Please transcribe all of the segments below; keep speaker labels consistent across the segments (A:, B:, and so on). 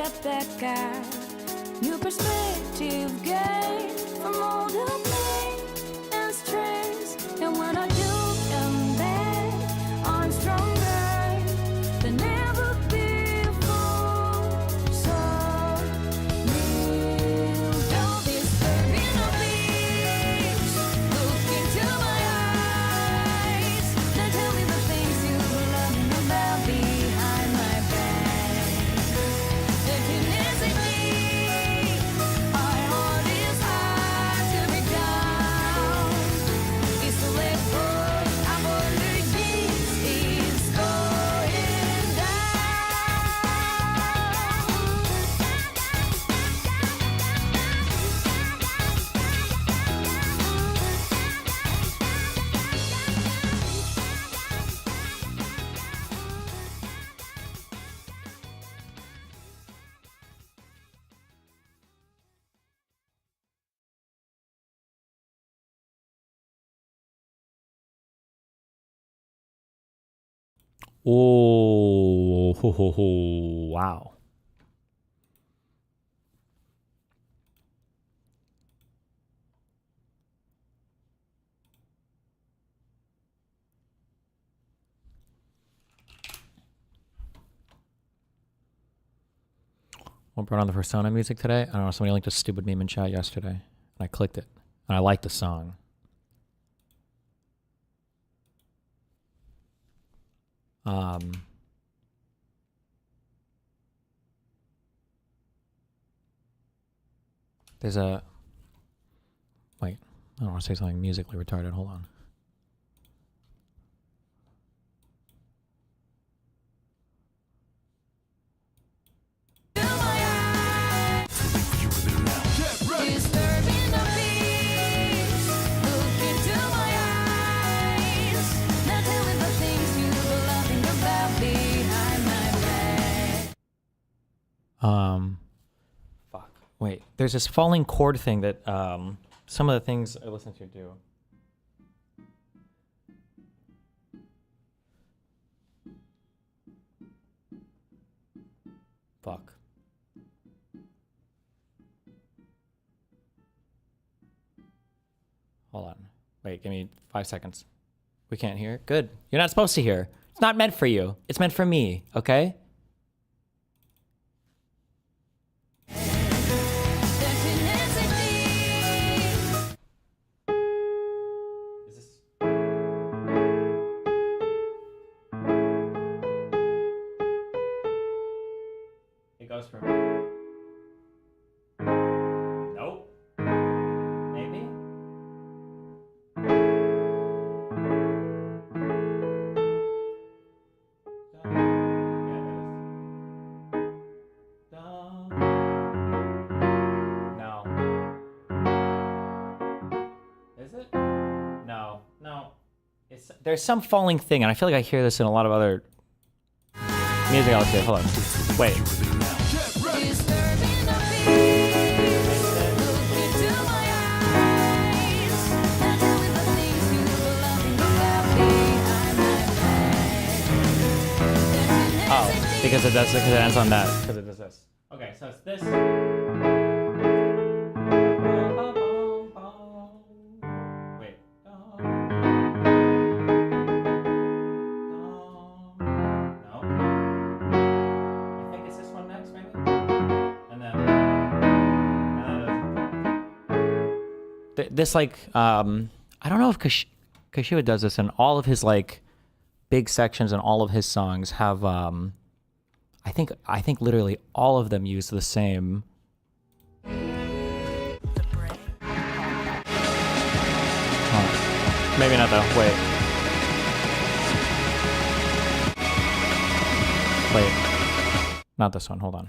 A: step back out. New perspective gain from all the pain and stress. And when I do come back, I'm stronger than ever before. So kneel down, disturbing the peace. Look into my eyes. Then tell me the things you love me about behind my back. Emptiness in me. Our heart is hard to break down. It's to let go. Apologies is going down.
B: Oh, ho, ho, ho. Wow. What brought on the Persona music today? I don't know. Somebody linked a stupid meme in chat yesterday, and I clicked it, and I liked the song. There's a... Wait, I don't want to say something musically retarded. Hold on.
A: Disturbing the peace. Look into my eyes. Now tell me the things you were laughing about behind my back.
B: Fuck. Wait, there's this falling chord thing that some of the things I listen to do. Fuck. Hold on. Wait, give me 5 seconds. We can't hear? Good. You're not supposed to hear. It's not meant for you. It's meant for me, okay?
A: Emptiness in me.
B: Is this... It goes from... Nope. Maybe? No. Is it? No. No. There's some falling thing, and I feel like I hear this in a lot of other music out there. Hold on. Wait.
A: Disturbing the peace. Look into my eyes. Now tell me the things you were laughing about behind my back.
B: Oh, because it does. Because it ends on that. Because it does this. Okay, so it's this. Wait. No. I think it's this one next, maybe. And then this like I don't know if Kashiwa does this, and all of his like big sections and all of his songs have I think literally all of them use the same. Oh, maybe not though. Wait, not this one. Hold on.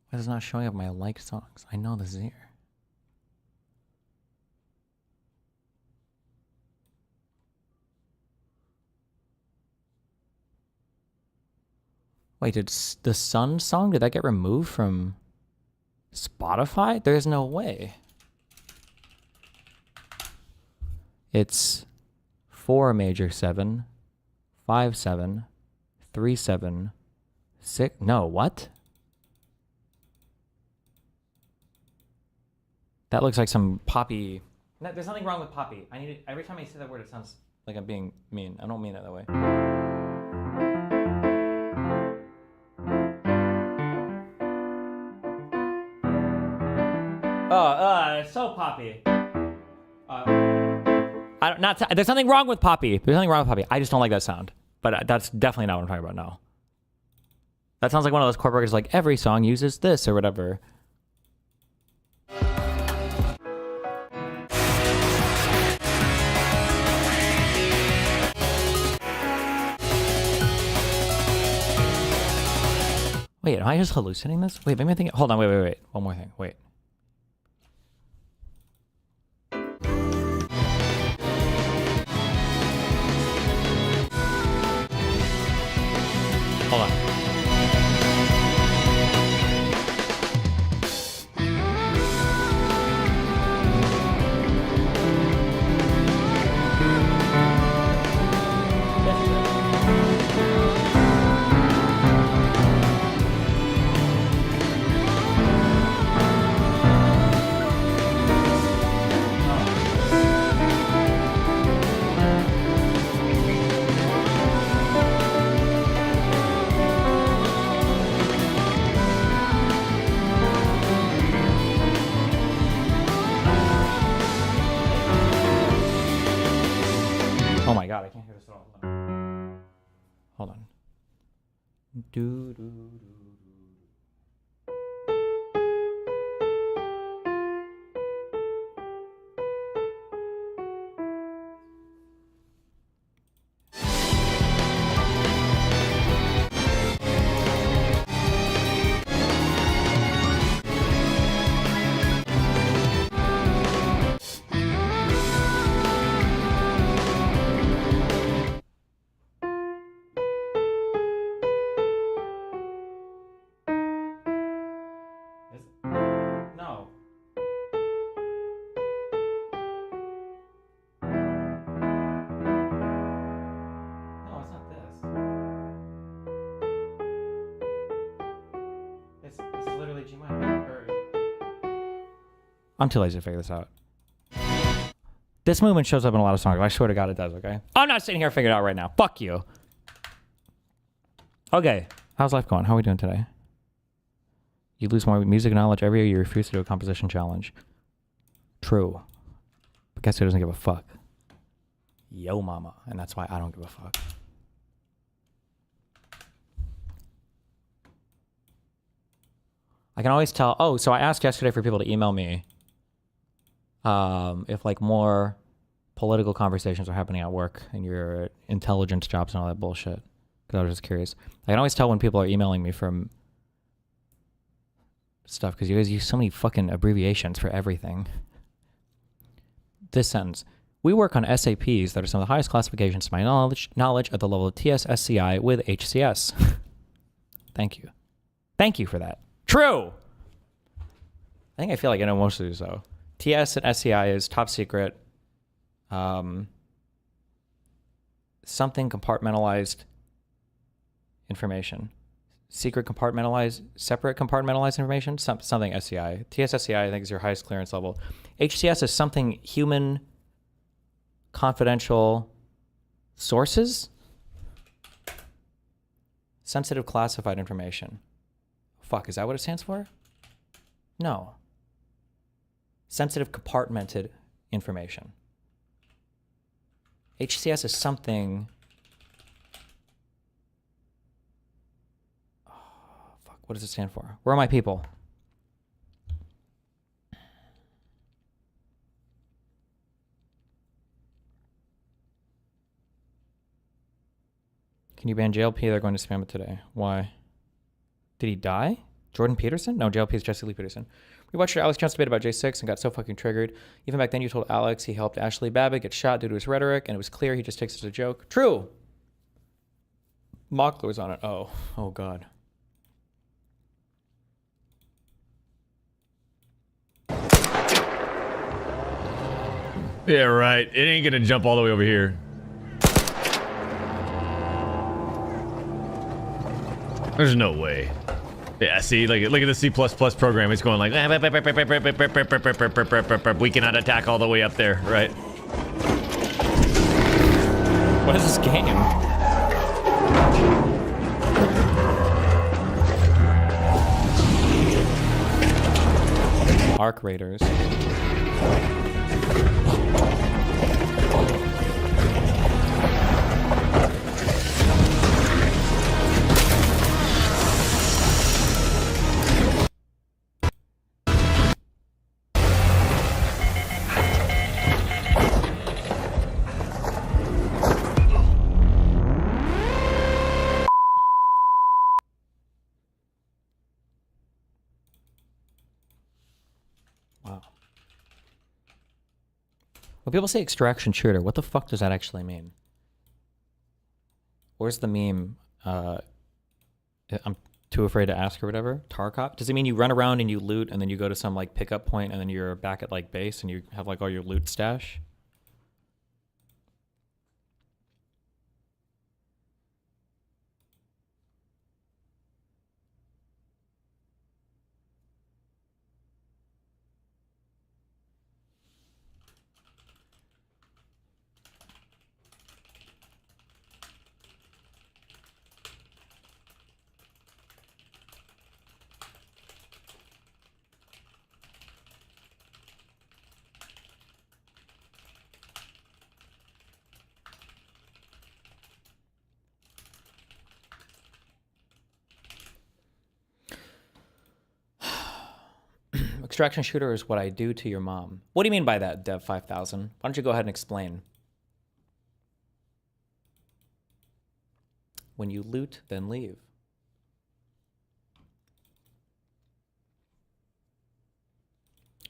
B: Why is it not showing up my liked songs? I know this is here. Wait, the Sun song, did that get removed from Spotify? There's no way. It's 4 major 7, 5 7, 3 7, 6. No, what? That looks like some poppy. No, there's nothing wrong with poppy. I need it. Every time I say that word, it sounds like I'm being mean. I don't mean it that way. It's so poppy. There's nothing wrong with poppy. There's nothing wrong with poppy. I just don't like that sound. But that's definitely not what I'm talking about now. That sounds like one of those corporate records, like every song uses this or whatever. Wait, am I just hallucinating this? Wait, maybe I'm thinking. Hold on, wait. One more thing. Wait. Hold on. Oh my god, I can't hear this at all. Hold on. Do, do, do. No. No, it's not this. It's literally G minor. I'm too lazy to figure this out. This movement shows up in a lot of songs. I swear to God it does, okay? I'm not sitting here figuring it out right now. Fuck you. Okay. How's life going? How are we doing today? You lose more music knowledge every year you refuse to do a composition challenge. True. But guess who doesn't give a fuck? Yo mama. And that's why I don't give a fuck. I can always tell. Oh, so I asked yesterday for people to email me if like more political conversations are happening at work and your intelligence jobs and all that bullshit. Because I was just curious. I can always tell when people are emailing me from stuff because you guys use so many fucking abbreviations for everything. This sentence. We work on SAPs that are some of the highest classifications to my knowledge at the level of TS-SCI with HCS. Thank you. Thank you for that. True. I feel like I know most of these though. TS and SCI is top secret. Something compartmentalized information. Secret compartmentalized, separate compartmentalized information. Something SCI. TS SCI I think is your highest clearance level. HCS is something human confidential sources. Sensitive classified information. Fuck, is that what it stands for? No. Sensitive compartmented information. HCS is something. Oh, fuck, what does it stand for? Where are my people? Can you ban JLP? They're going to spam it today. Why? Did he die? Jordan Peterson? No, JLP is Jesse Lee Peterson. We watched your Alex Jones debate about J6 and got so fucking triggered. Even back then you told Alex he helped Ashley Babbitt get shot due to his rhetoric, and it was clear he just takes it as a joke. True! Mockler was on it. Oh God.
C: Yeah, right. It ain't gonna jump all the way over here. There's no way. Yeah, see, like, look at the C++ program. It's going like, we cannot attack all the way up there, right?
B: What is this game? Arc Raiders. Wow. When people say extraction shooter, what the fuck does that actually mean? Where's the meme? I'm too afraid to ask or whatever. Tarkov? Does it mean you run around and you loot and then you go to some like pickup point and then you're back at like base and you have like all your loot stash? Extraction shooter is what I do to your mom. What do you mean by that, Dev5000? Why don't you go ahead and explain? When you loot, then leave.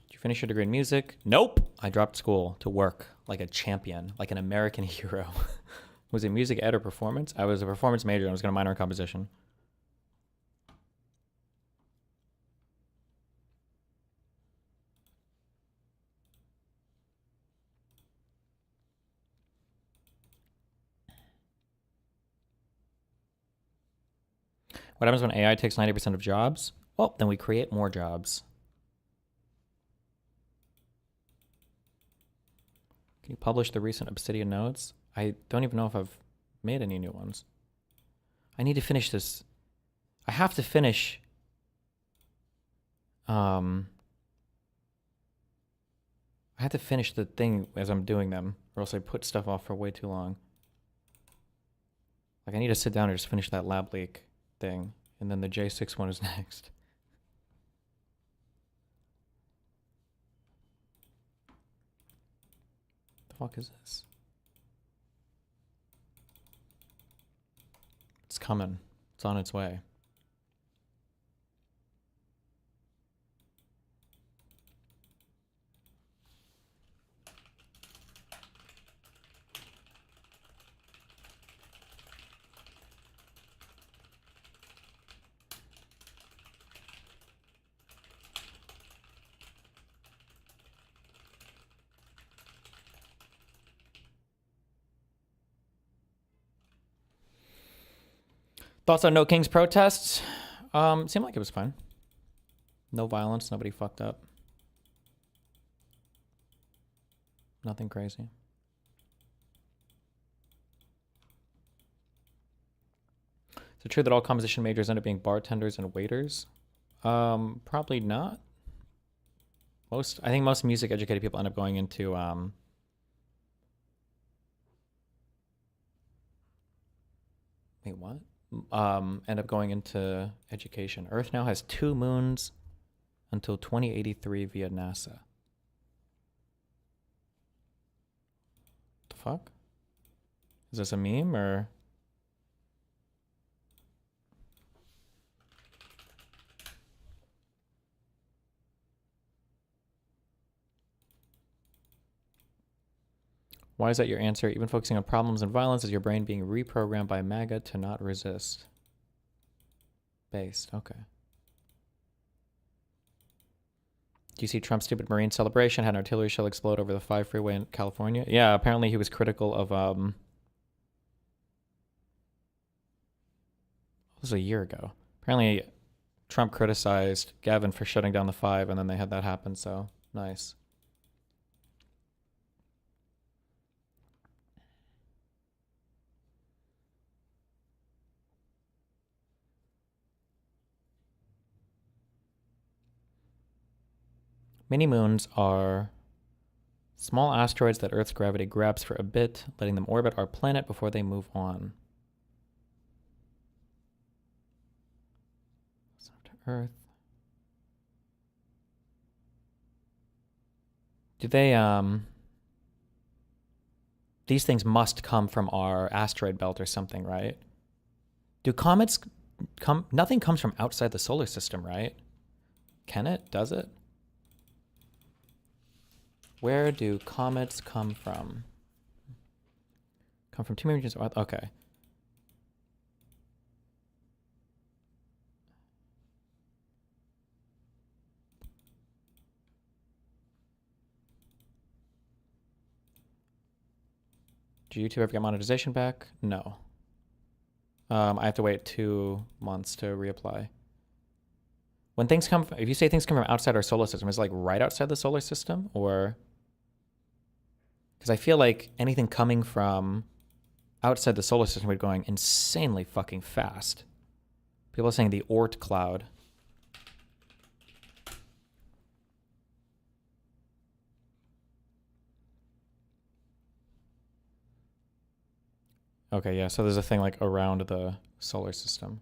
B: Did you finish your degree in music? Nope. I dropped school to work like a champion, like an American hero. Was it music ed or performance? I was a performance major and I was going to minor in composition. What happens when AI takes 90% of jobs? Well, then we create more jobs. Can you publish the recent Obsidian nodes? I don't even know if I've made any new ones. I need to finish this. I have to finish. I have to finish the thing as I'm doing them, or else I put stuff off for way too long. Like I need to sit down and just finish that lab leak thing, and then the J6 one is next. The fuck is this? It's coming. It's on its way. Thoughts on No King's protests? Seemed like it was fine. No violence, nobody fucked up. Nothing crazy. Is it true that all composition majors end up being bartenders and waiters? Probably not. I think most music educated people end up going into wait, what? End up going into education. Earth now has 2 moons until 2083 via NASA. The fuck? Is this a meme or? Why is that your answer? Even focusing on problems and violence is your brain being reprogrammed by MAGA to not resist. Based, okay. Do you see Trump's stupid Marine celebration? Had an artillery shell explode over the 5 freeway in California. Yeah, apparently he was critical of it was a year ago. Apparently Trump criticized Gavin for shutting down the 5, and then they had that happen, so nice. Mini-moons are small asteroids that Earth's gravity grabs for a bit, letting them orbit our planet before they move on. To Earth. Do they, these things must come from our asteroid belt or something, right? Do comets come, nothing comes from outside the solar system, right? Can it? Does it? Where do comets come from? Come from 2 regions. Okay. Do YouTube ever get monetization back? No. I have to wait 2 months to reapply. When things come, if you say things come from outside our solar system, is it like right outside the solar system, or? Because I feel like anything coming from outside the solar system would be going insanely fucking fast. People are saying the Oort cloud. Okay, yeah, so there's a thing like around the solar system.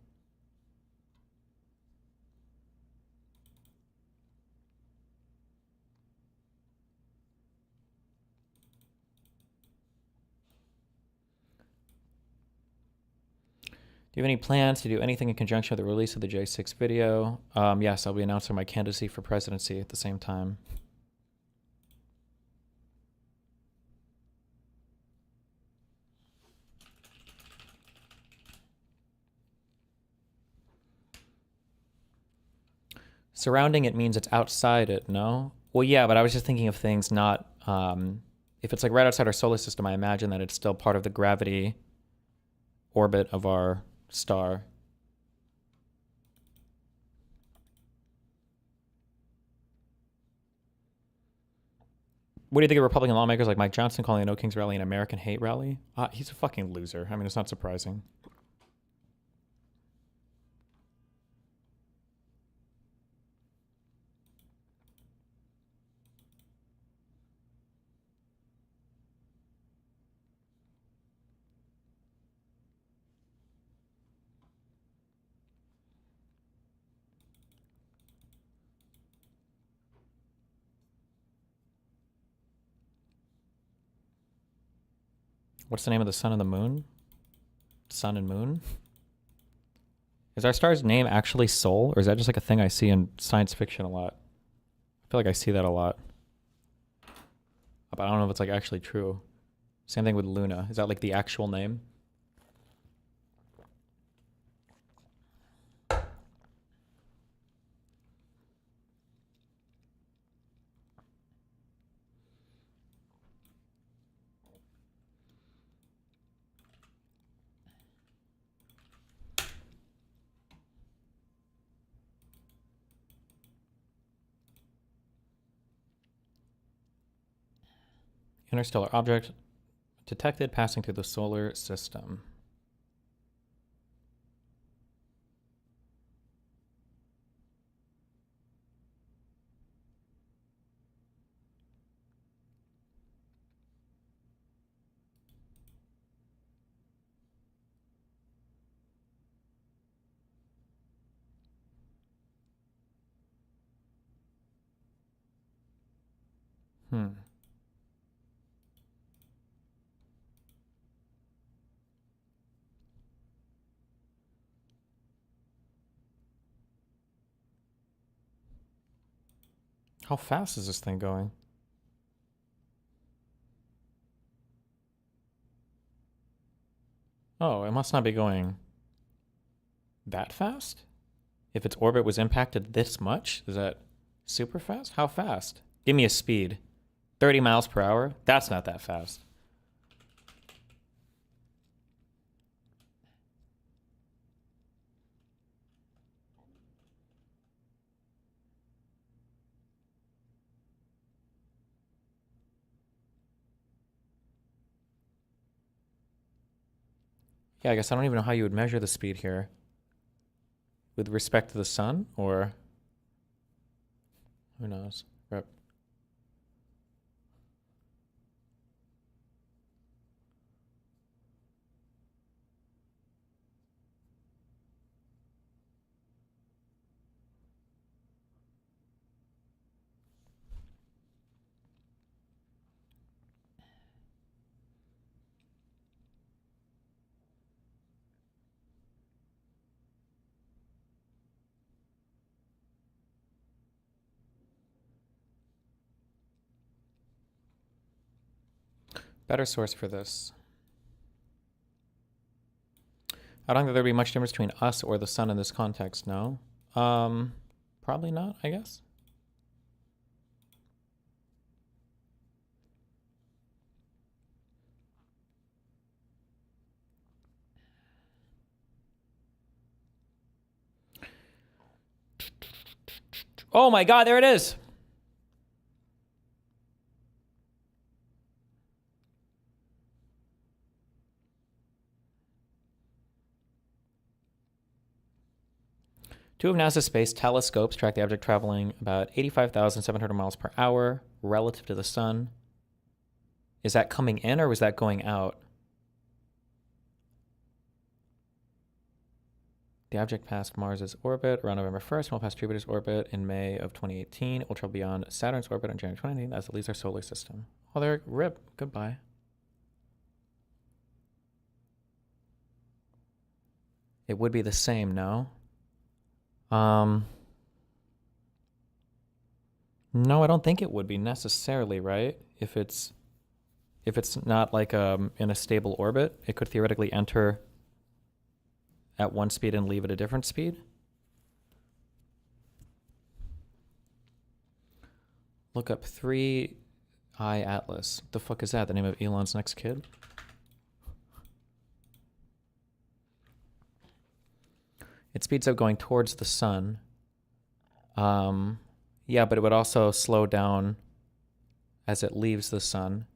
B: Do you have any plans to do anything in conjunction with the release of the J6 video? Yes, I'll be announcing my candidacy for presidency at the same time. Surrounding it means it's outside it, no? Well, yeah, but I was just thinking of things not... if it's like right outside our solar system, I imagine that it's still part of the gravity orbit of our star. What do you think of Republican lawmakers like Mike Johnson calling a No Kings rally an American hate rally? He's a fucking loser. I mean, it's not surprising. What's the name of the sun and the moon? Sun and moon? Is our star's name actually Sol, or is that just like a thing I see in science fiction a lot? I feel like I see that a lot. But I don't know if it's like actually true. Same thing with Luna. Is that like the actual name? Interstellar object detected passing through the solar system. How fast is this thing going? Oh, it must not be going that fast? If its orbit was impacted this much? Is that... Super fast? How fast? Give me a speed. 30 miles per hour? That's not that fast. Yeah, I guess I don't even know how you would measure the speed here. With respect to the sun, or who knows? Rep. Better source for this. I don't think there'd be much difference between us or the sun in this context, no? Probably not, I guess. Oh my god, there it is! Two of NASA's space telescopes track the object traveling about 85,700 miles per hour relative to the sun. Is that coming in or was that going out? The object passed Mars's orbit around November 1st and will pass Jupiter's orbit in May of 2018. It will travel beyond Saturn's orbit on January 2018 as it leaves our solar system. Oh, there, rip. Goodbye. It would be the same, no? No, I don't think it would be necessarily, right? If it's not like in a stable orbit, it could theoretically enter at one speed and leave at a different speed. Look up 3I Atlas. What the fuck is that? The name of Elon's next kid? It speeds up going towards the sun. Yeah, but it would also slow down as it leaves the sun.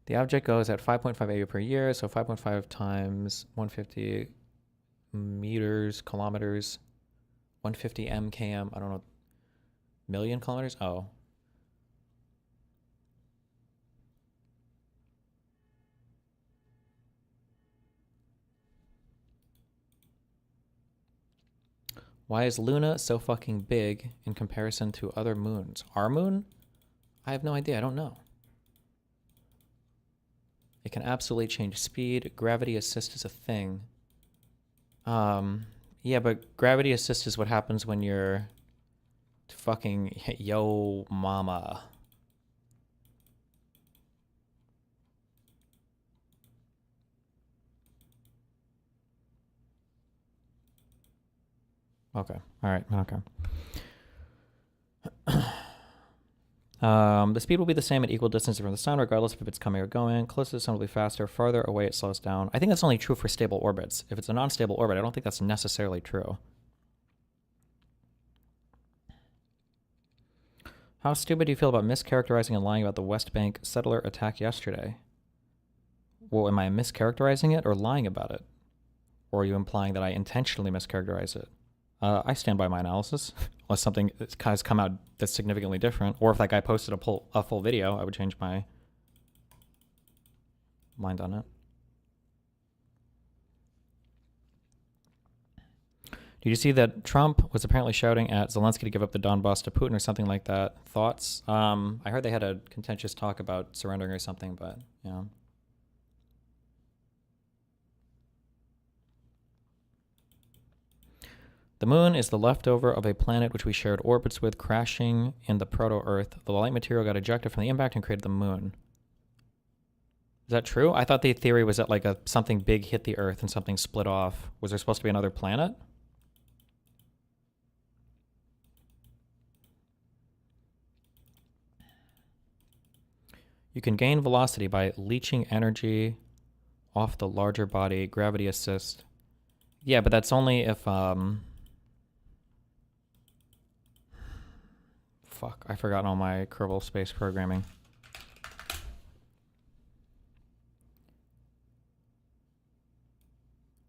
B: The object goes at 5.5 AU per year, so 5.5 times 150 meters, kilometers, 150 mkm, I don't know, million kilometers? Oh. Why is Luna so fucking big in comparison to other moons? Our moon? I have no idea. I don't know. It can absolutely change speed. Gravity assist is a thing. Yeah, but gravity assist is what happens when you're fucking yo mama. Okay. All right. Okay. The speed will be the same at equal distance from the sun, regardless if it's coming or going. Closer to the sun will be faster. Farther away, it slows down. I think that's only true for stable orbits. If it's a non-stable orbit, I don't think that's necessarily true. How stupid do you feel about mischaracterizing and lying about the West Bank settler attack yesterday? Well, am I mischaracterizing it or lying about it? Or are you implying that I intentionally mischaracterize it? I stand by my analysis. Unless something has come out that's significantly different, or if that guy posted a full video, I would change my mind on it. Did you see that Trump was apparently shouting at Zelensky to give up the Donbass to Putin or something like that? Thoughts? I heard they had a contentious talk about surrendering or something, but you know. The moon is the leftover of a planet which we shared orbits with, crashing in the proto-Earth. The light material got ejected from the impact and created the moon. Is that true? I thought the theory was that like something big hit the Earth and something split off. Was there supposed to be another planet? You can gain velocity by leeching energy off the larger body, gravity assist. Yeah, but that's only if fuck, I forgot all my Kerbal Space programming.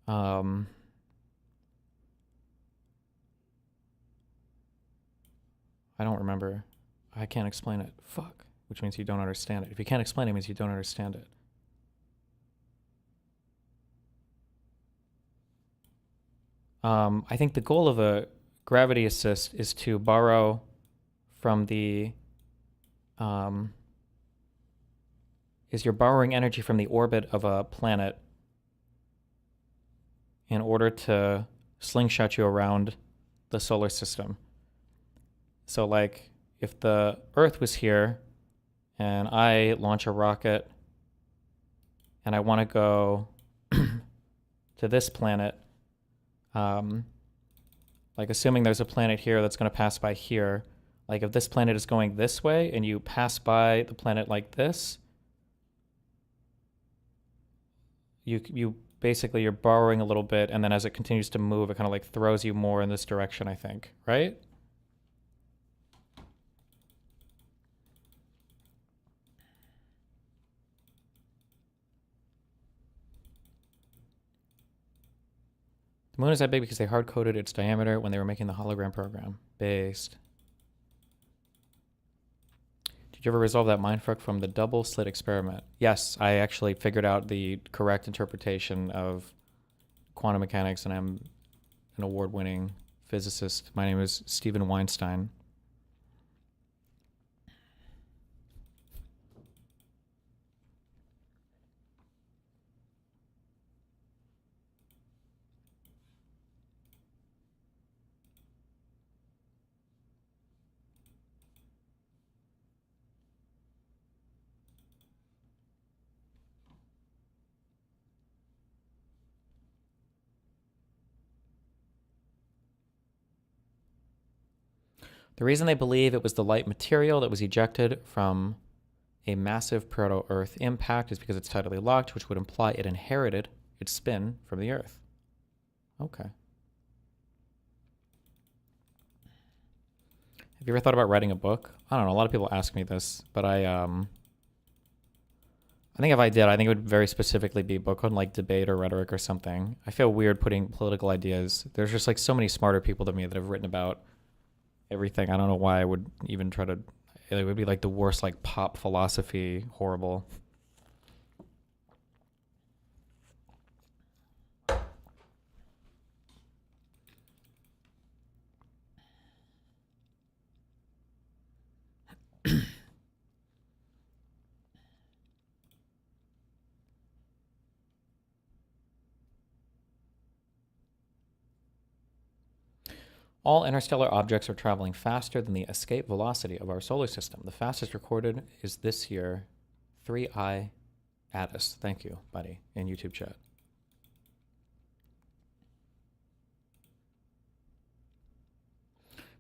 B: I don't remember. I can't explain it. Fuck. Which means you don't understand it. If you can't explain it, it means you don't understand it. I think the goal of a gravity assist is to borrow from the is you're borrowing energy from the orbit of a planet in order to slingshot you around the solar system. So like if the Earth was here and I launch a rocket and I want to go to this planet, like assuming there's a planet here that's going to pass by here, like if this planet is going this way and you pass by the planet like this, you basically you're borrowing a little bit, and then as it continues to move, it kind of like throws you more in this direction, I think, right? The moon is that big because they hard-coded its diameter when they were making the hologram program. Based. Did you ever resolve that mindfuck from the double slit experiment? Yes, I actually figured out the correct interpretation of quantum mechanics, and I'm an award-winning physicist. My name is Stephen Weinstein. The reason they believe it was the light material that was ejected from a massive proto-Earth impact is because it's tidally locked, which would imply it inherited its spin from the Earth. Okay. Have you ever thought about writing a book? I don't know. A lot of people ask me this, but I think if I did, I think it would very specifically be a book on like debate or rhetoric or something. I feel weird putting political ideas. There's just like so many smarter people than me that have written about everything. I don't know why I would even try to. It would be like the worst, like pop philosophy, horrible. All interstellar objects are traveling faster than the escape velocity of our solar system. The fastest recorded is this year, 3I Addis. Thank you, buddy, in YouTube chat.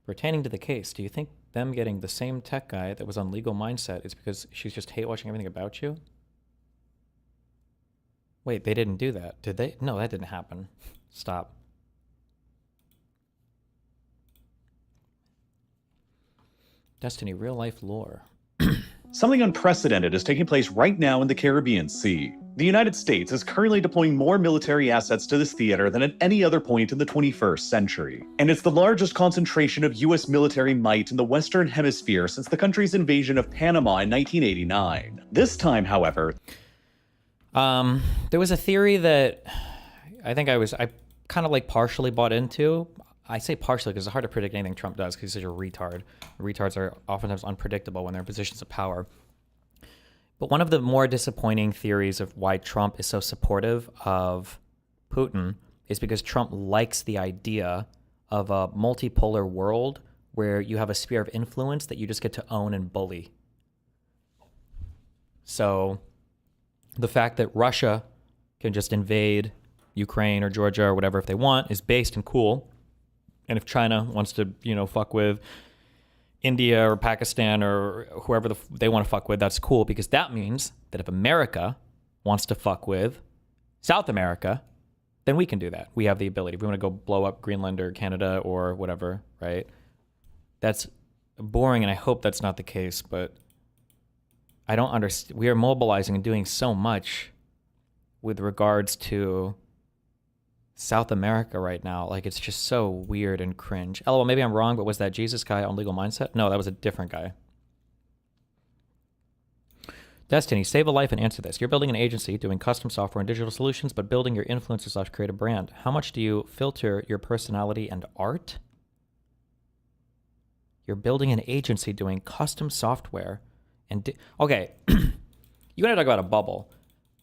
B: Pertaining to the case, do you think them getting the same tech guy that was on Legal Mindset is because she's just hate watching everything about you? Wait, they didn't do that, did they? No, that didn't happen. Stop. Destiny, real life lore.
D: Something unprecedented is taking place right now in the Caribbean Sea. The United States is currently deploying more military assets to this theater than at any other point in the 21st century. And it's the largest concentration of US military might in the Western Hemisphere since the country's invasion of Panama in 1989. This time, however...
B: there was a theory that I think I kind of like partially bought into. I say partially because it's hard to predict anything Trump does because he's such a retard. Retards are oftentimes unpredictable when they're in positions of power. But one of the more disappointing theories of why Trump is so supportive of Putin is because Trump likes the idea of a multipolar world where you have a sphere of influence that you just get to own and bully. So the fact that Russia can just invade Ukraine or Georgia or whatever if they want is based and cool. And if China wants to, fuck with India or Pakistan or whoever they want to fuck with, that's cool, because that means that if America wants to fuck with South America, then we can do that. We have the ability. If we want to go blow up Greenland or Canada or whatever, right? That's boring, and I hope that's not the case, but I don't understand. We are mobilizing and doing so much with regards to South America right now. Like, it's just so weird and cringe. LOL, maybe I'm wrong, but was that Jesus guy on Legal Mindset? No, that was a different guy. Destiny, save a life and answer this. You're building an agency doing custom software and digital solutions, but building your influencer / creative brand. How much do you filter your personality and art? You're building an agency doing custom software and okay. You gotta talk about a bubble.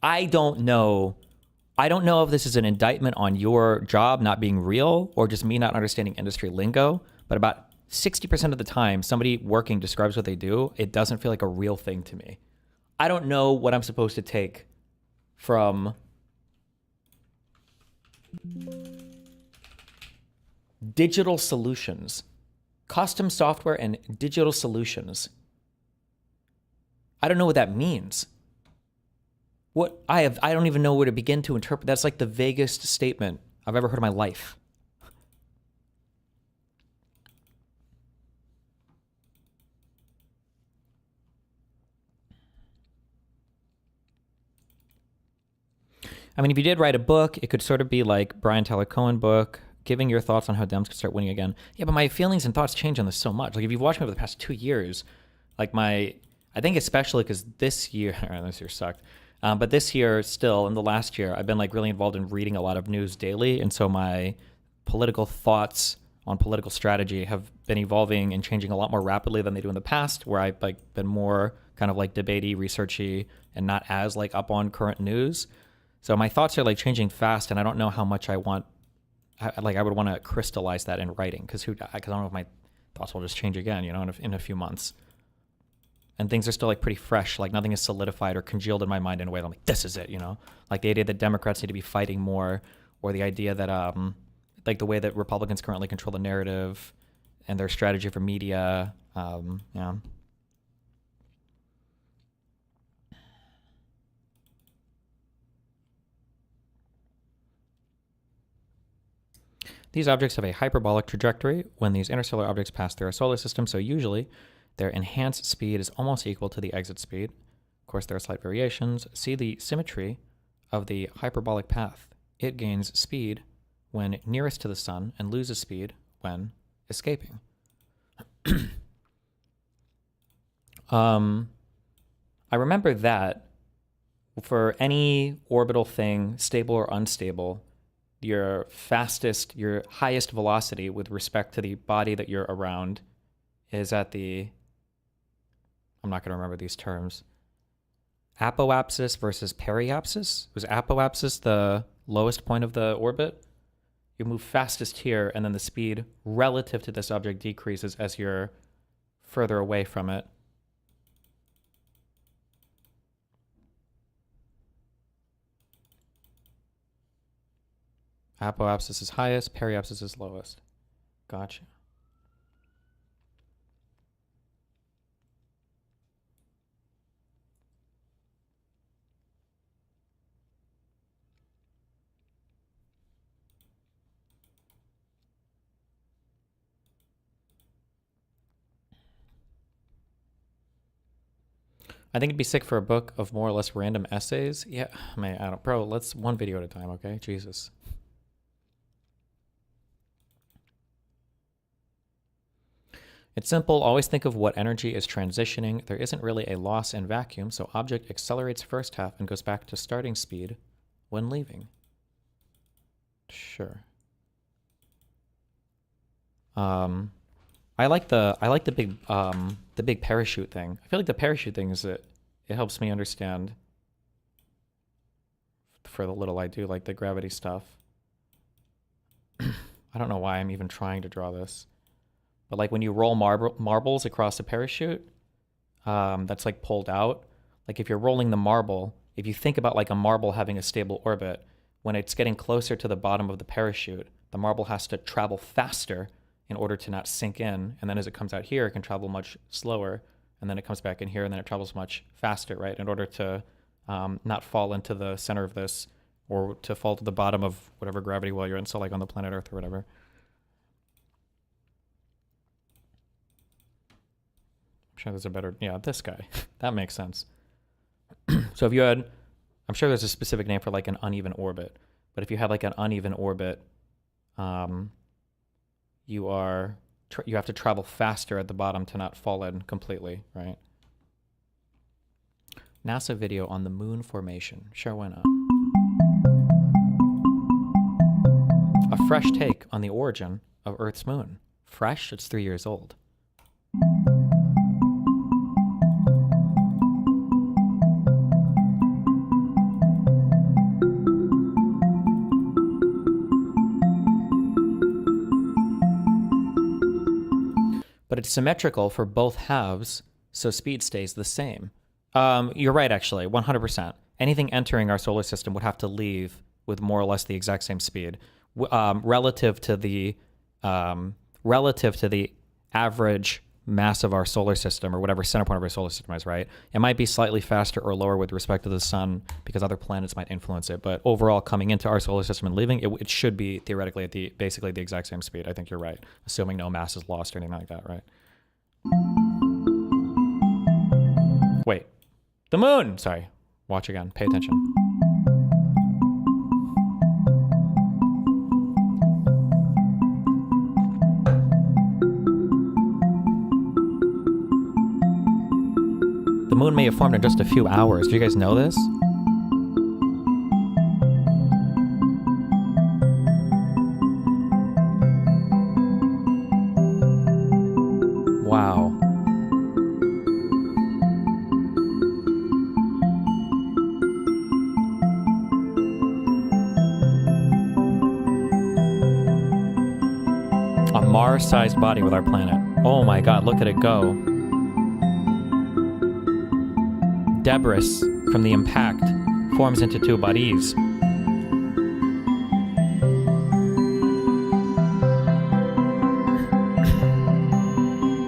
B: I don't know if this is an indictment on your job not being real or just me not understanding industry lingo, but about 60% of the time somebody working describes what they do, it doesn't feel like a real thing to me. I don't know what I'm supposed to take from digital solutions, custom software and digital solutions. I don't know what that means. I don't even know where to begin to interpret. That's like the vaguest statement I've ever heard in my life. I mean, if you did write a book, it could sort of be like Brian Tyler Cohen book, giving your thoughts on how Dems could start winning again. Yeah, but my feelings and thoughts change on this so much. Like, if you've watched me over the past 2 years, like I think especially because this year sucked. But this year still, in the last year, I've been like really involved in reading a lot of news daily. And so my political thoughts on political strategy have been evolving and changing a lot more rapidly than they do in the past, where I've like been more kind of like debatey, researchy, and not as like up on current news. So my thoughts are like changing fast, and I don't know how much I would want to crystallize that in writing, because I don't know if my thoughts will just change again, in a few months. And things are still like pretty fresh, like nothing is solidified or congealed in my mind in a way that I'm like, this is it, like the idea that Democrats need to be fighting more, or the idea that like the way that Republicans currently control the narrative and their strategy for media, yeah. These objects have a hyperbolic trajectory when these interstellar objects pass through our solar system, so usually their enhanced speed is almost equal to the exit speed. Of course, there are slight variations. See the symmetry of the hyperbolic path. It gains speed when nearest to the sun and loses speed when escaping. I remember that for any orbital thing, stable or unstable, your highest velocity with respect to the body that you're around is at the, I'm not going to remember these terms, apoapsis versus periapsis. Was apoapsis the lowest point of the orbit? You move fastest here, and then the speed relative to this object decreases as you're further away from it. Apoapsis is highest, periapsis is lowest. Gotcha. I think it'd be sick for a book of more or less random essays. Yeah, man, bro, let's one video at a time, okay? Jesus. It's simple. Always think of what energy is transitioning. There isn't really a loss in vacuum, so object accelerates first half and goes back to starting speed when leaving. Sure. I like the big parachute thing. I feel like the parachute thing is it helps me understand, for the little I do, like the gravity stuff. I don't know why I'm even trying to draw this. But like when you roll marbles across a parachute, that's like pulled out. Like if you're rolling the marble, if you think about like a marble having a stable orbit, when it's getting closer to the bottom of the parachute, the marble has to travel faster in order to not sink in. And then as it comes out here, it can travel much slower. And then it comes back in here, and then it travels much faster, right? In order to not fall into the center of this, or to fall to the bottom of whatever gravity well you're in, so like on the planet Earth or whatever. I'm sure there's a better, yeah, this guy. That makes sense. So if you had, I'm sure there's a specific name for like an uneven orbit, but if you had like an uneven orbit, you have to travel faster at the bottom to not fall in completely, right? NASA video on the moon formation. Sure, why not? A fresh take on the origin of Earth's moon. Fresh? It's 3 years old. But it's symmetrical for both halves, so speed stays the same. You're right, actually, 100%. Anything entering our solar system would have to leave with more or less the exact same speed, relative to the average mass of our solar system, or whatever center point of our solar system is, right? It might be slightly faster or lower with respect to the sun because other planets might influence it, but overall, coming into our solar system and leaving, it should be theoretically at basically the exact same speed. I think you're right, assuming no mass is lost or anything like that, right? Wait, the moon! Sorry, watch again, pay attention. The moon may have formed in just a few hours. Do you guys know this? Wow. A Mars-sized body with our planet. Oh my god, look at it go. Debris from the impact forms into two bodies.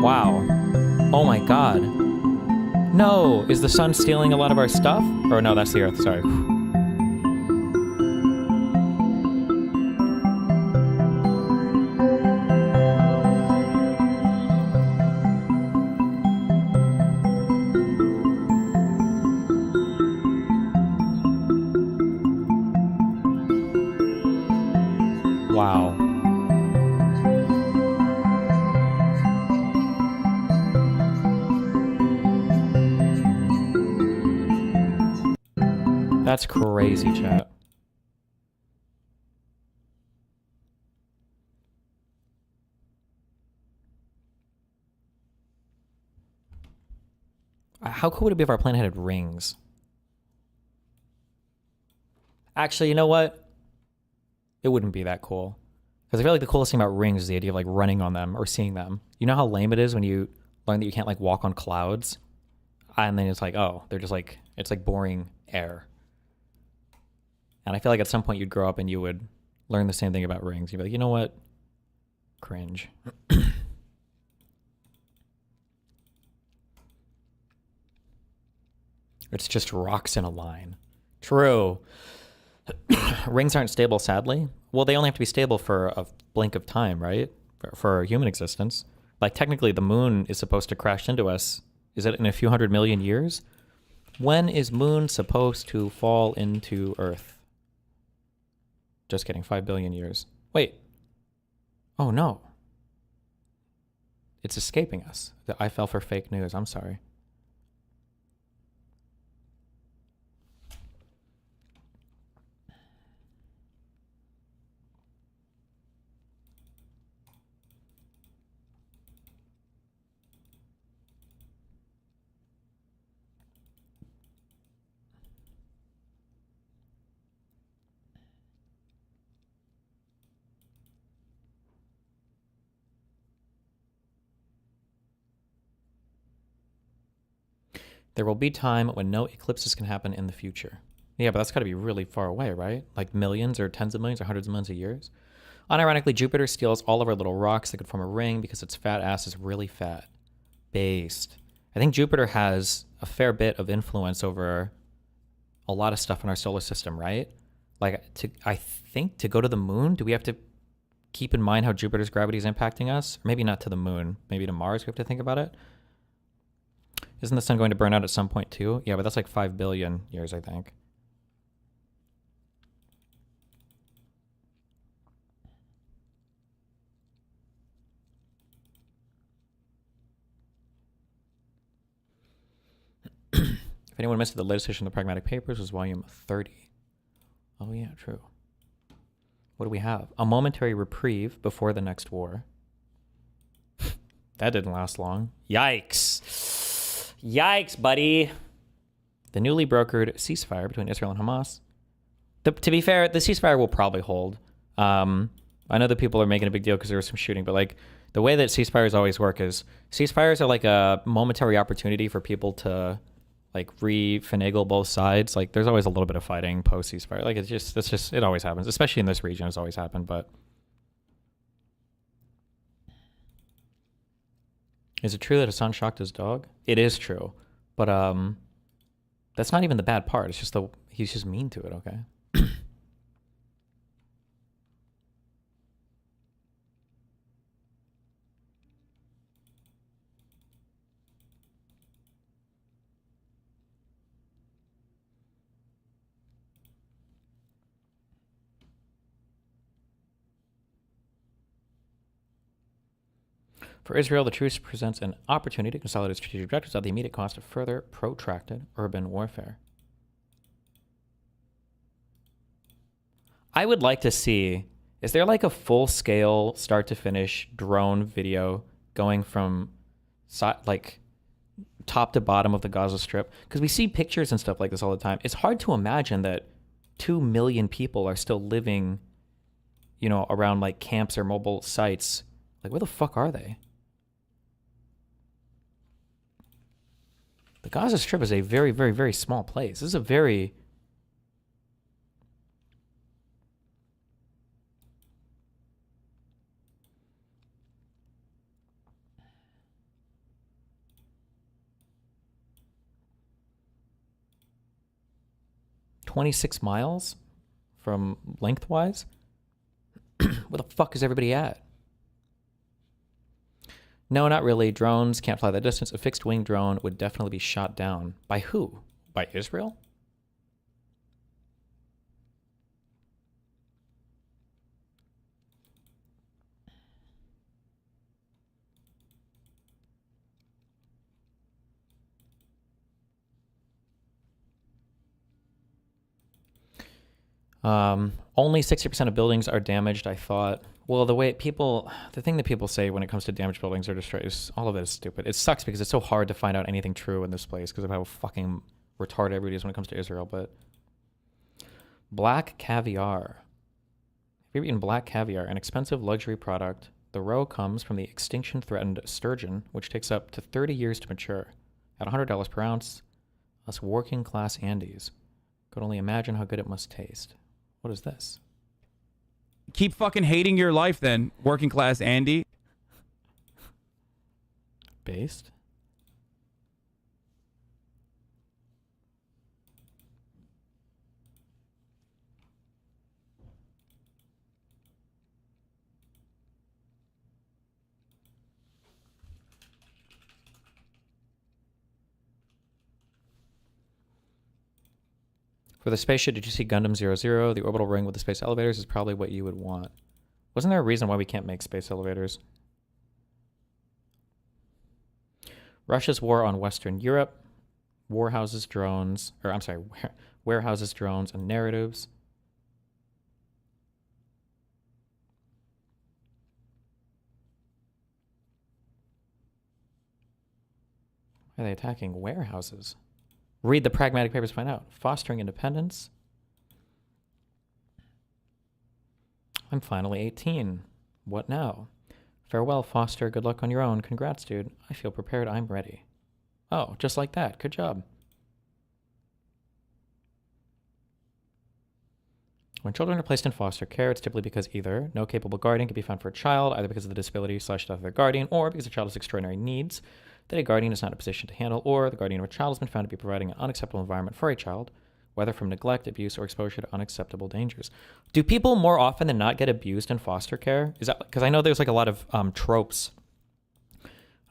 B: Wow. Oh my god. No, is the sun stealing a lot of our stuff? Or no, that's the Earth, sorry. Wow. That's crazy, chat. How cool would it be if our planet had rings? Actually, you know what? It wouldn't be that cool. Because I feel like the coolest thing about rings is the idea of like running on them or seeing them. You know how lame it is when you learn that you can't like walk on clouds? And then it's like, oh, they're just like, it's like boring air. And I feel like at some point you'd grow up and you would learn the same thing about rings. You'd be like, you know what? Cringe. It's just rocks in a line. True. Rings aren't stable, sadly. Well, they only have to be stable for a blink of time, right? For human existence. Like, technically, the moon is supposed to crash into us. Is it in a few 100 million years? When is moon supposed to fall into Earth? Just kidding, 5 billion years. Wait. Oh, no. It's escaping us. I fell for fake news. I'm sorry. There will be time when no eclipses can happen in the future. Yeah, but that's got to be really far away, right? Like millions or tens of millions or hundreds of millions of years. Unironically, Jupiter steals all of our little rocks that could form a ring because its fat ass is really fat. Based. I think Jupiter has a fair bit of influence over a lot of stuff in our solar system, right? Like, I think to go to the moon, do we have to keep in mind how Jupiter's gravity is impacting us? Or maybe not to the moon. Maybe to Mars we have to think about it. Isn't the sun going to burn out at some point too? Yeah, but that's like 5 billion years, I think. If anyone missed it, the latest issue of the Pragmatic Papers was volume 30. Oh yeah, true. What do we have? A momentary reprieve before the next war. That didn't last long. Yikes. Yikes, buddy. The newly brokered ceasefire between Israel and Hamas. To be fair, the ceasefire will probably hold. I know that people are making a big deal because there was some shooting, but like the way that ceasefires always work is ceasefires are like a momentary opportunity for people to like re-finagle both sides. Like there's always a little bit of fighting post ceasefire. Like it always happens, especially in this region. It's always happened. But is it true that Hassan shocked his dog? It is true, but that's not even the bad part. It's just he's just mean to it. Okay. 'For Israel, the truce presents an opportunity to consolidate strategic objectives at the immediate cost of further protracted urban warfare. I would like to see, is there like a full-scale, start-to-finish drone video going from like top to bottom of the Gaza Strip? Because we see pictures and stuff like this all the time. It's hard to imagine that 2 million people are still living, you know, around like camps or mobile sites. Like, where the fuck are they? The Gaza Strip is a very, very, very small place. This is a very... ...26 miles from lengthwise? Where the fuck is everybody at? No, not really. Drones can't fly that distance. A fixed-wing drone would definitely be shot down. By who? By Israel? Only 60% of buildings are damaged, I thought. Well, the thing that people say when it comes to damaged buildings or destroyed is all of it is stupid. It sucks because it's so hard to find out anything true in this place because of how fucking retarded everybody is when it comes to Israel. But black caviar. Have you ever eaten black caviar? An expensive luxury product. The roe comes from the extinction-threatened sturgeon, which takes up to 30 years to mature. At $100 per ounce, us working-class Andes could only imagine how good it must taste. What is this?
E: Keep fucking hating your life then, working class Andy.
B: Based? For the spaceship, did you see Gundam 00? The orbital ring with the space elevators is probably what you would want. Wasn't there a reason why we can't make space elevators? Russia's war on Western Europe. Warehouses, drones, warehouses, drones, and narratives. Why are they attacking warehouses? Read the Pragmatic Papers to find out. Fostering independence. I'm finally 18. What now? Farewell, Foster. Good luck on your own. Congrats, dude. I feel prepared. I'm ready. Oh, just like that. Good job. When children are placed in foster care, it's typically because either no capable guardian can be found for a child, either because of the disability/death of their guardian, or because the child has extraordinary needs that a guardian is not in a position to handle, or the guardian of a child has been found to be providing an unacceptable environment for a child, whether from neglect, abuse, or exposure to unacceptable dangers. Do people more often than not get abused in foster care? Is that because I know there's like a lot of tropes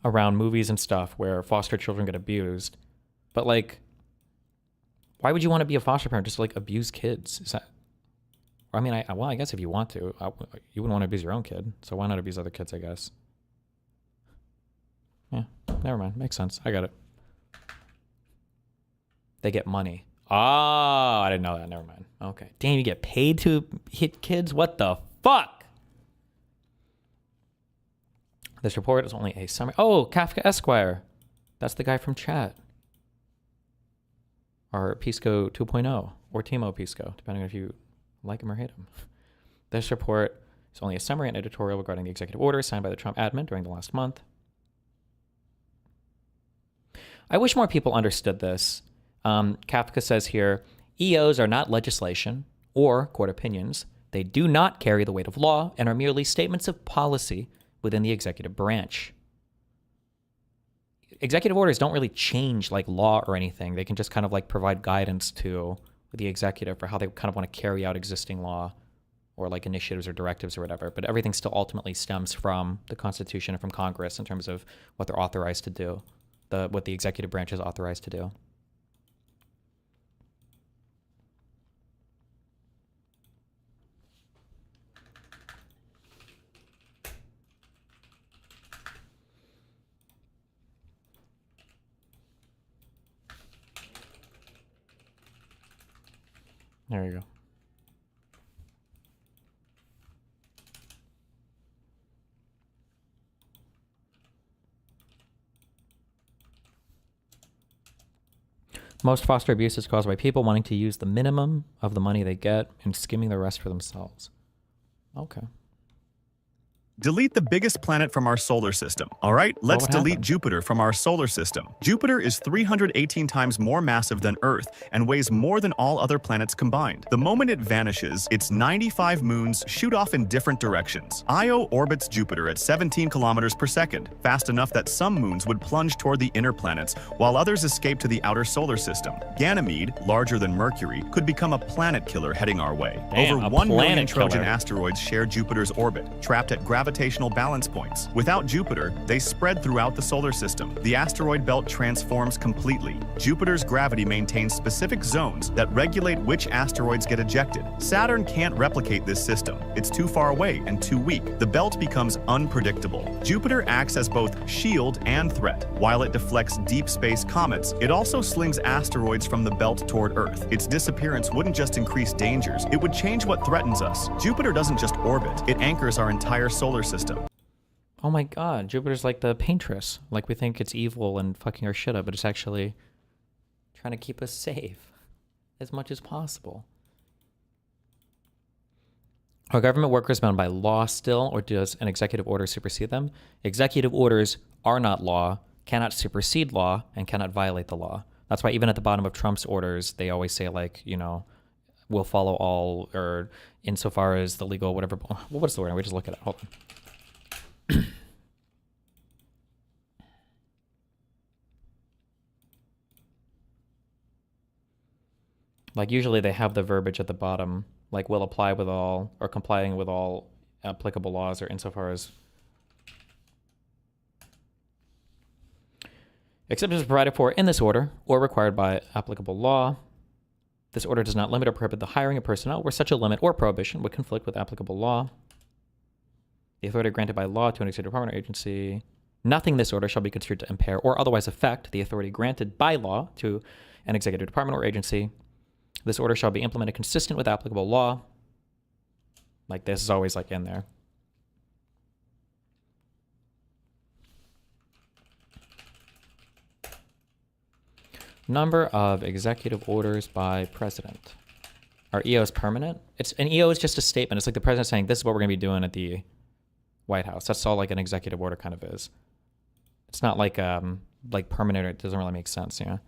B: around movies and stuff where foster children get abused, but like, why would you want to be a foster parent just to like abuse kids? Is that? I mean, I guess if you want to, you wouldn't want to abuse your own kid, so why not abuse other kids? I guess. Yeah, never mind. Makes sense. I got it. They get money. Oh, I didn't know that. Never mind. Okay. Damn, you get paid to hit kids? What the fuck? This report is only a summary. Oh, Kafka Esquire. That's the guy from chat. Or Pisco 2.0. Or Timo Pisco, depending on if you like him or hate him. This report is only a summary and editorial regarding the executive order signed by the Trump admin during the last month. I wish more people understood this. Kafka says here, EOs are not legislation or court opinions. They do not carry the weight of law and are merely statements of policy within the executive branch. Executive orders don't really change like law or anything. They can just kind of like provide guidance to the executive for how they kind of want to carry out existing law or like initiatives or directives or whatever. But everything still ultimately stems from the Constitution and from Congress in terms of what they're authorized to do, what the executive branch is authorized to do. There you go. Most foster abuse is caused by people wanting to use the minimum of the money they get and skimming the rest for themselves. Okay.
F: Delete the biggest planet from our solar system. All right, let's delete
B: happened?
F: Jupiter from our solar system. Jupiter is 318 times more massive than Earth and weighs more than all other planets combined. The moment it vanishes, its 95 moons shoot off in different directions. Io orbits Jupiter at 17 kilometers per second, fast enough that some moons would plunge toward the inner planets, while others escape to the outer solar system. Ganymede, larger than Mercury, could become a planet killer heading our way.
B: Damn,
F: Over
B: a
F: 1 million
B: planet
F: Trojan
B: killer.
F: asteroids share Jupiter's orbit, trapped at gravitational balance points. Without Jupiter, they spread throughout the solar system. The asteroid belt transforms completely. Jupiter's gravity maintains specific zones that regulate which asteroids get ejected. Saturn can't replicate this system. It's too far away and too weak. The belt becomes unpredictable. Jupiter acts as both shield and threat. While it deflects deep space comets, it also slings asteroids from the belt toward Earth. Its disappearance wouldn't just increase dangers, it would change what threatens us. Jupiter doesn't just orbit, it anchors our entire solar system.
B: Oh my god, Jupiter's like the paintress. Like we think it's evil and fucking our shit up, but it's actually trying to keep us safe as much as possible. Are government workers bound by law still, or does an executive order supersede them? Executive orders are not law, cannot supersede law, and cannot violate the law. That's why even at the bottom of Trump's orders, they always say like, you know, we'll follow all, or insofar as the legal, whatever. What's the word? We just look at it. Hold on. Like usually they have the verbiage at the bottom, like will apply with all, or complying with all applicable laws, or insofar as except as provided for in this order or required by applicable law. This order does not limit or prohibit the hiring of personnel where such a limit or prohibition would conflict with applicable law. The authority granted by law to an executive department or agency. Nothing in this order shall be construed to impair or otherwise affect the authority granted by law to an executive department or agency. This order shall be implemented consistent with applicable law. Like this is always like in there. Number of executive orders by president. Are EOs permanent? It's an EO is just a statement. It's like the president saying, this is what we're going to be doing at the White House. That's all like an executive order kind of is. It's not like permanent. It doesn't really make sense, you know?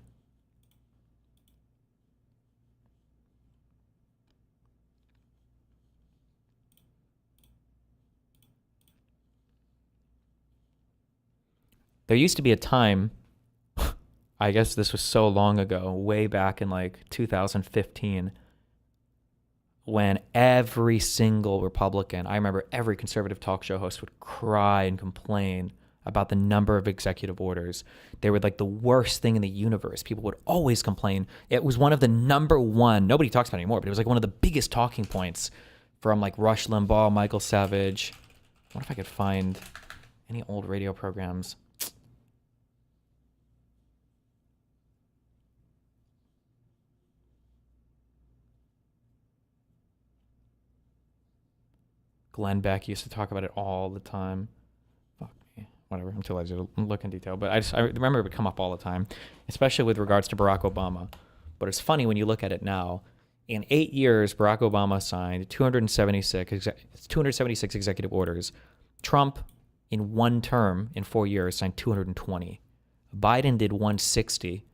B: There used to be a time, I guess this was so long ago, way back in like 2015, when every single Republican, I remember every conservative talk show host would cry and complain about the number of executive orders. They were like the worst thing in the universe. People would always complain. It was one of the number one, nobody talks about it anymore, but it was like one of the biggest talking points from like Rush Limbaugh, Michael Savage. I wonder if I could find any old radio programs. Glenn Beck used to talk about it all the time. Fuck me. Whatever, until I just look in detail. But I remember it would come up all the time, especially with regards to Barack Obama. But it's funny when you look at it now. In 8 years, Barack Obama signed 276 executive orders. Trump, in one term, in 4 years, signed 220. Biden did 160.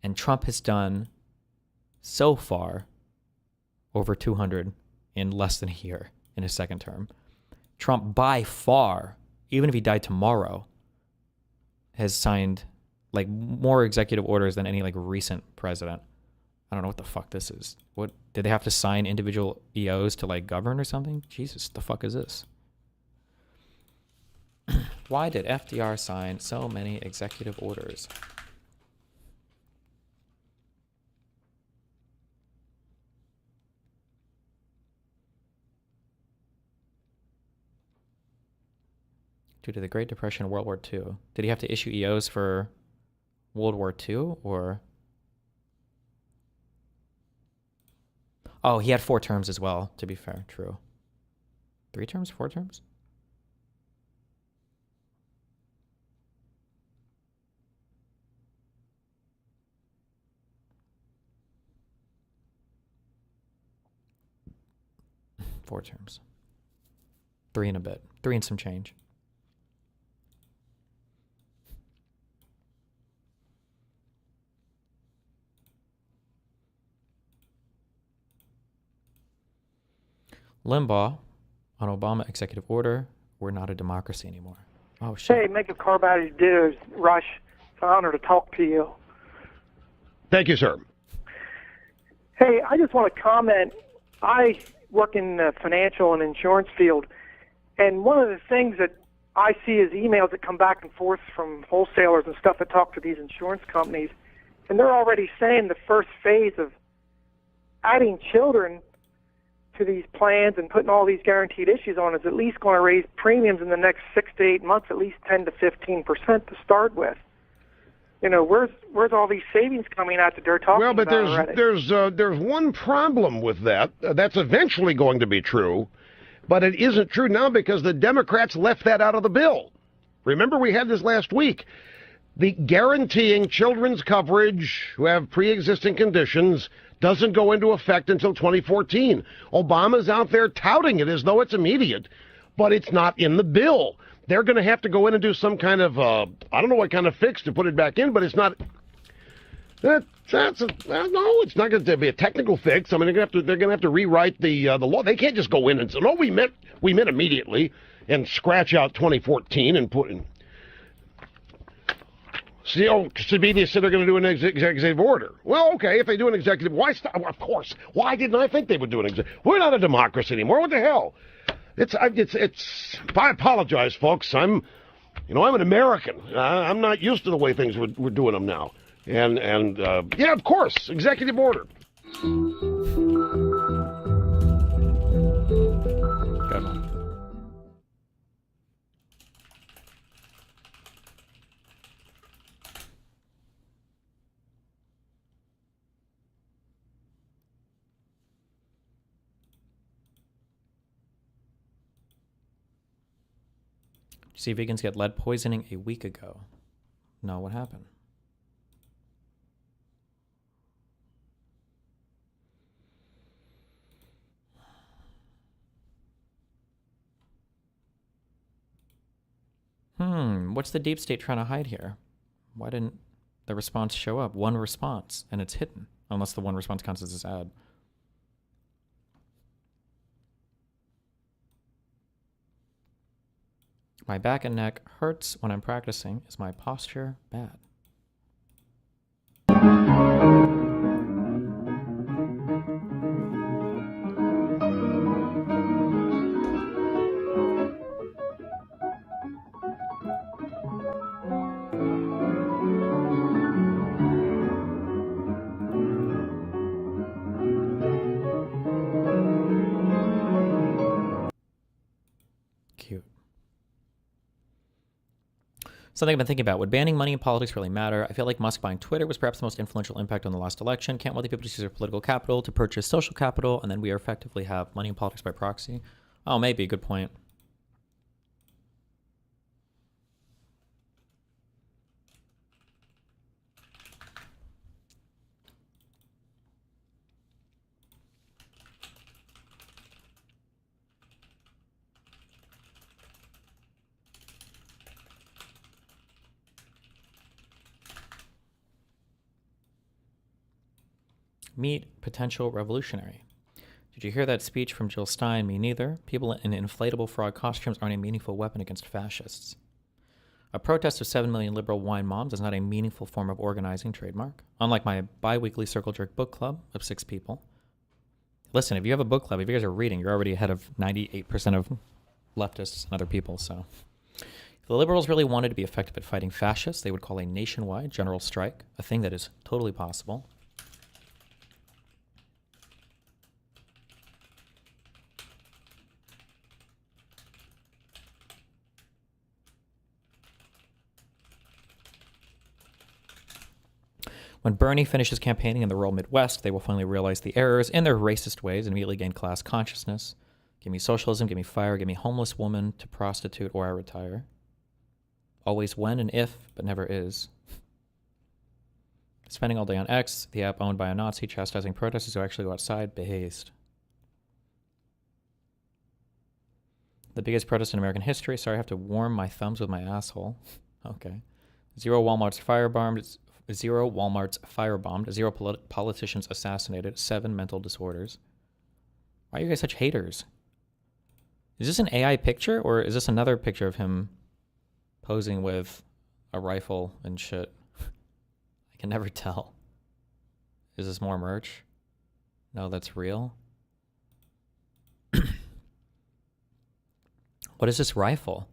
B: And Trump has done, so far, over 200 in less than a year in his second term. Trump, by far, even if he died tomorrow, has signed like more executive orders than any like recent president. I don't know what the fuck this is. What did they have to sign individual EOs to like govern or something? Jesus, the fuck is this? Why did FDR sign so many executive orders? Due to the Great Depression and World War II. Did he have to issue EOs for World War II or? Oh, he had 4 terms as well, to be fair. True. 3 terms? 4 terms? Four terms. 3 and a bit. 3 and some change. Limbaugh, on Obama executive order, we're not a democracy anymore. Oh, shit.
G: Hey, make a car battery dudes. Rush, it's an honor to talk to you.
H: Thank you, sir.
G: Hey, I just want to comment. I work in the financial and insurance field, and one of the things that I see is emails that come back and forth from wholesalers and stuff that talk to these insurance companies, and they're already saying the first phase of adding children to these plans and putting all these guaranteed issues on is at least going to raise premiums in the next 6 to 8 months, at least 10 to 15% to start with. You know, where's all these savings coming out that they're talking about?
H: Well, but there's one problem with that. That's eventually going to be true, but it isn't true now because the Democrats left that out of the bill. Remember, we had this last week. The guaranteeing children's coverage who have pre-existing conditions doesn't go into effect until 2014. Obama's out there touting it as though it's immediate, but it's not in the bill. They're going to have to go in and do some kind of, I don't know what kind of fix to put it back in, but it's not, no, it's not going to be a technical fix. I mean, they're going to have to rewrite the law. They can't just go in and say, no, we meant immediately and scratch out 2014 and put in. See, Sabini said they're going to do an executive order. Well, okay, if they do an executive, why stop? Well, of course. Why didn't I think they would do an executive? We're not a democracy anymore. What the hell? I apologize, folks. I'm an American. I'm not used to the way things we're doing them now. And yeah, of course, executive order.
B: Good one. See, vegans get lead poisoning a week ago. No, what happened? What's the deep state trying to hide here? Why didn't the response show up? One response, and it's hidden. Unless the one response counts as this ad. My back and neck hurts when I'm practicing. Is my posture bad? Cute. Something I've been thinking about. Would banning money in politics really matter? I feel like Musk buying Twitter was perhaps the most influential impact on the last election. Can't wealthy people just use their political capital to purchase social capital, and then we effectively have money in politics by proxy? Oh, maybe. Good point. Meet potential revolutionary. Did you hear that speech from Jill Stein? Me neither. People in inflatable frog costumes aren't a meaningful weapon against fascists. A protest of 7 million liberal wine moms is not a meaningful form of organizing, trademark. Unlike my bi-weekly Circle Jerk book club of 6 people. Listen, if you have a book club, if you guys are reading, you're already ahead of 98% of leftists and other people, so. If the liberals really wanted to be effective at fighting fascists, they would call a nationwide general strike, a thing that is totally possible. When Bernie finishes campaigning in the rural Midwest, they will finally realize the errors in their racist ways and immediately gain class consciousness. Give me socialism, give me fire, give me homeless woman to prostitute, or I retire. Always when and if, but never is. Spending all day on X, the app owned by a Nazi, chastising protesters who actually go outside, behazed. The biggest protest in American history. Sorry, I have to warm my thumbs with my asshole. Okay. Zero Walmarts firebombed. 0 politicians assassinated, 7 mental disorders. Why are you guys such haters? Is this an AI picture, or is this another picture of him posing with a rifle and shit? I can never tell. Is this more merch? No, that's real. What is this rifle?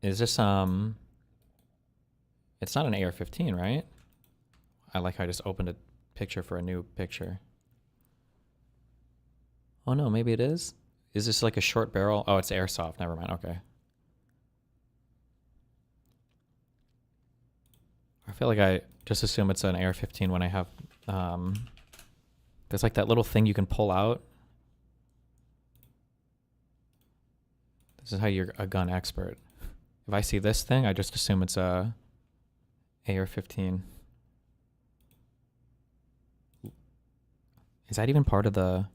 B: Is this, It's not an AR-15, right? I like how I just opened a picture for a new picture. Oh no, maybe it is? Is this like a short barrel? Oh, it's airsoft. Never mind. Okay. I feel like I just assume it's an AR-15 when I have... there's like that little thing you can pull out. This is how you're a gun expert. If I see this thing, I just assume it's a... AR-15. Is that even part of the...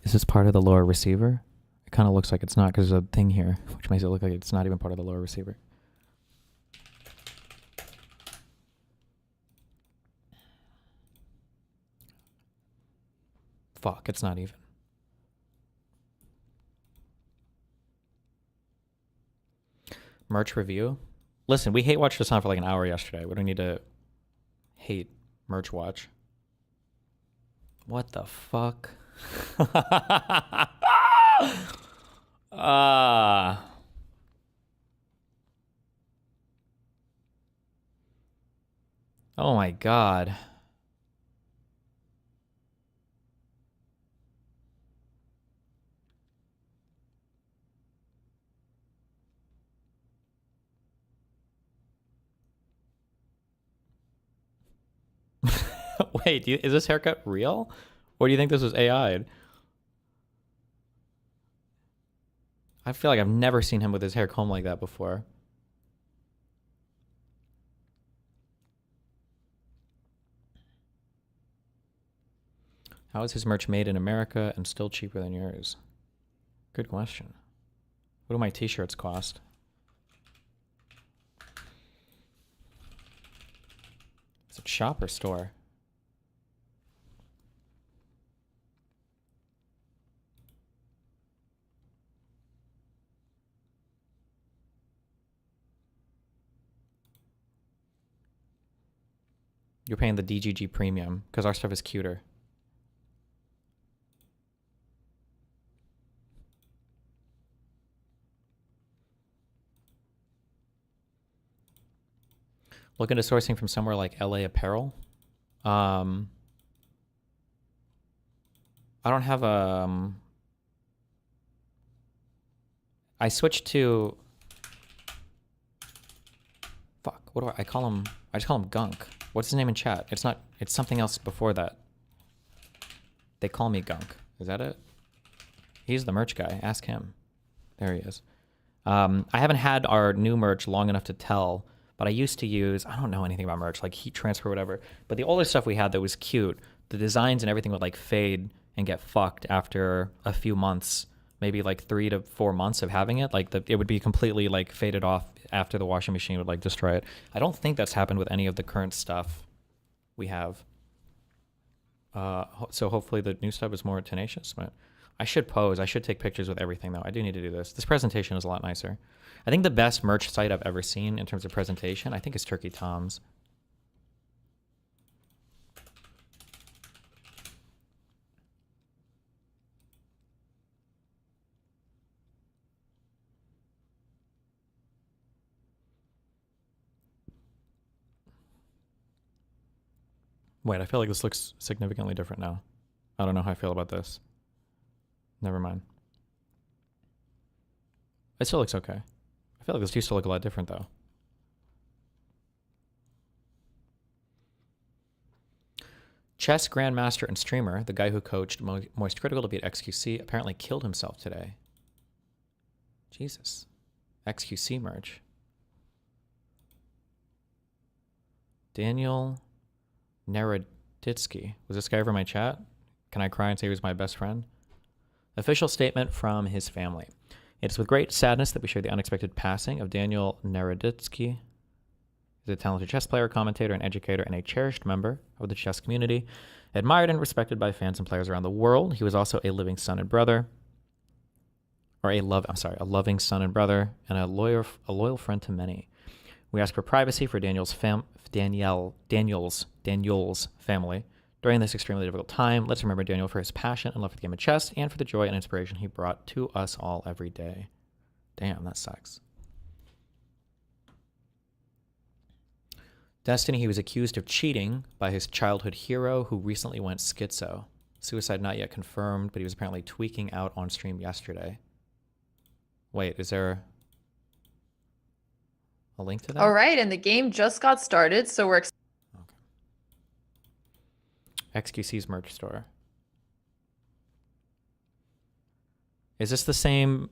B: Is this part of the lower receiver? It kind of looks like it's not because there's a thing here, which makes it look like it's not even part of the lower receiver. Fuck, it's not even. Merch review. Listen, we hate watched this on for like an hour yesterday. We don't need to hate merch watch. What the fuck? Oh my god. Wait, is this haircut real? Or do you think this was AI'd? I feel like I've never seen him with his hair combed like that before. How is his merch made in America and still cheaper than yours? Good question. What do my t-shirts cost? Is it shop or store? You're paying the DGG premium because our stuff is cuter. Look into sourcing from somewhere like LA Apparel. I don't have a. I switched to. Fuck. What do I call him? I just call him Gunk. What's his name in chat? It's not. It's something else before that. They call me Gunk. Is that it? He's the merch guy. Ask him. There he is. I haven't had our new merch long enough to tell. But I used to use, I don't know anything about merch, like heat transfer or whatever. But the older stuff we had that was cute, the designs and everything would like fade and get fucked after a few months, maybe like 3 to 4 months of having it. Like it would be completely like faded off after the washing machine would like destroy it. I don't think that's happened with any of the current stuff we have. So hopefully the new stuff is more tenacious. But I should pose. I should take pictures with everything though. I do need to do this. This presentation is a lot nicer. I think the best merch site I've ever seen in terms of presentation, I think, is Turkey Tom's. Wait, I feel like this looks significantly different now. I don't know how I feel about this. Never mind. It still looks okay. I feel like this used to look a lot different, though. Chess grandmaster and streamer, the guy who coached Moist Critical to beat XQC, apparently killed himself today. Jesus. XQC merch. Daniel Naroditsky. Was this guy ever in my chat? Can I cry and say he was my best friend? Official statement from his family. It's with great sadness that we share the unexpected passing of Daniel Naroditsky. He's a talented chess player, commentator, and educator, and a cherished member of the chess community, admired and respected by fans and players around the world. He was also a living son and brother, or a loving son and brother, and a loyal friend to many. We ask for privacy for Daniel's family. During this extremely difficult time, let's remember Daniel for his passion and love for the game of chess and for the joy and inspiration he brought to us all every day. Damn, that sucks. Destiny, he was accused of cheating by his childhood hero who recently went schizo. Suicide not yet confirmed, but he was apparently tweaking out on stream yesterday. Wait, is there a link to that?
I: All right, and the game just got started, so we're
B: XQC's merch store. Is this the same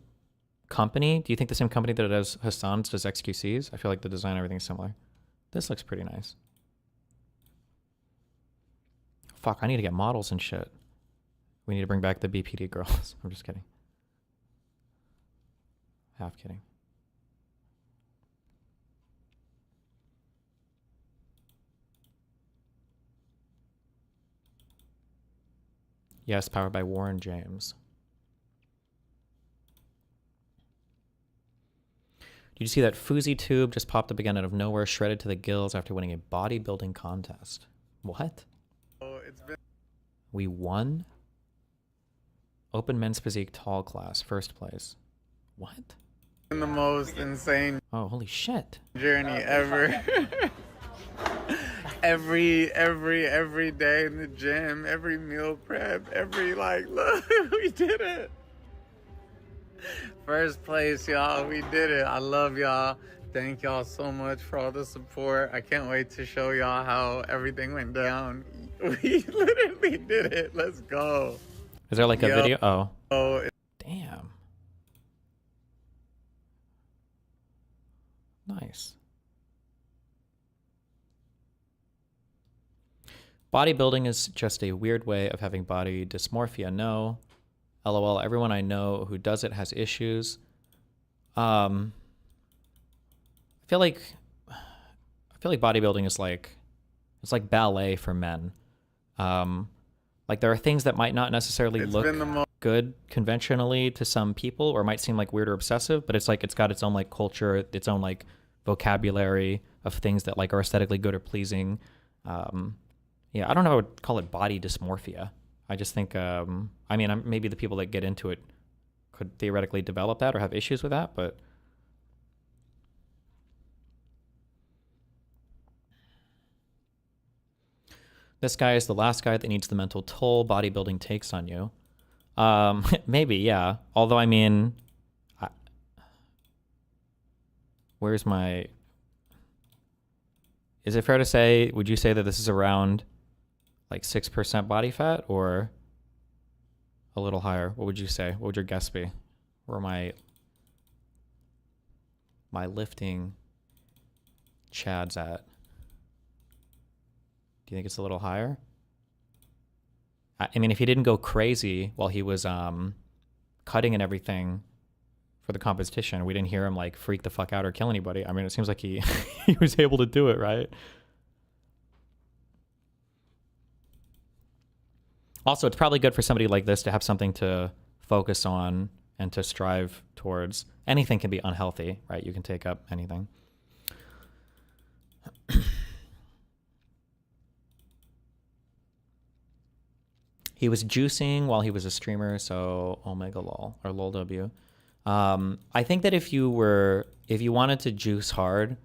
B: company? Do you think the same company that does Hassan's does XQC's? I feel like the design and everything's similar. This looks pretty nice. Fuck, I need to get models and shit. We need to bring back the BPD girls. I'm just kidding. Half kidding. Yes, powered by Warren James. Did you see that Fousey tube just popped up again out of nowhere, shredded to the gills after winning a bodybuilding contest? What?
J: Oh, it's been...
B: We won? Open men's physique tall class, first place. What?
J: The most insane
B: Oh, holy shit.
J: journey ever. every day in the gym, every meal prep, look, we did it. First place, y'all, we did it. I love y'all. Thank y'all so much for all the support. I can't wait to show y'all how everything went down. We literally did it. Let's go.
B: Is there like a video? Oh.
J: Oh,
B: Damn. Nice. Bodybuilding is just a weird way of having body dysmorphia. No. LOL, everyone I know who does it has issues. I feel like bodybuilding is like, it's like ballet for men. Like there are things that might not necessarily look good conventionally to some people, or might seem like weird or obsessive, but it's like it's got its own like culture, its own like vocabulary of things that like are aesthetically good or pleasing. Yeah, I don't know if I would call it body dysmorphia. I just think, I mean, maybe the people that get into it could theoretically develop that or have issues with that, but this guy is the last guy that needs the mental toll bodybuilding takes on you. Maybe, yeah. Although, I mean, where's my... Is it fair to say, would you say that this is around like 6% body fat or a little higher? What would you say? What would your guess be? Where my lifting chads at? Do you think it's a little higher? I mean, if he didn't go crazy while he was cutting and everything for the competition, we didn't hear him like freak the fuck out or kill anybody. I mean, it seems like he he was able to do it, right? Also, it's probably good for somebody like this to have something to focus on and to strive towards. Anything can be unhealthy, right? You can take up anything. He was juicing while he was a streamer, so Omega lol or lol w. I think that if you wanted to juice hard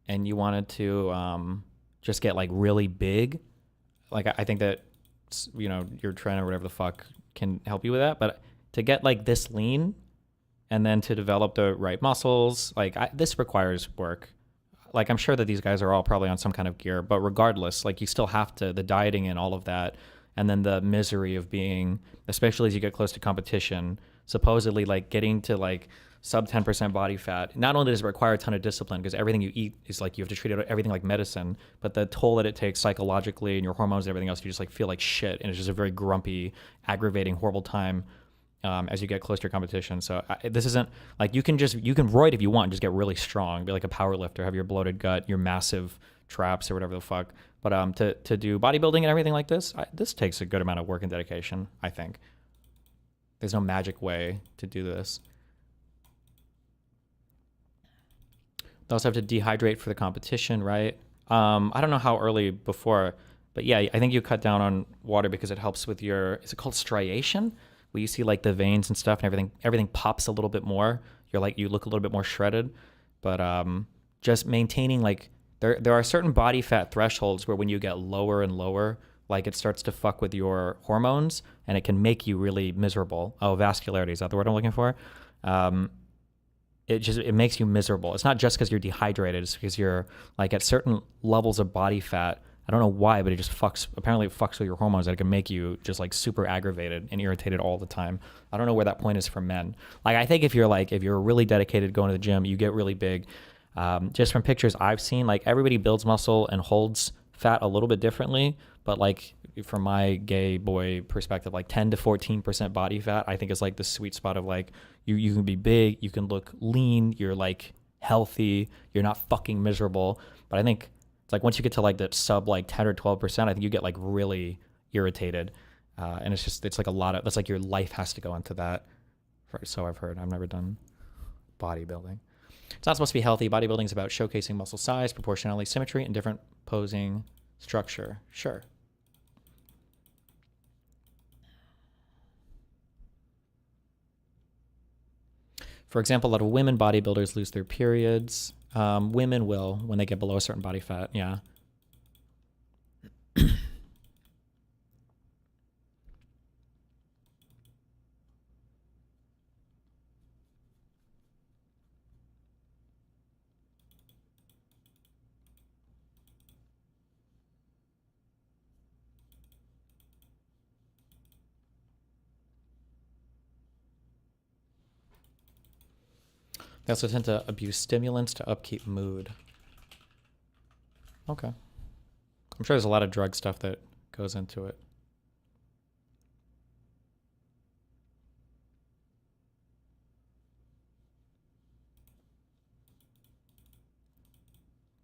B: and you wanted to just get like really big, like I think that, you know, your trainer or whatever the fuck can help you with that. But to get like this lean and then to develop the right muscles, like this requires work. Like I'm sure that these guys are all probably on some kind of gear, but regardless, like you still have to, the dieting and all of that, and then the misery of being, especially as you get close to competition, supposedly like getting to like sub 10% body fat. Not only does it require a ton of discipline because everything you eat is like you have to treat everything like medicine, but the toll that it takes psychologically and your hormones and everything else, you just like feel like shit, and it's just a very grumpy, aggravating, horrible time as you get close to your competition. So this isn't like you can roid if you want, just get really strong, be like a power lifter, have your bloated gut, your massive traps or whatever the fuck. But to do bodybuilding and everything like this, this takes a good amount of work and dedication, I think. There's no magic way to do this. They also have to dehydrate for the competition, right? I don't know how early before, but yeah, I think you cut down on water because it helps with your, is it called striation? Where you see like the veins and stuff and everything pops a little bit more. You look a little bit more shredded. But just maintaining like, there are certain body fat thresholds where when you get lower and lower, like it starts to fuck with your hormones and it can make you really miserable. Oh, vascularity, is that the word I'm looking for? It makes you miserable. It's not just because you're dehydrated, it's because you're like at certain levels of body fat. I don't know why, but it just apparently it fucks with your hormones, that it can make you just like super aggravated and irritated all the time. I don't know where that point is for men. Like I think if you're really dedicated going to the gym, you get really big. Just from pictures I've seen, like everybody builds muscle and holds fat a little bit differently, but like from my gay boy perspective, like 10 to 14% body fat, I think is like the sweet spot of like, you can be big, you can look lean, you're like healthy, you're not fucking miserable. But I think it's like once you get to like that sub like 10 or 12%, I think you get like really irritated. And it's like a lot of, that's like your life has to go into that. So I've heard. I've never done bodybuilding. It's not supposed to be healthy. Bodybuilding is about showcasing muscle size, proportionality, symmetry, and different posing structure. Sure. For example, a lot of women bodybuilders lose their periods. Women will when they get below a certain body fat. Yeah. They also tend to abuse stimulants to upkeep mood. Okay. I'm sure there's a lot of drug stuff that goes into it.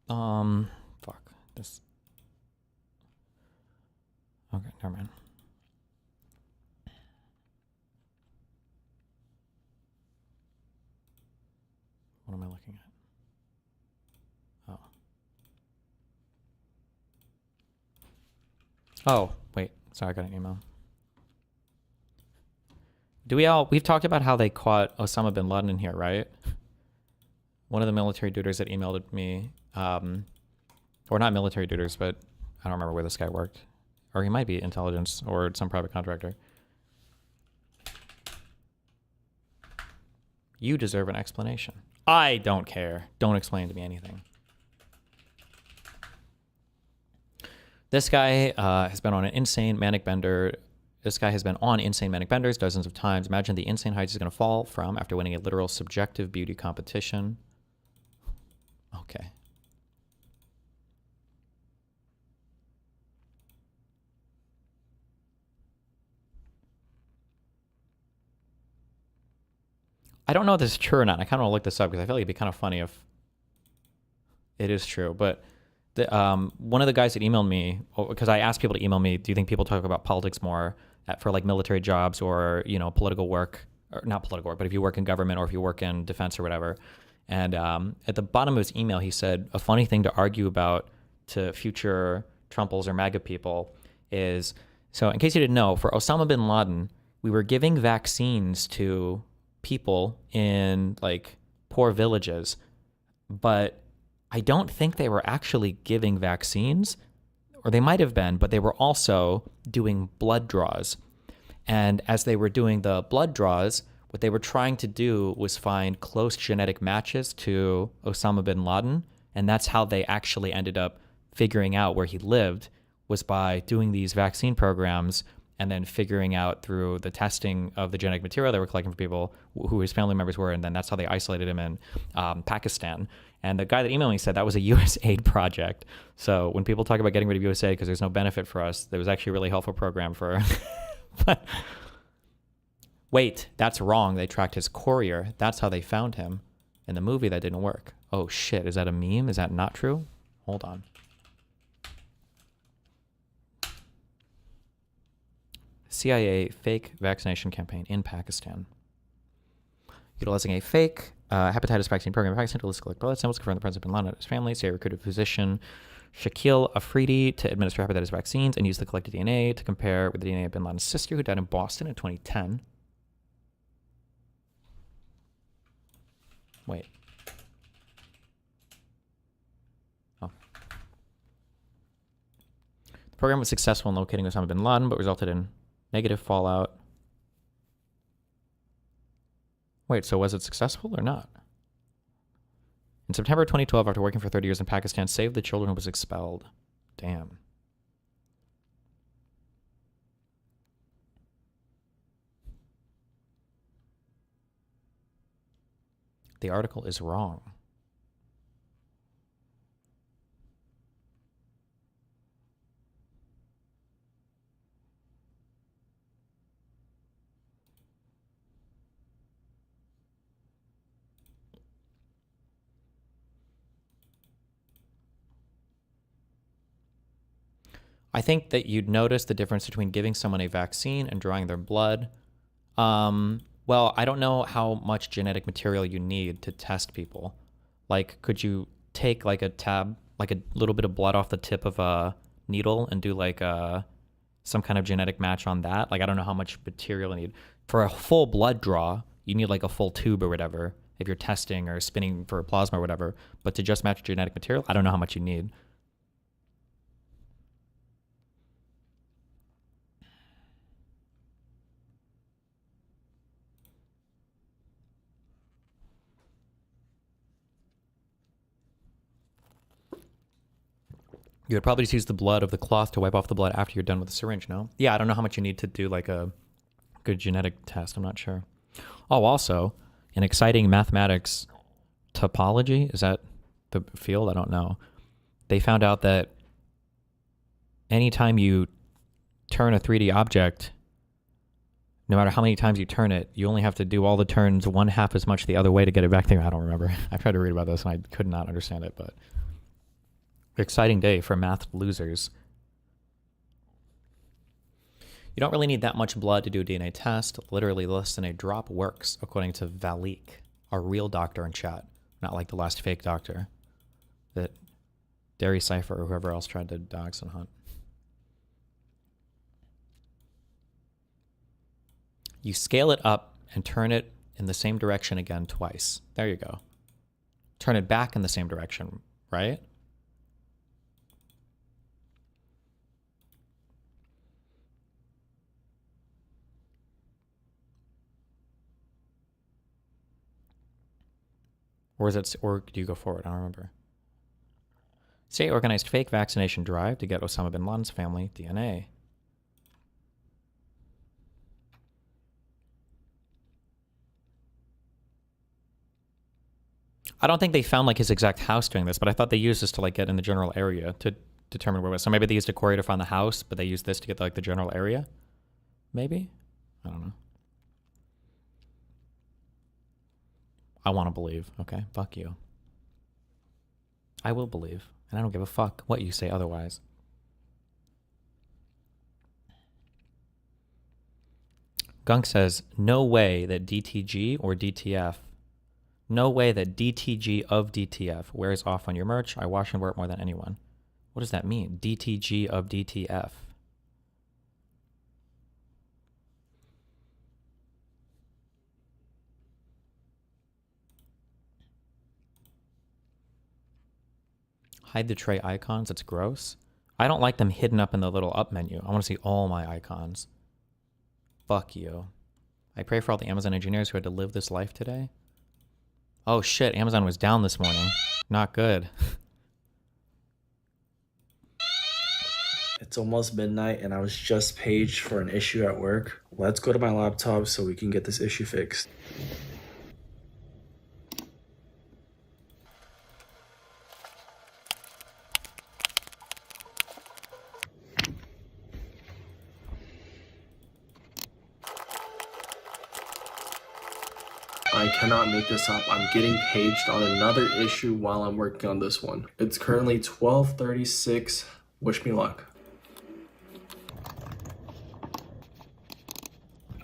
B: Fuck. This. Okay, never mind. What am I looking at? Oh. Oh, wait. Sorry, I got an email. We've talked about how they caught Osama bin Laden in here, right? One of the military duders that emailed me, or not military duders, but I don't remember where this guy worked. Or he might be intelligence or some private contractor. You deserve an explanation. I don't care. Don't explain to me anything. This guy has been on an insane manic bender. This guy has been on insane manic benders dozens of times. Imagine the insane heights he's going to fall from after winning a literal subjective beauty competition. Okay. I don't know if this is true or not. I kind of want to look this up because I feel like it'd be kind of funny if it is true. But one of the guys that emailed me, because I asked people to email me, do you think people talk about politics more for like military jobs or, you know, political work, or not political work, but if you work in government or if you work in defense or whatever. And at the bottom of his email, he said, a funny thing to argue about to future Trumples or MAGA people is, so in case you didn't know, for Osama bin Laden, we were giving vaccines to people in like poor villages, but I don't think they were actually giving vaccines, or they might have been, but they were also doing blood draws. And as they were doing the blood draws, what they were trying to do was find close genetic matches to Osama bin Laden, and that's how they actually ended up figuring out where he lived, was by doing these vaccine programs and then figuring out through the testing of the genetic material they were collecting for people who his family members were, and then that's how they isolated him in Pakistan. And the guy that emailed me said that was a USAID project. So when people talk about getting rid of USAID because there's no benefit for us, there was actually a really helpful program for... But wait, that's wrong. They tracked his courier. That's how they found him. In the movie, that didn't work. Oh shit, is that a meme? Is that not true? Hold on. CIA fake vaccination campaign in Pakistan. Utilizing a fake hepatitis vaccine program in Pakistan to collect blood samples confirmed the President bin Laden and his family. CIA recruited physician Shakil Afridi to administer hepatitis vaccines and used the collected DNA to compare with the DNA of bin Laden's sister, who died in Boston in 2010. Wait. Oh. The program was successful in locating Osama bin Laden, but resulted in negative fallout. Wait, so was it successful or not? In September 2012, after working for 30 years in Pakistan, saved the children who was expelled. Damn. The article is wrong. I think that you'd notice the difference between giving someone a vaccine and drawing their blood. Well, I don't know how much genetic material you need to test people. Like, could you take like a tab, like a little bit of blood off the tip of a needle and do like some kind of genetic match on that? Like, I don't know how much material you need. For a full blood draw, you need like a full tube or whatever if you're testing or spinning for plasma or whatever. But to just match genetic material, I don't know how much you need. You would probably just use the blood of the cloth to wipe off the blood after you're done with the syringe, no? Yeah, I don't know how much you need to do like a good genetic test. I'm not sure. Oh, also, an exciting mathematics topology, is that the field? I don't know. They found out that anytime you turn a 3D object, no matter how many times you turn it, you only have to do all the turns 1/2 as much the other way to get it back there. I don't remember. I tried to read about this and I could not understand it, but... exciting day for math losers. You don't really need that much blood to do a DNA test. Literally less than a drop works, according to Valik, our real doctor in chat, not like the last fake doctor that Derry Cypher or whoever else tried to dox and hunt. You scale it up and turn it in the same direction again twice. There you go. Turn it back in the same direction, right? Or is it, or do you go forward? I don't remember. State organized fake vaccination drive to get Osama bin Laden's family DNA. I don't think they found like his exact house doing this, but I thought they used this to like get in the general area to determine where it was. So maybe they used a courier to find the house, but they used this to get like the general area. Maybe? I don't know. I want to believe. Okay, fuck you. I will believe, and I don't give a fuck what you say otherwise. Gunk says, no way that DTG or DTF, no way that DTG of DTF wears off on your merch. I wash and wear it more than anyone. What does that mean? DTG of DTF. Hide the tray icons. It's gross. I don't like them hidden up in the little up menu. I want to see all my icons. Fuck you. I pray for all the Amazon engineers who had to live this life today. Oh shit, Amazon was down this morning. Not good.
K: It's almost midnight and I was just paged for an issue at work. Let's go to my laptop so we can get this issue fixed. I cannot make this up. I'm getting paged on another issue while I'm working on this one. It's currently 12:36. Wish me luck.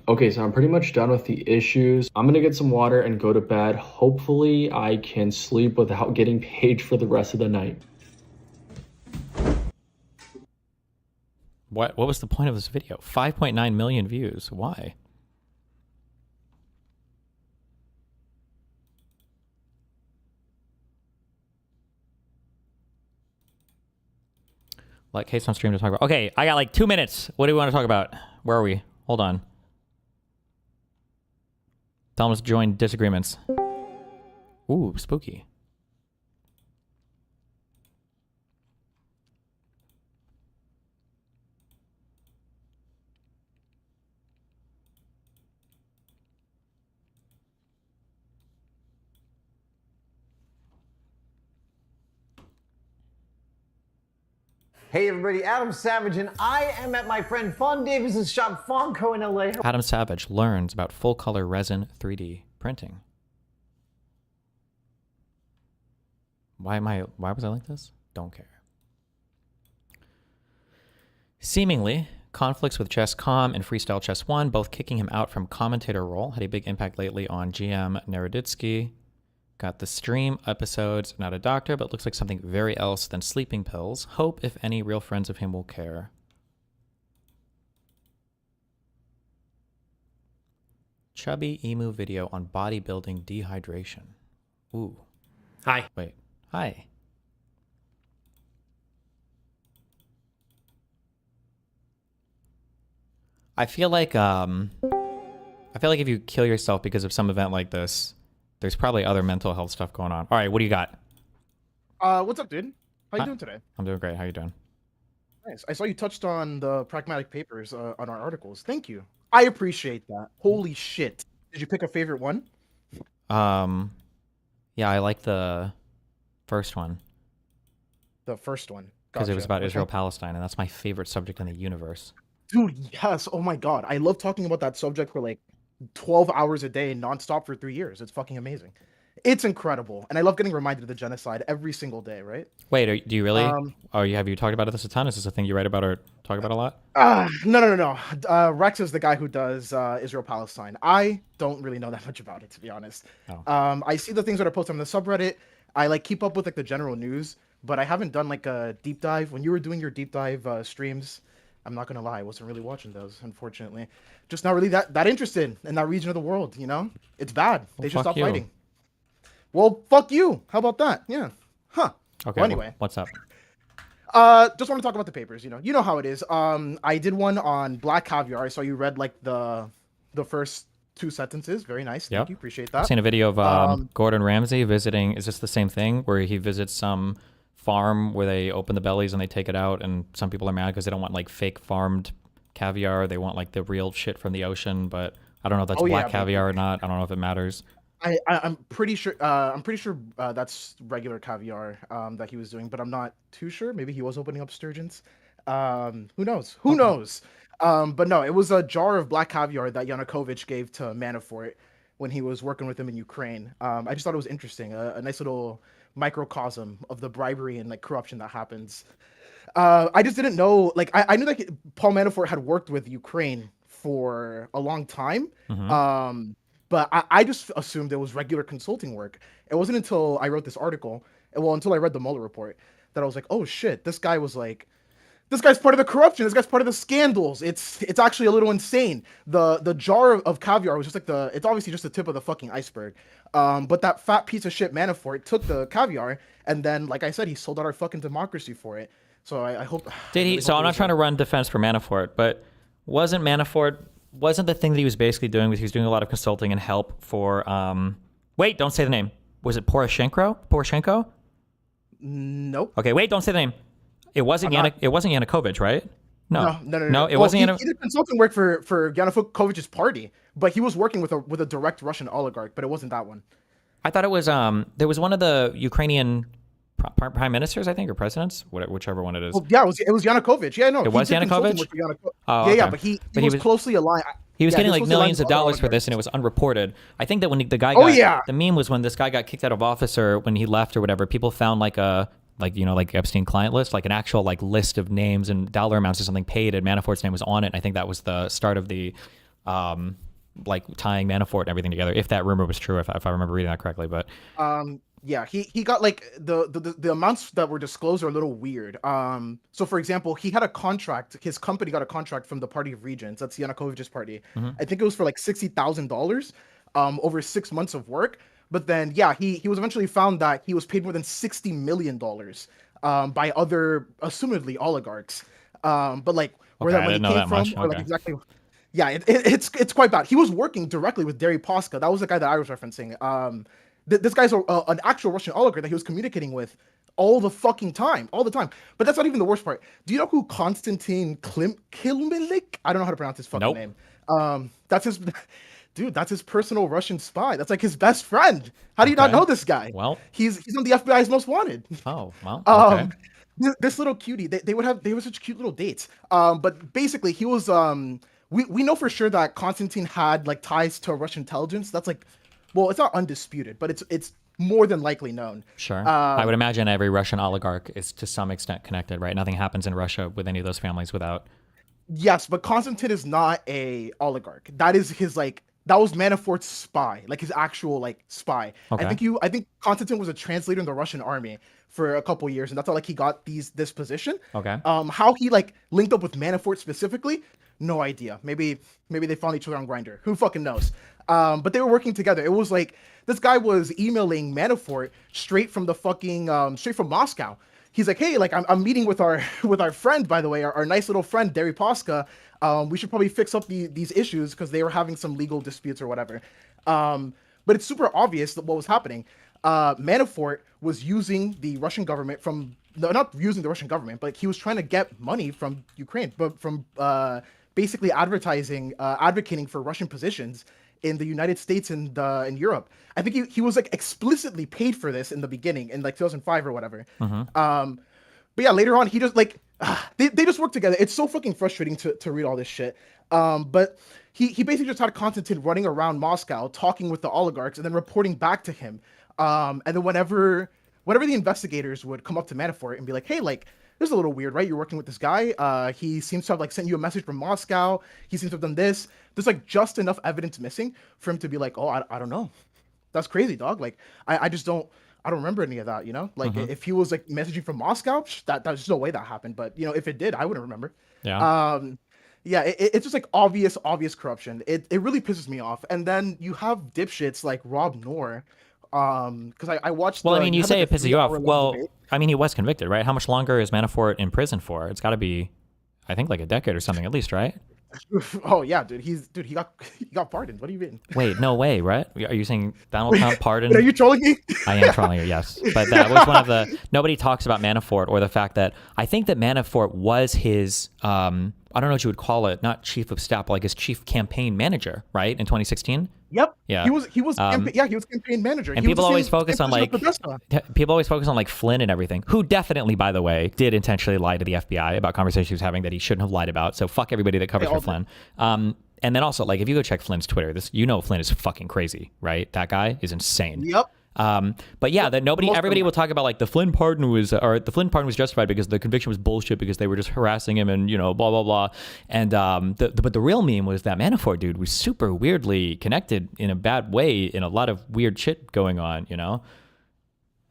K: Okay, so I'm pretty much done with the issues. I'm gonna get some water and go to bed. Hopefully I can sleep without getting paged for the rest of the night.
B: What was the point of this video? 5.9 million views. Why? Like case on stream to talk about. Okay, I got like 2 minutes. What do we want to talk about? Where are we? Hold on. Tell us to join disagreements. Ooh, spooky.
L: Hey everybody, Adam Savage, and I am at my friend Fawn Davis's shop, Fawn Co. in LA.
B: Adam Savage learns about full color resin 3D printing. Why was I like this? Don't care. Seemingly, conflicts with Chess.com and Freestyle Chess 1, both kicking him out from commentator role, had a big impact lately on GM Naroditsky. Got the stream episodes, not a doctor, but looks like something very else than sleeping pills. Hope, if any real friends of him will care. Chubby emu video on bodybuilding dehydration. Ooh.
K: Hi.
B: Wait. Hi. I feel like if you kill yourself because of some event like this, there's probably other mental health stuff going on. All right, what do you got?
M: What's up, dude? How you doing today?
B: I'm doing great. How you doing?
M: Nice. I saw you touched on the pragmatic papers on our articles. Thank you. I appreciate that. Holy shit. Did you pick a favorite one?
B: Yeah, I like the first one.
M: The first one.
B: Because it was
M: Gotcha.
B: about
M: Okay.
B: Israel-Palestine, and that's my favorite subject in the universe.
M: Dude, yes. Oh my god. I love talking about that subject for like 12 hours a day nonstop for 3 years. It's fucking amazing. It's incredible. And I love getting reminded of the genocide every single day, right?
B: Wait, do you really? Have you talked about this a ton? Is this a thing you write about or talk about a lot?
M: No. Rex is the guy who does Israel-Palestine. I don't really know that much about it, to be honest.
B: Oh.
M: I see the things that are posted on the subreddit. I like keep up with like the general news, but I haven't done like a deep dive. When you were doing your deep dive streams, I'm not gonna lie, I wasn't really watching those, unfortunately. Just not really that interested in that region of the world, you know? It's bad.
B: Well,
M: They should
B: fuck
M: stop
B: you.
M: fighting. Well, fuck you. How about that? Yeah. Huh.
B: Okay.
M: Well, anyway.
B: What's up?
M: Just want to talk about the papers, you know. You know how it is. I did one on Black Caviar. I saw you read like the first 2 sentences. Very nice. Thank
B: Yep.
M: you. Appreciate
B: I've
M: that.
B: seen a video of Gordon Ramsay visiting. Is this the same thing where he visits some farm where they open the bellies and they take it out, and some people are mad because they don't want like fake farmed caviar. They want like the real shit from the ocean, but I don't know if that's black caviar or not. I don't know if it matters.
M: I'm pretty sure. That's regular caviar that he was doing, but I'm not too sure. Maybe he was opening up sturgeons. Who knows? Who knows? But no, it was a jar of black caviar that Yanukovych gave to Manafort when he was working with him in Ukraine. I just thought it was interesting, a nice little microcosm of the bribery and like corruption that happens. I just didn't know. Like, I knew that Paul Manafort had worked with Ukraine for a long time. But I just assumed it was regular consulting work. It wasn't until I wrote this article, until I read the Mueller report, that I was like, oh shit, this guy's part of the corruption. This guy's part of the scandals. It's actually a little insane. The jar of caviar was just like it's obviously just the tip of the fucking iceberg. But that fat piece of shit Manafort took the caviar, and then, like I said, he sold out our fucking democracy for it. So I hope.
B: Did he? So I'm not trying to run defense for Manafort, but wasn't the thing that he was basically doing was he was doing a lot of consulting and help for wait, don't say the name. Was it Poroshenko?
M: Nope.
B: Okay, wait, don't say the name. It wasn't Yanukovych, right? No, it wasn't.
M: He did consulting work for Yanukovych's party, but he was working with a direct Russian oligarch, but it wasn't that one.
B: I thought it was there was one of the Ukrainian prime ministers, I think, or presidents, whichever one it is.
M: Well, yeah, it was Yanukovych. Yeah, no,
B: it was Yanukovych.
M: Yeah, but he was closely aligned.
B: He was getting like millions of dollars for this, and it was unreported. I think that when the guy the meme was when this guy got kicked out of office or when he left or whatever, people found like Epstein client list, like an actual like list of names and dollar amounts or something paid, and Manafort's name was on it. And I think that was the start of the like tying Manafort and everything together, if that rumor was true, if I remember reading that correctly. But
M: yeah, he got like the amounts that were disclosed are a little weird. So for example, he had a contract. His company got a contract from the Party of Regions. That's Yanukovych's party. I think it was for like $60,000 over 6 months of work. But then, yeah, he was eventually found that he was paid more than $60 million by other, assumedly, oligarchs. But like where that money came from, or like exactly. Yeah, it's quite bad. He was working directly with Deripaska. That was the guy that I was referencing. This guy's an actual Russian oligarch that he was communicating with all the fucking time, all the time. But that's not even the worst part. Do you know who Konstantin Kilmilik? I don't know how to pronounce his fucking name. That's his. Dude, that's his personal Russian spy. That's like his best friend. How do you not know this guy?
B: Well,
M: he's on the FBI's most wanted.
B: Oh, well. Okay.
M: This little cutie, they were such cute little dates. But basically, he was we know for sure that Konstantin had like ties to Russian intelligence. That's like, well, it's not undisputed, but it's more than likely known.
B: Sure. I would imagine every Russian oligarch is to some extent connected, right? Nothing happens in Russia with any of those families without.
M: Yes, but Konstantin is not a oligarch. That is his like. That was Manafort's spy, like his actual like spy.
B: Okay.
M: I think Konstantin was a translator in the Russian army for a couple years, and that's how like he got this position.
B: Okay.
M: How he like linked up with Manafort specifically, no idea. Maybe they found each other on Grindr. Who fucking knows? But they were working together. It was like this guy was emailing Manafort straight from Moscow. He's like, hey, like I'm meeting with our friend, by the way, our nice little friend Deripaska. We should probably fix up these issues because they were having some legal disputes or whatever. But it's super obvious that what was happening. Manafort was using the Russian government not using the Russian government, but he was trying to get money from Ukraine, but from basically advocating for Russian positions in the United States and in Europe. I think he was like explicitly paid for this in the beginning in like 2005 or whatever. But yeah, later on he just like they just work together. It's so fucking frustrating to read all this shit. But he basically just had Konstantin running around Moscow talking with the oligarchs and then reporting back to him. And then whenever the investigators would come up to Manafort and be like, hey, like, this is a little weird, right? You're working with this guy. He seems to have like sent you a message from Moscow. He seems to have done this. There's like just enough evidence missing for him to be like, oh, I don't know. That's crazy, dog. Like, I don't remember any of that, you know? Like, if he was like messaging from Moscow, there's no way that happened. But, you know, if it did, I wouldn't remember.
B: Yeah.
M: Yeah, it's just like obvious corruption. It really pisses me off. And then you have dipshits like Rob Noor, because I watched.
B: Well, I mean,
M: you
B: you
M: had
B: say
M: like
B: it
M: a
B: pisses you off.
M: 3 hour long
B: Well,
M: debate.
B: I mean, he was convicted, right? How much longer is Manafort in prison for? It's got to be, I think, like a decade or something at least, right?
M: Oh yeah, dude. He got pardoned. What do you mean?
B: Wait, no way, right? Are you saying Donald Trump pardoned?
M: Are you trolling me?
B: I am trolling you, yes. But that was one of the, nobody talks about Manafort or the fact that I think that Manafort was his, I don't know what you would call it, not chief of staff, but like his chief campaign manager, right? In 2016?
M: Yep.
B: Yeah.
M: He was he was campaign manager.
B: And
M: He was
B: people
M: the
B: always
M: same
B: focus on
M: position
B: like,
M: as Podesta.
B: people always focus on like Flynn and everything, who definitely, by the way, did intentionally lie to the FBI about conversations he was having that he shouldn't have lied about. So fuck everybody that covers for Flynn. And then also, like, if you go check Flynn's Twitter, Flynn is fucking crazy, right? That guy is insane.
M: Yep.
B: But yeah, that everybody will talk about like the Flynn pardon was justified because the conviction was bullshit because they were just harassing him and, you know, blah, blah, blah. And, but the real meme was that Manafort dude was super weirdly connected in a bad way in a lot of weird shit going on, you know?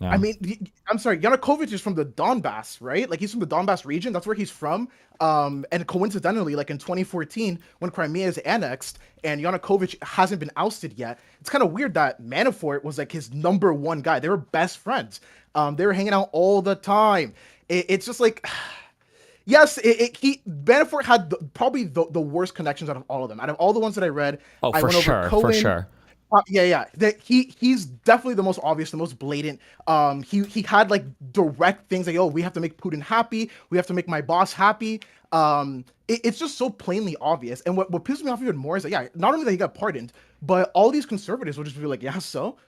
B: Yeah.
M: I mean, I'm sorry, Yanukovych is from the Donbass, right? Like he's from the Donbass region. That's where he's from. And coincidentally, like in 2014, when Crimea is annexed and Yanukovych hasn't been ousted yet, it's kind of weird that Manafort was like his #1 guy. They were best friends. They were hanging out all the time. It's just like, yes, Manafort had probably the worst connections out of all of them. Out of all the ones that I read,
B: Oh,
M: I
B: for
M: went over
B: sure,
M: Cohen,
B: for sure.
M: yeah. He's definitely the most obvious, the most blatant. He had like direct things like, oh, we have to make Putin happy. We have to make my boss happy. It's just so plainly obvious. And what pisses me off even more is that, yeah, not only that he got pardoned, but all these conservatives will just be like, yeah, so?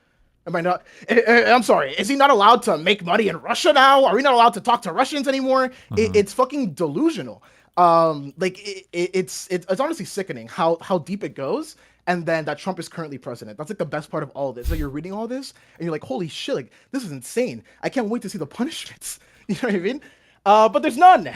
M: Am I not? I'm sorry. Is he not allowed to make money in Russia now? Are we not allowed to talk to Russians anymore? It's fucking delusional. It's honestly sickening how deep it goes. And then that Trump is currently president. That's like the best part of all of this. So you're reading all this and you're like, holy shit, like this is insane. I can't wait to see the punishments. You know what I mean? But there's none.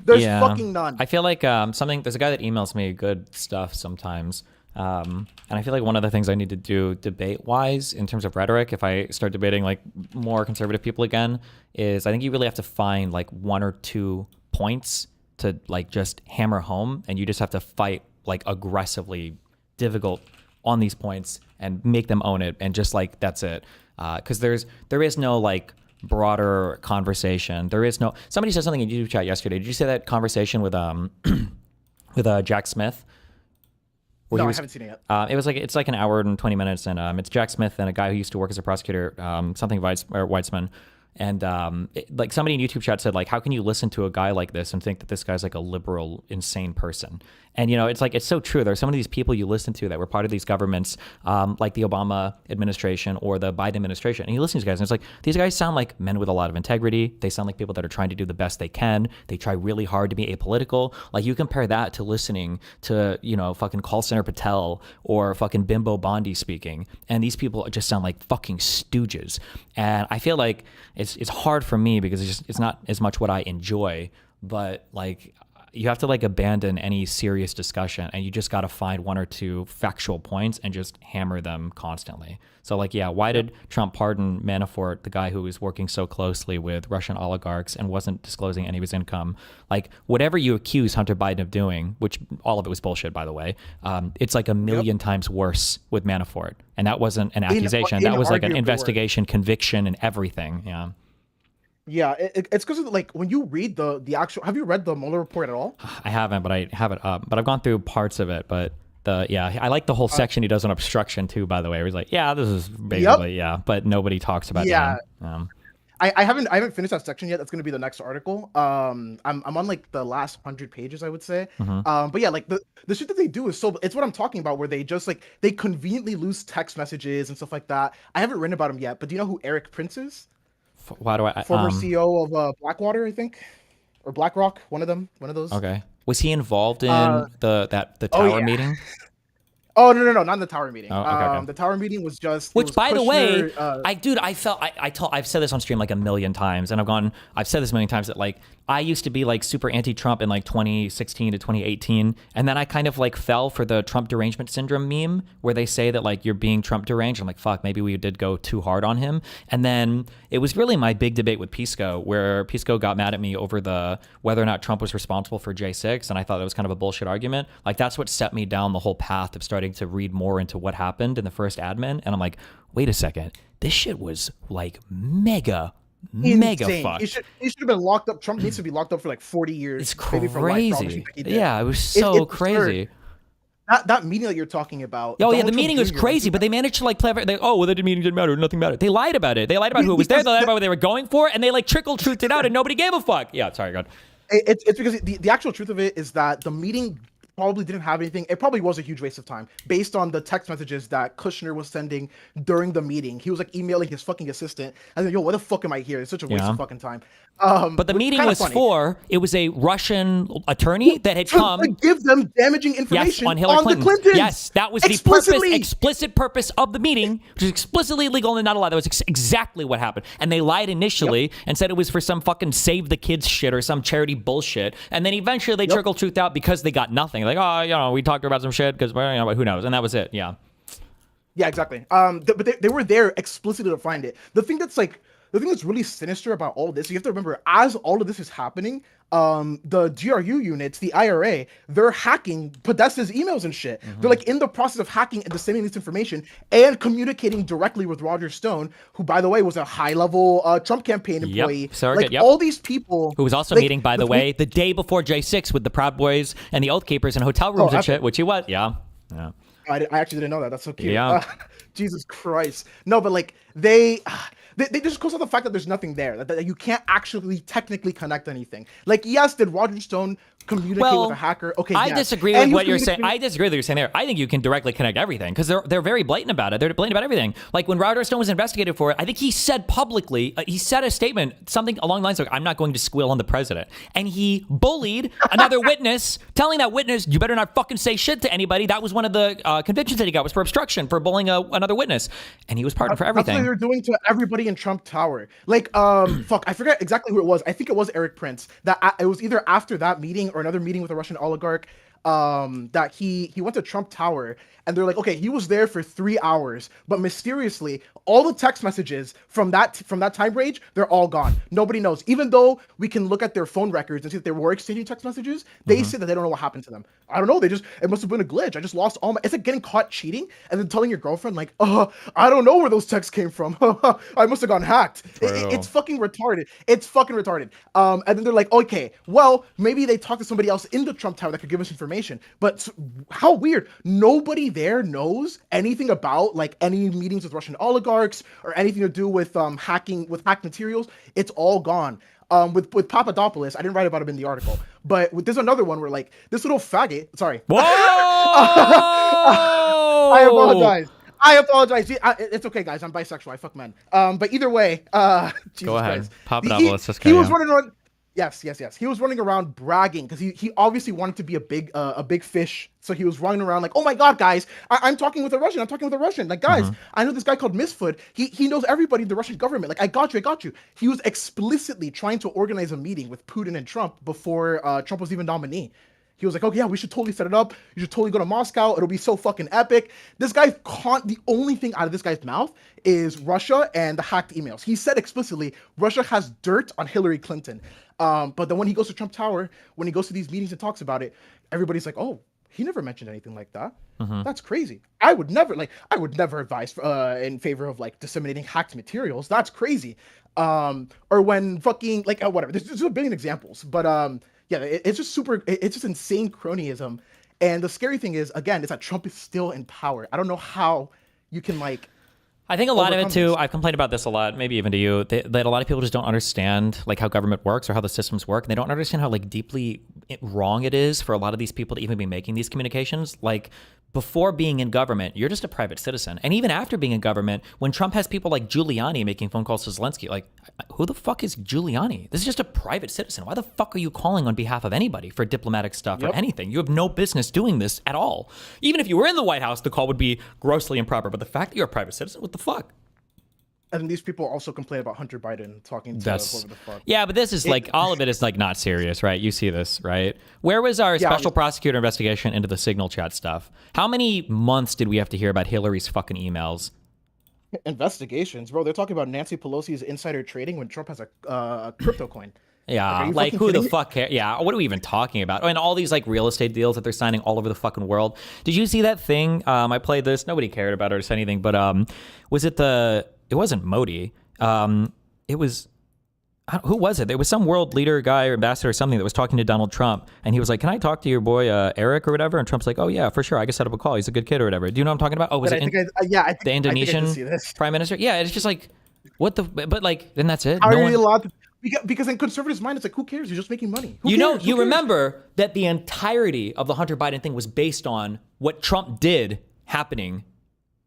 M: There's fucking none.
B: I feel like there's a guy that emails me good stuff sometimes. And I feel like one of the things I need to do debate-wise in terms of rhetoric, if I start debating like more conservative people again, is I think you really have to find like 1 or 2 points to like just hammer home, and you just have to fight like aggressively difficult on these points and make them own it, and just like that's it. Because there is no like broader conversation. There is no. Somebody said something in YouTube chat yesterday. Did you say that conversation with with Jack Smith?
M: No, I haven't seen it yet.
B: It was like it's like an hour and 20 minutes, and it's Jack Smith and a guy who used to work as a prosecutor, Weitzman. And like somebody in YouTube chat said, like, how can you listen to a guy like this and think that this guy's like a liberal, insane person? And, you know, it's like, it's so true. There's some of these people you listen to that were part of these governments, like the Obama administration or the Biden administration. And you listen to these guys and it's like, these guys sound like men with a lot of integrity. They sound like people that are trying to do the best they can. They try really hard to be apolitical. Like you compare that to listening to, you know, fucking call center Patel or fucking Bimbo Bondi speaking. And these people just sound like fucking stooges. And I feel like it's hard for me because it's not as much what I enjoy, but like you have to like abandon any serious discussion and you just got to find 1 or 2 factual points and just hammer them constantly. So like, yeah, why did Trump pardon Manafort, the guy who was working so closely with Russian oligarchs and wasn't disclosing any of his income? Like whatever you accuse Hunter Biden of doing, which all of it was bullshit, by the way, it's like a million times worse with Manafort. And that wasn't an accusation. That was like an investigation, conviction, and everything. Yeah.
M: Yeah, it's because like when you read the actual. Have you read the Mueller report at all?
B: I haven't, but I have it up. But I've gone through parts of it. But I like the whole section he does on obstruction too. By the way, where he's like, yeah, this is basically but nobody talks about it.
M: I haven't finished that section yet. That's going to be the next article. I'm on like the last 100 pages, I would say. But yeah, like the shit that they do is it's what I'm talking about, where they just like they conveniently lose text messages and stuff like that. I haven't written about him yet, but do you know who Eric Prince is?
B: Why do I?
M: Former CEO of Blackwater, I think, or BlackRock, one of those.
B: Okay. Was he involved in the tower meeting?
M: Oh no, not in the tower meeting.
B: Oh, okay.
M: The tower meeting was just.
B: Which, by the way,
M: Kushner,
B: I've said this on stream like a million times, and I've said this a million times that like I used to be like super anti-Trump in like 2016 to 2018, and then I kind of like fell for the Trump derangement syndrome meme where they say that like you're being Trump deranged. I'm like, fuck, maybe we did go too hard on him. And then it was really my big debate with Pisco, where Pisco got mad at me over the whether or not Trump was responsible for J6, and I thought that was kind of a bullshit argument. Like that's what set me down the whole path of starting to read more into what happened in the first admin, and I'm like, wait a second, this shit was like mega fucked.
M: He should have been locked up. Trump needs to be locked up for like 40 years.
B: It's
M: maybe for life,
B: crazy. Yeah, it was so crazy.
M: That meeting that you're talking about.
B: Oh yeah, the meeting was crazy, but they managed to like play. Well, the meeting didn't matter. Nothing mattered. They lied about it. They lied about who was there. They lied about what they were going for, and they like trickle truthed it out, and nobody gave a fuck. Yeah, sorry, God.
M: It's because the actual truth of it is that the meeting probably didn't have anything. It probably was a huge waste of time based on the text messages that Kushner was sending during the meeting. He was like emailing his fucking assistant, and then, yo, what the fuck am I here? It's such a waste of fucking time.
B: But the meeting was it was a Russian attorney that had come
M: to give them damaging information
B: on Hillary Clinton.
M: The Clintons.
B: Yes, that was the explicit purpose of the meeting, which is explicitly illegal and not allowed. That was exactly what happened. And they lied initially and said it was for some fucking save the kids shit or some charity bullshit. And then eventually they trickled truth out because they got nothing. Like, oh, you know, we talked about some shit because, well, you know, who knows? And that was it. Yeah.
M: Yeah, exactly. But they were there explicitly to find it. The thing that's really sinister about all this, you have to remember, as all of this is happening, the GRU units, the IRA, they're hacking Podesta's emails and shit. They're like in the process of hacking and disseminating this information and communicating directly with Roger Stone, who, by the way, was a high-level Trump campaign employee.
B: Surrogate,
M: all these people,
B: who was also meeting, by the way, the day before J6 with the Proud Boys and the Oath Keepers in hotel rooms and shit, which he was. Yeah.
M: I actually didn't know that. That's so cute.
B: Yeah.
M: Jesus Christ. No, but like they just close out the fact that there's nothing there, that you can't actually technically connect anything. Like, yes, did Roger Stone communicate with a hacker? Okay,
B: I
M: yes.
B: disagree with what you're saying. I disagree with what you're saying there. I think you can directly connect everything because they're very blatant about it. They're blatant about everything. Like when Roger Stone was investigated for it, I think he said publicly, he said a statement, something along the lines of, I'm not going to squeal on the president. And he bullied another witness, telling that witness, you better not fucking say shit to anybody. That was one of the convictions that he got, was for obstruction, for bullying another witness. And he was pardoned for everything.
M: That's what they're doing to everybody in Trump Tower. Like, fuck, I forget exactly who it was. I think it was Eric Prince. That it was either after that meeting or another meeting with a Russian oligarch, that he went to Trump Tower, and they're like, okay, he was there for 3 hours, but mysteriously all the text messages from that time range, they're all gone. Nobody knows. Even though we can look at their phone records and see that they were exchanging text messages, they say that they don't know what happened to them. I don't know. It must have been a glitch. I just lost all my. It's like getting caught cheating and then telling your girlfriend like, I don't know where those texts came from. I must have gone hacked. It's fucking retarded. It's fucking retarded. And then they're like, okay, well, maybe they talked to somebody else in the Trump Tower that could give us information. But how weird. Nobody there knows anything about like any meetings with Russian oligarchs or anything to do with hacking, with hacked materials. It's all gone. With Papadopoulos, I didn't write about him in the article, but there's another one where like this little faggot. Sorry.
B: Whoa!
M: I apologize. It's okay, guys. I'm bisexual. I fuck men. But either way, Jesus
B: Go ahead.
M: Christ.
B: Papadopoulos.
M: He was running around. Yes. He was running around bragging because he obviously wanted to be a big fish. So he was running around like, oh my God, guys, I'm talking with a Russian. Like, guys, I know this guy called Misfoot. He knows everybody in the Russian government. Like, I got you. He was explicitly trying to organize a meeting with Putin and Trump before Trump was even nominee. He was like, oh yeah, we should totally set it up. You should totally go to Moscow. It'll be so fucking epic. This guy the only thing out of this guy's mouth is Russia and the hacked emails. He said explicitly, Russia has dirt on Hillary Clinton. But then when he goes to Trump Tower, when he goes to these meetings and talks about it, everybody's like, oh, he never mentioned anything like that. That's crazy. I would never advise in favor of like disseminating hacked materials. That's crazy. Or when fucking like whatever. There's a billion examples, but yeah, it's just insane cronyism. And the scary thing is, again, is that Trump is still in power. I don't know how you can like.
B: I think a lot of it too, I've complained about this a lot, maybe even to you, that a lot of people just don't understand like how government works or how the systems work. And they don't understand how like deeply wrong it is for a lot of these people to even be making these communications. Like before being in government, you're just a private citizen. And even after being in government, when Trump has people like Giuliani making phone calls to Zelensky, like, who the fuck is Giuliani? This is just a private citizen. Why the fuck are you calling on behalf of anybody for diplomatic stuff or anything? You have no business doing this at all. Even if you were in the White House, the call would be grossly improper. But the fact that you're a private citizen, what the fuck?
M: And these people also complain about Hunter Biden talking to whoever the fuck.
B: Yeah, but this is like, all of it is like not serious, right? You see this, right? Where was our special prosecutor investigation into the Signal chat stuff? How many months did we have to hear about Hillary's fucking emails?
M: Investigations, bro. They're talking about Nancy Pelosi's insider trading when Trump has a crypto coin.
B: Yeah, like who the fuck cares? Yeah, what are we even talking about? And all these like real estate deals that they're signing all over the fucking world. Did you see that thing? I played this. Nobody cared about it or said anything, but was it it wasn't Modi. It was, who was it? There was some world leader guy or ambassador or something that was talking to Donald Trump. And he was like, can I talk to your boy, Eric or whatever? And Trump's like, oh yeah, for sure. I can set up a call. He's a good kid or whatever. Do you know what I'm talking about? Oh, was it the Indonesian prime minister? Yeah, it's just like, what the, but like, then that's it.
M: Are you allowed to, because in conservatives' mind, it's like, who cares? You're just making money. Who cares?
B: You remember that the entirety of the Hunter Biden thing was based on what Trump did happening.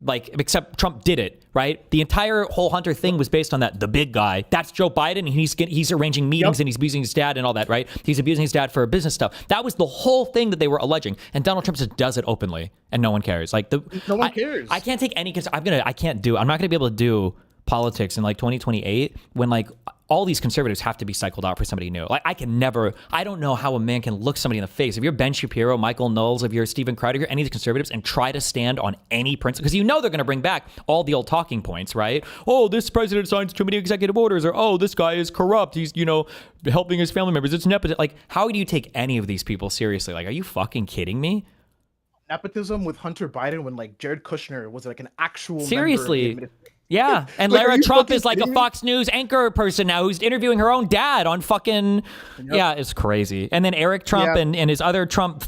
B: Like, except Trump did it, right? The entire whole Hunter thing was based on that. The big guy, that's Joe Biden, and he's arranging meetings and he's abusing his dad and all that, right? He's abusing his dad for business stuff. That was the whole thing that they were alleging, and Donald Trump just does it openly, and no one cares. Like
M: no one cares.
B: I can't take any. I'm not gonna be able to do politics in like 2028 when like all these conservatives have to be cycled out for somebody new. Like I don't know how a man can look somebody in the face. If you're Ben Shapiro, Michael Knowles, if you're Stephen Crowder, if you're any of the conservatives and try to stand on any principle, because you know they're going to bring back all the old talking points, right? Oh, this president signs too many executive orders, or oh, this guy is corrupt. He's, helping his family members. It's nepotism. Like, how do you take any of these people seriously? Like, are you fucking kidding me?
M: Nepotism with Hunter Biden when like Jared Kushner was like an actual
B: seriously.
M: member of the
B: Yeah, and
M: like,
B: Lara Trump is like a Fox News anchor person now who's interviewing her own dad on fucking... Yeah, it's crazy. And then Eric Trump and his other Trump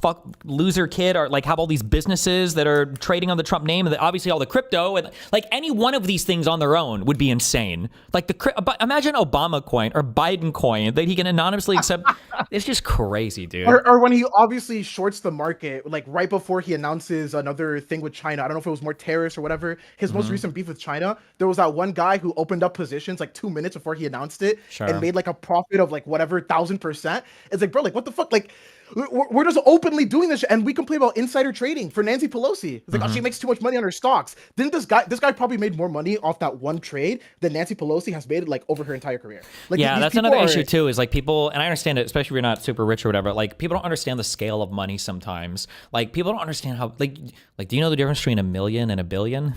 B: loser kid are like have all these businesses that are trading on the Trump name, and obviously all the crypto. And like any one of these things on their own would be insane. Like imagine Obama coin or Biden coin that he can anonymously accept. It's just crazy, dude.
M: Or when he obviously shorts the market, like right before he announces another thing with China. I don't know if it was more terrorist or whatever. His most recent beef with China. There was that one guy who opened up positions like 2 minutes before he announced it and made like a profit of like whatever 1,000%. It's like, bro, like what the fuck? Like we're just openly doing this shit, and we complain about insider trading for Nancy Pelosi. It's like, oh, she makes too much money on her stocks. Didn't this guy probably made more money off that one trade than Nancy Pelosi has made like over her entire career. Like,
B: yeah, that's another issue too, is like people, and I understand it, especially if you're not super rich or whatever, like people don't understand the scale of money sometimes. Like people don't understand how, like do you know the difference between $1 million and $1 billion?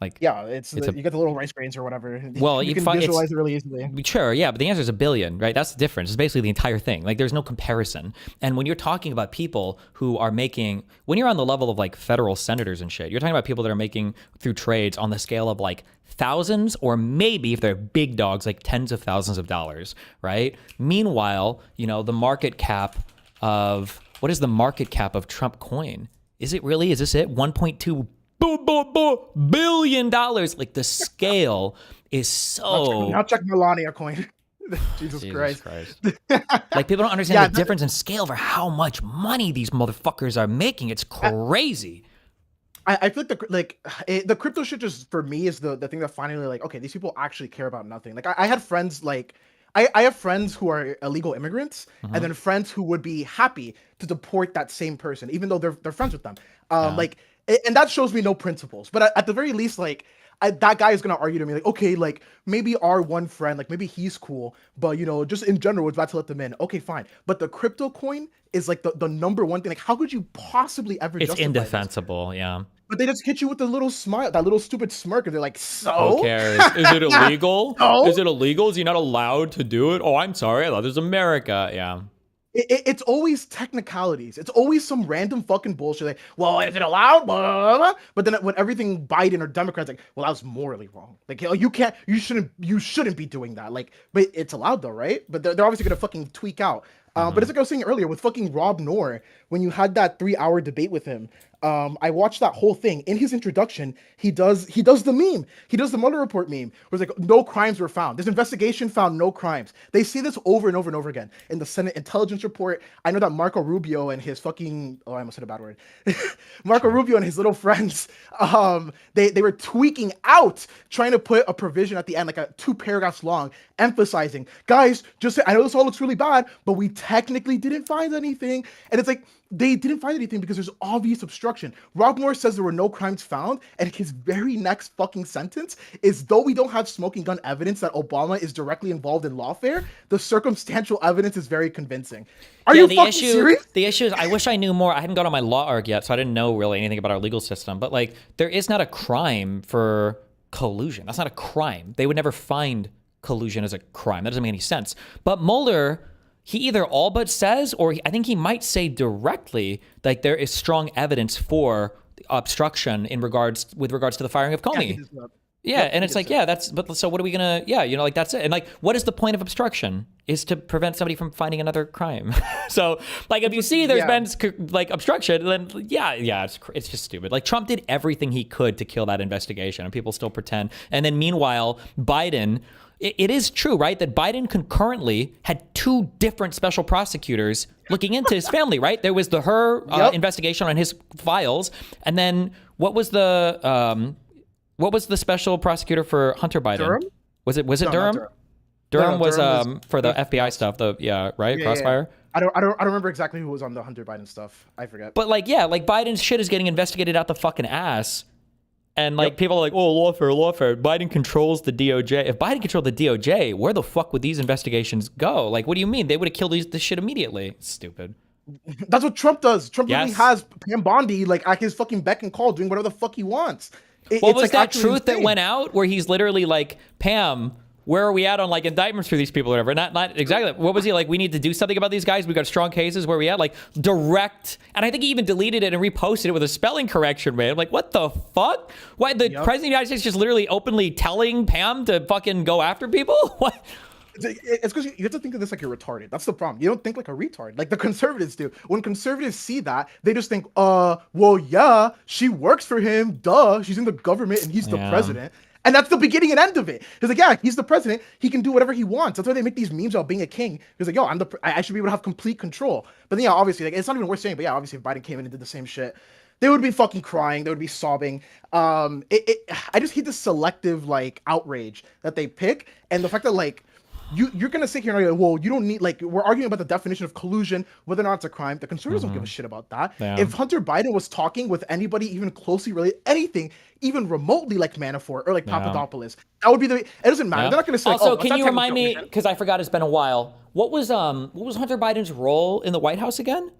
B: Like,
M: yeah, you get the little rice grains or whatever.
B: Well,
M: you can visualize it really easily.
B: Sure, yeah, but the answer is $1 billion, right? That's the difference. It's basically the entire thing. Like, there's no comparison. And when you're talking about people who are making, when you're on the level of like federal senators and shit, you're talking about people that are making through trades on the scale of like thousands, or maybe if they're big dogs, like tens of thousands of dollars, right? Meanwhile, the market cap of, what is the market cap of Trump coin? Is this it? 1.2 billion dollars. Like the scale is so.
M: Now check Melania coin. Jesus Christ.
B: Like people don't understand the difference in scale for how much money these motherfuckers are making. It's crazy.
M: I feel like the crypto shit just for me is the thing that finally like, okay, these people actually care about nothing. Like I had friends like I have friends who are illegal immigrants, and then friends who would be happy to deport that same person, even though they're friends with them. Like. And that shows me no principles. But at the very least, like, that guy is going to argue to me, like, okay, like, maybe our one friend, like, maybe he's cool. But, just in general, it's about to let them in. Okay, fine. But the crypto coin is, like, the number one thing. Like, how could you possibly ever justify
B: It's indefensible, this? Yeah.
M: But they just hit you with a little smile, that little stupid smirk, and they're like, so?
B: Who cares? Is it illegal? No? Is it illegal? Is he not allowed to do it? Oh, I'm sorry. I thought this was America. Yeah.
M: It's always technicalities. It's always some random fucking bullshit. Like, well, is it allowed? Blah, blah, blah. But then when everything Biden or Democrats like, well, that was morally wrong. Like, you shouldn't be doing that. Like, but it's allowed though, right? But they're obviously gonna fucking tweak out. But it's like I was saying earlier with fucking Rob Noor, when you had that 3-hour debate with him, I watched that whole thing. In his introduction, he does the meme. He does the Mueller report meme, where it's like no crimes were found. This investigation found no crimes. They say this over and over and over again in the Senate intelligence report. I know that Marco Rubio and his fucking I almost said a bad word. Marco Rubio and his little friends, they were tweaking out, trying to put a provision at the end, like a 2 paragraphs long, emphasizing, guys, just I know this all looks really bad, but we technically didn't find anything. And it's like, they didn't find anything because there's obvious obstruction. Rob Moore says there were no crimes found, and his very next fucking sentence is, though we don't have smoking gun evidence that Obama is directly involved in lawfare, the circumstantial evidence is very convincing. Are you fucking serious?
B: The issue is, I wish I knew more. I hadn't gone on my law arc yet, so I didn't know really anything about our legal system. But like, there is not a crime for collusion. That's not a crime. They would never find collusion as a crime. That doesn't make any sense. But Mueller, he either all but says, or I think he might say directly, like there is strong evidence for obstruction with regards to the firing of Comey. Yeah, and it's like, but so what are we gonna, like that's it. And like, what is the point of obstruction? Is to prevent somebody from finding another crime. So like, if you see there's been like obstruction, then it's just stupid. Like Trump did everything he could to kill that investigation, and people still pretend. And then meanwhile, Biden, it is true, right, that Biden concurrently had 2 different special prosecutors looking into his family, right? There was her investigation on his files, and then what was the special prosecutor for Hunter Biden?
M: Durham?
B: Was it Durham? Durham was for the FBI stuff. Crossfire.
M: I don't remember exactly who was on the Hunter Biden stuff. I forget.
B: But like Biden's shit is getting investigated out the fucking ass. And like people are like, oh, lawfare. Biden controls the DOJ. If Biden controlled the DOJ, where the fuck would these investigations go? Like, what do you mean? They would have killed this shit immediately. It's stupid.
M: That's what Trump does. Trump literally has Pam Bondi like at his fucking beck and call, doing whatever the fuck he wants.
B: What was that truth that went out where he's literally like, Pam, where are we at on like indictments for these people or whatever? Not exactly. What was he like? We need to do something about these guys. We got strong cases. Where we at? Like direct. And I think he even deleted it and reposted it with a spelling correction, man. I'm like, what the fuck? Why the president of the United States just literally openly telling Pam to fucking go after people? What?
M: It's because you have to think of this like you're retarded. That's the problem. You don't think like a retard, like the conservatives do. When conservatives see that, they just think, well, yeah, she works for him. Duh, she's in the government and he's the president. And that's the beginning and end of it. He's like, yeah, he's the president. He can do whatever he wants. That's why they make these memes about being a king. He's like, yo, I should be able to have complete control. But then, obviously, like, it's not even worth saying. But yeah, obviously, if Biden came in and did the same shit, they would be fucking crying. They would be sobbing. I just hate the selective like outrage that they pick, and the fact that like you're gonna sit here and argue, well, you don't need, like, we're arguing about the definition of collusion, whether or not it's a crime. The conservatives don't give a shit about that.
B: Yeah.
M: If Hunter Biden was talking with anybody even closely related, anything even remotely like Manafort or like Papadopoulos, that would be the. It doesn't matter. They're not gonna say.
B: Also, can you remind me, because I forgot, it's been a while. What was Hunter Biden's role in the White House again?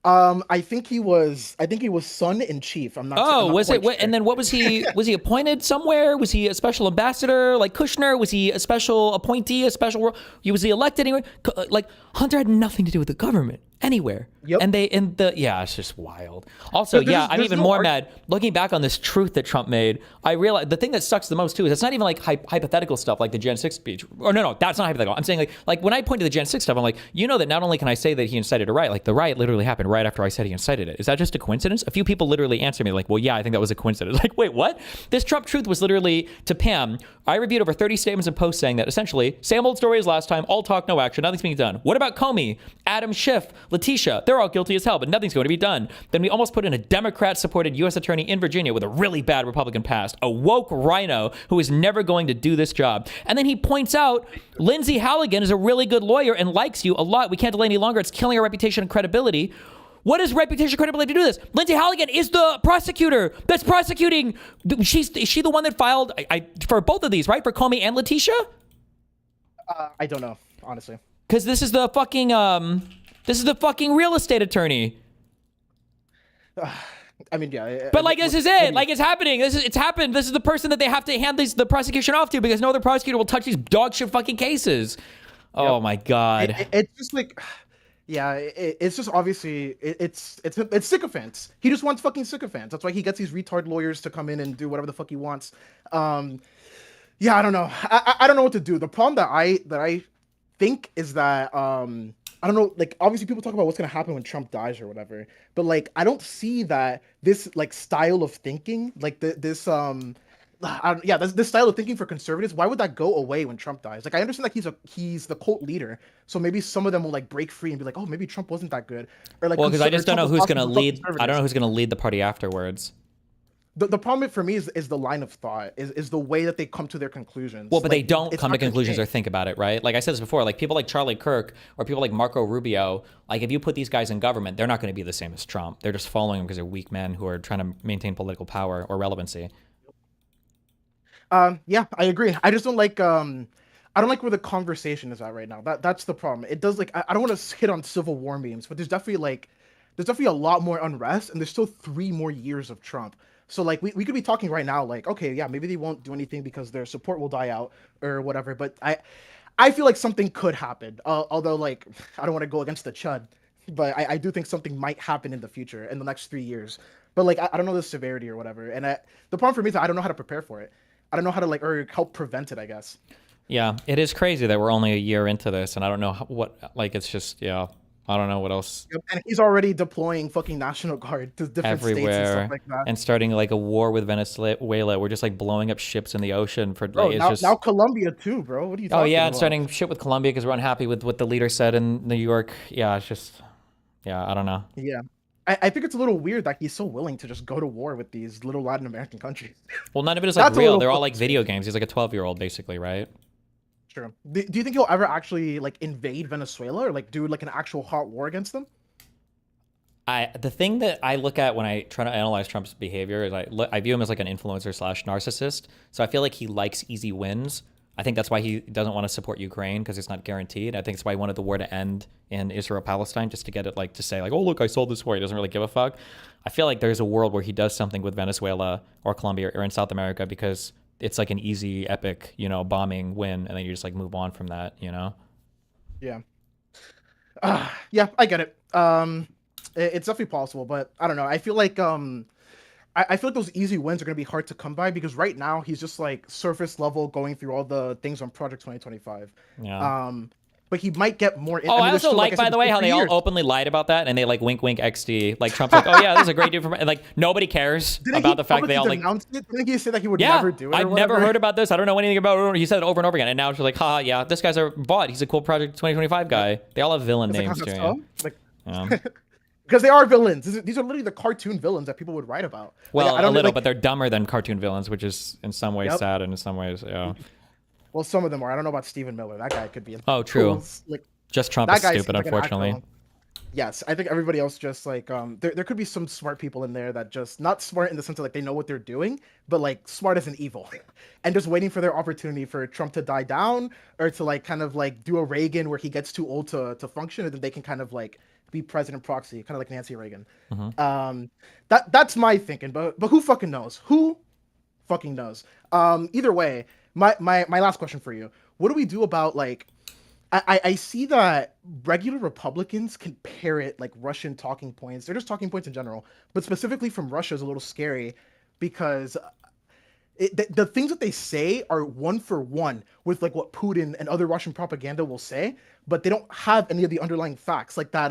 M: I think he was son in chief. I'm not.
B: Oh,
M: was it?
B: Sure. And then what was he? Was he appointed somewhere? Was he a special ambassador like Kushner? Was he a special appointee? Was he elected anywhere? Like Hunter had nothing to do with the government anywhere.
M: Yep.
B: And it's just wild. Also, I'm even more mad looking back on this truth that Trump made. I realized the thing that sucks the most too is it's not even like hypothetical stuff like the Gen 6 speech. Or no, that's not hypothetical. I'm saying like when I point to the Gen 6 stuff, I'm like, you know that not only can I say that he incited a riot, like the riot literally happened right after I said he incited it. Is that just a coincidence? A few people literally answered me like, well, yeah, I think that was a coincidence. Like, wait, what? This Trump truth was literally to Pam. I reviewed over 30 statements and posts saying that essentially, same old story as last time, all talk, no action, nothing's being done. What about Comey, Adam Schiff, Letitia? They're all guilty as hell, but nothing's going to be done. Then we almost put in a Democrat-supported U.S. attorney in Virginia with a really bad Republican past, a woke rhino who is never going to do this job. And then he points out Lindsay Halligan is a really good lawyer and likes you a lot. We can't delay any longer. It's killing our reputation and credibility. What is reputation credibility to do this? Lindsay Halligan is the prosecutor that's prosecuting. Is she the one that filed for both of these, right? For Comey and Letitia?
M: I don't know, honestly.
B: Because this is the fucking real estate attorney.
M: I mean, yeah.
B: But like, this is it. Like, it's happening. It's happened. This is the person that they have to hand the prosecution off to because no other prosecutor will touch these dog shit fucking cases. Oh my God.
M: It's just like. Yeah, it's just obviously it's sycophants. He just wants fucking sycophants. That's why he gets these retard lawyers to come in and do whatever the fuck he wants. Yeah, I don't know. I don't know what to do. The problem that I think is that I don't know, like obviously people talk about what's gonna happen when Trump dies or whatever, but like I don't see that this like style of thinking, like this style of thinking for conservatives, why would that go away when Trump dies? Like I understand like he's the cult leader, so maybe some of them will like break free and be like, oh, maybe Trump wasn't that good, or like
B: Well, because I just don't know who's gonna lead. I don't know
M: conservatives.
B: who's gonna lead the party afterwards.
M: The problem for me is the line of thought, is the way that they come to their conclusions.
B: Well, but
M: Like,
B: they don't
M: it's
B: come
M: not
B: to
M: gonna
B: conclusions or
M: change.
B: think about it, right? Like I said this before, like people like Charlie Kirk or people like Marco Rubio, like if you put these guys in government, they're not going to be the same as Trump. They're just following him because they're weak men who are trying to maintain political power or relevancy.
M: Yeah, I agree. I just don't like I don't like where the conversation is at right now. That's the problem. It does like I don't want to hit on civil war memes, but there's definitely a lot more unrest, and there's still 3 more years of Trump. So like we could be talking right now, like, okay, yeah, maybe they won't do anything because their support will die out or whatever. But I feel like something could happen. Although like I don't want to go against the Chud, but I do think something might happen in the future in the next 3 years. But like I don't know the severity or whatever. And the problem for me is that I don't know how to prepare for it. I don't know how to like or help prevent it, I guess.
B: Yeah, it is crazy that we're only a year into this, and I don't know what. Like it's just I don't know what else.
M: Yep. And he's already deploying fucking National Guard to different states and
B: Everywhere
M: stuff like that.
B: and starting like a war with Venezuela. We're just like blowing up ships in the ocean for
M: Bro,
B: like, it's
M: now,
B: just.
M: now Colombia too, bro. What are you
B: Oh
M: talking
B: yeah,
M: about?
B: and starting shit with Colombia because we're unhappy with what the leader said in New York. Yeah, it's just, yeah, I don't know.
M: Yeah. I think it's a little weird that he's so willing to just go to war with these little Latin American countries.
B: Well, none of it is like
M: That's a
B: real.
M: little
B: They're all
M: fucking
B: like video games. He's like a 12-year-old basically, right?
M: True. Do you think he'll ever actually like invade Venezuela or like do like an actual hot war against them?
B: The thing that I look at when I try to analyze Trump's behavior is I view him as like an influencer / narcissist. So I feel like he likes easy wins. I think that's why he doesn't want to support Ukraine because it's not guaranteed. I think it's why he wanted the war to end in Israel-Palestine just to get it like to say like, oh, look, I sold this war. He doesn't really give a fuck. I feel like there's a world where he does something with Venezuela or Colombia or in South America because it's like an easy, epic, bombing win. And then you just like move on from that,
M: Yeah. Yeah, I get it. It's definitely possible, but I don't know. I feel like I feel like those easy wins are gonna be hard to come by because right now he's just like surface level going through all the things on Project 2025.
B: Yeah.
M: But he might get more.
B: Oh, I also like, by the way, how they all openly lied about that and they like wink, wink, XD. Like Trump's like, oh yeah, this is a great dude for and like nobody cares about the fact they all like.
M: Didn't he say that he would
B: Yeah,
M: never do it?
B: I've never heard about this. I don't know anything about it. He said it over and over again, and now it's like, ha, yeah, this guy's a bot. He's a cool Project 2025 guy. They all have villain names too. Yeah.
M: Like, because they are villains. These are literally the cartoon villains that people would write about.
B: Well,
M: like, I don't
B: a little,
M: like,
B: but they're dumber than cartoon villains, which is in some ways sad and in some ways, yeah.
M: Well, some of them are. I don't know about Stephen Miller. That guy could be.
B: Oh, true.
M: Like,
B: just Trump is stupid,
M: like
B: unfortunately.
M: Yes, I think everybody else just like there could be some smart people in there that just not smart in the sense of like they know what they're doing, but like smart as an evil, and just waiting for their opportunity for Trump to die down or to like kind of like do a Reagan where he gets too old to function, and then they can kind of like be president proxy, kind of like Nancy Reagan. That's my thinking, but who fucking knows? Who fucking knows? Either way, my last question for you: what do we do about like? I see that regular Republicans can parrot like Russian talking points. They're just talking points in general, but specifically from Russia is a little scary because the things that they say are one for one with like what Putin and other Russian propaganda will say, but they don't have any of the underlying facts like that.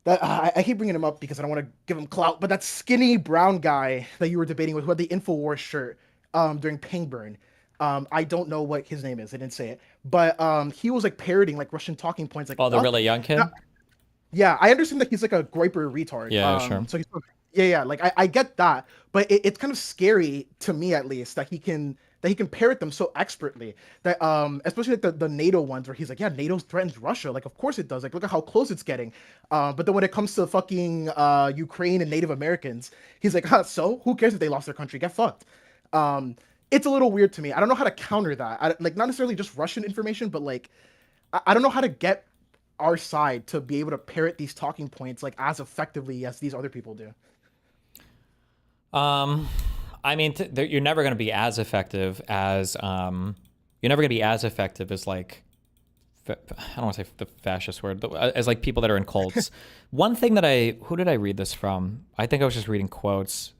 M: I keep bringing him up because I don't want to give him clout, but that skinny brown guy that you were debating with who had the InfoWars shirt during Pingburn. I don't know what his name is. I didn't say it, but he was like parroting like Russian talking points. Like,
B: oh, the really young kid.
M: Yeah, I understand that he's like a griper retard.
B: Yeah, sure.
M: So yeah. Like I get that, but it's kind of scary to me at least that he can parrot them so expertly. That especially like the NATO ones where he's like, yeah, NATO threatens Russia. Like, of course it does. Like, look at how close it's getting. But then when it comes to fucking Ukraine and Native Americans, he's like, so who cares if they lost their country? Get fucked. It's a little weird to me. I don't know how to counter that. Like, not necessarily just Russian information, but like, I don't know how to get our side to be able to parrot these talking points like as effectively as these other people do.
B: I mean, you're never going to be as effective as like, I don't want to say the fascist word, but as like people that are in cults. One thing that who did I read this from? I think I was just reading quotes.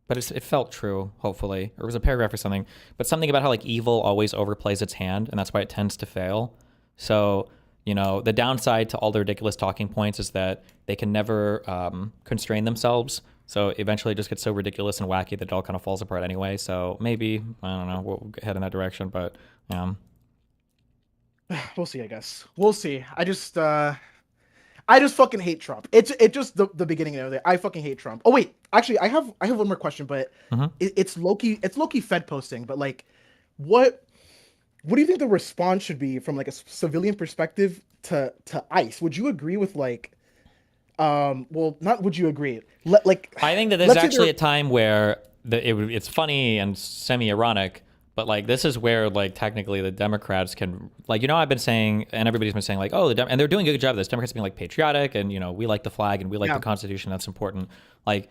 B: But it felt true, hopefully. Or it was a paragraph or something. But something about how like evil always overplays its hand, and that's why it tends to fail. So you know, the downside to all the ridiculous talking points is that they can never constrain themselves. So eventually it just gets so ridiculous and wacky that it all kind of falls apart anyway. So maybe, I don't know, we'll head in that direction, but
M: we'll see, I guess. We'll see. I just fucking hate Trump. It's just the beginning of it. I fucking hate Trump. Oh wait, actually I have one more question, but it's low-key Fed posting, but like what do you think the response should be from like a civilian perspective to ICE? Would you agree with like well, not would you agree?
B: I think that there's actually a time where it's funny and semi-ironic, but like this is where like technically the Democrats can, like, you know, I've been saying and everybody's been saying like, oh, and they're doing a good job of this. Democrats being like patriotic and, you know, we like the flag and we like the Constitution. That's important. Like,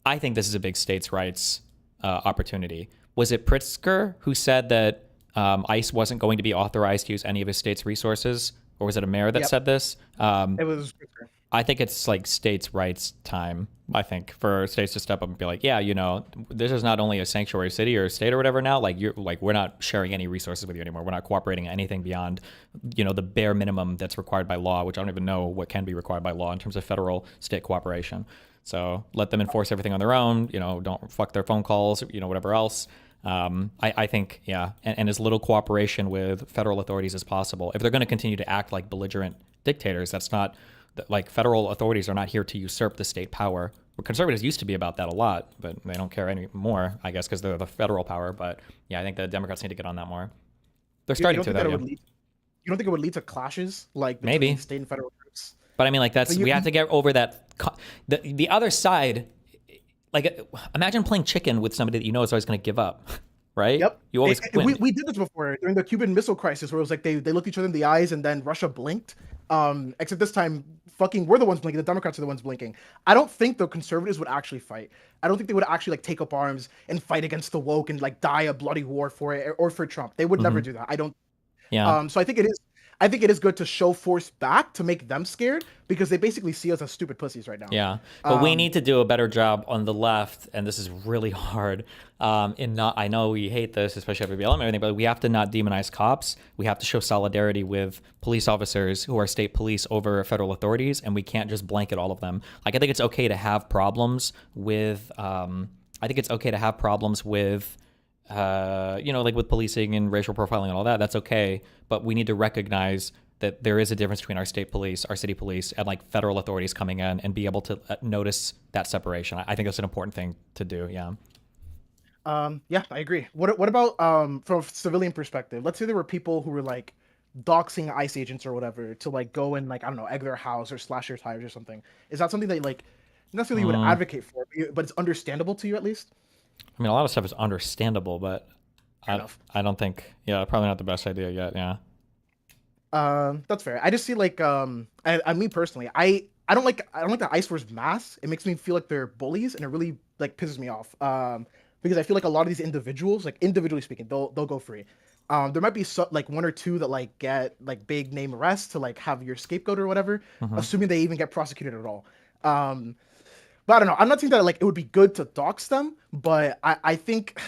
B: I think this is a big states' rights opportunity. Was it Pritzker who said that ICE wasn't going to be authorized to use any of his state's resources, or was it a mayor that said this?
M: It was Pritzker.
B: I think it's like states' rights time, I think, for states to step up and be like, yeah, you know, this is not only a sanctuary city or state or whatever now, like we're not sharing any resources with you anymore. We're not cooperating anything beyond, you know, the bare minimum that's required by law, which I don't even know what can be required by law in terms of federal state cooperation. So let them enforce everything on their own, you know, don't fuck their phone calls, you know, whatever else. I think, and as little cooperation with federal authorities as possible. If they're going to continue to act like belligerent dictators, that's not, like, federal authorities are not here to usurp the state power. Conservatives used to be about that a lot, but they don't care anymore, I guess, because they're the federal power. But yeah, I think the Democrats need to get on that more. They're starting to, though. You
M: don't think it would lead to clashes, like between
B: maybe
M: state and federal groups?
B: But I mean, like, we have to get over that. The other side, like, imagine playing chicken with somebody that you know is always going to give up, right?
M: Yep.
B: You always win.
M: We did this before during the Cuban Missile Crisis, where it was like they looked each other in the eyes and then Russia blinked. Except this time, fucking we're the ones blinking. The Democrats are the ones blinking. I don't think the conservatives would actually fight. I don't think they would actually like take up arms and fight against the woke and like die a bloody war for it or for Trump. They would never do that. I don't.
B: Yeah.
M: So I think it is good to show force back to make them scared, because they basically see us as stupid pussies right now.
B: Yeah, but we need to do a better job on the left, and this is really hard. I know we hate this, especially after BLM and everything, but we have to not demonize cops. We have to show solidarity with police officers who are state police over federal authorities, and we can't just blanket all of them. Like, I think it's okay to have problems with. You know, like with policing and racial profiling and all that, that's okay. But we need to recognize that there is a difference between our state police, our city police, and like federal authorities coming in, and be able to notice that separation. I think that's an important thing to do. Yeah.
M: Yeah, I agree. What about from a civilian perspective? Let's say there were people who were like doxing ICE agents or whatever to like go and like, I don't know, egg their house or slash their tires or something. Is that something that like necessarily you would advocate for, but it's understandable to you at least?
B: I mean, a lot of stuff is understandable, but I don't think, probably not the best idea yet. Yeah.
M: That's fair. I just see like, me personally, I don't like the ICE wears masks. It makes me feel like they're bullies, and it really like pisses me off. Because I feel like a lot of these individuals, like individually speaking, they'll go free. There might be like one or two that like get like big name arrests to like have your scapegoat or whatever, assuming they even get prosecuted at all. But I don't know. I'm not saying that like it would be good to dox them, but I think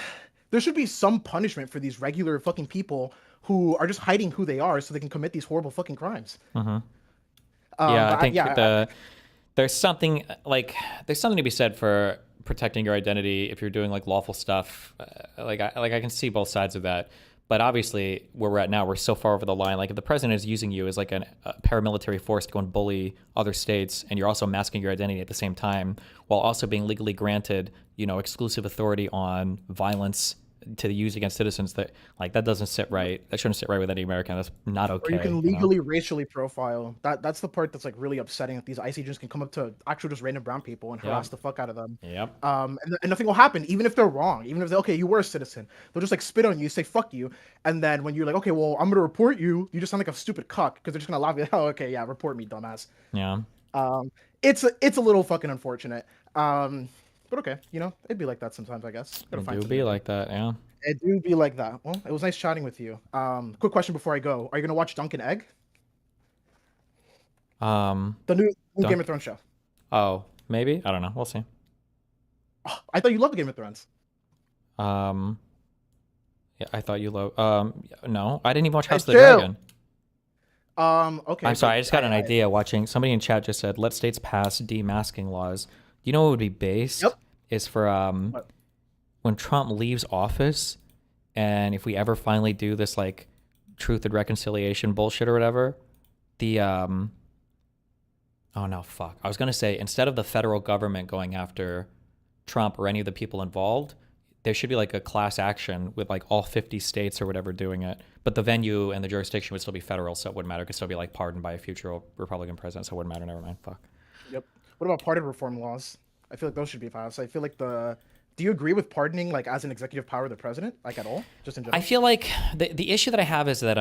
M: there should be some punishment for these regular fucking people who are just hiding who they are so they can commit these horrible fucking crimes.
B: I think there's something to be said for protecting your identity if you're doing like lawful stuff. I can see both sides of that. But obviously, where we're at now, we're so far over the line. Like, if the president is using you as like a paramilitary force to go and bully other states, and you're also masking your identity at the same time, while also being legally granted, you know, exclusive authority on violence to use against citizens, that doesn't sit right. That shouldn't sit right with any American. That's not okay.
M: Or you can legally racially profile. That's the part that's like really upsetting. That these ICE agents can come up to actual just random brown people and harass the fuck out of them.
B: Yep.
M: And nothing will happen, even if they're wrong. Even if they okay, you were a citizen, they'll just like spit on you, say fuck you, and then when you're like, okay, well, I'm gonna report you, you just sound like a stupid cuck because they're just gonna laugh at you. Oh, okay, yeah, report me, dumbass.
B: Yeah.
M: It's a little fucking unfortunate. But okay, you know, it'd be like that sometimes, I guess.
B: It do be like that, yeah.
M: It do be like that. Well, it was nice chatting with you. Quick question before I go. Are you gonna watch Dunk and Egg? The new Game of Thrones show.
B: Oh, maybe? I don't know. We'll see.
M: Oh, I thought you loved Game of Thrones.
B: Yeah, I thought you loved... no, I didn't even watch House of the
M: true.
B: Dragon.
M: Okay.
B: I'm sorry,
M: but
B: I just got an idea watching. Somebody in chat just said, let states pass demasking laws. You know what would be based?
M: Yep.
B: Is for when Trump leaves office, and if we ever finally do this like truth and reconciliation bullshit or whatever, the oh no, fuck. I was gonna say, instead of the federal government going after Trump or any of the people involved, there should be like a class action with like all 50 states or whatever doing it. But the venue and the jurisdiction would still be federal, so it wouldn't matter. It could still be like pardoned by a future Republican president, so it wouldn't matter. Never mind. Fuck.
M: Yep. What about pardon reform laws? I feel like those should be passed. I feel like do you agree with pardoning like as an executive power of the president, like at all, just in general?
B: I feel like the issue that I have is that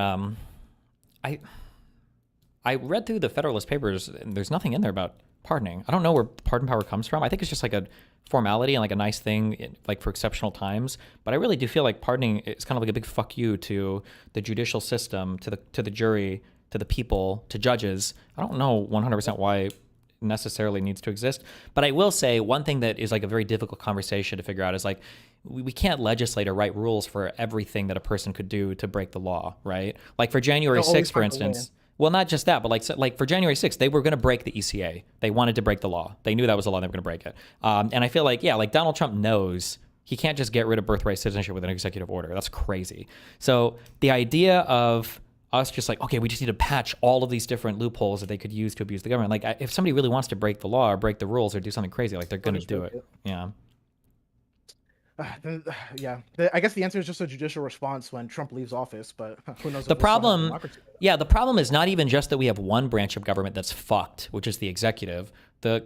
B: I read through the Federalist Papers and there's nothing in there about pardoning. I don't know where pardon power comes from. I think it's just like a formality and like a nice thing like for exceptional times. But I really do feel like pardoning is kind of like a big fuck you to the judicial system, to the jury, to the people, to judges. I don't know 100% why it necessarily needs to exist. But I will say one thing that is like a very difficult conversation to figure out is like we can't legislate or write rules for everything that a person could do to break the law, right? Like for January 6th, for instance. Well, not just that, but like for January 6th, they were going to break the ECA. They wanted to break the law. They knew that was a law. They were going to break it. And I feel like, yeah, like Donald Trump knows he can't just get rid of birthright citizenship with an executive order. That's crazy. So the idea of us just like, okay, we just need to patch all of these different loopholes that they could use to abuse the government. Like if somebody really wants to break the law or break the rules or do something crazy, like they're going to do it. Yeah.
M: I guess the answer is just a judicial response when Trump leaves office, but who knows?
B: The problem is not even just that we have one branch of government that's fucked, which is the executive. The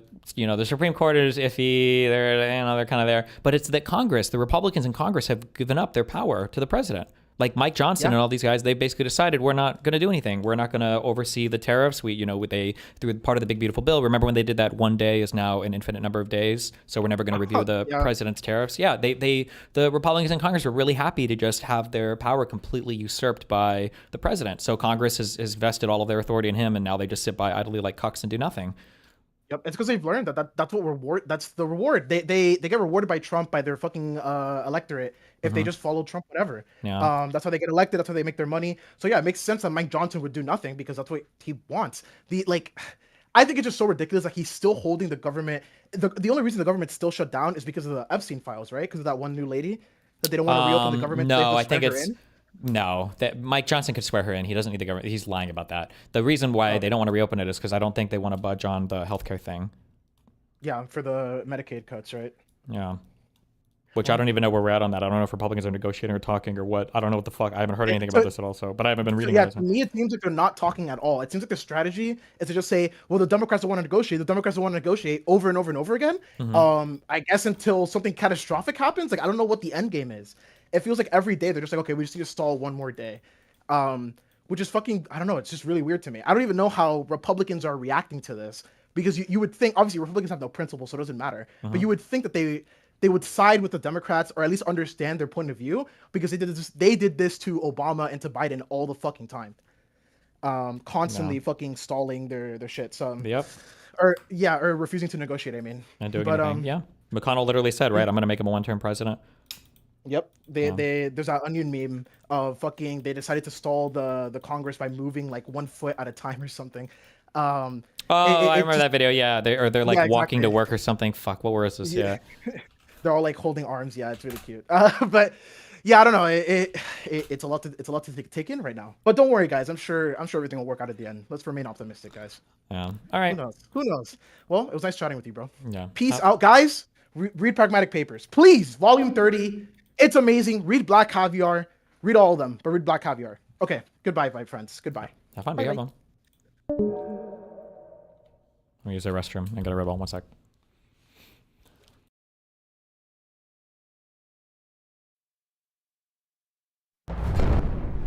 B: Supreme Court is iffy. They're kind of there, but it's that Congress, the Republicans in Congress, have given up their power to the president. Like Mike Johnson and all these guys, they basically decided we're not going to do anything. We're not going to oversee the tariffs. They through part of the big beautiful bill. Remember when they did that 1 day is now an infinite number of days, so we're never going to review the president's tariffs. Yeah, the Republicans in Congress were really happy to just have their power completely usurped by the president. So Congress has vested all of their authority in him, and now they just sit by idly like cucks and do nothing.
M: Yep, it's because they've learned that's what reward. That's the reward. They get rewarded by Trump, by their fucking electorate if they just follow Trump, whatever.
B: Yeah.
M: That's how they get elected. That's how they make their money. So yeah, it makes sense that Mike Johnson would do nothing because that's what he wants. I think it's just so ridiculous. Like he's still holding the government. The only reason the government's still shut down is because of the Epstein files, right? Because of that one new lady that they don't want to reopen the government.
B: No, I think it's. No, that Mike Johnson could swear her in. He doesn't need the government. He's lying about that. The reason why they don't want to reopen it is because I don't think they want to budge on the healthcare thing.
M: Yeah, for the Medicaid cuts, right?
B: Yeah. Which I don't even know where we're at on that. I don't know if Republicans are negotiating or talking or what. I don't know what the fuck. I haven't heard anything about this at all. So, but I haven't been reading.
M: Yeah, to me, it seems like they're not talking at all. It seems like the strategy is to just say, "Well, the Democrats don't want to negotiate. The Democrats don't want to negotiate," over and over and over again. I guess until something catastrophic happens. Like I don't know what the end game is. It feels like every day they're just like, "Okay, we just need to stall one more day," which is fucking. I don't know. It's just really weird to me. I don't even know how Republicans are reacting to this because you would think obviously Republicans have no principle, so it doesn't matter. But you would think that they would side with the Democrats or at least understand their point of view because they did this to Obama and to Biden all the fucking time. Constantly fucking stalling their shit. So or refusing to negotiate, I mean.
B: And doing anything. Yeah. McConnell literally said, right, I'm gonna make him a one-term president.
M: Yep. There's that onion meme of fucking they decided to stall the Congress by moving like 1 foot at a time or something.
B: I remember that video. Yeah, they're like walking to work or something. Fuck, what was this? Yeah.
M: They're all like holding arms. Yeah, it's really cute. But yeah, I don't know. It's a lot to take in right now. But don't worry, guys. I'm sure everything will work out at the end. Let's remain optimistic, guys.
B: Yeah. All right.
M: Who knows? Well, it was nice chatting with you, bro.
B: Yeah.
M: Peace out, guys. Read Pragmatic Papers, please. Volume 30. It's amazing. Read Black Caviar. Read all of them, but read Black Caviar. Okay. Goodbye, my friends. Goodbye.
B: Have fun. Be careful. Let me use the restroom. I got a rebel. 1 sec.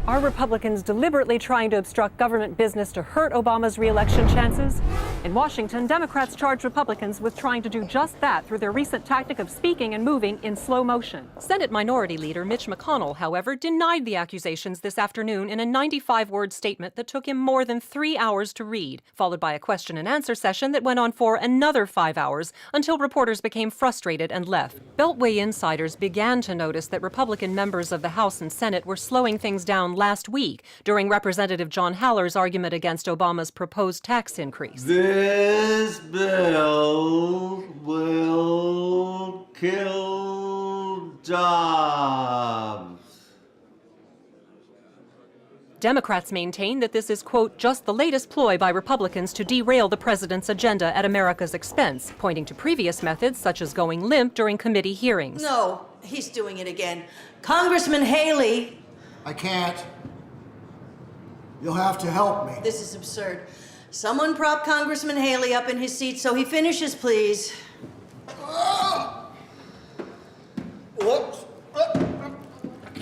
N: Are Republicans deliberately trying to obstruct government business to hurt Obama's re-election chances? In Washington, Democrats charge Republicans with trying to do just that through their recent tactic of speaking and moving in slow motion. Senate Minority Leader Mitch McConnell, however, denied the accusations this afternoon in a 95-word statement that took him more than 3 hours to read, followed by a question and answer session that went on for another 5 hours until reporters became frustrated and left. Beltway insiders began to notice that Republican members of the House and Senate were slowing things down last week during Representative John Haller's argument against Obama's proposed tax increase.
O: This bill will kill jobs.
N: Democrats maintain that this is, quote, just the latest ploy by Republicans to derail the president's agenda at America's expense, pointing to previous methods such as going limp during committee hearings.
P: No, he's doing it again. Congressman Haley.
Q: I can't. You'll have to help me.
P: This is absurd. Someone prop Congressman Haley up in his seat so he finishes, please.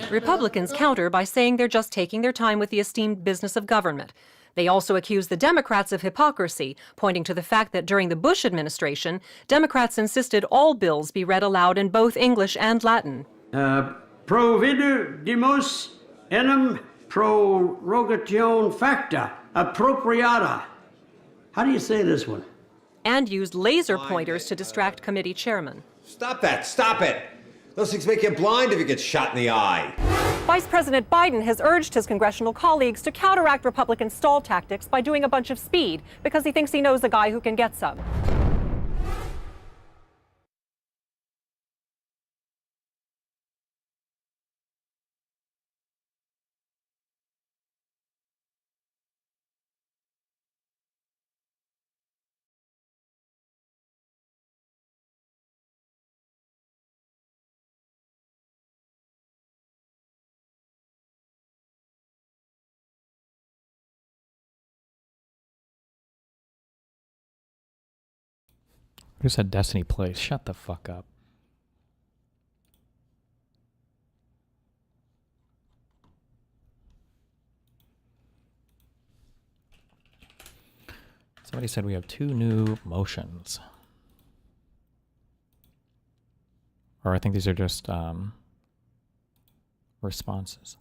N: Republicans counter by saying they're just taking their time with the esteemed business of government. They also accuse the Democrats of hypocrisy, pointing to the fact that during the Bush administration, Democrats insisted all bills be read aloud in both English and Latin.
R: Providimus enim prorogation facta appropriata. How do you say this one?
N: And used laser pointers to distract committee chairmen.
S: Stop that! Stop it! Those things make you blind if you get shot in the eye.
N: Vice President Biden has urged his congressional colleagues to counteract Republican stall tactics by doing a bunch of speed because he thinks he knows a guy who can get some.
B: Who said Destiny Plays? Shut the fuck up. Somebody said we have 2 new motions. Or I think these are just responses.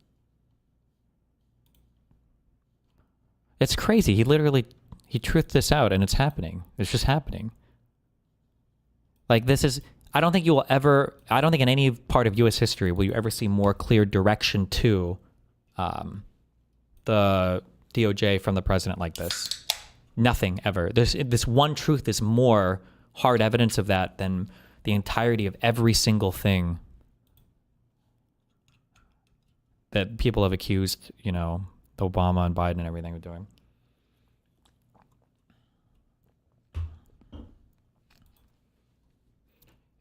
B: It's crazy. He truthed this out and it's happening. It's just happening. Like this is, I don't think in any part of U.S. history will you ever see more clear direction to the DOJ from the president like this. Nothing ever. This one truth is more hard evidence of that than the entirety of every single thing that people have accused, Obama and Biden and everything of doing.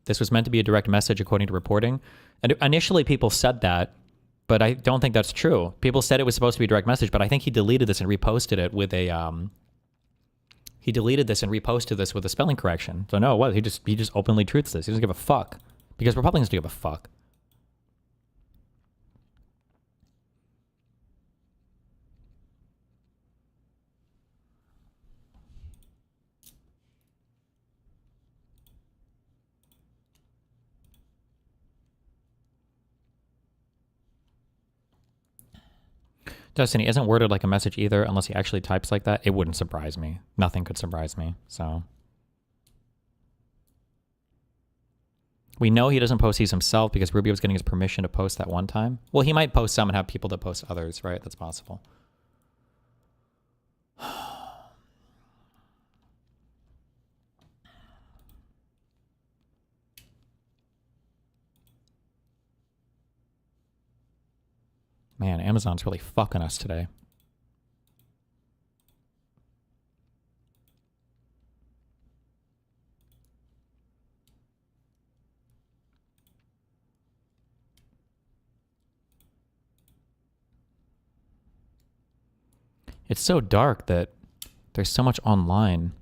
B: This was meant to be a direct message, according to reporting. And initially, people said that, but I don't think that's true. People said it was supposed to be a direct message, but I think he deleted this and reposted it with a. He deleted this and reposted this with a spelling correction. So no, what? He just openly truths this. He doesn't give a fuck because Republicans do give a fuck. Destiny isn't worded like a message either, unless he actually types like that. It wouldn't surprise me. Nothing could surprise me, so. We know he doesn't post these himself because Rubio was getting his permission to post that one time. Well, he might post some and have people that post others, right? That's possible. Man, Amazon's really fucking us today. It's so dark that there's so much online.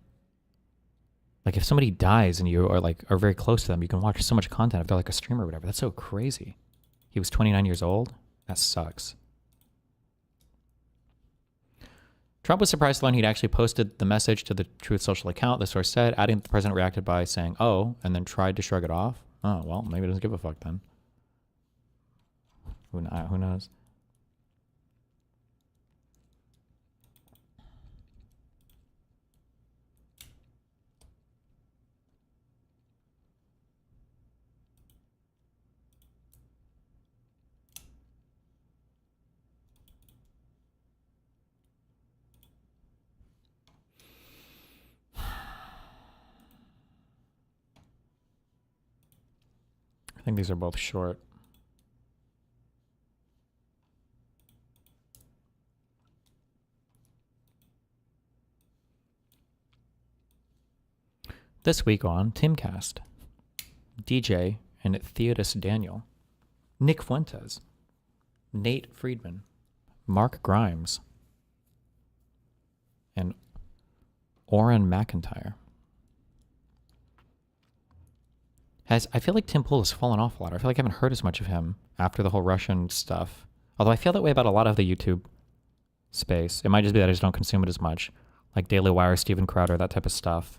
B: Like if somebody dies and you are very close to them, you can watch so much content if they're like a streamer or whatever. That's so crazy. He was 29 years old. That sucks. Trump was surprised to learn he'd actually posted the message to the Truth Social account, the source said, adding that the president reacted by saying, oh, and then tried to shrug it off. Oh, well, maybe he doesn't give a fuck then. Who knows? I think these are both short. This week on Timcast, DJ and Theodis Daniel, Nick Fuentes, Nate Friedman, Mark Grimes, and Oren McIntyre. I feel like Tim Pool has fallen off a lot. I feel like I haven't heard as much of him after the whole Russian stuff. Although I feel that way about a lot of the YouTube space. It might just be that I just don't consume it as much. Like Daily Wire, Steven Crowder, that type of stuff.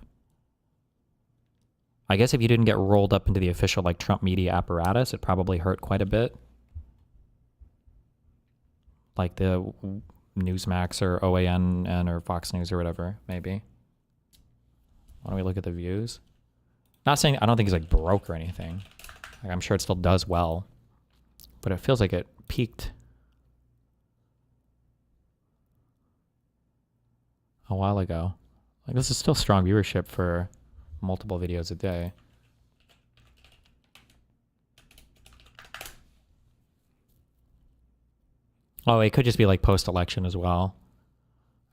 B: I guess if you didn't get rolled up into the official like Trump media apparatus, it probably hurt quite a bit. Like the Newsmax or OAN or Fox News or whatever, maybe. Why don't we look at the views? Not saying, I don't think he's like broke or anything. Like, I'm sure it still does well. But it feels like it peaked a while ago. Like this is still strong viewership for multiple videos a day. Oh, it could just be like post-election as well.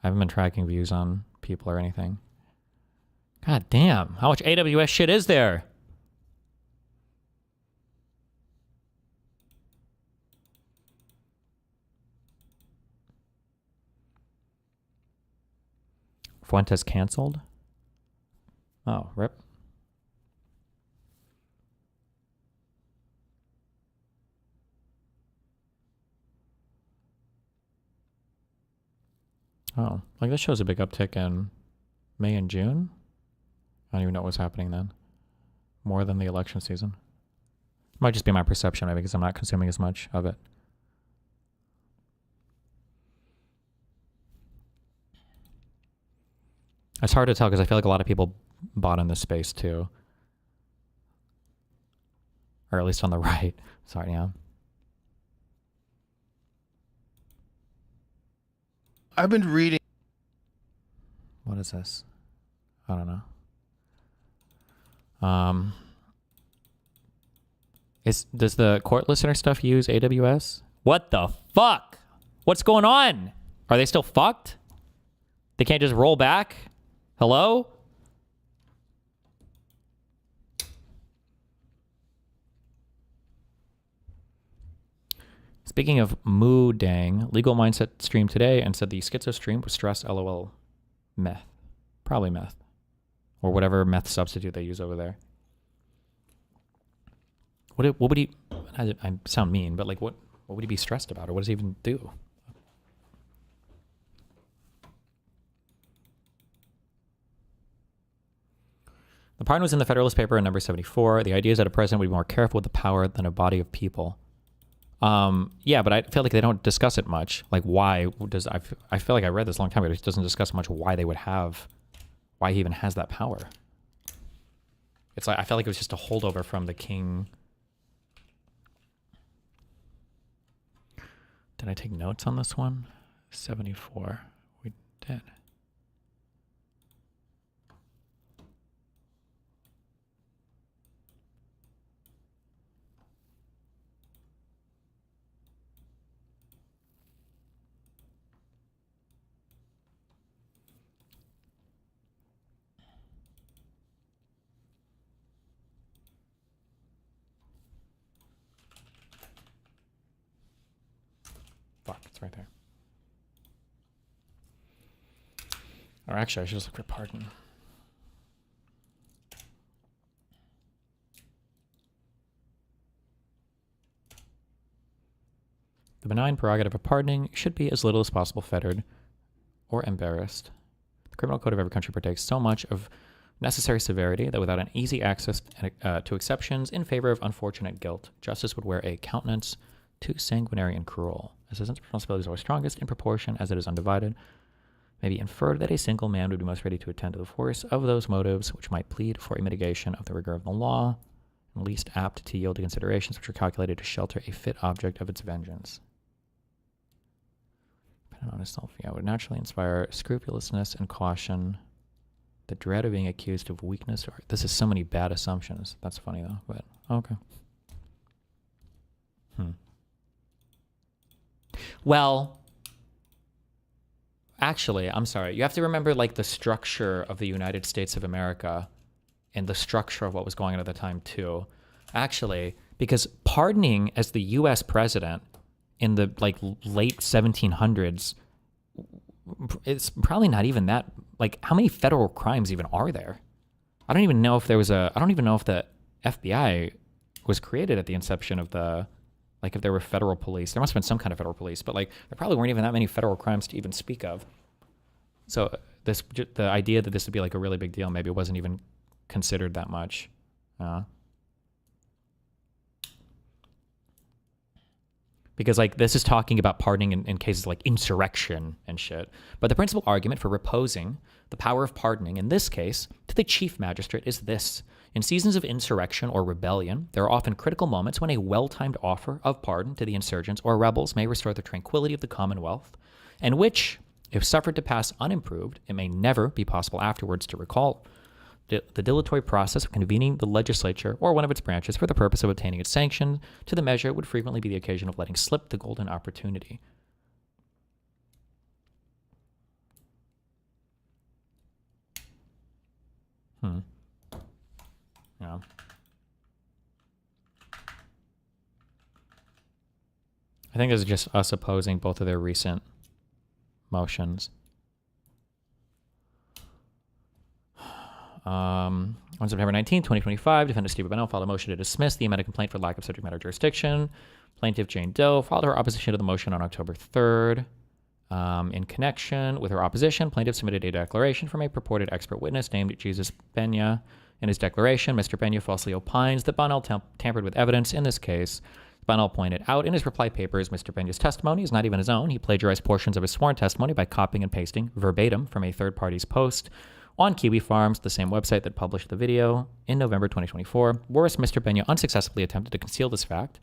B: I haven't been tracking views on people or anything. God damn, how much AWS shit is there? Fuentes canceled? Oh, rip. Oh, like this shows a big uptick in May and June? I don't even know what was happening then. More than the election season. Might just be my perception, maybe, because I'm not consuming as much of it. It's hard to tell because I feel like a lot of people bought in this space too. Or at least on the right. Sorry, yeah.
T: I've been reading.
B: What is this? I don't know. Does the court listener stuff use AWS? What the fuck? What's going on? Are they still fucked? They can't just roll back? Hello? Speaking of moo dang, Legal Mindset streamed today and said the schizo stream was stress LOL meth. Probably meth. Or whatever meth substitute they use over there. What would he... I sound mean, but like what would he be stressed about? Or what does he even do? The pardon was in the Federalist paper in number 74. The idea is that a president would be more careful with the power than a body of people. Yeah, but I feel like they don't discuss it much. Like why does... I feel like I read this a long time ago. It doesn't discuss much why they would have... Why he even has that power. It's like, I felt like it was just a holdover from the king. Did I take notes on this one? 74. We did. Fuck, it's right there. Or actually, I should just look for pardon. The benign prerogative of pardoning should be as little as possible fettered or embarrassed. The criminal code of every country partakes so much of necessary severity that without an easy access to exceptions in favor of unfortunate guilt, justice would wear a countenance too sanguinary and cruel. As the sense of responsibility is always strongest in proportion as it is undivided, may be inferred that a single man would be most ready to attend to the force of those motives which might plead for a mitigation of the rigor of the law, and least apt to yield to considerations which are calculated to shelter a fit object of its vengeance. Depending on itself, would naturally inspire scrupulousness and caution, the dread of being accused of weakness. Or this is so many bad assumptions. That's funny though, but okay. Well, actually, I'm sorry. You have to remember like the structure of the United States of America and the structure of what was going on at the time too. Actually, because pardoning as the US president in the like late 1700s, it's probably not even that, like how many federal crimes even are there? I don't even know if the FBI was created at the inception of the, like if there were federal police. There must have been some kind of federal police, but like there probably weren't even that many federal crimes to even speak of. So the idea that this would be like a really big deal, maybe it wasn't even considered that much. Because like this is talking about pardoning in cases like insurrection and shit. But the principal argument for reposing the power of pardoning in this case to the chief magistrate is this. In seasons of insurrection or rebellion, there are often critical moments when a well-timed offer of pardon to the insurgents or rebels may restore the tranquility of the Commonwealth, and which, if suffered to pass unimproved, it may never be possible afterwards to recall. The dilatory process of convening the legislature or one of its branches for the purpose of obtaining its sanction to the measure would frequently be the occasion of letting slip the golden opportunity. Yeah. I think this is just us opposing both of their recent motions. On September 19, 2025, defendant Steve Bennell filed a motion to dismiss the amended complaint for lack of subject matter jurisdiction. Plaintiff Jane Doe filed her opposition to the motion on October 3rd. In connection with her opposition, plaintiff submitted a declaration from a purported expert witness named Jesus Pena. In his declaration, Mr. Pena falsely opines that Bonnell tampered with evidence in this case. Bonnell pointed out in his reply papers, Mr. Pena's testimony is not even his own. He plagiarized portions of his sworn testimony by copying and pasting verbatim from a third party's post on Kiwi Farms, the same website that published the video, in November 2024. Worse, Mr. Pena unsuccessfully attempted to conceal this fact.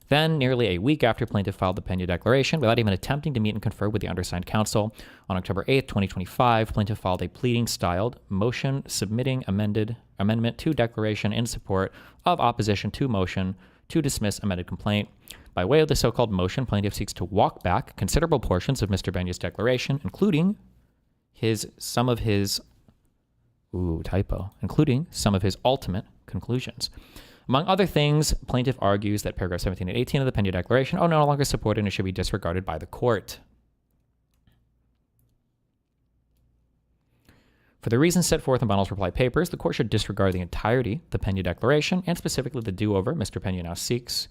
B: Then, nearly a week after plaintiff filed the Pena declaration, without even attempting to meet and confer with the undersigned counsel, on October 8th, 2025, plaintiff filed a pleading-styled motion submitting amendment to declaration in support of opposition to motion to dismiss amended complaint. By way of the so-called motion, plaintiff seeks to walk back considerable portions of Mr. Pena's declaration, including some of his ultimate conclusions. Among other things, plaintiff argues that paragraph 17 and 18 of the Pena Declaration are no longer supported and should be disregarded by the court. For the reasons set forth in Bonnell's reply papers, the court should disregard the entirety of the Pena Declaration, and specifically the do-over Mr. Pena now seeks.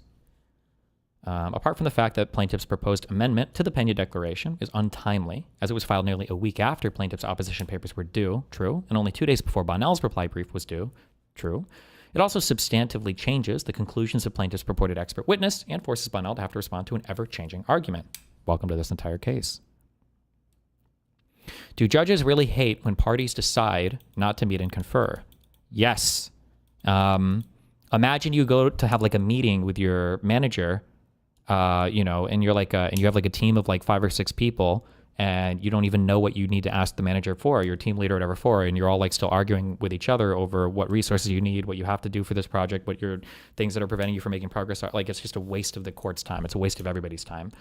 B: Apart from the fact that plaintiff's proposed amendment to the Pena Declaration is untimely, as it was filed nearly a week after plaintiff's opposition papers were due, true, and only 2 days before Bonnell's reply brief was due, true. It also substantively changes the conclusions of plaintiff's purported expert witness and forces Bonnell to have to respond to an ever-changing argument. Welcome to this entire case. Do judges really hate when parties decide not to meet and confer? Yes. Imagine you go to have like a meeting with your manager, and you're like, and you have like a team of like 5 or 6 people, and you don't even know what you need to ask the manager for, or your team leader or whatever for, and you're all like still arguing with each other over what resources you need, what you have to do for this project, what your things that are preventing you from making progress are. Like, it's just a waste of the court's time. It's a waste of everybody's time.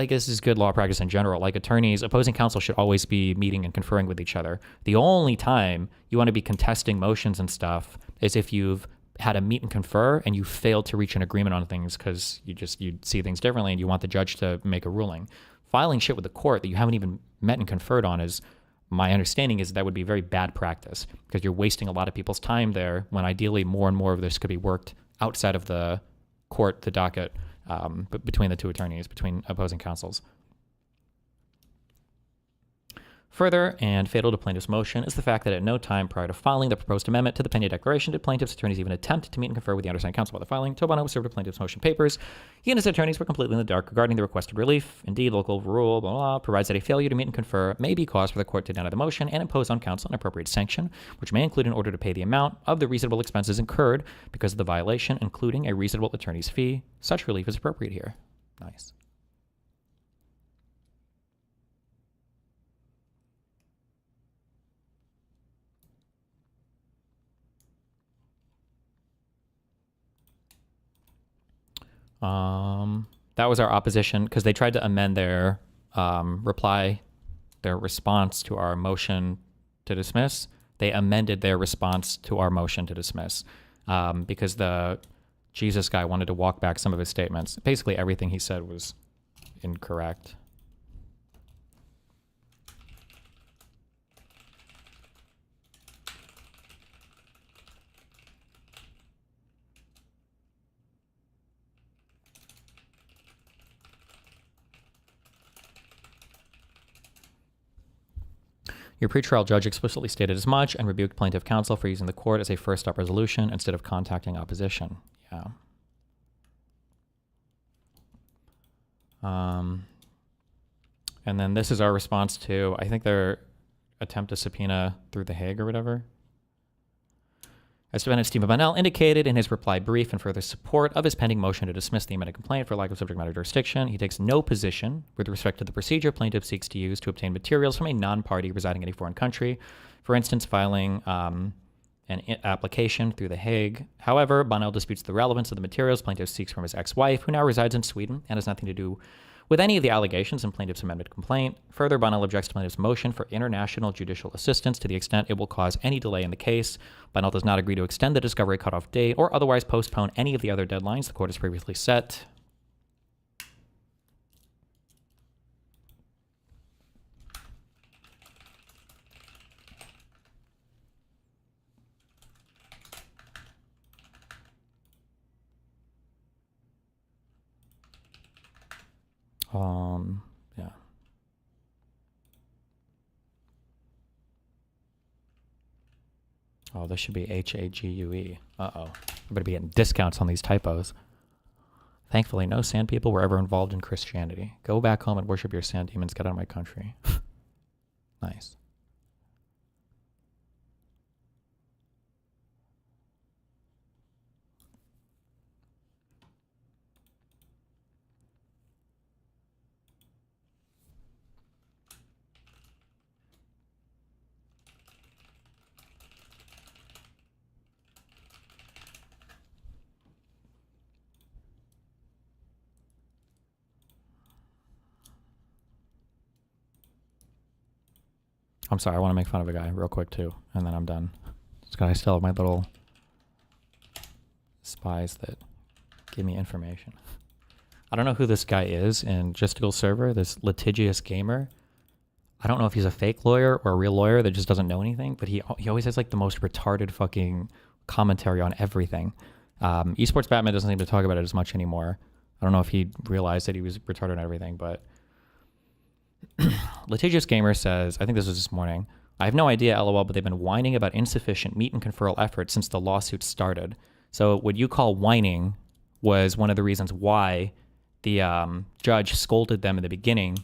B: This is good law practice in general. Like attorneys, opposing counsel should always be meeting and conferring with each other. The only time you want to be contesting motions and stuff is if you've had a meet and confer and you failed to reach an agreement on things because you see things differently and you want the judge to make a ruling. Filing shit with the court that you haven't even met and conferred on is, my understanding is that would be very bad practice because you're wasting a lot of people's time there when ideally more and more of this could be worked outside of the court, the docket, between the two attorneys, between opposing counsels. Further, and fatal to plaintiff's motion, is the fact that at no time prior to filing the proposed amendment to the Pena Declaration did plaintiff's attorneys even attempt to meet and confer with the undersigned counsel while the filing. Until Bono was served with plaintiff's motion papers, he and his attorneys were completely in the dark regarding the requested relief. Indeed, local rule provides that a failure to meet and confer may be cause for the court to deny the motion and impose on counsel an appropriate sanction, which may include an order to pay the amount of the reasonable expenses incurred because of the violation, including a reasonable attorney's fee. Such relief is appropriate here. Nice. That was our opposition because they tried to amend their response to our motion to dismiss. They amended their response to our motion to dismiss because the Jesus guy wanted to walk back some of his statements. Basically, everything he said was incorrect. Your pretrial judge explicitly stated as much and rebuked plaintiff counsel for using the court as a first stop resolution instead of contacting opposition. Yeah. And then this is our response to, I think, their attempt to subpoena through the Hague or whatever. As defendant Stephen Bonnell indicated in his reply brief in further support of his pending motion to dismiss the amended complaint for lack of subject matter jurisdiction, he takes no position with respect to the procedure plaintiff seeks to use to obtain materials from a non-party residing in a foreign country, for instance, filing an application through the Hague. However, Bonnell disputes the relevance of the materials plaintiff seeks from his ex-wife, who now resides in Sweden and has nothing to do with any of the allegations in plaintiff's amended complaint. Further, Bonnell objects to plaintiff's motion for international judicial assistance to the extent it will cause any delay in the case. Bonnell does not agree to extend the discovery cutoff date or otherwise postpone any of the other deadlines the court has previously set. Yeah. Oh, this should be Hague. Uh-oh. I'm going to be getting discounts on these typos. Thankfully, no sand people were ever involved in Christianity. Go back home and worship your sand demons. Get out of my country. Nice. I'm sorry, I want to make fun of a guy real quick too, and then I'm done. I still have my little spies that give me information. I don't know who this guy is in Justical Server, this litigious gamer. I don't know if he's a fake lawyer or a real lawyer that just doesn't know anything, but he always has like the most retarded fucking commentary on everything. Esports Batman doesn't seem to talk about it as much anymore. I don't know if he realized that he was retarded on everything, but Litigious Gamer says, I think this was this morning, I have no idea, LOL, but they've been whining about insufficient meet and conferral efforts since the lawsuit started. So what you call whining was one of the reasons why the judge scolded them in the beginning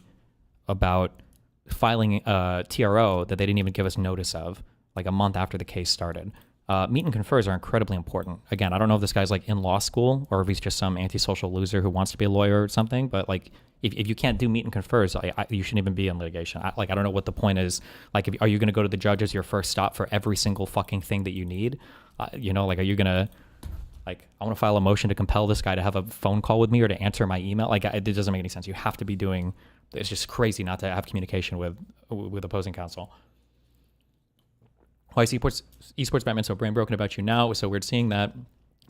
B: about filing a TRO that they didn't even give us notice of, like a month after the case started. Meet and confers are incredibly important. Again, I don't know if this guy's like in law school or if he's just some antisocial loser who wants to be a lawyer or something, but like if you can't do meet and confers, you shouldn't even be in litigation. I don't know what the point is. Like, are you going to go to the judge as your first stop for every single fucking thing that you need? You know, like, are you going to, like, I want to file a motion to compel this guy to have a phone call with me or to answer my email? Like, it doesn't make any sense. You have to be doing, it's just crazy not to have communication with opposing counsel. Why is esports Batman so brain broken about you now? It was so weird seeing that.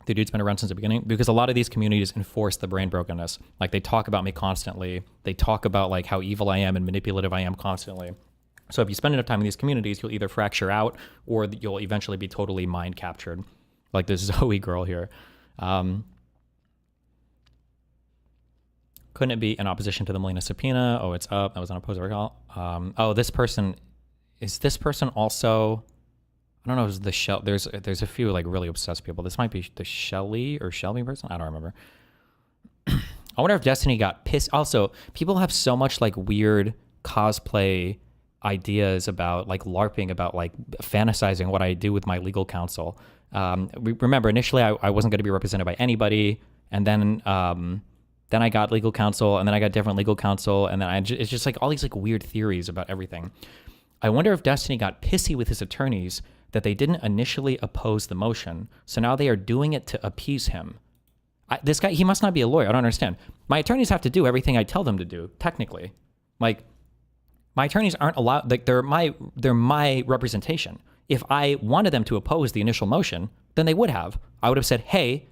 B: The dude's been around since the beginning because a lot of these communities enforce the brain brokenness. Like, they talk about me constantly. They talk about like how evil I am and manipulative I am constantly. So if you spend enough time in these communities, you'll either fracture out or you'll eventually be totally mind captured. Like this Zoe girl here. Couldn't it be in opposition to the Molina subpoena? Oh, it's up. That was on opposed recall. Oh, this person is this person also? I don't know. Is the Shell? There's a few like really obsessed people. This might be the Shelly or Shelby person. I don't remember. I wonder if Destiny got pissed. Also, people have so much like weird cosplay ideas about like LARPing, about like fantasizing what I do with my legal counsel. Remember, initially I wasn't going to be represented by anybody, and then I got legal counsel, and then I got different legal counsel, and then it's just like all these like weird theories about everything. I wonder if Destiny got pissy with his attorneys that they didn't initially oppose the motion, so now they are doing it to appease him. This guy, he must not be a lawyer. I don't understand. My attorneys have to do everything I tell them to do, technically. Like, my attorneys aren't allowed, like, they're my representation. If I wanted them to oppose the initial motion, then they would have. I would have said, hey,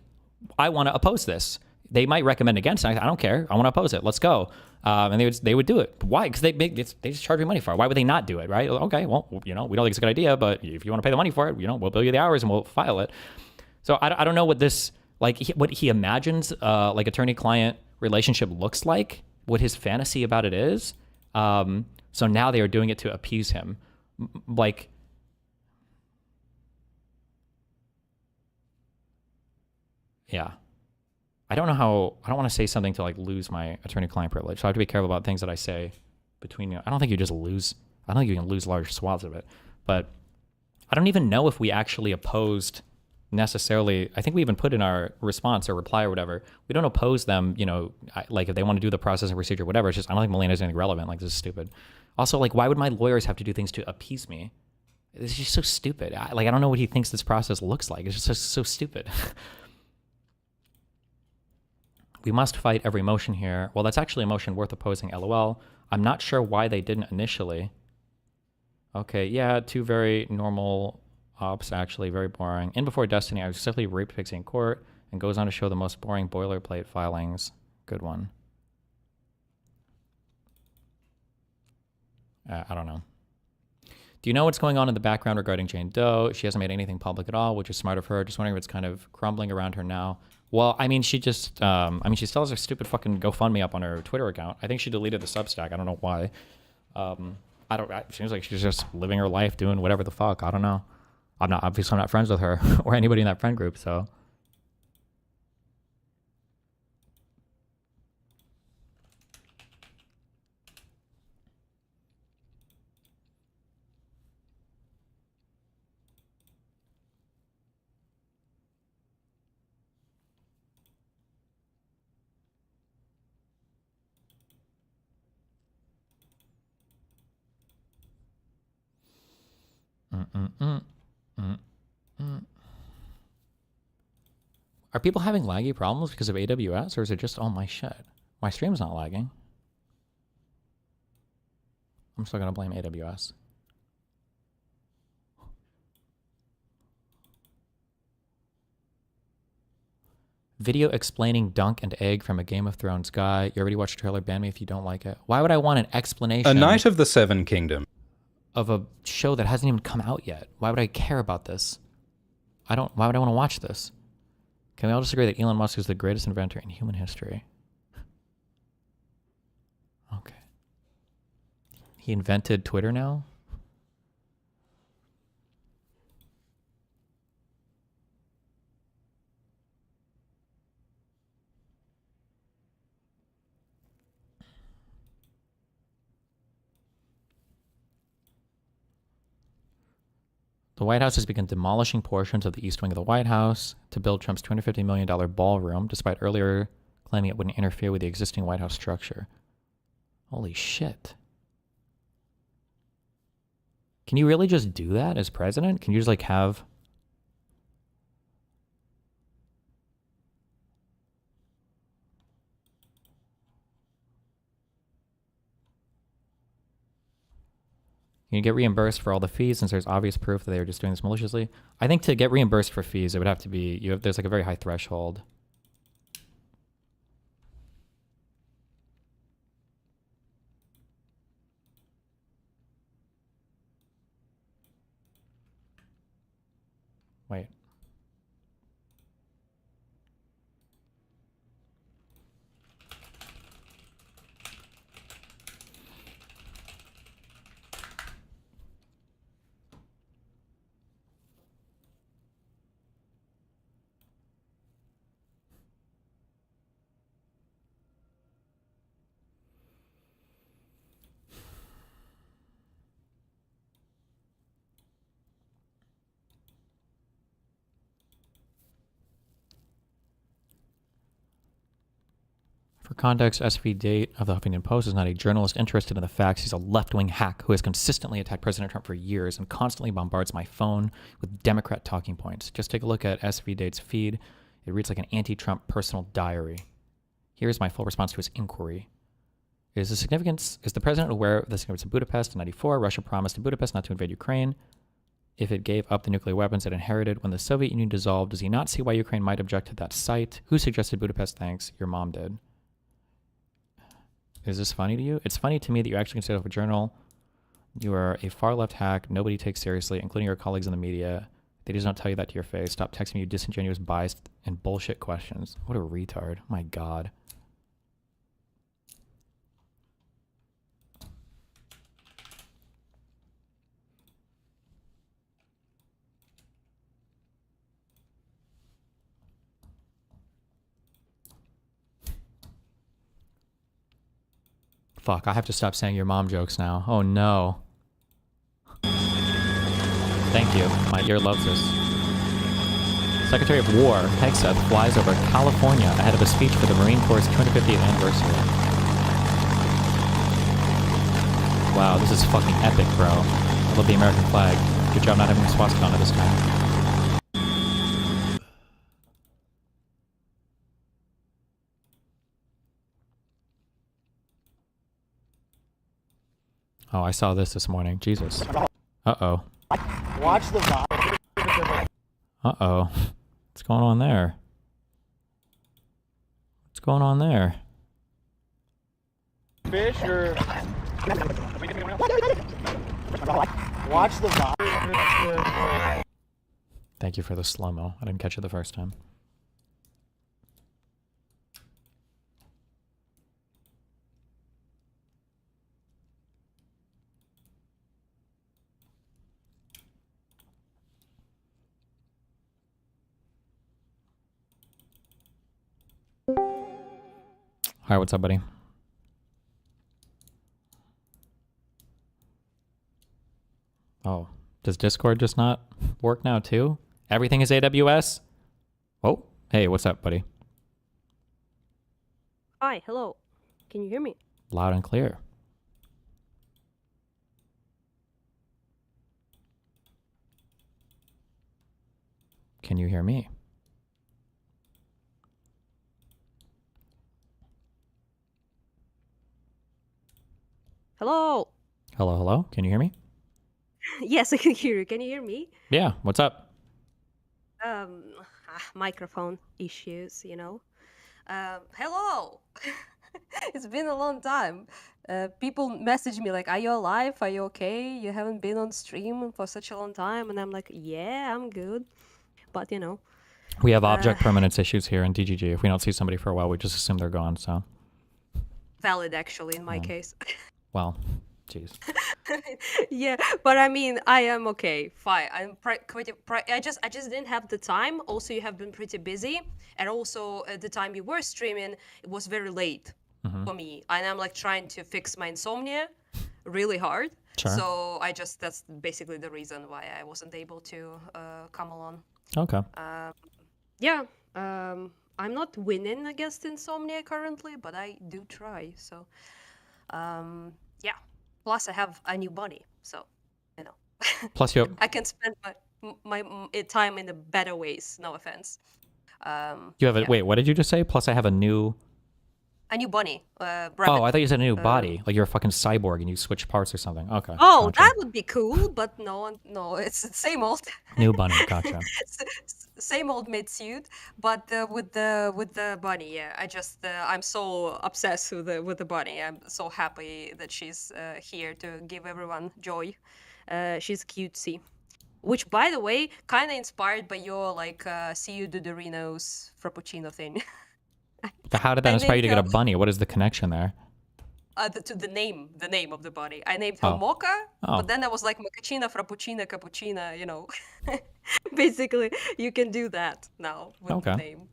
B: I want to oppose this. They might recommend against it. I don't care. I want to oppose it. Let's go. And they would do it. Why? Because they just charge me money for it. Why would they not do it, right? Okay, well, we don't think it's a good idea, but if you want to pay the money for it, we'll bill you the hours and we'll file it. So I don't know what this, like, what he imagines, like, attorney-client relationship looks like, what his fantasy about it is. So now they are doing it to appease him. Like, yeah. I don't want to say something to like lose my attorney-client privilege. So I have to be careful about things that I say between you. I don't think you can lose large swaths of it. But I don't even know if we actually opposed necessarily. I think we even put in our response or reply or whatever, we don't oppose them, like if they want to do the process and procedure, whatever. It's just, I don't think Melina's anything relevant. Like, this is stupid. Also, like, why would my lawyers have to do things to appease me? It's just so stupid. I don't know what he thinks this process looks like. It's just so stupid. We must fight every motion here. Well, that's actually a motion worth opposing, LOL. I'm not sure why they didn't initially. Okay, yeah, two very normal ops, actually, very boring. In Before Destiny, I was simply raped Pixie in court, and goes on to show the most boring boilerplate filings. Good one. I don't know. Do you know what's going on in the background regarding Jane Doe? She hasn't made anything public at all, which is smart of her. Just wondering if it's kind of crumbling around her now. Well, I mean, she just, she still has her stupid fucking GoFundMe up on her Twitter account. I think she deleted the Substack. I don't know why. It seems like she's just living her life, doing whatever the fuck. I don't know. I'm not friends with her or anybody in that friend group, so. Are people having laggy problems because of AWS, or is it just all my shit? My stream's not lagging. I'm still gonna blame AWS. Video explaining Dunk and Egg from a Game of Thrones guy. You already watched the trailer, ban me if you don't like it. Why would I want an explanation?
U: A Knight of the Seven Kingdom.
B: Of a show that hasn't even come out yet. Why would I care about this? Why would I want to watch this? Can we all just agree that Elon Musk is the greatest inventor in human history? Okay. He invented Twitter now? The White House has begun demolishing portions of the east wing of the White House to build Trump's $250 million ballroom, despite earlier claiming it wouldn't interfere with the existing White House structure. Holy shit. Can you really just do that as president? Can you just, like, have... Can you get reimbursed for all the fees since there's obvious proof that they were just doing this maliciously? I think to get reimbursed for fees, it would have to be, there's like a very high threshold. Wait. context, SV Date of the Huffington Post is not a journalist interested in the facts. He's a left-wing hack who has consistently attacked President Trump for years and constantly bombards my phone with Democrat talking points. Just take a look at SV Date's feed. It reads like an anti-Trump personal diary. Here's my full response to his inquiry. Is the president aware of the significance of Budapest in 94? Russia promised in Budapest not to invade Ukraine if it gave up the nuclear weapons it inherited when the Soviet Union dissolved. Does he not see why Ukraine might object to that site? Who suggested Budapest? Thanks. Your mom did. Is this funny to you? It's funny to me that you actually consider yourself a journal. You are a far-left hack nobody takes seriously, including your colleagues in the media. They just don't tell you that to your face. Stop texting me you disingenuous, biased, and bullshit questions. What a retard. My God. Fuck, I have to stop saying your mom jokes now. Oh no. Thank you. My ear loves this. Secretary of War, Hegseth, flies over California ahead of a speech for the Marine Corps' 250th anniversary. Wow, this is fucking epic, bro. I love the American flag. Good job not having a swastika on it this time. Oh, I saw this morning. Jesus. Uh-oh.
L: Watch the vibe.
B: Uh-oh. What's going on there? What's going on there?
L: Fish or... Watch the vibe.
B: Thank you for the slow-mo. I didn't catch it the first time. Hi, what's up, buddy? Oh, does Discord just not work now too? Everything is AWS? Oh, hey, what's up, buddy?
A: Hi, hello. Can you hear me?
B: Loud and clear. Can you hear me?
A: Hello.
B: Hello, hello. Can you hear me?
A: Yes, I can hear you. Can you hear me?
B: Yeah, what's up?
A: Microphone issues, you know. Hello. It's been a long time. People message me like, "Are you alive? Are you okay? You haven't been on stream for such a long time," and I'm like, "Yeah, I'm good." But you know.
B: We have object permanence issues here in DGG. If we don't see somebody for a while, we just assume they're gone, so.
A: Valid, actually, in my case.
B: Well, jeez.
A: Yeah, but I mean, I am okay, fine. I'm I just didn't have the time. Also, you have been pretty busy, and also at the time you were streaming, it was very late for me, and I'm like trying to fix my insomnia really hard.
B: Sure.
A: So that's basically the reason why I wasn't able to come along.
B: Okay.
A: Yeah. I'm not winning against insomnia currently, but I do try. So, yeah. Plus, I have a new body, so you know.
B: Plus, you have...
A: I can spend my time in the better ways. No offense.
B: You have a... Wait, what did you just say? Plus, I have a new
A: bunny.
B: Oh, I thought you said a new body. Like you're a fucking cyborg and you switch parts or something. Okay.
A: Oh,
B: gotcha.
A: that would be cool, but no, it's the same old.
B: New bunny, gotcha.
A: Same old mid suit, but with the bunny, yeah. I'm so obsessed with the bunny. I'm so happy that she's here to give everyone joy. She's cutesy, which, by the way, kind of inspired by your like see you do Doritos Frappuccino thing.
B: How did that inspire you to get a bunny? What is the connection there?
A: To the name of the bunny. I named her Mocha, but then I was like Mochaccino, Frappuccino, Cappuccino, you know. Basically, you can do that now with the name.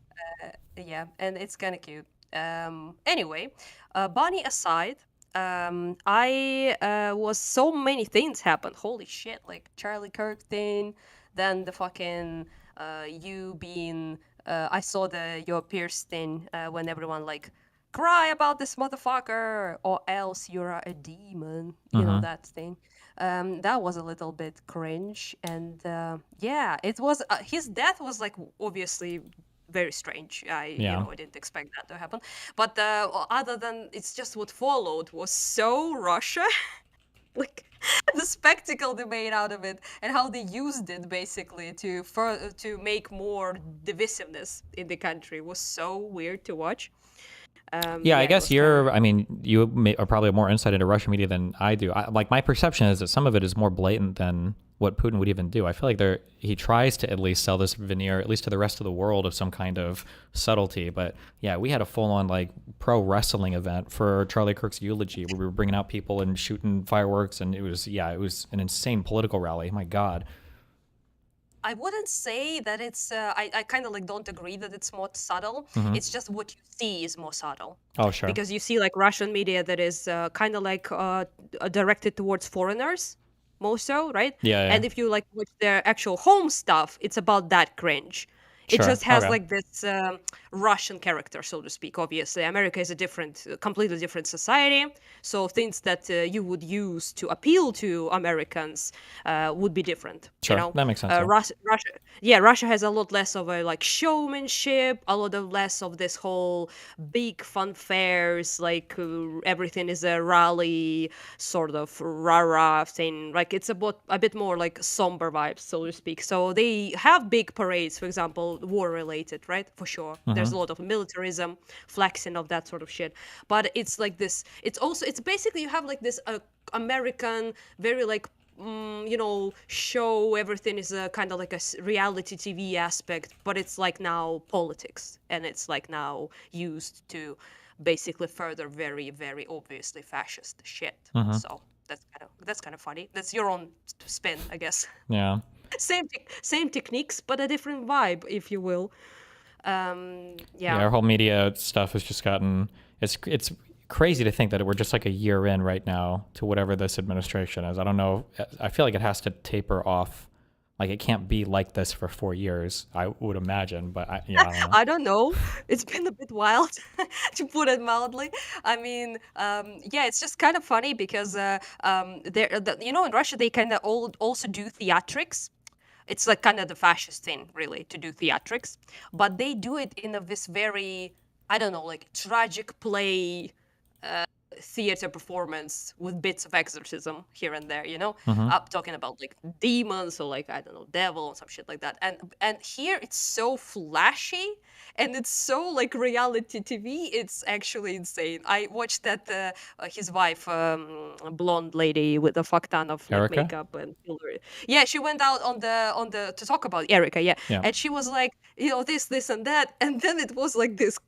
A: Yeah, and it's kind of cute. Anyway, bunny aside, I was so many things happened. Holy shit, like Charlie Kirk thing, then the fucking you being... I saw your Pierce thing when everyone like cry about this motherfucker, or else you're a demon. You know, that thing. That was a little bit cringe, and yeah, it was his death was like obviously very strange.
B: Yeah.
A: I didn't expect that to happen. But other than it's just what followed was so Russia. Like the spectacle they made out of it and how they used it basically to make more divisiveness in the country was so weird to watch.
B: Yeah, I
A: it
B: guess
A: was
B: you're. I mean, you are probably more insight into Russian media than I do. Like my perception is that some of it is more blatant than what Putin would even do. I feel like he tries to at least sell this veneer, at least to the rest of the world, of some kind of subtlety. But yeah, we had a full-on like pro wrestling event for Charlie Kirk's eulogy, where we were bringing out people and shooting fireworks, and it was an insane political rally. My God.
A: I wouldn't say that it's. I kind of like don't agree that it's more subtle.
B: Mhm.
A: It's just what you see is more subtle.
B: Oh, sure.
A: Because you see like Russian media that is kind of like directed towards foreigners, more so, right?
B: Yeah, yeah.
A: And if you like watch their actual home stuff, it's about that cringe. It
B: Sure,
A: just has
B: okay.
A: like this Russian character, so to speak. Obviously, America is a completely different society. So things that you would use to appeal to Americans would be different.
B: Sure,
A: You know,
B: that makes sense, yeah.
A: Russia has a lot less of a like showmanship, a lot of less of this whole big fun fairs, like everything is a rally sort of rah-rah thing. Like it's a bit more like somber vibes, so to speak. So they have big parades, for example, war related, right? For sure. There's a lot of militarism, flexing of that sort of shit. But it's like this, it's basically you have like this American, very like show everything is a kind of like a reality TV aspect, but it's like now politics, and it's like now used to basically further very, very obviously fascist shit.
B: Mhm.
A: So that's kind of funny. That's your own spin, I guess.
B: Yeah.
A: Same techniques, but a different vibe, if you will.
B: Yeah, our whole media stuff has just gotten it's crazy to think that we're just like a year in right now to whatever this administration is. I don't know. I feel like it has to taper off. Like it can't be like this for 4 years, I would imagine. But I don't know.
A: I don't know. It's been a bit wild, to put it mildly. I mean, yeah, it's just kind of funny because in Russia they kind of also do theatrics. It's like kind of the fascist thing, really, to do theatrics, but they do it in this very, I don't know, like tragic play theater performance with bits of exorcism here and there,
B: Mhm.
A: I'm talking about like demons or like, I don't know, devil or some shit like that. And here it's so flashy and it's so like reality TV. It's actually insane. I watched that his wife, blonde lady with a fuck ton of like,
B: Erica?
A: makeup and jewelry. Yeah, she went out on the to talk about Erica, yeah.
B: Yeah.
A: And she was like, this and that, and then it was like this.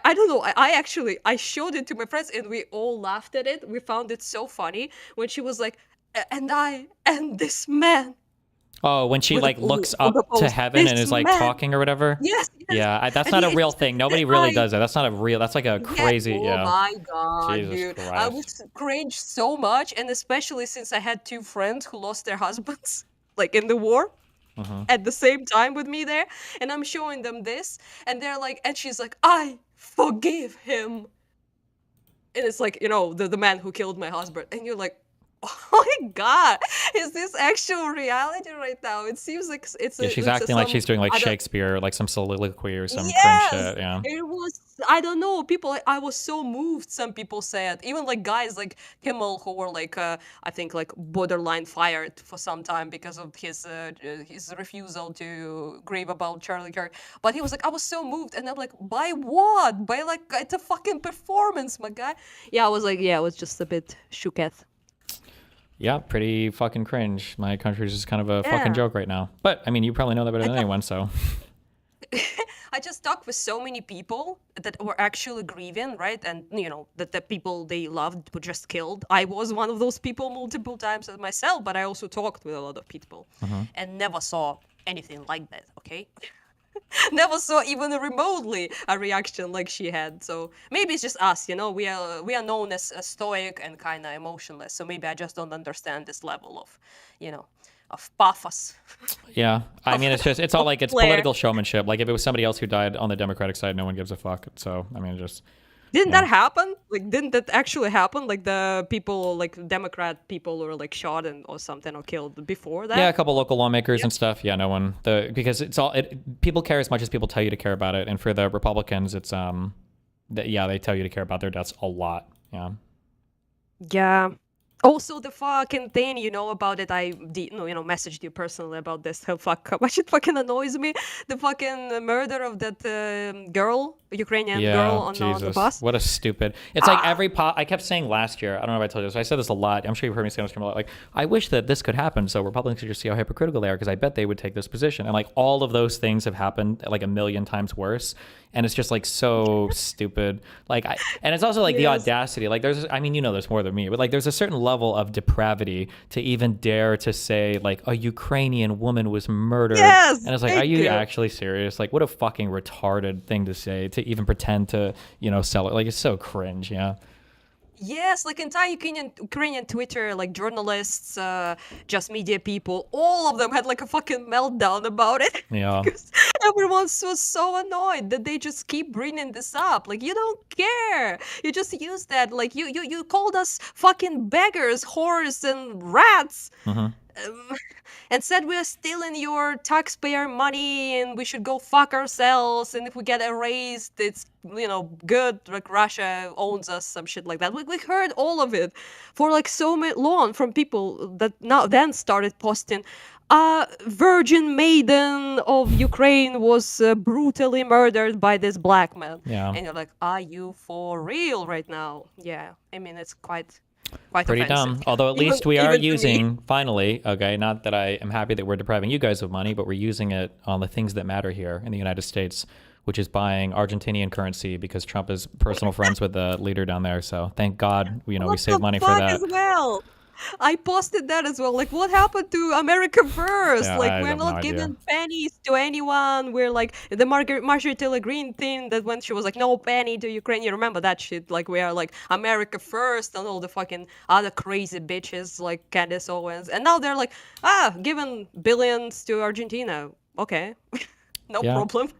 A: I don't know. I showed it to my friends and we all laughed at it. We found it so funny when she was like, and I and this man.
B: Oh, when she
A: With a-
B: like looks
A: on
B: up
A: the
B: to
A: post,
B: heaven and
A: "This
B: is like
A: man."
B: talking or whatever.
A: Yes, yes.
B: Yeah, that's
A: And
B: not a
A: it's
B: real
A: just-
B: thing. Nobody
A: and
B: really
A: I-
B: does that. That's not a real. That's like a crazy.
A: Oh
B: Yeah.
A: my god,
B: Jesus
A: dude! I
B: Christ.
A: was cringed so much, and especially since I had 2 friends who lost their husbands, like in the war.
B: Mhm.
A: At the same time with me there, and I'm showing them this, and they're like, and she's like, I forgive him. And it's like, the man who killed my husband. And you're like, oh my god, is this actual reality right now? It seems like
B: Yeah, she's acting like she's doing like Shakespeare, like some soliloquy or some cringe shit. Yeah.
A: It was, I don't know, people, I was so moved, some people said. Even like guys like Kimmel who were like, I think like borderline fired for some time because of his refusal to grieve about Charlie Kirk. But he was like, I was so moved. And I'm like, by what? By like, it's a fucking performance, my guy. Yeah, I was like, yeah, I was just a bit shooketh.
B: Yeah, pretty fucking cringe. My country's just kind of a
A: Yeah.
B: fucking joke right now. But I mean, you probably know that better than anyone, so.
A: I just talked with so many people that were actually grieving, right? And, that the people they loved were just killed. I was one of those people multiple times as myself, but I also talked with a lot of people and never saw anything like that, okay? Never saw even remotely a reaction like she had. So maybe it's just us, we are known as stoic and kind of emotionless. So maybe I just don't understand this level of, of pathos.
B: Yeah. I mean, it's all like, it's
A: Flair.
B: political showmanship. Like if it was somebody else who died on the Democratic side, no one gives a fuck. So, I mean, just,
A: Didn't that happen? Like, didn't that actually happen? Like the people, like Democrat people, were like shot or something or killed before that.
B: Yeah, a couple local lawmakers and stuff. Yeah, no one. Because it's all people care as much as people tell you to care about it. And for the Republicans, it's they tell you to care about their deaths a lot. Yeah.
A: Yeah. Also, the fucking thing, about it, messaged you personally about this. How much it fucking annoys me. The fucking murder of that Ukrainian girl on the bus.
B: What a stupid. It's like I kept saying last year, I don't know if I told you this, I said this a lot. I'm sure you've heard me say this a lot. Like, I wish that this could happen so Republicans could just see how hypocritical they are, because I bet they would take this position. And like all of those things have happened like a million times worse. And it's just like so stupid. Like, and it's also like the audacity. Like, there's more than me, but like, there's a certain level of depravity to even dare to say like a Ukrainian woman was murdered.
A: Yes,
B: and it's like, are you actually serious? Like, what a fucking retarded thing to say, to even pretend to, sell it. Like, it's so cringe. Yeah.
A: Yes, like entire Ukrainian Twitter, like journalists, just media people, all of them had like a fucking meltdown about it.
B: Yeah.
A: Because everyone was so annoyed that they just keep bringing this up. Like, you don't care. You just use that. Like, you called us fucking beggars, whores, and rats. And said we're stealing your taxpayer money and we should go fuck ourselves, and if we get erased, it's good, like Russia owns us, some shit like that. We heard all of it for like so long from people that then started posting Virgin Maiden of Ukraine was brutally murdered by this black man.
B: Yeah.
A: And you're like, are you for real right now? Yeah, I mean, it's quite
B: pretty
A: offensive.
B: dumb. Although at least we are
A: even to me.
B: using, finally, okay, not that I am happy that we're depriving you guys of money, but we're using it on the things that matter here in the United States, which is buying Argentinian currency because Trump is personal friends with the leader down there. So thank God, we save money for that.
A: As well. I posted that as well. Like, what happened to America First?
B: Yeah,
A: like,
B: I
A: we're
B: have
A: not
B: no
A: giving
B: idea.
A: pennies to anyone. We're like the Marjorie Taylor Greene thing that when she was like, no penny to Ukraine. You remember that shit? Like, we are like America First and all the fucking other crazy bitches like Candace Owens. And now they're like, giving billions to Argentina. Okay, no problem.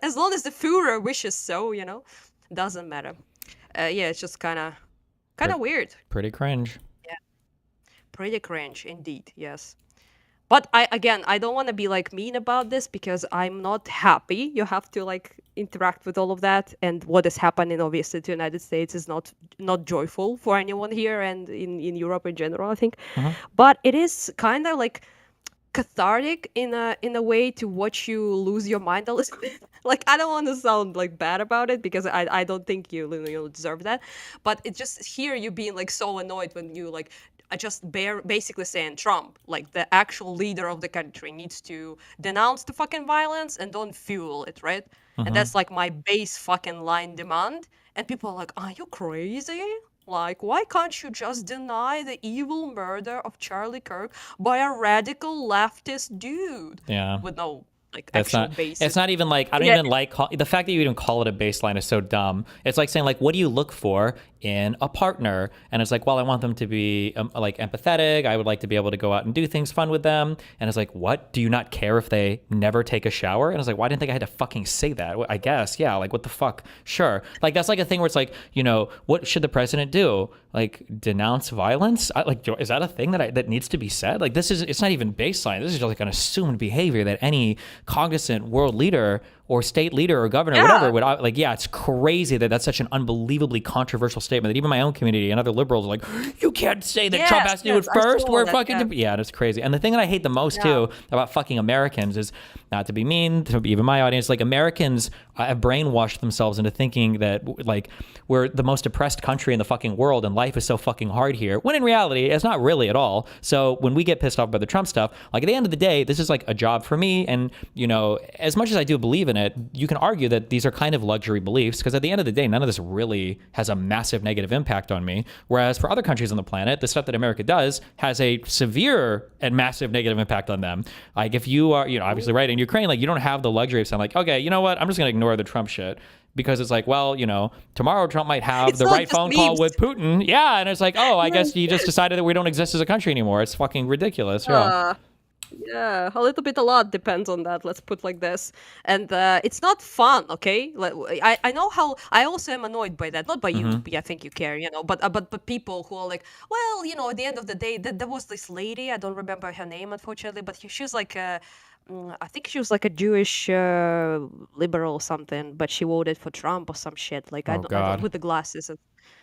A: As long as the Führer wishes so, doesn't matter. It's just kind of weird.
B: Pretty cringe.
A: Pretty cringe indeed, yes. But I don't want to be like mean about this because I'm not happy. You have to like interact with all of that, and what is happening obviously to the United States is not joyful for anyone here and in Europe in general, I think. But it is kind of like cathartic in a way to watch you lose your mind a little bit. Like, I don't want to sound like bad about it because I don't think you deserve that, but it just hear you being like so annoyed when you like basically saying Trump, like the actual leader of the country, needs to denounce the fucking violence and don't fuel it, right? And that's like my base fucking line demand. And people are like, are you crazy? Like, why can't you just deny the evil murder of Charlie Kirk by a radical leftist dude?
B: Yeah.
A: With no like
B: That's
A: actual
B: not.
A: basis.
B: It's not even like I don't even like the fact that you even call it a baseline is so dumb. It's like saying like, what do you look for in a partner? And it's like, well, I want them to be like empathetic. I would like to be able to go out and do things fun with them. And it's like, what? Do you not care if they never take a shower? And it's like, why didn't think I had to fucking say that? I guess, yeah. Like, what the fuck? Sure. Like, that's like a thing where it's like, what should the president do? Like, denounce violence? Is that a thing that needs to be said? Like, it's not even baseline. This is just like an assumed behavior that any cognizant world leader or state leader or governor, whatever, would like, it's crazy that that's such an unbelievably controversial statement that even my own community and other liberals are like, you can't say that Trump has to do it first. We're fucking, and it's crazy. And the thing that I hate the most too about fucking Americans is, not to be mean to even my audience, like Americans have brainwashed themselves into thinking that like we're the most oppressed country in the fucking world and life is so fucking hard here, when in reality, it's not really at all. So when we get pissed off by the Trump stuff, like at the end of the day, this is like a job for me. And, as much as I do believe in it, you can argue that these are kind of luxury beliefs because at the end of the day, none of this really has a massive negative impact on me. Whereas for other countries on the planet, the stuff that America does has a severe and massive negative impact on them. Like if you are, obviously right in Ukraine, like you don't have the luxury of saying like, okay, you know what? I'm just going to ignore the Trump shit. Because it's like, well, tomorrow Trump might have the right phone call with Putin. Yeah. And it's like, oh, I guess you just decided that we don't exist as a country anymore. It's fucking ridiculous. Yeah.
A: Yeah, a lot depends on that. Let's put like this, and it's not fun. Okay, I know how I also am annoyed by that. Not by you.
B: Mhm.
A: I think you care, but people who are like, well, at the end of the day, there was this lady. I don't remember her name, unfortunately, but she was like I think she was like a Jewish liberal or something, but she voted for Trump or some shit. Like
B: Oh
A: I don't
B: God.
A: with the glasses.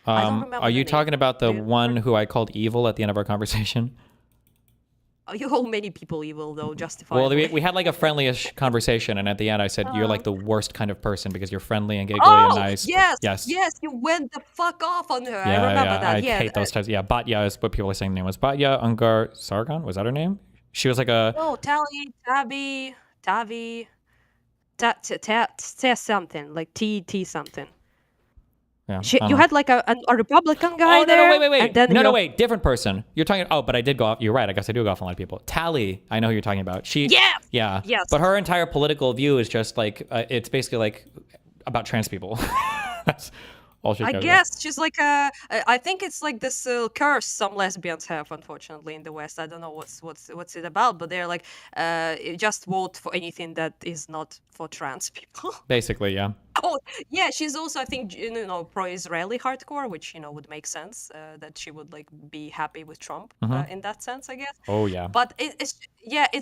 A: I don't remember
B: Are
A: the
B: you
A: name.
B: talking about the one who I called evil at the end of our conversation?
A: You call many people evil though,
B: Well,
A: justifiably.
B: we had like a friendly-ish conversation, and at the end I said, you're like the worst kind of person because you're friendly and giggly and
A: Oh,
B: nice.
A: yes,
B: Yes.
A: yes, you went the fuck off on her. I
B: Yeah,
A: remember
B: yeah.
A: that.
B: I
A: Yeah.
B: hate those types. Yeah, Batya is what people are saying the name was. Batya Ungar Sargon? Was that her name? She was like a...
A: No, Tavi, something like T something.
B: Yeah,
A: You had like a Republican guy
B: Oh,
A: there.
B: no,
A: And
B: wait.
A: then,
B: Wait. Different person. You're talking... Oh, but I did go off... You're right. I guess I do go off on a lot of people. Tally. I know who you're talking about. She...
A: Yes!
B: Yeah.
A: Yes.
B: But her entire political view is just like... it's basically like about trans people. That's all she
A: I
B: cares
A: guess she's like I think it's like this curse some lesbians have, unfortunately, in the West. I don't know what's it about, but they're like, just vote for anything that is not for trans people.
B: Basically, yeah.
A: Oh, yeah, she's also, I think, pro-Israeli hardcore, which, would make sense, that she would, like, be happy with Trump in that sense, I guess.
B: Oh, yeah.
A: But it's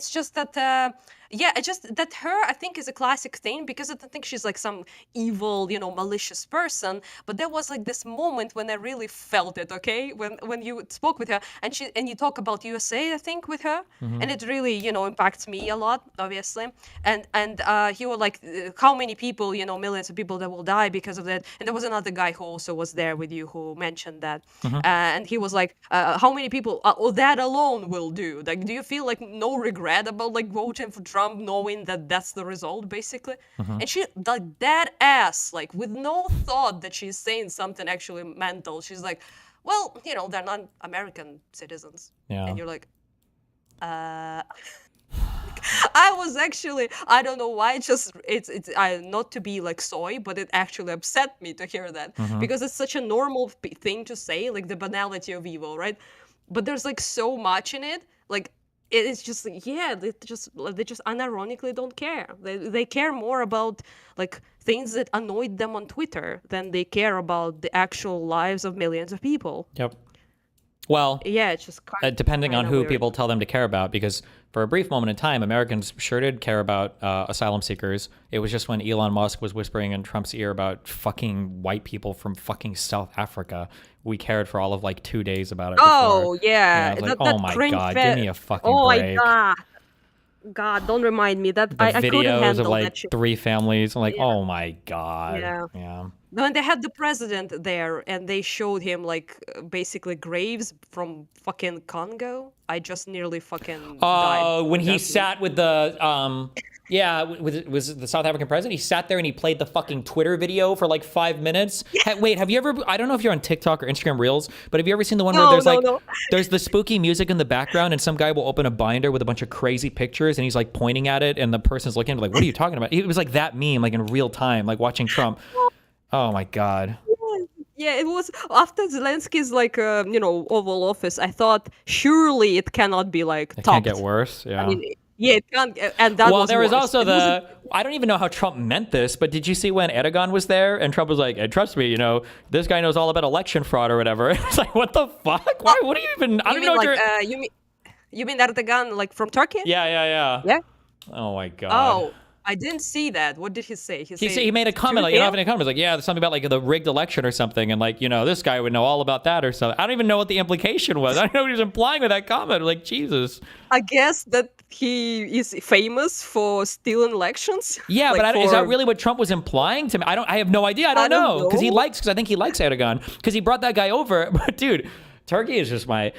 A: just that, it's just that her, I think, is a classic thing, because I don't think she's, like, some evil, malicious person, but there was, like, this moment when I really felt it, okay? When you spoke with her, and you talk about USA, I think, with her, and it really, impacts me a lot, obviously. And you were like, how many people, millions of people that will die because of that. And there was another guy who also was there with you who mentioned that. And he was like, how many people that alone will do? Like, do you feel like no regret about like voting for Trump, knowing that that's the result, basically? And she, like, dead ass, like, with no thought that she's saying something actually mental. She's like, well, they're not American citizens.
B: Yeah.
A: And you're like, I was actually, I don't know why, it's not to be like soy, but it actually upset me to hear that, because it's such a normal thing to say, like the banality of evil, right? But there's like so much in it, like it's just like, yeah, they just unironically don't care. They care more about like things that annoyed them on Twitter than they care about the actual lives of millions of people.
B: Yep. Well,
A: yeah, it's just
B: depending on who
A: weird.
B: people tell them to care about, because for a brief moment in time, Americans sure did care about asylum seekers. It was just when Elon Musk was whispering in Trump's ear about fucking white people from fucking South Africa, we cared for all of like 2 days about it.
A: Oh, yeah.
B: I was like,
A: That
B: oh my
A: cringe
B: God, give me a fucking
A: oh
B: break.
A: my God, don't remind me that
B: The
A: I couldn't
B: videos
A: handle
B: of like
A: that shit.
B: 3 families. I'm like, oh my God.
A: Yeah. When they had the president there and they showed him like basically graves from fucking Congo, I just nearly fucking died.
B: Oh, when he sat with the was the South African president? He sat there and he played the fucking Twitter video for like 5 minutes. Wait, have you ever? I don't know if you're on TikTok or Instagram Reels, but have you ever seen the one where there's there's the spooky music in the background and some guy will open a binder with a bunch of crazy pictures and he's like pointing at it and the person's looking like, what are you talking about? It was like that meme, like in real time, like watching Trump. Oh my God.
A: Yeah, it was after Zelensky's like Oval Office. I thought surely it cannot be like
B: It
A: topped.
B: can't get worse. Yeah.
A: I mean, yeah, it can't. And that was
B: there was
A: worse.
B: also
A: It wasn't-
B: I don't even know how Trump meant this, but did you see when Erdogan was there and Trump was like, hey, trust me, this guy knows all about election fraud or whatever. It's like, what the fuck? Why? What do you even? I don't even know what you're.
A: You mean Erdogan like from Turkey?
B: Yeah.
A: Yeah.
B: Oh my God.
A: Oh, I didn't see that. What did he say?
B: He made a comment, like, in a comment, like, yeah, there's something about like the rigged election or something, and like, this guy would know all about that or something. I don't even know what the implication was. I don't know what he was implying with that comment. Like, Jesus.
A: I guess that he is famous for stealing elections.
B: Yeah,
A: like
B: but is that really what Trump was implying to me? I have no idea. I don't know because I think he likes Erdogan because he brought that guy over. But dude. Turkey is just I've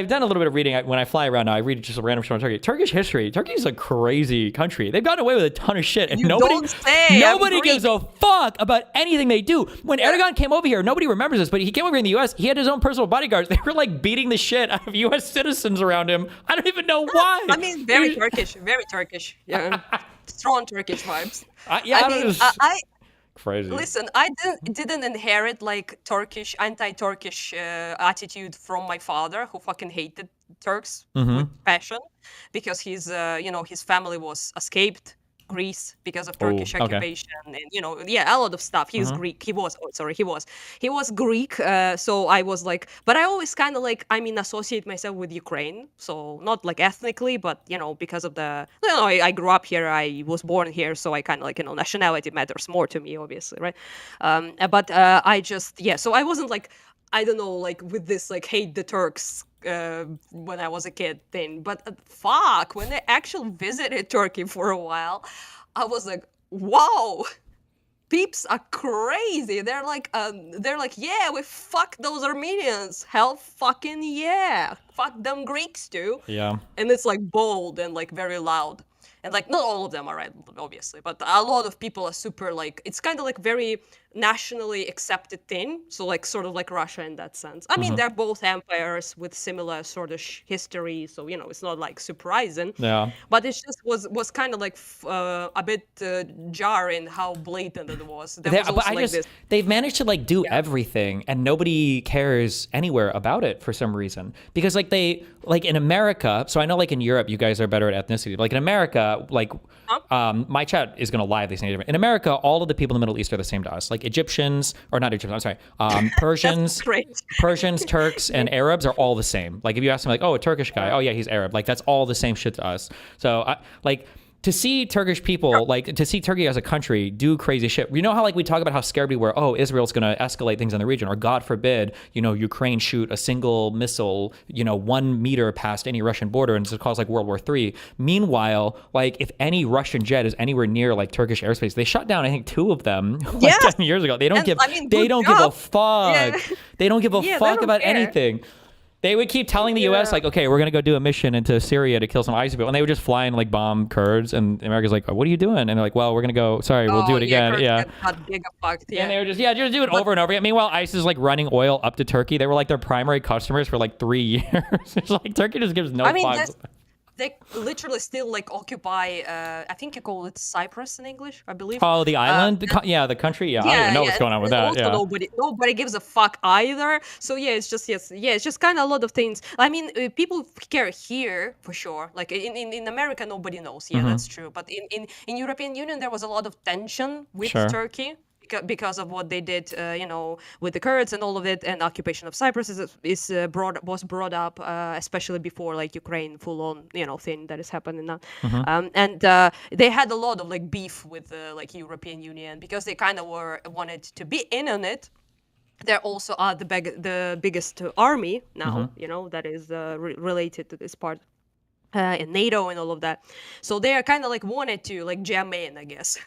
B: done a little bit of reading when I fly around now. I read just a random show on Turkey. Turkish history. Turkey is a crazy country. They've gotten away with a ton of shit, and nobody gives a fuck about anything they do. When Erdogan came over here, nobody remembers this, but he came over in the U.S. He had his own personal bodyguards. They were like beating the shit out of U.S. citizens around him. I don't even know why.
A: I mean, very Turkish. Yeah, strong Turkish vibes.
B: Crazy.
A: Listen, I didn't inherit like anti-Turkish attitude from my father, who fucking hated Turks
B: Mhm.
A: with passion, because his family was escaped Greece because of
B: Oh,
A: Turkish
B: okay.
A: occupation, and a lot of stuff. He was
B: Mhm.
A: Greek. He was Greek. So I was like, but I always kind of like, associate myself with Ukraine. So not like ethnically, but because of I grew up here. I was born here, so I kind of like nationality matters more to me, obviously, right? But I just So I wasn't like, I don't know, like with this like hate the Turks when I was a kid thing. But fuck, when I actually visited Turkey for a while, I was like, wow, peeps are crazy. They're like, yeah, we fuck those Armenians. Hell fucking yeah. Fuck them Greeks too.
B: Yeah.
A: And it's like bold and like very loud. And like not all of them are right, obviously, but a lot of people are super like, it's kind of like very nationally accepted thing. So like sort of like Russia in that sense. I mean,
B: Mhm.
A: they're both empires with similar sort of history, so it's not like surprising.
B: Yeah.
A: But it just was kind of like a bit jarring how blatant it was. There was also like this.
B: They've managed to like do everything and nobody cares anywhere about it for some reason. Because like in America, so I know like in Europe you guys are better at ethnicity. Like in America, like my chat is gonna lie if they say different. In America, all of the people in the Middle East are the same to us. Like Egyptians, or not Egyptians, I'm sorry, Persians, Turks, and Arabs are all the same. Like if you ask them like, oh, a Turkish guy, oh yeah, he's Arab. Like that's all the same shit to us. So like to see Turkish people, like to see Turkey as a country do crazy shit. You know how like we talk about how scared we were, oh, Israel's going to escalate things in the region, or God forbid, Ukraine shoot a single missile, 1 meter past any Russian border and it cause like World War III. Meanwhile, like if any Russian jet is anywhere near like Turkish airspace, they shut down, I think 2 of them like 10 years ago. They don't give a fuck.
A: Yeah.
B: They don't give a
A: Yeah, they
B: fuck
A: don't
B: about
A: care.
B: anything. They would keep telling the U.S. like, okay, we're gonna go do a mission into Syria to kill some ISIS people, and they would just fly and like bomb Kurds, and America's like, what are you doing? And they're like, well, we're gonna go. Sorry, we'll do it again.
A: Kurds
B: Yeah.
A: get that big a fucked, yeah.
B: And they were just do it over and over again. Meanwhile, ISIS is like running oil up to Turkey. They were like their primary customers for like 3 years. It's like Turkey just gives no fucks.
A: They literally still like occupy. I think you call it Cyprus in English, I believe.
B: Oh, the island, the country. Yeah, I don't even know what's going on with that.
A: Also
B: Yeah.
A: nobody gives a fuck either. So it's just kind of a lot of things. I mean, people care here for sure. Like in America, nobody knows. Yeah, that's true. But in European Union, there was a lot of tension with Turkey. Because of what they did, with the Kurds and all of it, and occupation of Cyprus was brought up, especially before like Ukraine full-on thing that is happening now, and they had a lot of like beef with like European Union because they kind of wanted to be in on it. They also are the biggest army now, that is related to this part. In NATO and all of that, so they are kind of like wanted to like jam in, I guess,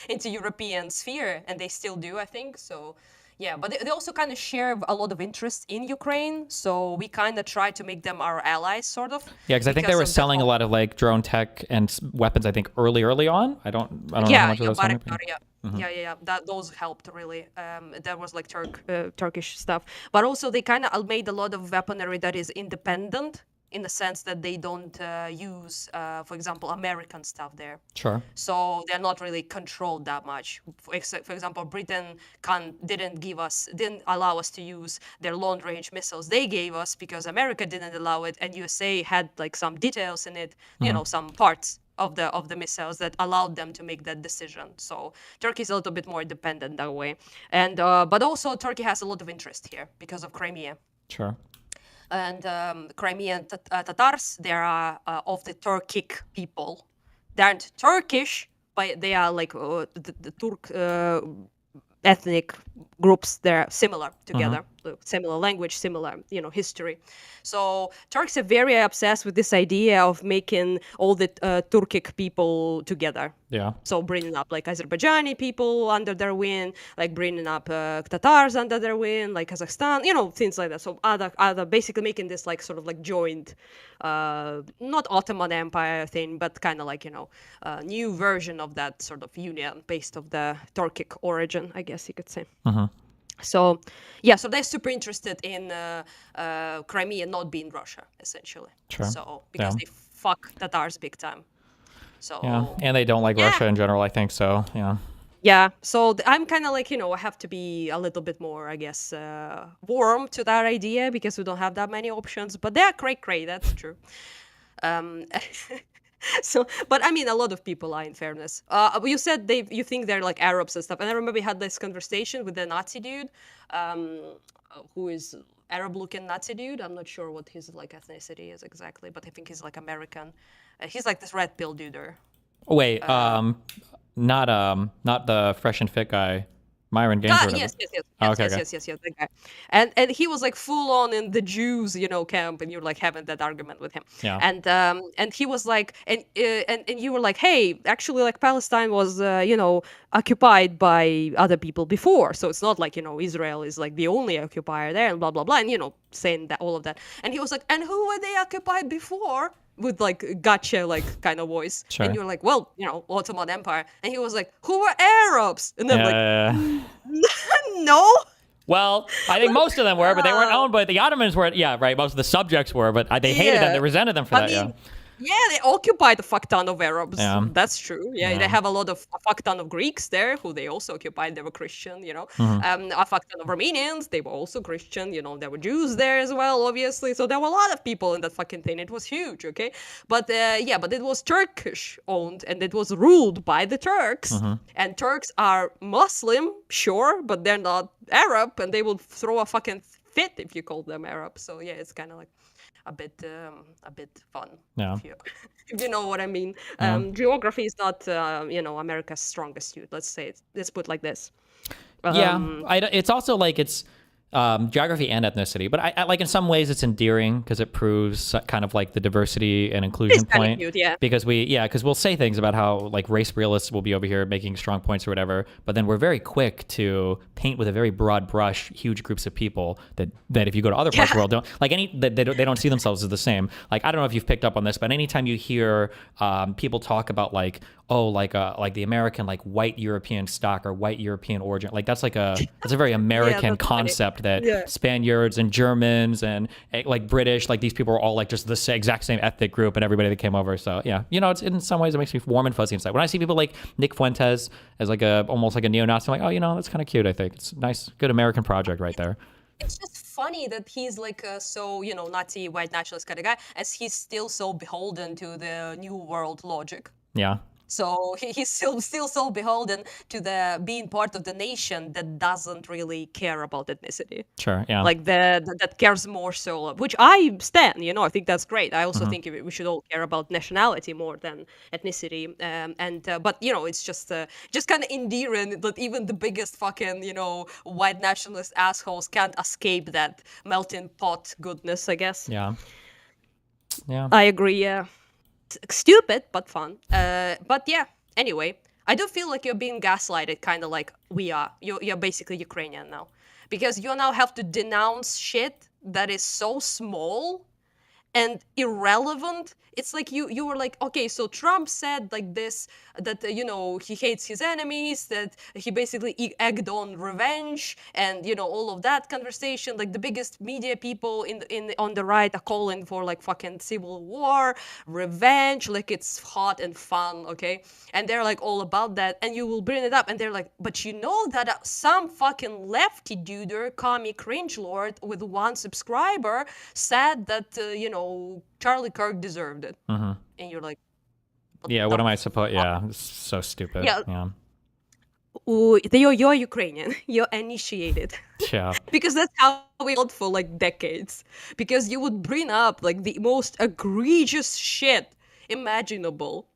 A: into European sphere, and they still do, I think. So yeah, but they also kind of share a lot of interest in Ukraine, so we kind of try to make them our allies, sort of.
B: Yeah, because I think they were selling a lot of like drone tech and weapons. I think early on. I don't know how much of those.
A: Yeah. Those helped really. That was like Turkish stuff, but also they kind of made a lot of weaponry that is independent, in the sense that they don't use, for example, American stuff there.
B: Sure.
A: So they're not really controlled that much. For example, Britain didn't allow us to use their long-range missiles they gave us because America didn't allow it, and USA had like some details in it, some parts of the missiles that allowed them to make that decision. So Turkey is a little bit more independent that way, and but also Turkey has a lot of interest here because of Crimea.
B: Sure.
A: And Crimean Tatars, they are of the Turkic people. They aren't Turkish, but they are like the Turk ethnic groups. They're similar together, similar language, similar history. So Turks are very obsessed with this idea of making all the Turkic people together.
B: Yeah.
A: So bringing up like Azerbaijani people under their wing, like bringing up Tatars under their wing, like Kazakhstan, things like that. So other basically making this like sort of like joint, not Ottoman Empire thing, but kind of like new version of that sort of union based of the Turkic origin, I guess you could say. So so they're super interested in Crimea not being Russia, essentially.
B: Sure.
A: So because they fuck Tatars big time. So
B: yeah, and they don't like Russia in general, I think so. Yeah.
A: Yeah, so I'm kind of like, I have to be a little bit more, I guess, warm to that idea because we don't have that many options. But they're great, that's true. Um, so, but I mean, a lot of people are, in fairness. You said you think they're like Arabs and stuff, and I remember we had this conversation with the Nazi dude, who is Arab-looking Nazi dude. I'm not sure what his like ethnicity is exactly, but I think he's like American. He's like this red pill duder.
B: Wait, not the fresh and fit guy, Myron Gaines. Or
A: Yes,
B: Oh, okay, okay.
A: yes, that guy. And he was like full on in the Jews, camp, and you're like having that argument with him.
B: Yeah.
A: And he was like, and you were like, hey, actually, like Palestine was, occupied by other people before, so it's not like Israel is like the only occupier there, and blah blah blah, and saying that all of that. And he was like, and who were they occupied before? With like gotcha like kind of voice.
B: Sure.
A: And you're like, well, Ottoman Empire. And he was like, who were Arabs? And then no.
B: Well, I think most of them were, but they weren't owned by the Ottomans. Were right? Most of the subjects were, but they hated them. They resented them for that.
A: Yeah, they occupied a fuck ton of Arabs.
B: Yeah.
A: That's true. Yeah, they have a fuck ton of Greeks there who they also occupied. They were Christian, a fuck ton of Armenians. They were also Christian, there were Jews there as well, obviously. So there were a lot of people in that fucking thing. It was huge, okay? But but it was Turkish owned and it was ruled by the Turks. And Turks are Muslim, sure, but they're not Arab, and they will throw a fucking fit if you call them Arab. So yeah, it's kind of like a bit fun.
B: Yeah.
A: If you know what I mean.
B: Yeah.
A: Geography is not, America's strongest suit. Let's put it like this.
B: It's also like it's geography and ethnicity, but I like in some ways it's endearing because it proves kind of like the diversity and inclusion point.
A: Cute, yeah.
B: Because we'll say things about how like race realists will be over here making strong points or whatever, but then we're very quick to paint with a very broad brush huge groups of people that if you go to other parts of the world don't like they don't see themselves as the same. Like I don't know if you've picked up on this, but anytime you hear people talk about like the American like white European stock or white European origin, like that's a very American concept that Spaniards and Germans and like British, like these people are all like just the exact same ethnic group and everybody that came over. So yeah, it's in some ways it makes me warm and fuzzy inside. When I see people like Nick Fuentes as like almost like a neo-Nazi, I'm like, that's kind of cute. I think it's nice, good American project right there.
A: It's just funny that he's like Nazi white nationalist kind of guy, as he's still so beholden to the New World logic.
B: Yeah.
A: So he's still so beholden to the being part of the nation that doesn't really care about ethnicity.
B: Sure, yeah.
A: Like that cares more so, which I stand. I think that's great. I also think we should all care about nationality more than ethnicity. But it's just kind of endearing that even the biggest fucking white nationalist assholes can't escape that melting pot goodness, I guess.
B: Yeah. Yeah.
A: I agree. Yeah. Stupid but fun. But yeah, anyway, I do feel like you're being gaslighted, kind of like we are. You're basically Ukrainian now, because you now have to denounce shit that is so small and irrelevant. It's like you were like, okay, so Trump said like this, that he hates his enemies, that he basically egged on revenge, and all of that conversation. Like the biggest media people on the right are calling for like fucking civil war, revenge, like it's hot and fun, okay? And they're like all about that, and you will bring it up, and they're like, but that some fucking lefty duder, commie cringe lord with 1 subscriber said that Charlie Kirk deserved it. And you're like,
B: what am I supposed? Yeah, it's so stupid. Yeah.
A: Ooh, you're Ukrainian. You're initiated.
B: Yeah.
A: Because that's how we felt for like decades. Because you would bring up like the most egregious shit imaginable,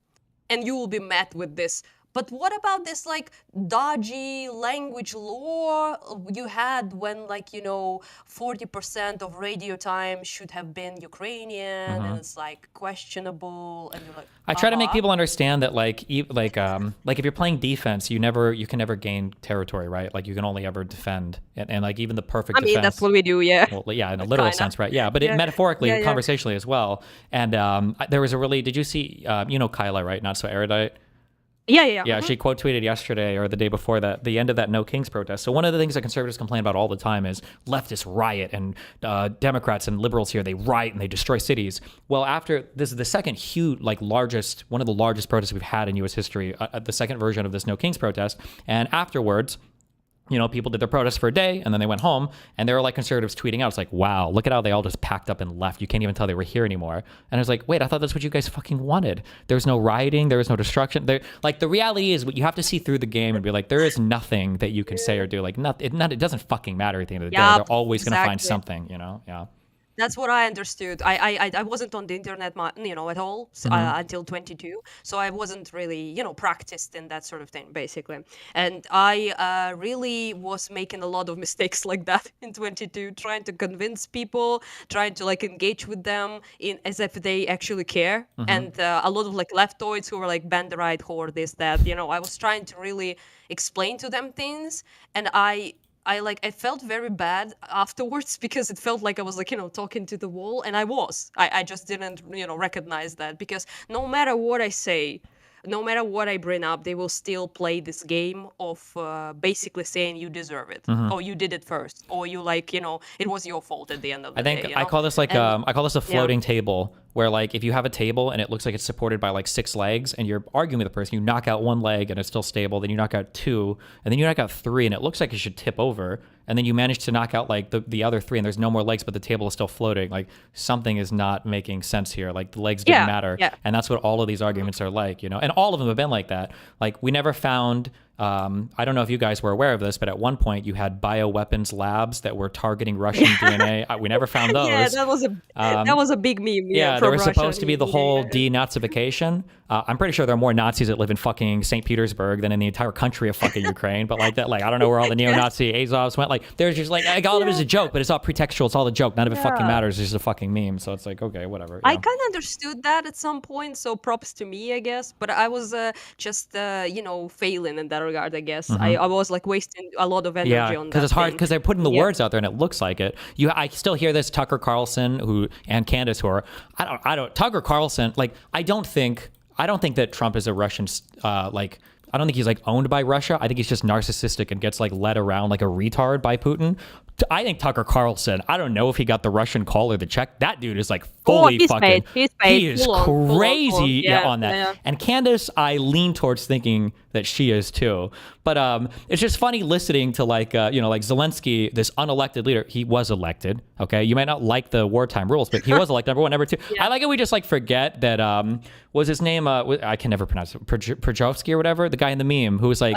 A: and you will be met with this. But what about this like dodgy language law you had when 40% of radio time should have been Ukrainian and it's like questionable, and you're like,
B: I try to make people understand that like if you're playing defense, you can never gain territory, right? Like you can only ever defend, and like even the perfect defense.
A: I mean, that's what we do, yeah.
B: Well, yeah, in a literal sense, right? Yeah, but metaphorically, conversationally as well. And there was did you see Kyla, right? Not So Erudite. Yeah, she quote tweeted yesterday or the day before that the end of that No Kings protest. So one of the things that conservatives complain about all the time is leftists riot and Democrats and liberals here, they riot and they destroy cities. Well, after this is the second huge, like largest, one of the largest protests we've had in U.S. history, the second version of this No Kings protest. And afterwards, you know, people did their protest for a day and then they went home and there were like conservatives tweeting out. It's like, wow, look at how they all just packed up and left. You can't even tell they were here anymore. And I was like, wait, I thought that's what you guys fucking wanted. There's no rioting. There was no destruction. There, like the reality is you have to see through the game and be like, there is nothing that you can say or do. Like it doesn't fucking matter at the end of the day. They're always going to find something, you know? Yeah.
A: That's what I understood. I wasn't on the internet, you know, at all until 22. So I wasn't really, you know, practiced in that sort of thing, basically. And I really was making a lot of mistakes like that in 22, trying to convince people, trying to like engage with them in as if they actually care. And a lot of like leftoids who were like band the right whore, this, that, you know, I was trying to really explain to them things. And I felt very bad afterwards because it felt like I was like, you know, talking to the wall, and I just didn't, you know, recognize that, because no matter what I say, no matter what I bring up, they will still play this game of basically saying you deserve it, or you did it first, or you like, you know, it was your fault at the end of the day.
B: I think I call this like I call this a floating table, where like if you have a table and it looks like it's supported by like 6 legs and you're arguing with the person, you knock out 1 leg and it's still stable, then you knock out 2, and then you knock out 3 and it looks like it should tip over, and then you manage to knock out like the other 3 and there's no more legs but the table is still floating. Like something is not making sense here. Like the legs didn't matter. And that's what all of these arguments are like, you know, and all of them have been like that. Like we never found I don't know if you guys were aware of this, but at one point you had bioweapons labs that were targeting Russian DNA. We never found those.
A: Yeah, that was a big meme.
B: Yeah, there was supposed to be the whole denazification. I'm pretty sure there are more Nazis that live in fucking St. Petersburg than in the entire country of fucking Ukraine. But like that, like I don't know where all the neo-Nazi Azovs went. Like there's just like all of it is a joke, but it's all pretextual. It's all a joke. None of it fucking matters. It's just a fucking meme. So it's like, okay, whatever.
A: I kind of understood that at some point, so props to me, I guess. But I was just you know, failing in that regard, I guess. I was like wasting a lot of energy on that.
B: Because it's hard because they're putting the words out there and it looks like it. I still hear this Tucker Carlson and Candace who are I don't Tucker Carlson, like I don't think that Trump is a Russian like I don't think he's like owned by Russia. I think he's just narcissistic and gets like led around like a retard by Putin. I think Tucker Carlson, I don't know if he got the Russian call or the check. That dude is like fully
A: he's
B: fucking.
A: Paid. He's paid.
B: He is crazy on that. Yeah. And Candace, I lean towards thinking that she is too. But it's just funny listening to like you know, like Zelensky, this unelected leader. He was elected. Okay, you might not like the wartime rules, but he was elected. Number 1, number 2. I like it. We just like forget that was his name? I can never pronounce it. Prajovsky or whatever. The guy in the meme who was like,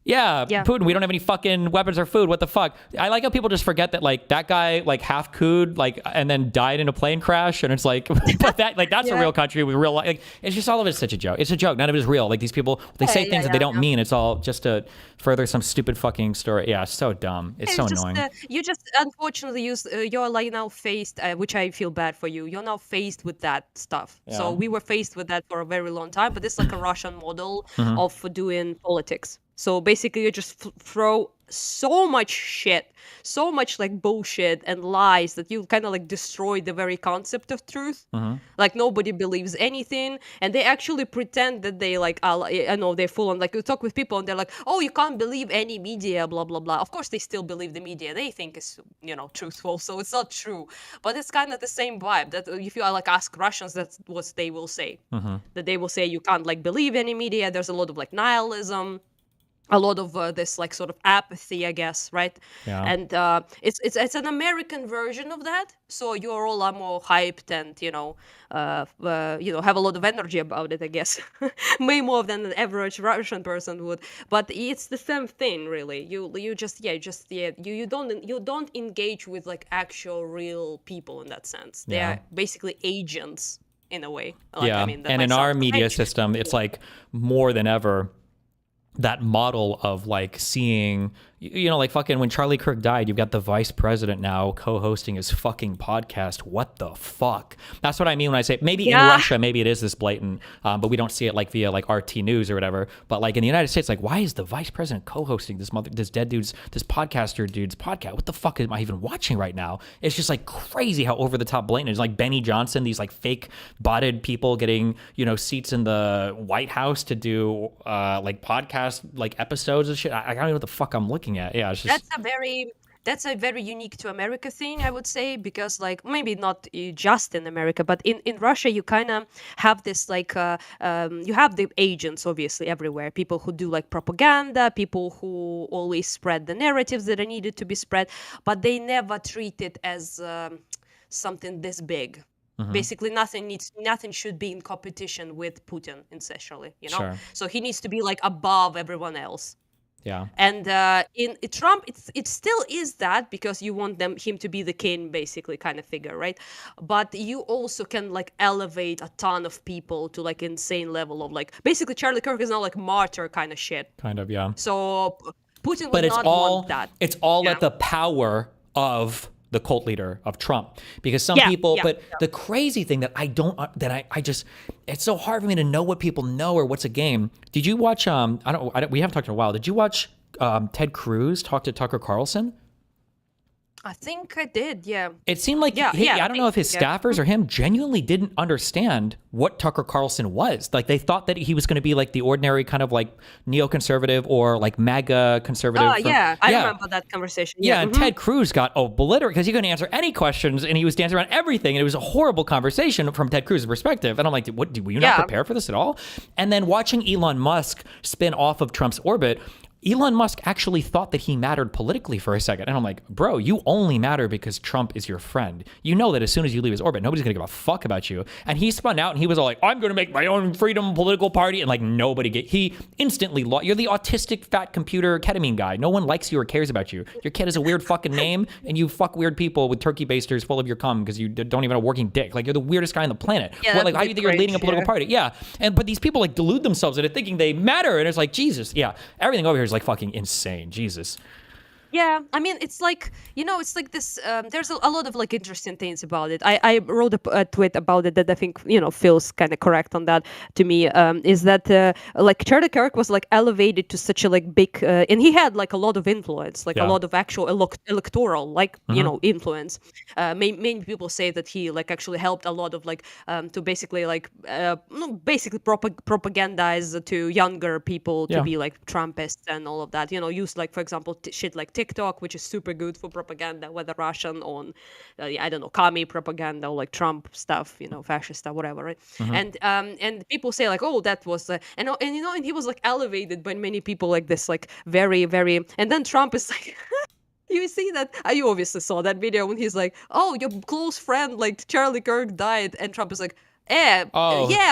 B: yeah, Putin. We don't have any fucking weapons or food. What the fuck? I like how people just forget that like that guy like half cooed like and then died in a plane crash, and it's like, but that like that's a real country with real like it's just all of it is such a joke. It's a joke. None of it is real. Like these people, they say things that they don't mean. It's all just to further some stupid fucking story. Yeah, it's so dumb. It's so annoying.
A: You just unfortunately you're like now faced, which I feel bad for you. You're now faced with that stuff.
B: Yeah.
A: So we were faced with that for a very long time, but it's like a Russian model of doing politics. So basically, you just throw so much shit, so much like bullshit and lies that you kind of like destroy the very concept of truth. Like nobody believes anything, and they actually pretend that they like, I know they're full on. Like you talk with people and they're like, oh, you can't believe any media, blah blah blah. Of course, they still believe the media they think is, you know, truthful. So it's not true, but it's kind of the same vibe. That if you like ask Russians, that's what they will say. That they will say you can't like believe any media. There's a lot of like nihilism. A lot of this like sort of apathy, I guess, right?
B: Yeah.
A: And it's an American version of that. So you're all more hyped and you know have a lot of energy about it, I guess, way more than an average Russian person would. But it's the same thing, really. You don't engage with like actual real people in that sense. They are basically agents in a way. Like, I mean,
B: and in our media system, it's like more than ever. That model of like seeing, you know, like fucking when Charlie Kirk died, you've got the vice president now co-hosting his fucking podcast. What the fuck? That's what I mean when I say maybe in Russia, maybe it is this blatant, but we don't see it like via like RT News or whatever. But like in the United States, like why is the vice president co-hosting this podcaster dude's podcast? What the fuck am I even watching right now? It's just like crazy how over the top blatant it is. Like Benny Johnson, these like fake botted people getting, you know, seats in the White House to do like podcast like episodes and shit. I don't know what the fuck I'm looking at. Yeah, it's just
A: that's a very unique to America thing, I would say, because like maybe not just in America, but in Russia you kind of have this like you have the agents obviously everywhere, people who do like propaganda, people who always spread the narratives that are needed to be spread, but they never treat it as something this big. Basically, nothing should be in competition with Putin, essentially, you know.
B: Sure.
A: So he needs to be like above everyone else.
B: Yeah.
A: And in Trump, it still is that because you want him to be the king, basically, kind of figure, right? But you also can like elevate a ton of people to like insane level of like basically Charlie Kirk is now like martyr kind of shit.
B: Kind of, yeah.
A: So Putin would
B: But
A: not want that.
B: It's all at the power of the cult leader of Trump, because some people, the crazy thing that I just, it's so hard for me to know what people know or what's a game. Did you watch, we haven't talked in a while. Did you watch Ted Cruz talk to Tucker Carlson?
A: I think I did, yeah.
B: It seemed like, I don't know if his staffers or him genuinely didn't understand what Tucker Carlson was. Like, they thought that he was going to be like the ordinary kind of like neoconservative or like MAGA conservative.
A: I remember that conversation.
B: Yeah, and Ted Cruz got obliterated because he couldn't answer any questions and he was dancing around everything. And it was a horrible conversation from Ted Cruz's perspective. And I'm like, what, were you not prepared for this at all? And then watching Elon Musk spin off of Trump's orbit, Elon Musk actually thought that he mattered politically for a second. And I'm like, bro, you only matter because Trump is your friend. You know that as soon as you leave his orbit, nobody's going to give a fuck about you. And he spun out and he was all like, I'm going to make my own freedom political party. And like he instantly lost. You're the autistic fat computer ketamine guy. No one likes you or cares about you. Your kid has a weird fucking name and you fuck weird people with turkey basters full of your cum because you don't even have a working dick. Like, you're the weirdest guy on the planet.
A: Yeah,
B: how do you think you're leading a political party? Yeah. But these people like delude themselves into thinking they matter. And it's like, Jesus. Yeah. Everything over here is like fucking insane. Jesus.
A: Yeah, I mean, it's like, you know, it's like this, there's a lot of like interesting things about it. I wrote a tweet about it that I think, you know, feels kind of correct on that to me, is that like Charlie Kirk was like elevated to such a like big, and he had like a lot of influence, like a lot of actual electoral, like, you know, influence. Many people say that he like actually helped a lot of like, to basically like, propagandize to younger people to be like Trumpists and all of that, you know, use like, for example, shit like TikTok, which is super good for propaganda, whether Russian on, I don't know, commie propaganda or like Trump stuff, you know, fascist stuff, whatever, right? And people say like, oh, that was, and you know, and he was like elevated by many people like this, like very, very, and then Trump is like, you see that, you obviously saw that video when he's like, oh, your close friend, like Charlie Kirk died, and Trump is like, yeah,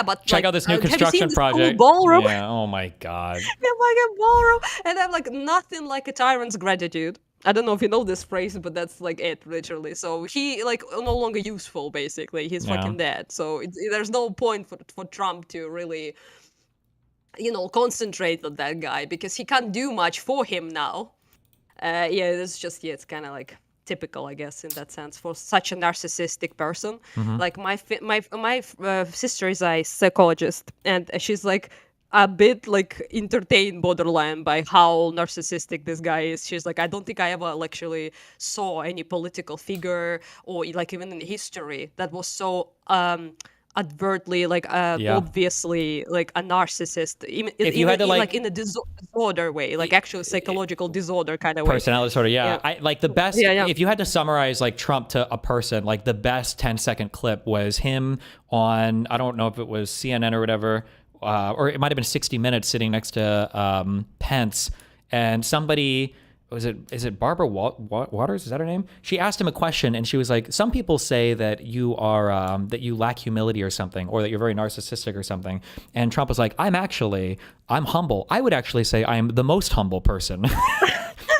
A: but
B: check
A: like,
B: out this new
A: have you seen
B: construction
A: this
B: project.
A: cool ballroom?
B: Yeah, oh my God.
A: Like a ballroom, and I'm like, nothing like a tyrant's gratitude. I don't know if you know this phrase, but that's like it, literally. So he like no longer useful, basically. He's fucking dead. So there's no point for Trump to really, you know, concentrate on that guy because he can't do much for him now. It's just it's kind of like typical, I guess, in that sense, for such a narcissistic person. Like my sister is a psychologist, and she's like a bit like entertained borderline by how narcissistic this guy is. She's like, I don't think I ever actually saw any political figure or like even in history that was so advertly like obviously like a narcissist, even
B: if you had to
A: like in a disorder way, like actual psychological disorder kind of way.
B: Personality disorder, I like the best. If you had to summarize like Trump to a person, like the best 10-second clip was him on, I don't know if it was CNN or whatever, or it might have been 60 Minutes sitting next to Pence, and somebody, is it Barbara Waters? Is that her name? She asked him a question, and she was like, some people say that you are, that you lack humility or something, or that you're very narcissistic or something. And Trump was like, I'm humble. I would actually say I am the most humble person.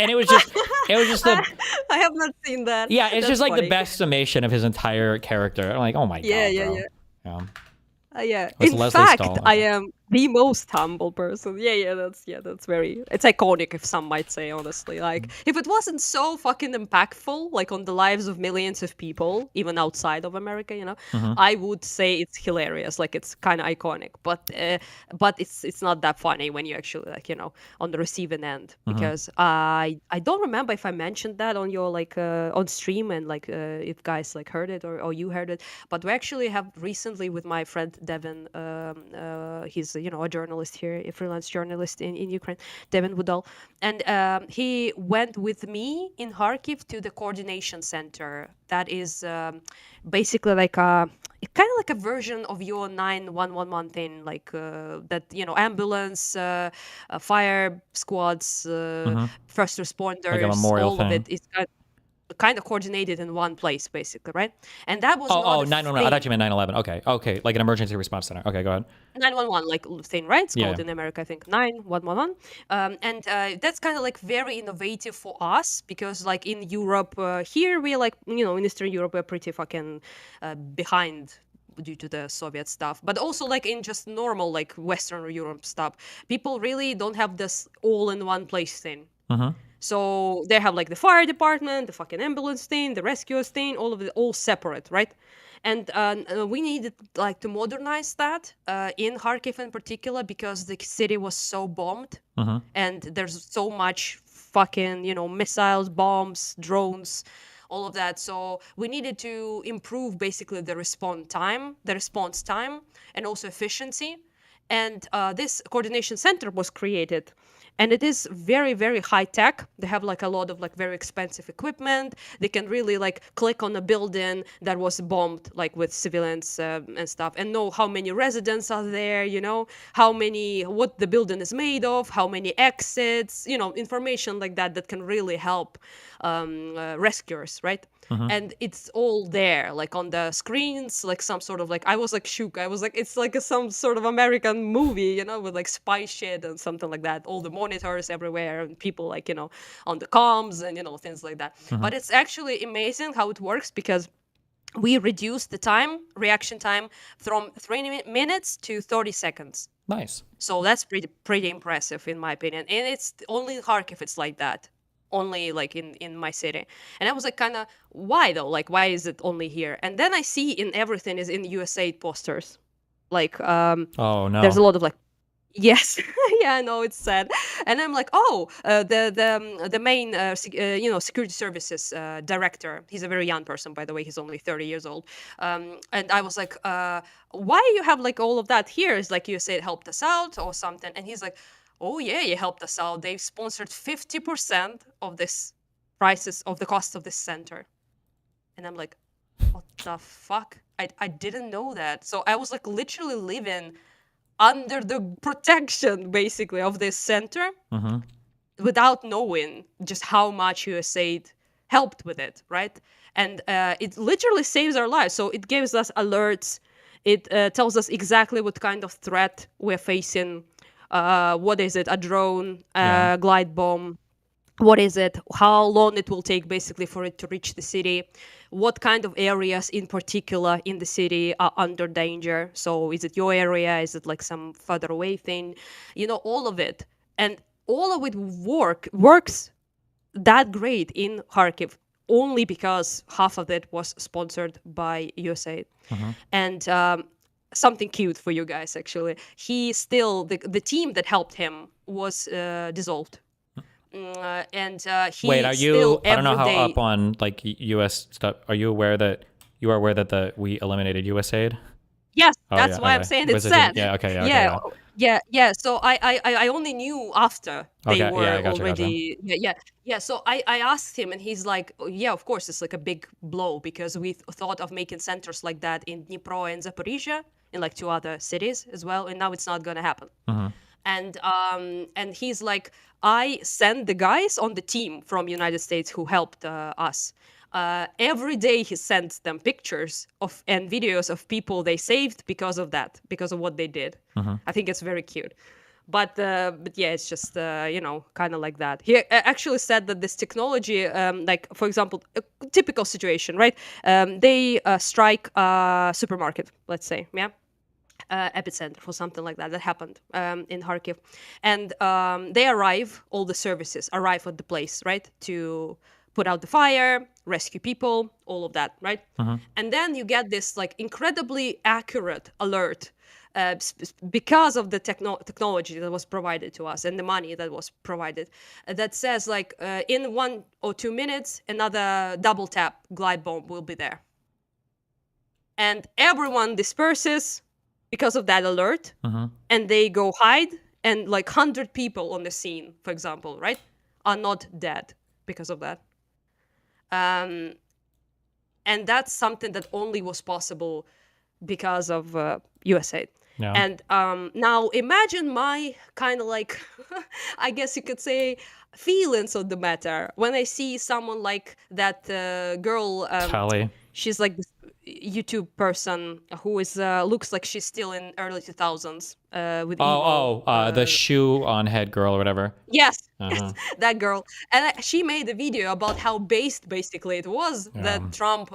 B: And it was just
A: I have not seen that.
B: Yeah, it's
A: That's
B: just like
A: funny.
B: the best summation of his entire character. I'm like, oh my God, bro.
A: Yeah.
B: It was
A: In
B: Leslie
A: fact,
B: Stahl.
A: I am the most humble person. That's very. It's iconic, if some might say, honestly. Like, if it wasn't so fucking impactful, like on the lives of millions of people, even outside of America,
B: Mhm.
A: I would say it's hilarious. Like, it's kind of iconic, but it's not that funny when you actually like on the receiving end,
B: Mhm.
A: because I don't remember if I mentioned that on your like on stream, and like if guys like heard it, or you heard it, but we actually have recently with my friend Devin, he's a journalist here, a freelance journalist in Ukraine, Devin Woodall, and he went with me in Kharkiv to the coordination center. That is basically like a kind of like a version of your 911 thing, like that ambulance, fire squads,
B: Mhm.
A: first
B: Like a
A: responders,
B: memorial
A: all of it
B: thing.
A: is kind of coordinated in one place, basically, right? And that was not
B: Oh,
A: a
B: 911. I thought
A: thing.
B: you meant 911. Okay, like an emergency response center. Okay, go ahead.
A: 911 like thing, right? It's
B: Yeah.
A: called in America, I think, 911. And that's kind of like very innovative for us, because like in Europe, here we're like, in Eastern Europe, we're pretty fucking behind due to the Soviet stuff, but also like in just normal like Western Europe stuff, people really don't have this all in one place thing.
B: Mhm.
A: So they have like the fire department, the fucking ambulance thing, the rescuers thing, all of it, all separate, right? And we needed like to modernize that in Kharkiv in particular, because the city was so bombed,
B: Mhm.
A: and there's so much fucking missiles, bombs, drones, all of that. So we needed to improve basically the response time, and also efficiency. And this coordination center was created, and it is very, very high tech. They have like a lot of like very expensive equipment. They can really like click on a building that was bombed, like with civilians and stuff, and know how many residents are there, what the building is made of, how many exits, information like that can really help rescuers, right?
B: Mhm.
A: And it's all there, like on the screens, like some sort of like, I was like shook. I was like, it's like some sort of American movie, with like spy shit and something like that. All the monitors everywhere, and people like, on the comms, and things like that. But
B: Mhm.
A: it's actually amazing how it works, because we reduced the reaction time from 3 minutes to 30 seconds.
B: Nice.
A: So that's pretty impressive in my opinion. And it's only in Kharkiv it's like that. Only like in my city. And I was like, kind of, why though? Like, why is it only here? And then I see in everything is in USA posters. Like
B: Oh
A: there's a
B: no.
A: lot of like, yes, yeah, I know, it's sad. And I'm like, oh, the main security services director. He's a very young person, by the way. He's only 30 years old. And I was like, why you have like all of that here? Is like you said helped us out or something. And he's like, oh yeah, you helped us out. They've sponsored 50% of this prices of the cost of this center. And I'm like, what the fuck? I didn't know that. So I was like literally living under the protection basically of this center
B: Mhm.
A: without knowing just how much USAID helped with it, right? And it literally saves our lives. So it gives us alerts. It tells us exactly what kind of threat we're facing. What is it? A drone,
B: Yeah.
A: a glide bomb. What is it? How long it will take basically for it to reach the city? What kind of areas in particular in the city are under danger? So is it your area? Is it like some further away thing? All of it. And all of it works that great in Kharkiv only because half of it was sponsored by USA.
B: Mhm.
A: And something cute for you guys actually. He still the team that helped him was dissolved. And
B: Wait,
A: he
B: are
A: still
B: you? I don't know
A: every
B: how
A: day.
B: up on like U.S. stuff. Are you aware that we eliminated USAID?
A: Yes,
B: Oh
A: that's
B: yeah.
A: why I'm
B: Okay.
A: saying it's
B: Was it in-
A: sad.
B: Yeah. Okay. Yeah. Okay.
A: Yeah,
B: Yeah.
A: yeah. So I only knew after they
B: Okay. Yeah.
A: were
B: I gotcha. Gotcha.
A: already. Yeah. So I asked him, and he's like, "Oh, yeah, of course, it's like a big blow because we thought of making centers like that in Dnipro and Zaporizhia, in like 2 other cities as well, and now it's not gonna happen."
B: Mhm.
A: And he's like, I sent the guys on the team from United States who helped us. Every day he sends them pictures of and videos of people they saved because of that, because of what they did.
B: Mhm.
A: I think it's very cute. But yeah, it's just kind of like that. He actually said that this technology, like for example, a typical situation, right? They strike a supermarket, let's say, yeah. epicenter for something like that happened in Kharkiv. And they all the services arrive at the place, right, to put out the fire, rescue people, all of that, right? And then you get this like incredibly accurate alert because of the technology that was provided to us and the money that was provided, that says like in 1 or 2 minutes, another double tap glide bomb will be there. And everyone disperses because of that alert, and they go hide, and like 100 people on the scene, for example, right, are not dead because of that. And that's something that only was possible because of USAID.
B: Yeah.
A: And now imagine my kind of like, I guess you could say, feelings on the matter when I see someone like that girl.
B: Tally.
A: She's like this YouTube person who is looks like she's still in early 2000s with
B: the shoe on head girl or whatever.
A: Yes, yes, that girl. And she made a video about how based basically it was that Trump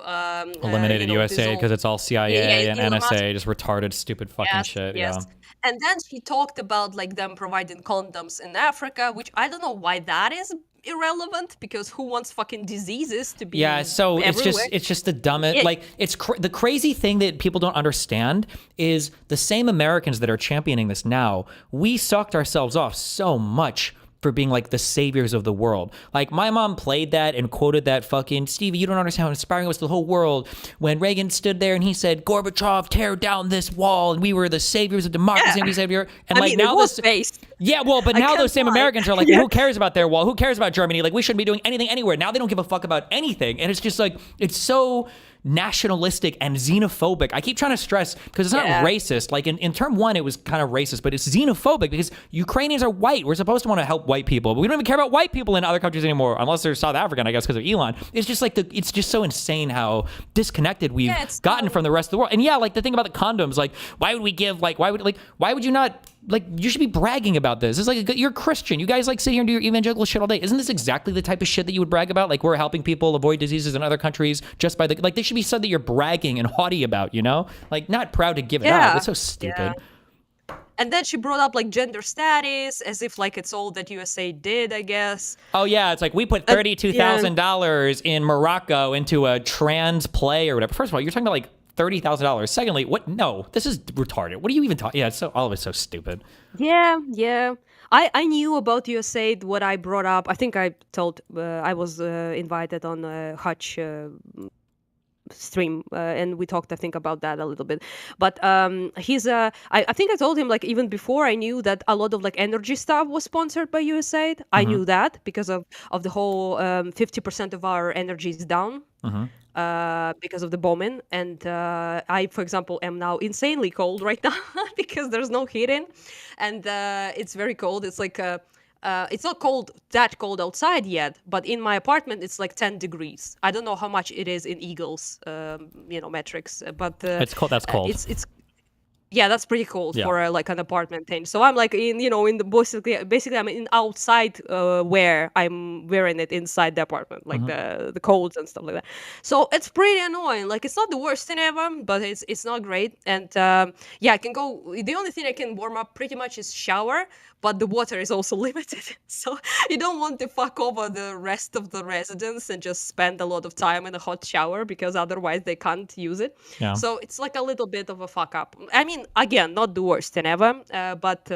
B: Eliminated USA because it's all CIA and
A: Elon Musk.
B: NSA, just retarded, stupid fucking shit.
A: Yes.
B: Yeah.
A: And then she talked about like them providing condoms in Africa, which I don't know why that is irrelevant, because who wants fucking diseases to be
B: So
A: everywhere?
B: it's just the dumbest. Like it's the crazy thing that people don't understand is the same Americans that are championing this now. We sucked ourselves off so much for being like the saviors of the world. Like my mom played that and quoted that fucking, Stevie, you don't understand how inspiring it was to the whole world when Reagan stood there and he said, Gorbachev, tear down this wall, and we were the saviors of democracy and we saved your. And
A: I mean,
B: now
A: it was based.
B: Yeah, well, but now those same Americans are like, who cares about their wall? Who cares about Germany? Like we shouldn't be doing anything anywhere. Now they don't give a fuck about anything. And it's just like, it's so nationalistic and xenophobic. I keep trying to stress, because it's not racist. Like in term one, it was kind of racist, but it's xenophobic because Ukrainians are white. We're supposed to want to help white people, but we don't even care about white people in other countries anymore, unless they're South African, I guess, because of Elon. It's just like it's just so insane how disconnected we've gotten from the rest of the world. And yeah, like the thing about the condoms, like why would you not, like, you should be bragging about this. It's like, you're Christian. You guys like sit here and do your evangelical shit all day. Isn't this exactly the type of shit that you would brag about? Like, we're helping people avoid diseases in other countries just by like, they should be something that you're bragging and haughty about, you know? Like, not proud to give it up. It's so stupid.
A: And then she brought up like gender status as if like it's all that USA did, I guess.
B: Oh yeah, it's like we put $32,000 in Morocco into a trans play or whatever. First of all, you're talking about like $30,000. Secondly, what? No, this is retarded. What are you even talking? Yeah, it's so, all of it's so stupid.
A: Yeah. I knew about USAID, what I brought up. I think I told, I was invited on Hutch stream, and we talked, I think, about that a little bit. But he's, I think I told him, like, even before I knew that a lot of, like, energy stuff was sponsored by USAID. I knew that because of the whole 50% of our energy is down. Because of the bombing, and I, for example, am now insanely cold right now because there's no heating, and it's very cold. It's like it's not that cold outside yet, but in my apartment it's like 10 degrees. I don't know how much it is in Eagles, metrics, but
B: it's cold. That's cold.
A: It's yeah, that's pretty cold for like an apartment thing. So I'm like in the basically I'm in outside where I'm wearing it inside the apartment, like the colds and stuff like that. So it's pretty annoying. Like it's not the worst thing ever, but it's not great. And I can go. The only thing I can warm up pretty much is shower, but the water is also limited. So you don't want to fuck over the rest of the residents and just spend a lot of time in a hot shower because otherwise they can't use it.
B: Yeah.
A: So it's like a little bit of a fuck up. I mean, again, not the worst thing ever, but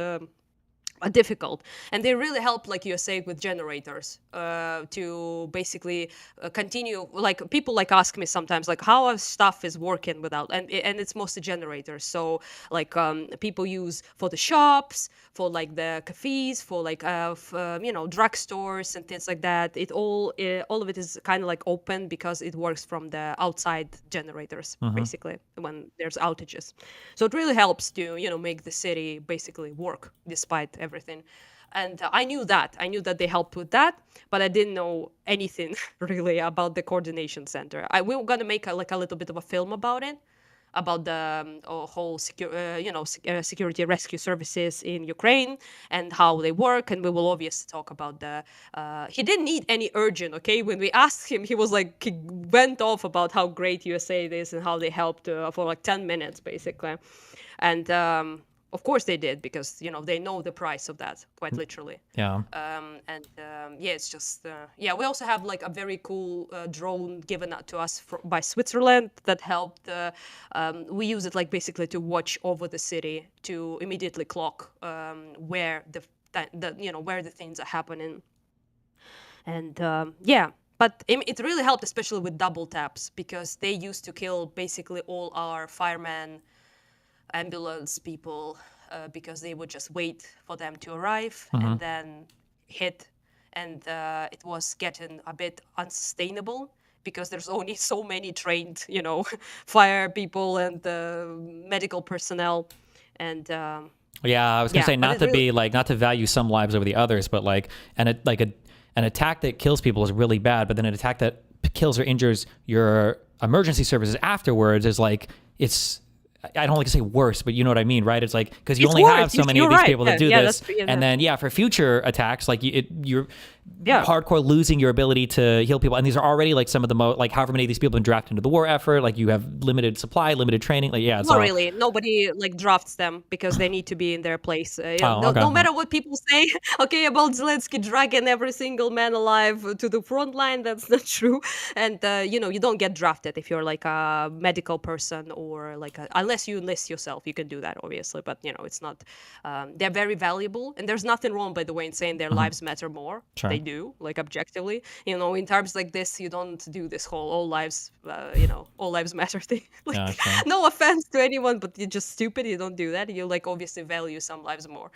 A: difficult. And they really help, like USA, with generators to basically continue. Like people like ask me sometimes, like how our stuff is working without, and it's mostly generators. So like people use for the shops, for like the cafes, for like drugstores and things like that. It all of it is kind of like open because it works from the outside generators basically when there's outages. So it really helps to make the city basically work despite everything. And I knew that they helped with that, but I didn't know anything really about the coordination center. We were gonna make a little bit of a film about it, about the whole security rescue services in Ukraine and how they work, and we will obviously talk about the. He didn't need any urgent. Okay, when we asked him, he went off about how great USAID is and how they helped for like 10 minutes basically. And of course they did, because they know the price of that, quite literally.
B: Yeah.
A: Yeah, it's just yeah. We also have like a very cool drone given out to us by Switzerland that helped. We use it like basically to watch over the city to immediately clock where where the things are happening. And yeah, but it really helped, especially with double taps, because they used to kill basically all our firemen, ambulance people, because they would just wait for them to arrive and then hit. And it was getting a bit unsustainable, because there's only so many trained, fire people and medical personnel. And
B: Yeah, I was gonna say not to be like not to value some lives over the others, but like an attack that kills people is really bad, but then an attack that kills or injures your emergency services afterwards is like I don't like to say worse, but you know what I mean, right? It's like because you only have so many of these people that do this, and then for future attacks, like you're hardcore losing your ability to heal people, and these are already like some of the most like however many of these people have been drafted into the war effort. Like you have limited supply, limited training. Like it's
A: not really. Nobody like drafts them because they need to be in their place. No matter what people say, okay, about Zelensky dragging every single man alive to the front line, that's not true. And you don't get drafted if you're like a medical person or like unless you enlist yourself. You can do that, obviously, but it's not. They're very valuable, and there's nothing wrong, by the way, in saying their lives matter more.
B: Sure.
A: They do, like objectively. In times like this, you don't do this whole all lives matter thing. Like, no offense to anyone, but you're just stupid. You don't do that. You like obviously value some lives more.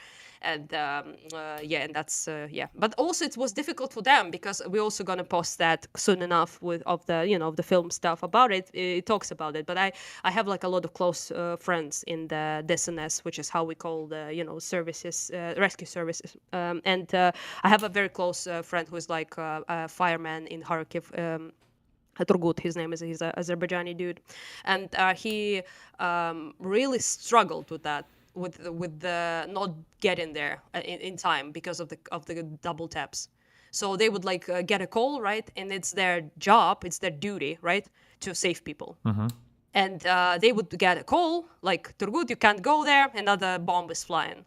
A: And and that's but also it was difficult for them, because we're also gonna post that soon enough of the film stuff about it. It talks about it, but I have like a lot of close friends in the DSNS, which is how we call the services, rescue services, and I have a very close friend who is like a fireman in Kharkiv. Turgut, his name is. He's an Azerbaijani dude, and he really struggled with that, with the not getting there in time because of the double taps. So they would like get a call, right, and it's their job, it's their duty, right, to save people. And they would get a call like, Turgut, you can't go there, another bomb is flying.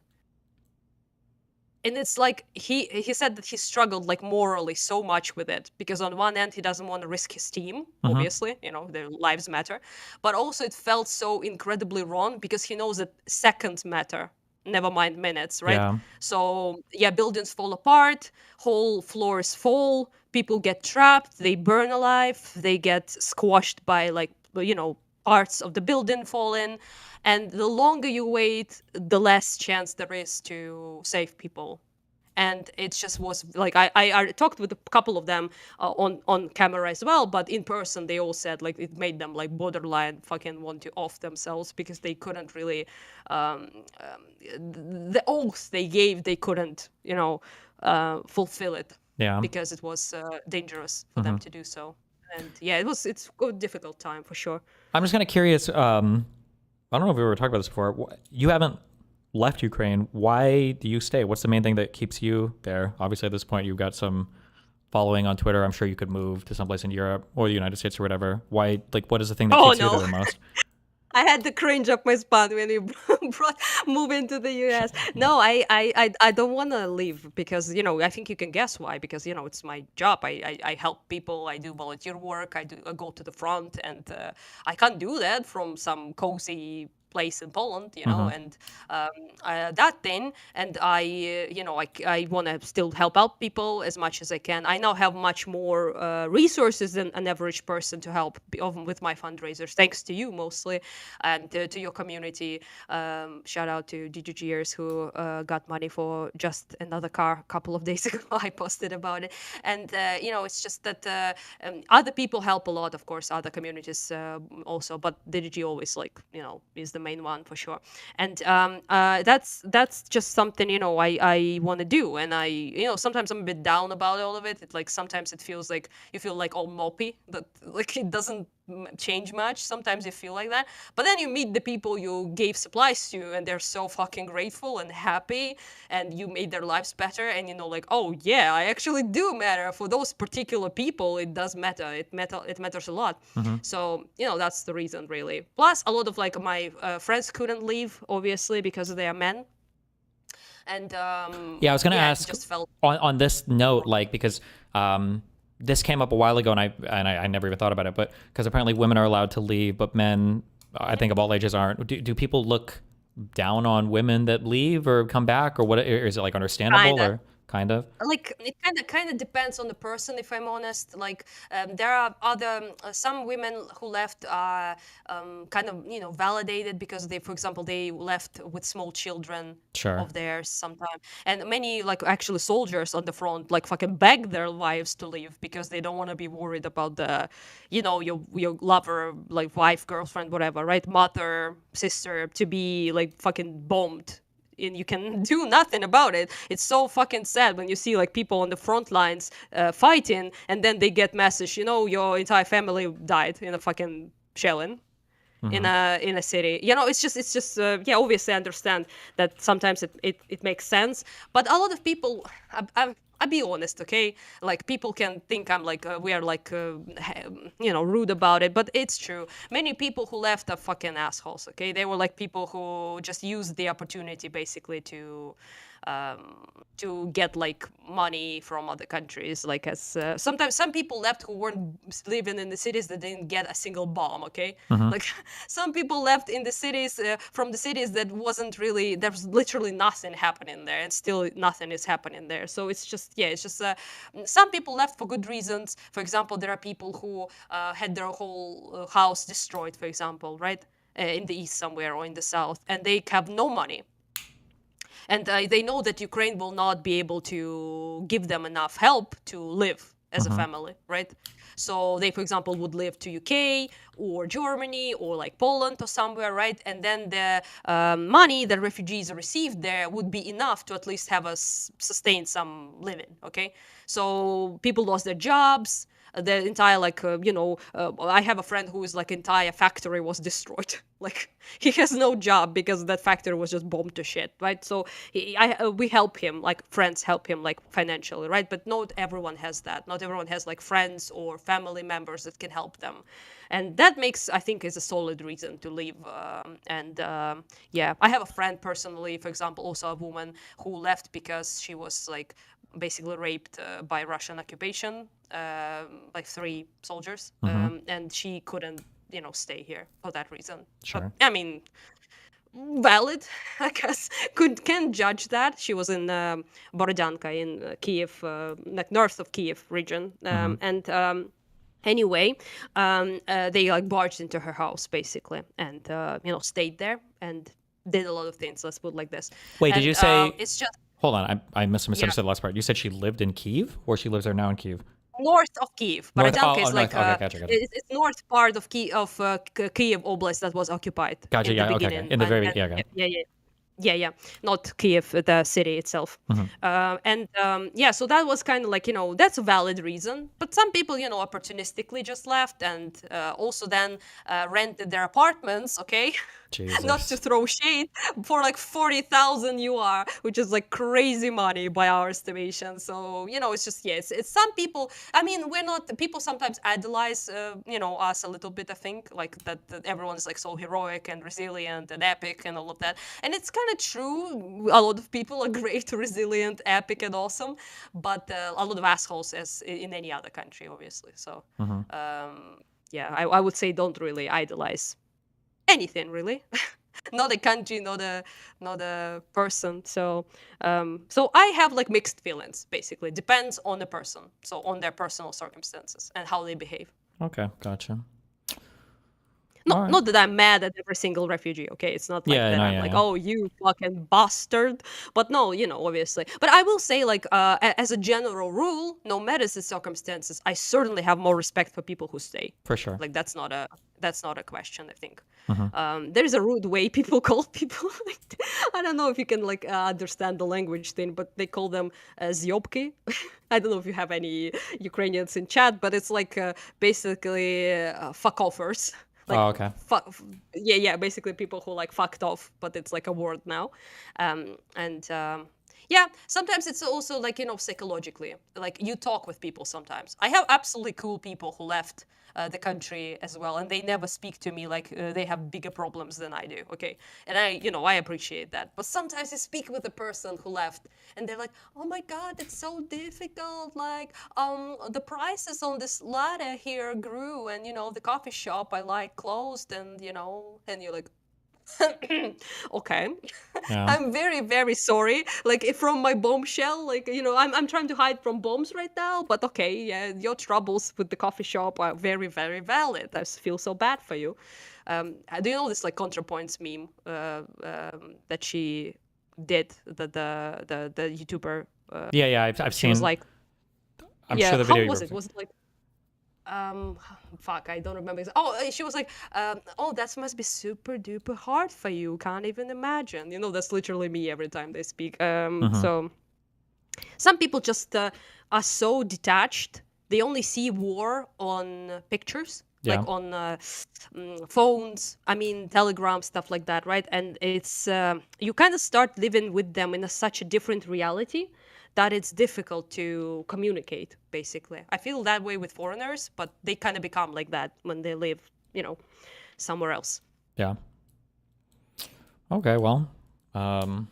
A: And it's like he said that he struggled like morally so much with it, because on one end he doesn't want to risk his team, obviously, their lives matter, but also it felt so incredibly wrong because he knows that seconds matter, never mind minutes, right?
B: Yeah.
A: So buildings fall apart, whole floors fall, people get trapped, they burn alive, they get squashed by like parts of the building fall in. And the longer you wait, the less chance there is to save people. And it just was like, I talked with a couple of them on camera as well, but in person they all said like it made them like borderline fucking want to off themselves, because they couldn't really, the oath they gave, they couldn't, fulfill it.
B: Yeah.
A: Because it was dangerous for them to do so. And it's a difficult time for sure.
B: I'm just kind of curious. I don't know if we were talking about this before. You haven't left Ukraine. Why do you stay? What's the main thing that keeps you there? Obviously, at this point, you've got some following on Twitter. I'm sure you could move to someplace in Europe or the United States or whatever. Why? Like, what is the thing that keeps you there the most?
A: I had the cringe up my spine when you moving to the US. No, I don't want to leave because, I think you can guess why. Because, it's my job. I help people. I do volunteer work. I go to the front. And I can't do that from some cozy place in Poland, and that thing. And I want to still help out people as much as I can. I now have much more resources than an average person to help with my fundraisers, thanks to you mostly, and to your community. Shout out to DGGers who got money for just another car a couple of days ago. I posted about it. And, it's just that other people help a lot, of course, other communities also, but DGG always is the main one for sure. And that's just something I want to do. And I sometimes I'm a bit down about all of it. Sometimes it feels like you feel like all mopey, that like it doesn't change much. Sometimes you feel like that, but then you meet the people you gave supplies to, and they're so fucking grateful and happy, and you made their lives better, and you know, like, oh yeah, I actually do matter for those particular people. It does matter. It matters a lot. So you know, that's the reason, really. Plus, a lot of like my friends couldn't leave, obviously, because they are men. And
B: Yeah, I was gonna
A: it
B: ask
A: just felt
B: on this note, like, because this came up a while ago, and I never even thought about it, but because apparently women are allowed to leave, but men, I think of all ages, aren't. Do people look down on women that leave or come back, or what? Or is it like understandable,
A: Kinda.
B: or kind of?
A: Like it kind of depends on the person, if I'm honest. Like there are other some women who left are kind of, you know, validated because they, for example, they left with small children
B: Sure.
A: of theirs sometime, and many like actually soldiers on the front like fucking beg their wives to leave because they don't want to be worried about the, you know, your lover, like wife, girlfriend, whatever, right, mother, sister, to be like fucking bombed, and you can do nothing about it. It's so fucking sad when you see like people on the front lines fighting, and then they get message, you know, your entire family died in a fucking shelling in a city. You know, it's just yeah, obviously I understand that sometimes it makes sense, but a lot of people, I'll be honest, okay? Like people can think I'm like we are like you know, rude about it, but it's true. Many people who left are fucking assholes, okay? They were like people who just used the opportunity basically to get like money from other countries. Like as sometimes some people left who weren't living in the cities that didn't get a single bomb, okay? Like some people left in the cities from the cities that wasn't really, there was literally nothing happening there, and still nothing is happening there. So it's just, yeah, it's just some people left for good reasons. For example, there are people who had their whole house destroyed, for example, right, in the east somewhere or in the south, and they have no money, and they know that Ukraine will not be able to give them enough help to live as a family, right? So they, for example, would live to UK or Germany or like Poland or somewhere, right? And then the money that refugees received there would be enough to at least have us sustain some living, okay? So people lost their jobs. The entire like you know, I have a friend whose like entire factory was destroyed. Like he has no job because that factory was just bombed to shit, right? So we help him, like friends help him like financially, right? But not everyone has that. Not everyone has like friends or family members that can help them, and that makes, I think, is a solid reason to leave. Yeah, I have a friend personally, for example, also a woman who left because she was like basically raped by Russian occupation, like 3 soldiers, and she couldn't, you know, stay here for that reason.
B: Sure.
A: But, I mean, valid, I guess. Can judge that. She was in Borodyanka in Kiev, like north of Kiev region, and anyway, they like barged into her house basically, and you know, stayed there and did a lot of things. Let's put it like this.
B: Wait,
A: and,
B: did you say?
A: It's just
B: Hold on, I misunderstood the last part. You said she lived in Kiev, or she lives there now in Kiev?
A: north of Kiev.
B: North.
A: Borodyanka
B: Oh,
A: is
B: north.
A: like
B: Okay, gotcha.
A: it's north part of Kiev Oblast that was occupied
B: Gotcha.
A: in
B: Yeah.
A: the
B: Okay.
A: beginning.
B: In the very yeah.
A: Yeah, not Kiev, the city itself. Yeah, so that was kind of like, you know, that's a valid reason. But some people, you know, opportunistically just left, and also then rented their apartments, okay? Not to throw shade, for like 40,000 UR, which is like crazy money by our estimation. So, you know, it's just, yeah, it's some people, I mean, we're not, people sometimes idolize, you know, us a little bit, I think, like that everyone's like so heroic and resilient and epic and all of that. And it's kind of true. A lot of people are great, resilient, epic, and awesome, but a lot of assholes, as in any other country, obviously. So, yeah, I would say don't really idolize anything, really. Not a country, not a person. So so I have like mixed feelings, basically. Depends on the person, so on their personal circumstances and how they behave.
B: Okay, gotcha.
A: Not that I'm mad at every single refugee, okay? It's not like
B: Yeah,
A: that
B: no,
A: I'm
B: yeah,
A: like,
B: yeah.
A: oh, you fucking bastard. But no, obviously. But I will say, like, as a general rule, no matter the circumstances, I certainly have more respect for people who stay.
B: For sure.
A: Like, that's not a question, I think.
B: Mhm.
A: There's a rude way people call people. I don't know if you can like understand the language thing, but they call them zyobki. I don't know if you have any Ukrainians in chat, but it's like basically fuck offers. Like,
B: Oh, okay.
A: yeah, basically people who like fucked off, but it's like a word now. Yeah, sometimes it's also like, psychologically, like you talk with people sometimes. I have absolutely cool people who left the country as well, and they never speak to me like they have bigger problems than I do, okay? And I appreciate that. But sometimes you speak with a person who left, and they're like, oh my God, it's so difficult. Like, the prices on this latte here grew, and, the coffee shop I like closed, and, and you're like, okay.
B: Yeah.
A: I'm very, very sorry. Like, from my bombshell, like, I'm trying to hide from bombs right now, but okay, yeah, your troubles with the coffee shop are very, very valid. I feel so bad for you. Do you know this like ContraPoints meme that she did, the YouTuber?
B: Yeah, I've
A: She
B: seen.
A: was like,
B: I'm
A: yeah,
B: sure the
A: how
B: video. you
A: was
B: were-
A: it? Was it like, fuck, I don't remember. Oh, she was like, oh, that must be super duper hard for you. Can't even imagine. That's literally me every time they speak. So some people just are so detached. They only see war on pictures,
B: Yeah.
A: like on phones. I mean, Telegram, stuff like that, right? And it's you kind of start living with them in such a different reality that it's difficult to communicate, basically. I feel that way with foreigners, but they kind of become like that when they live, somewhere else.
B: Yeah. Okay, well, damn.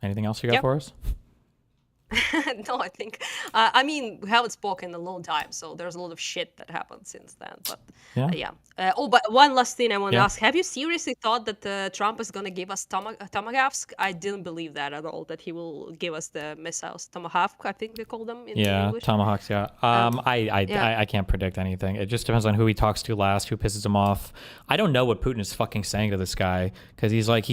B: Anything else you got
A: Yep.
B: for us?
A: No, I think, I mean, we haven't spoken in a long time, so there's a lot of shit that happened since then. But
B: Yeah.
A: but one last thing I want to
B: Yeah.
A: ask: have you seriously thought that Trump is going to give us tomahawks? I didn't believe that at all. That he will give us the missiles, tomahawk. I think they call them in
B: Yeah,
A: English.
B: tomahawks. Yeah. I can't predict anything. It just depends on who he talks to last, who pisses him off. I don't know what Putin is fucking saying to this guy because he's like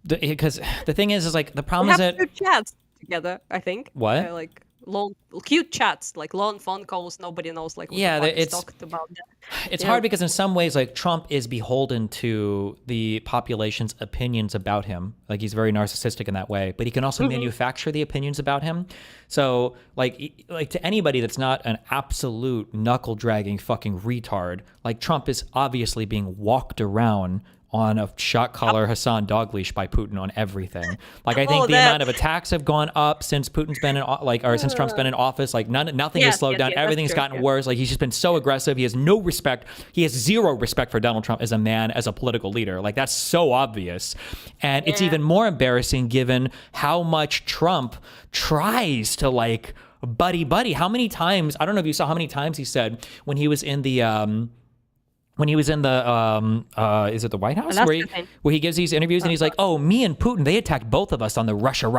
B: because the thing is like the problem
A: We
B: is
A: have
B: that
A: 2 chats together, I think.
B: What?
A: Like long, cute chats, like long phone calls. Nobody knows like what
B: Yeah,
A: the fuck is
B: it's-
A: talked about. That.
B: It's
A: Yeah.
B: hard because in some ways, like Trump is beholden to the population's opinions about him. Like he's very narcissistic in that way, but he can also manufacture the opinions about him. So like to anybody that's not an absolute knuckle dragging fucking retard, like Trump is obviously being walked around on a shot collar Hassan dog leash by Putin on everything. Like I think the amount of attacks have gone up since Putin's been in since Trump's been in office. Like nothing has slowed down.
A: yes, that's
B: Everything's
A: true,
B: gotten
A: yeah.
B: worse. Like he's just been so aggressive. He has no respect. He has zero respect for Donald Trump as a man, as a political leader. Like that's so obvious. And it's even more embarrassing given how much Trump tries to like buddy. How many times, I don't know if you saw how many times he said when he was in the is it the White House where he gives these interviews and he's like, oh, me and Putin, they attacked both of us on the Russia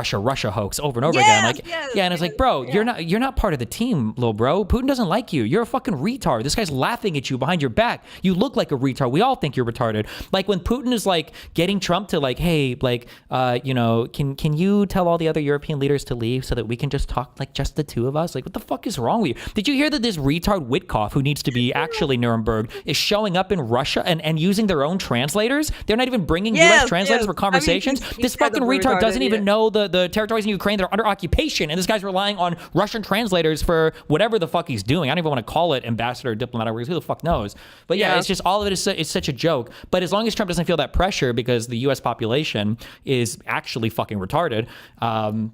B: hoax over and over again. Like, and it's like, bro, you're not part of the team, little bro. Putin doesn't like you. You're a fucking retard. This guy's laughing at you behind your back. You look like a retard. We all think you're retarded. Like when Putin is like getting Trump to like, hey, like, can you tell all the other European leaders to leave so that we can just talk like just the two of us? Like, what the fuck is wrong with you? Did you hear that this retard Witkoff, who needs to be actually Nuremberg, is showing up in Russia and using their own translators? They're not even bringing U.S. translators for conversations. This fucking retard doesn't even know the territories in Ukraine that are under occupation, and this guy's relying on Russian translators for whatever the fuck he's doting. I don't even want to call it ambassador or diplomat, who the fuck knows. But yeah, it's just all of it is such a joke. But as long as Trump doesn't feel that pressure because the U.S. population is actually fucking retarded,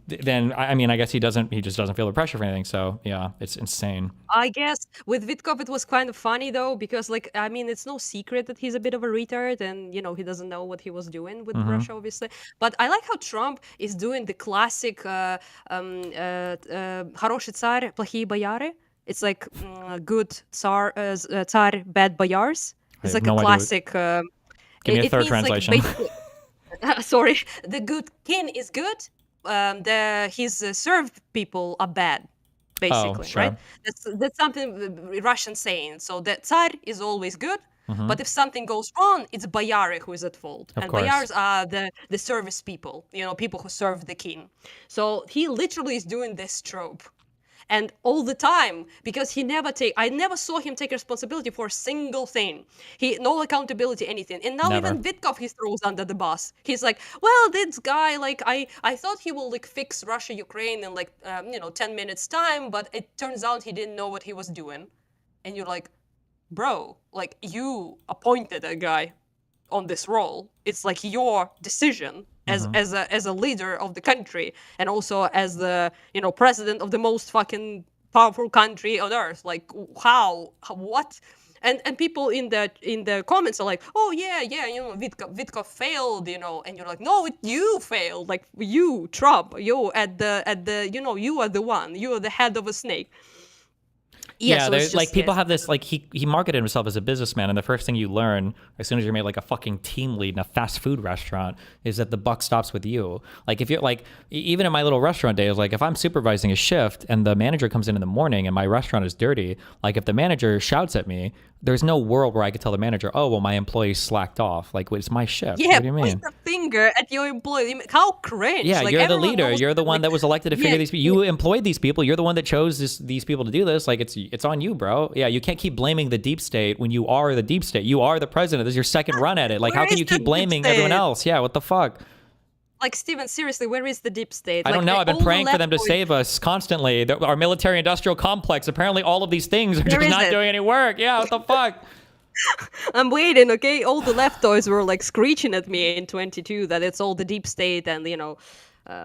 B: then I guess he just doesn't feel the pressure for anything. So yeah, it's insane.
A: I guess with Vitkov it was kind of funny though, because like, I mean, it's no secret that he's a bit of a retard and he doesn't know what he was doing with Russia, obviously. But I like how Trump is doing the classic хороший царь, плохие бояре. It's like good tsar, bad boyars. It's like a classic.
B: Give me a third
A: means,
B: translation.
A: Like, sorry, the good king is good. His served people are bad. Basically,
B: sure.
A: right? That's something Russian saying. So the Tsar is always good,
B: Mhm.
A: But if something goes wrong, it's Boyari who is at fault.
B: Of
A: And
B: course.
A: Boyars are the service people, people who serve the king. So he literally is doing this trope. And all the time, because I never saw him take responsibility for a single thing. No accountability, anything. And now
B: Never.
A: even Vitkov he throws under the bus. He's like, well, this guy, like, I thought he will like fix Russia, Ukraine in like, 10 minutes time, but it turns out he didn't know what he was doing. And you're like, bro, like you appointed a guy on this role. It's like your decision as a leader of the country, and also as the president of the most fucking powerful country on earth. Like what? And people in the comments are like, oh yeah, Vitkov failed, and you're like, no, you failed, like you, Trump, you at the you are the one, you are the head of a snake.
B: Yeah,
A: so
B: there's
A: it's
B: like
A: just,
B: people
A: yes.
B: have this like he marketed himself as a businessman, and the first thing you learn as soon as you're made like a fucking team lead in a fast food restaurant is that the buck stops with you. Like if you're like even in my little restaurant days, like if I'm supervising a shift and the manager comes in the morning and my restaurant is dirty, like if the manager shouts at me, there's no world where I could tell the manager, oh well, my employee slacked off. Like it's my shift.
A: Yeah,
B: What do you mean?
A: point the finger at your employee. How cringe!
B: Yeah,
A: like,
B: you're the
A: everyone
B: leader.
A: knows
B: You're the
A: that,
B: one
A: like,
B: that was elected to
A: yeah,
B: figure these people. You employed these people. You're the one that chose these people to do this. Like it's on you, bro. Yeah, you can't keep blaming the deep state when you are the deep state. You are the president. This is your second run at it. Like
A: Where
B: how can
A: is
B: you
A: the
B: keep blaming
A: deep
B: everyone
A: state?
B: else? Yeah, what the fuck?
A: Like, Steven, seriously, where is the deep state?
B: I don't
A: Like,
B: know. I've been
A: all the
B: praying for them to
A: leftoid-
B: save us constantly. Our military-industrial complex. Apparently, all of these things are
A: Where
B: just
A: is
B: not
A: it?
B: doing any work. Yeah, what the fuck?
A: I'm waiting, okay? All the leftoids were like screeching at me in 22 that it's all the deep state and,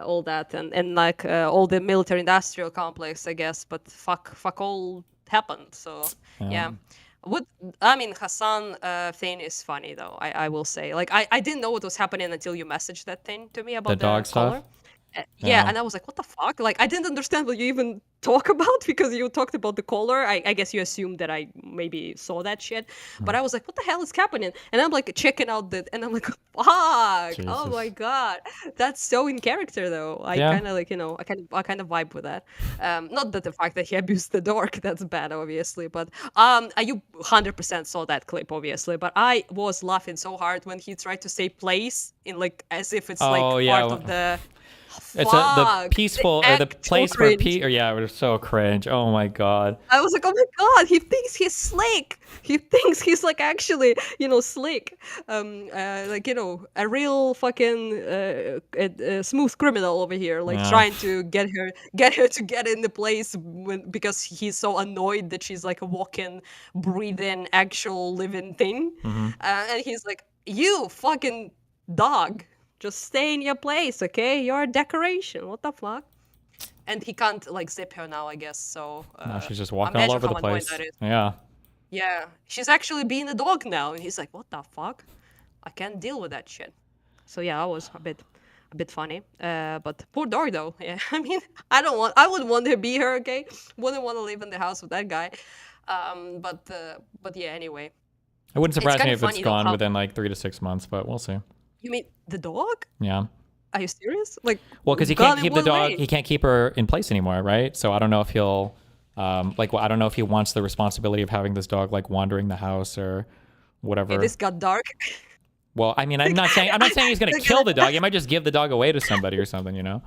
A: all that and like all the military industrial complex, I guess. But fuck all happened. So, yeah. Hassan thing is funny though. I will say, like, I didn't know what was happening until you messaged that thing to me about the
B: dog
A: collar.
B: stuff?
A: Yeah, and I was like, what the fuck? Like, I didn't understand what you even talk about because you talked about the collar. I guess you assumed that I maybe saw that shit. But I was like, what the hell is happening? And I'm like checking out and I'm like, fuck. Oh my
B: Jesus.
A: God. That's so in character though. I
B: Yeah.
A: kind of like, I kind of vibe with that. Not that the fact that he abused the dog, that's bad, obviously. But you 100% saw that clip, obviously. But I was laughing so hard when he tried to say place in like, as if it's like
B: Oh, yeah.
A: part of the...
B: It's the
A: Fuck,
B: peaceful or the
A: actual
B: place where
A: cringe.
B: or yeah, it was so cringe. Oh my god.
A: I was like, oh my God, he thinks he's slick. He thinks he's like actually, slick. A real fucking smooth criminal over here, like
B: Yeah.
A: trying to get her to get in the place because he's so annoyed that she's like a walking, breathing, actual living thing.
B: Mhm.
A: And he's like, you fucking dog. Just stay in your place, okay? You're a decoration. What the fuck? And he can't like zip her now, I guess. So
B: Now she's just walking all
A: imagine
B: over
A: how
B: the
A: annoying
B: place.
A: that is.
B: Yeah.
A: Yeah, she's actually being a dog now, and he's like, "What the fuck? I can't deal with that shit." So yeah, that was a bit funny. But poor dog though. Yeah, I mean, I wouldn't want to be her. Okay, wouldn't want to live in the house with that guy. But yeah, anyway.
B: It wouldn't surprise me
A: kinda
B: if it's
A: funny though
B: gone
A: how-
B: within like 3 to 6 months, but we'll see.
A: You mean the dog?
B: Yeah.
A: Are you serious? Like,
B: Well, because he
A: gone
B: can't
A: in
B: keep the
A: one
B: dog,
A: way?
B: he can't keep her in place anymore, right? So I don't know if he'll, I don't know if he wants the responsibility of having this dog like wandering the house or whatever.
A: Okay, this got dark.
B: Well, I mean, I'm not saying he's gonna kill the dog. He might just give the dog away to somebody or something, you know?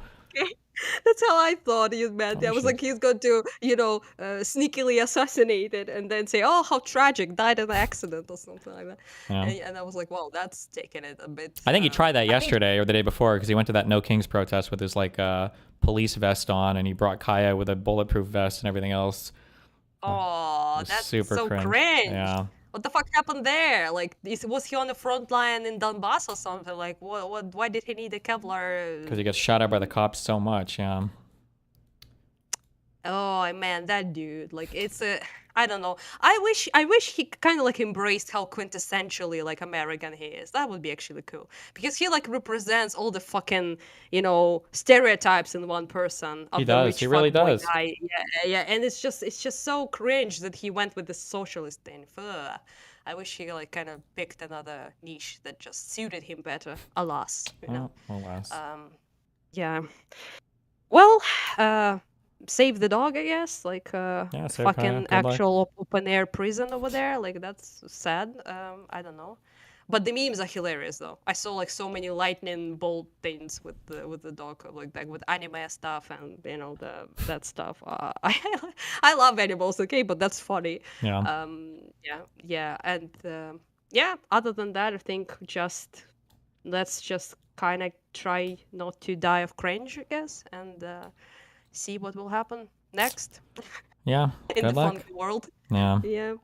A: That's how I thought he meant.
B: Oh,
A: I was like, he's going to, sneakily assassinate it and then say, oh, how tragic, died in an accident or something like that.
B: Yeah.
A: And I was like, well, that's taking it a bit.
B: I think he tried that yesterday or the day before because he went to that No Kings protest with his like police vest on, and he brought Kaya with a bulletproof vest and everything else.
A: Oh,
B: was
A: that's
B: super
A: so
B: cringe.
A: cringe.
B: Yeah.
A: What the fuck happened there? Like, was he on the front line in Donbass or something? Like, why did he need a Kevlar?
B: Because he gets shot at by the cops so much, yeah.
A: Oh man, that dude. Like, it's I don't know. I wish he kind of like embraced how quintessentially like American he is. That would be actually cool because he like represents all the fucking stereotypes in one person. Of
B: He
A: the
B: does.
A: rich
B: He really
A: fuckboy
B: does.
A: Guy. Yeah. And it's just so cringe that he went with the socialist thing. Ugh. I wish he like kind of picked another niche that just suited him better. Alas, you know.
B: Oh, alas.
A: Yeah. Well, save the dog, I guess. Like
B: Yeah, save
A: fucking
B: Kaya. Good luck.
A: actual open air prison over there. Like that's sad. I don't know. But the memes are hilarious though. I saw like so many lightning bolt things with the dog, like with anime stuff and that stuff. I love animals, okay, but that's funny.
B: Yeah.
A: Yeah, and yeah. Other than that, I think let's just kind of try not to die of cringe, I guess, and see what will happen next
B: Yeah.
A: in
B: Good
A: the
B: luck.
A: funky world.
B: Yeah.
A: Yeah.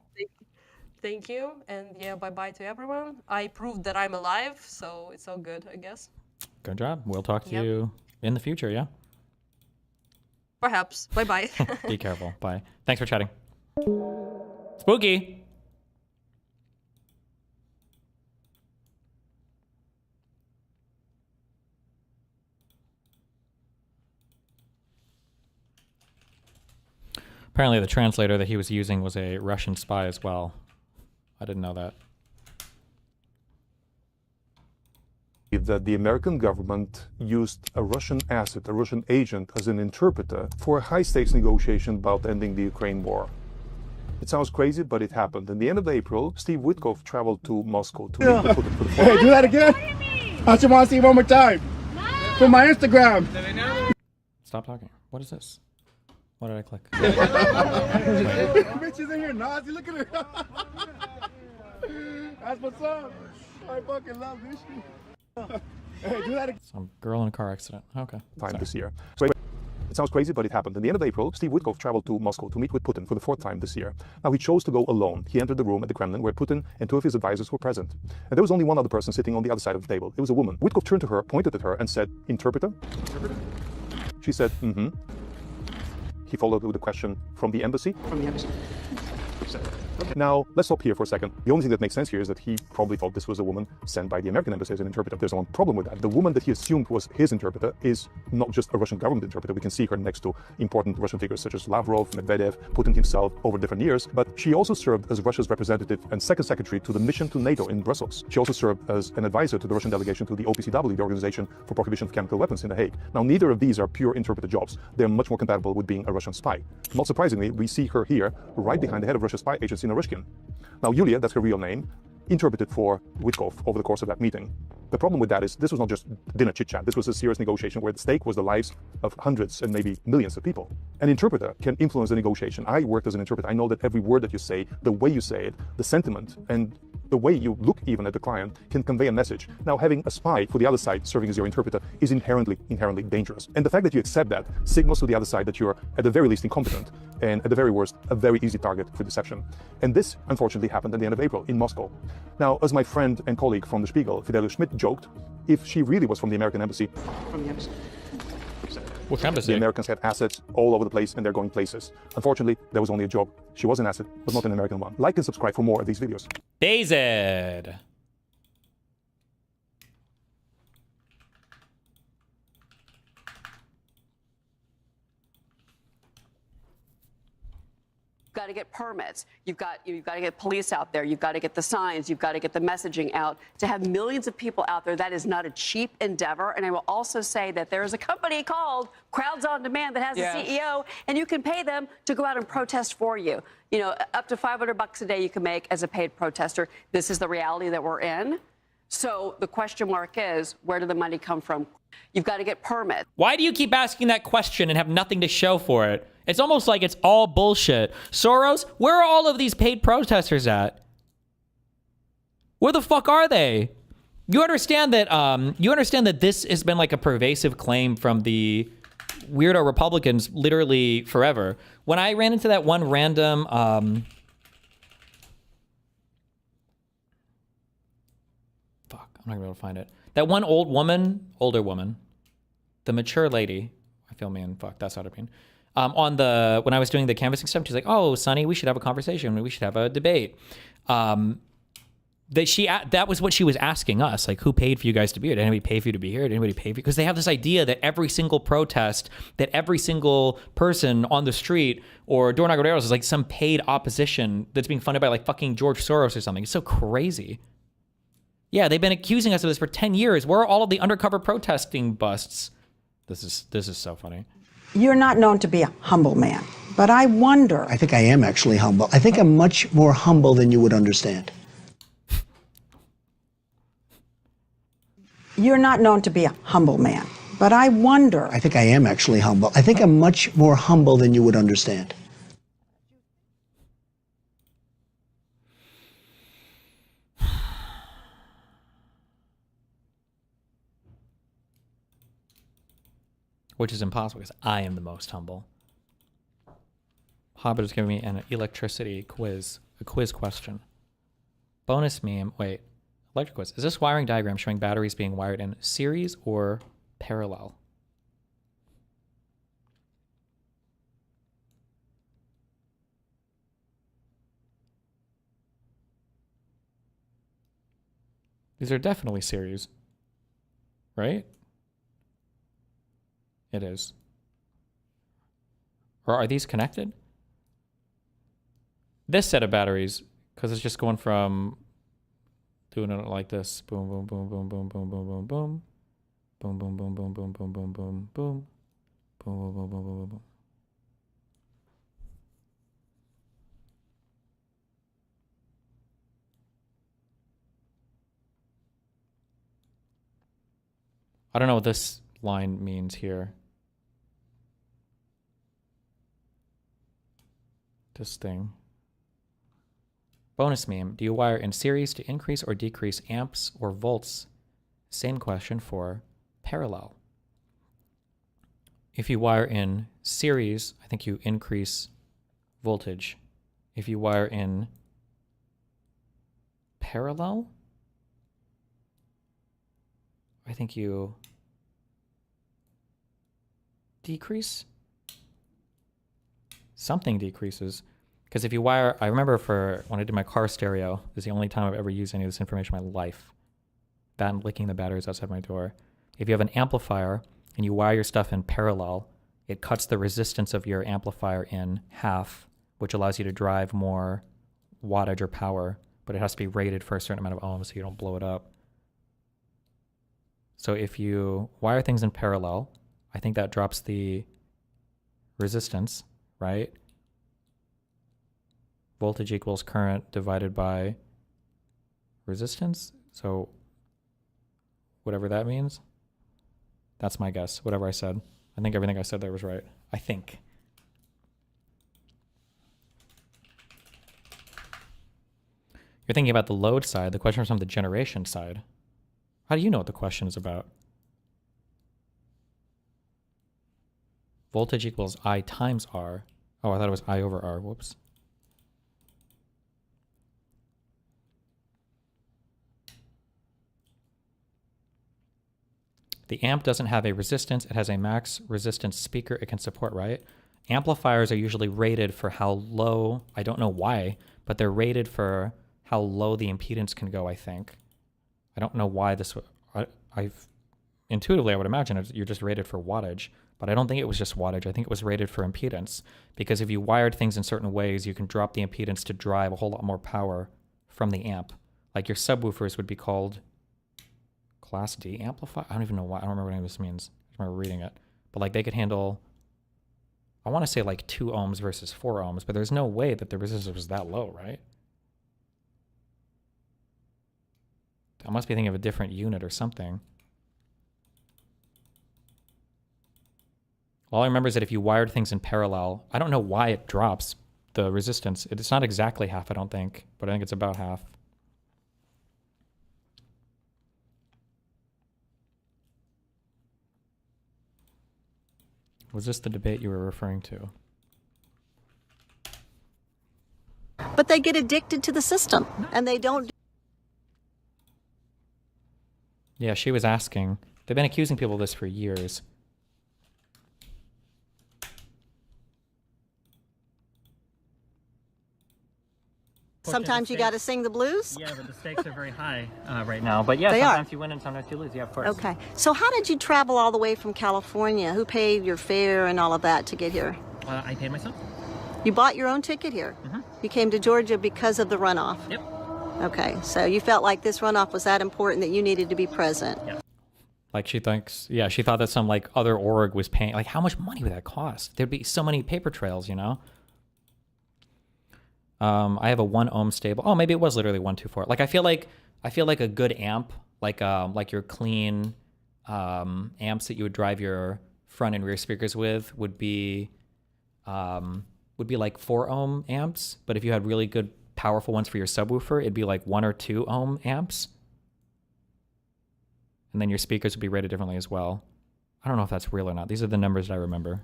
A: Thank you, and yeah, bye-bye to everyone. I proved that I'm alive, so it's all good, I guess.
B: Good job. We'll talk to
A: Yep.
B: you in the future, yeah?
A: Perhaps. Bye-bye.
B: Be careful. Bye. Thanks for chatting. Spooky. Apparently the translator that he was using was a Russian spy as well. I didn't know that.
C: That the American government used a Russian asset, a Russian agent, as an interpreter for a high-stakes negotiation about ending the Ukraine war. It sounds crazy, but it happened. In the end of April, Steve Witkoff traveled to Moscow to meet with Putin for the
V: Hey, do that again? I just want to see it one more time. For my Instagram.
B: Stop talking. What is this? What did I click?
V: Bitches in here, Nazi. Look at her. That's what's up. I fucking love this shit. Hey, do that again.
B: Some girl in a car accident. Okay.
C: time this year. So it sounds crazy, but it happened. In the end of April, Steve Witkoff traveled to Moscow to meet with Putin for the 4th time this year. Now, he chose to go alone. He entered the room at the Kremlin where Putin and 2 of his advisors were present. And there was only one other person sitting on the other side of the table. It was a woman. Witkoff turned to her, pointed at her, and said, "Interpreter?" She said, "Mm-hmm." He followed with a question, "From the embassy?" "From the embassy." Now, let's stop here for a second. The only thing that makes sense here is that he probably thought this was a woman sent by the American embassy as an interpreter. There's one problem with that. The woman that he assumed was his interpreter is not just a Russian government interpreter. We can see her next to important Russian figures such as Lavrov, Medvedev, Putin himself over different years. But she also served as Russia's representative and second secretary to the mission to NATO in Brussels. She also served as an advisor to the Russian delegation to the OPCW, the Organization for Prohibition of Chemical Weapons in The Hague. Now, neither of these are pure interpreter jobs. They're much more compatible with being a Russian spy. Not surprisingly, we see her here, right behind the head of Russia's spy agency, Naryshkin. Now, Yulia, that's her real name, interpreted for Witkoff over the course of that meeting. The problem with that is this was not just dinner chit-chat. This was a serious negotiation where the stake was the lives of hundreds and maybe millions of people. An interpreter can influence the negotiation. I worked as an interpreter. I know that every word that you say, the way you say it, the sentiment, and the way you look even at the client can convey a message. Now, having a spy for the other side serving as your interpreter is inherently dangerous. And the fact that you accept that signals to the other side that you're at the very least incompetent and at the very worst, a very easy target for deception. And this, unfortunately, happened at the end of April in Moscow. Now, as my friend and colleague from the Spiegel, Fidelia Schmidt, joked, if she really was from the American embassy,
B: Which embassy?
C: The Americans have assets all over the place and they're going places. Unfortunately, there was only a job. She was an asset, but not an American one. Like and subscribe for more of these videos.
B: Dazed.
W: You've got to get permits. You've got to get police out there. You've got to get the signs. You've got to get the messaging out. To have millions of people out there, that is not a cheap endeavor. And I will also say that there is a company called Crowds on Demand that has a CEO, and you can pay them to go out and protest for you. You know, up to $500 a day you can make as a paid protester. This is the reality that we're in. So the question mark is, where did the money come from? You've got to get permits.
B: Why do you keep asking that question and have nothing to show for it? It's almost like it's all bullshit. Soros, where are all of these paid protesters at? Where the fuck are they? You understand that this has been like a pervasive claim from the weirdo Republicans literally forever. When I ran into that one random fuck, I'm not gonna be able to find it. That one older woman, the mature lady, I feel me and fuck, that's what I mean. When I was doing the canvassing stuff, she's like, "Oh, Sonny, we should have a conversation. We should have a debate." That was what she was asking us, like, who paid for you guys to be here? Did anybody pay for you to be here? Did anybody pay for you? Because they have this idea that every single protest, that every single person on the street or door knocker is like some paid opposition that's being funded by like fucking George Soros or something. It's so crazy. Yeah, they've been accusing us of this for 10 years. Where are all of the undercover protesting busts? This is so funny.
D: You're not known to be a humble man, but I wonder.
Q: I think I am actually humble. I think I'm much more humble than you would understand.
D: You're not known to be a humble man, but I wonder.
Q: I think I am actually humble. I think I'm much more humble than you would understand.
B: Which is impossible because I am the most humble. Hobbit is giving me an electricity quiz, a quiz question. Bonus meme, wait, electric quiz. Is this wiring diagram showing batteries being wired in series or parallel? These are definitely series, right? It is. Or are these connected? This set of batteries, because it's just going from doing it like this. Boom, boom, boom, boom, boom, boom, boom, boom, boom. Boom, boom, boom, boom, boom, boom, boom, boom, boom. Boom, boom, boom, boom, boom, boom. I don't know what this line means here. This thing. Bonus meme. Do you wire in series to increase or decrease amps or volts? Same question for parallel. If you wire in series, I think you increase voltage. If you wire in parallel, I think you decrease. Something decreases. Because if you wire, I remember for when I did my car stereo, this is the only time I've ever used any of this information in my life. That and licking the batteries outside my door. If you have an amplifier and you wire your stuff in parallel, it cuts the resistance of your amplifier in half, which allows you to drive more wattage or power, but it has to be rated for a certain amount of ohms so you don't blow it up. So if you wire things in parallel, I think that drops the resistance, right? Voltage equals current divided by resistance. So whatever that means, that's my guess. Whatever I said. I think everything I said there was right. I think. You're thinking about the load side. The question was from the generation side. How do you know what the question is about? Voltage equals I times R. Oh, I thought it was I over R. Whoops. The amp doesn't have a resistance. It has a max resistance speaker it can support, right? Amplifiers are usually rated for how low, I don't know why, but they're rated for how low the impedance can go, I think. I don't know why this, intuitively I would imagine you're just rated for wattage, but I don't think it was just wattage. I think it was rated for impedance, because if you wired things in certain ways, you can drop the impedance to drive a whole lot more power from the amp. Like your subwoofers would be called Class D amplifier. I don't even know why. I don't remember what any of this means. I just remember reading it. But like they could handle, I want to say like 2 ohms versus 4 ohms, but there's no way that the resistance was that low, right? I must be thinking of a different unit or something. All I remember is that if you wired things in parallel, I don't know why it drops the resistance. It's not exactly half, I don't think, but I think it's about half. Was this the debate you were referring to?
E: But they get addicted to the system, and they don't.
B: Yeah, she was asking. They've been accusing people of this for years.
E: Sometimes you got to sing the blues?
B: Yeah, but the stakes are very high right now. But yeah,
E: They
B: sometimes
E: are.
B: you win and sometimes you lose. Yeah, of course.
E: Okay. So how did you travel all the way from California? Who paid your fare and all of that to get here?
B: I paid myself.
E: You bought your own ticket here? You came to Georgia because of the runoff?
B: Yep.
E: Okay, so you felt like this runoff was that important that you needed to be present?
B: Yeah. Like she thinks, yeah, she thought that some like other org was paying. Like how much money would that cost? There'd be so many paper trails, you know? I have a 1 ohm stable. Oh, maybe it was literally 124. Like I feel like a good amp, like your clean amps that you would drive your front and rear speakers with would be like 4 ohm amps. But if you had really good powerful ones for your subwoofer, it'd be like 1 or 2 ohm amps. And then your speakers would be rated differently as well. I don't know if that's real or not. These are the numbers that I remember.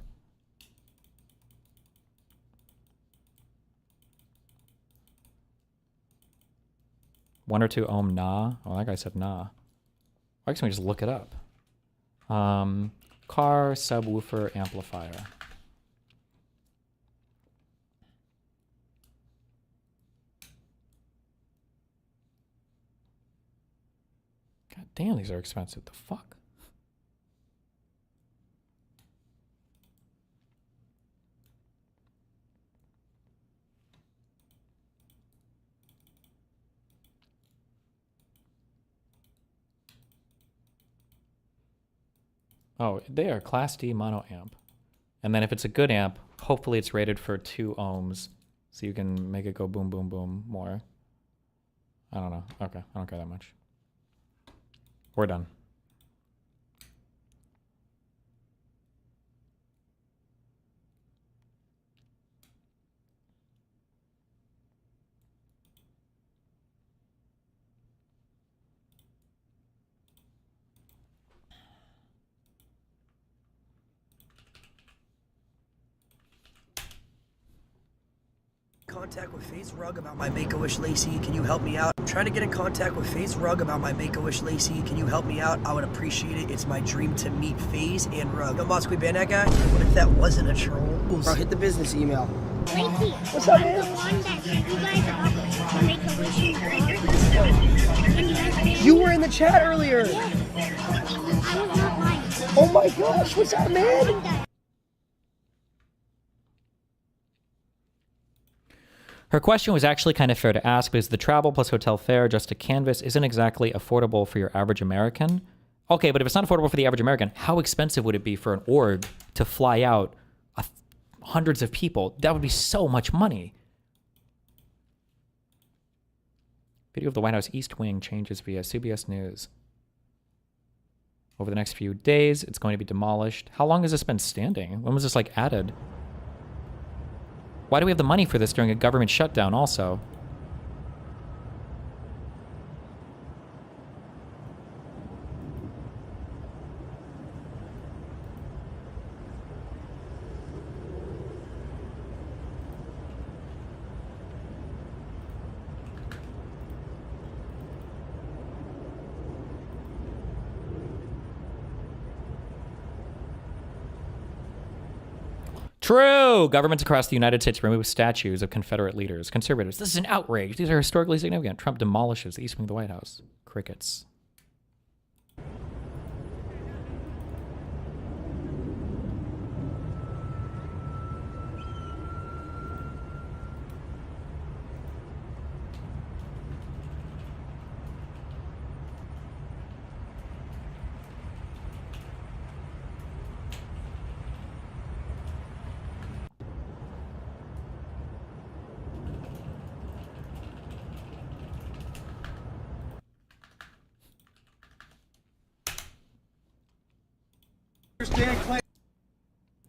B: One or 2 ohm nah. Oh, that guy said nah. Why can't we just look it up? Car subwoofer amplifier. God damn, these are expensive. The fuck? Oh, they are Class D mono amp. And then if it's a good amp, hopefully it's rated for 2 ohms. So you can make it go boom, boom, boom more. I don't know. Okay, I don't care that much. We're done.
F: Contact with FaZe Rug about my Make-A-Wish Lacey. Can you help me out? I'm trying to get in contact with FaZe Rug about my Make-A-Wish Lacey. Can you help me out? I would appreciate it. It's my dream to meet FaZe and Rug. Yo, Boss, we ban that guy? What if that wasn't a troll? Bro, hit the business email.
G: Lacey,
F: what's up, man?
G: The one that you guys are to Make-A-Wish.
F: You were in the chat earlier.
G: Yeah. I was not lying.
F: Oh my gosh, what's up, man?
B: Her question was actually kind of fair to ask because the travel plus hotel fare just to canvas isn't exactly affordable for your average American. Okay, but if it's not affordable for the average American, how expensive would it be for an org to fly out hundreds of people? That would be so much money. Video of the White House East Wing changes via CBS News. Over the next few days, it's going to be demolished. How long has this been standing? When was this like added? Why do we have the money for this during a government shutdown also? True! Governments across the United States remove statues of Confederate leaders. Conservatives, this is an outrage. These are historically significant. Trump demolishes the East Wing of the White House. Crickets.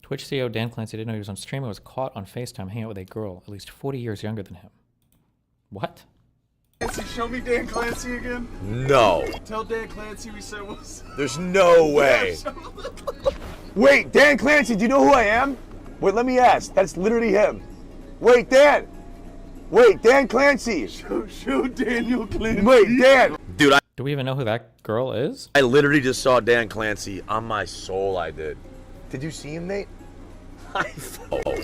B: Twitch CEO Dan Clancy didn't know he was on stream and was caught on FaceTime hanging out with a girl at least 40 years younger than him. What?
V: Clancy, show me Dan Clancy again.
H: No.
V: Tell Dan Clancy we said what's.
H: There's no way. Wait, Dan Clancy, do you know who I am? Wait, let me ask. That's literally him. Wait, Dan. Wait, Dan Clancy.
V: Show Daniel Clancy.
H: Wait, Dan. Dude,
B: Do we even know who that girl is?
H: I literally just saw Dan Clancy on my soul. I did. Did you see him, Nate?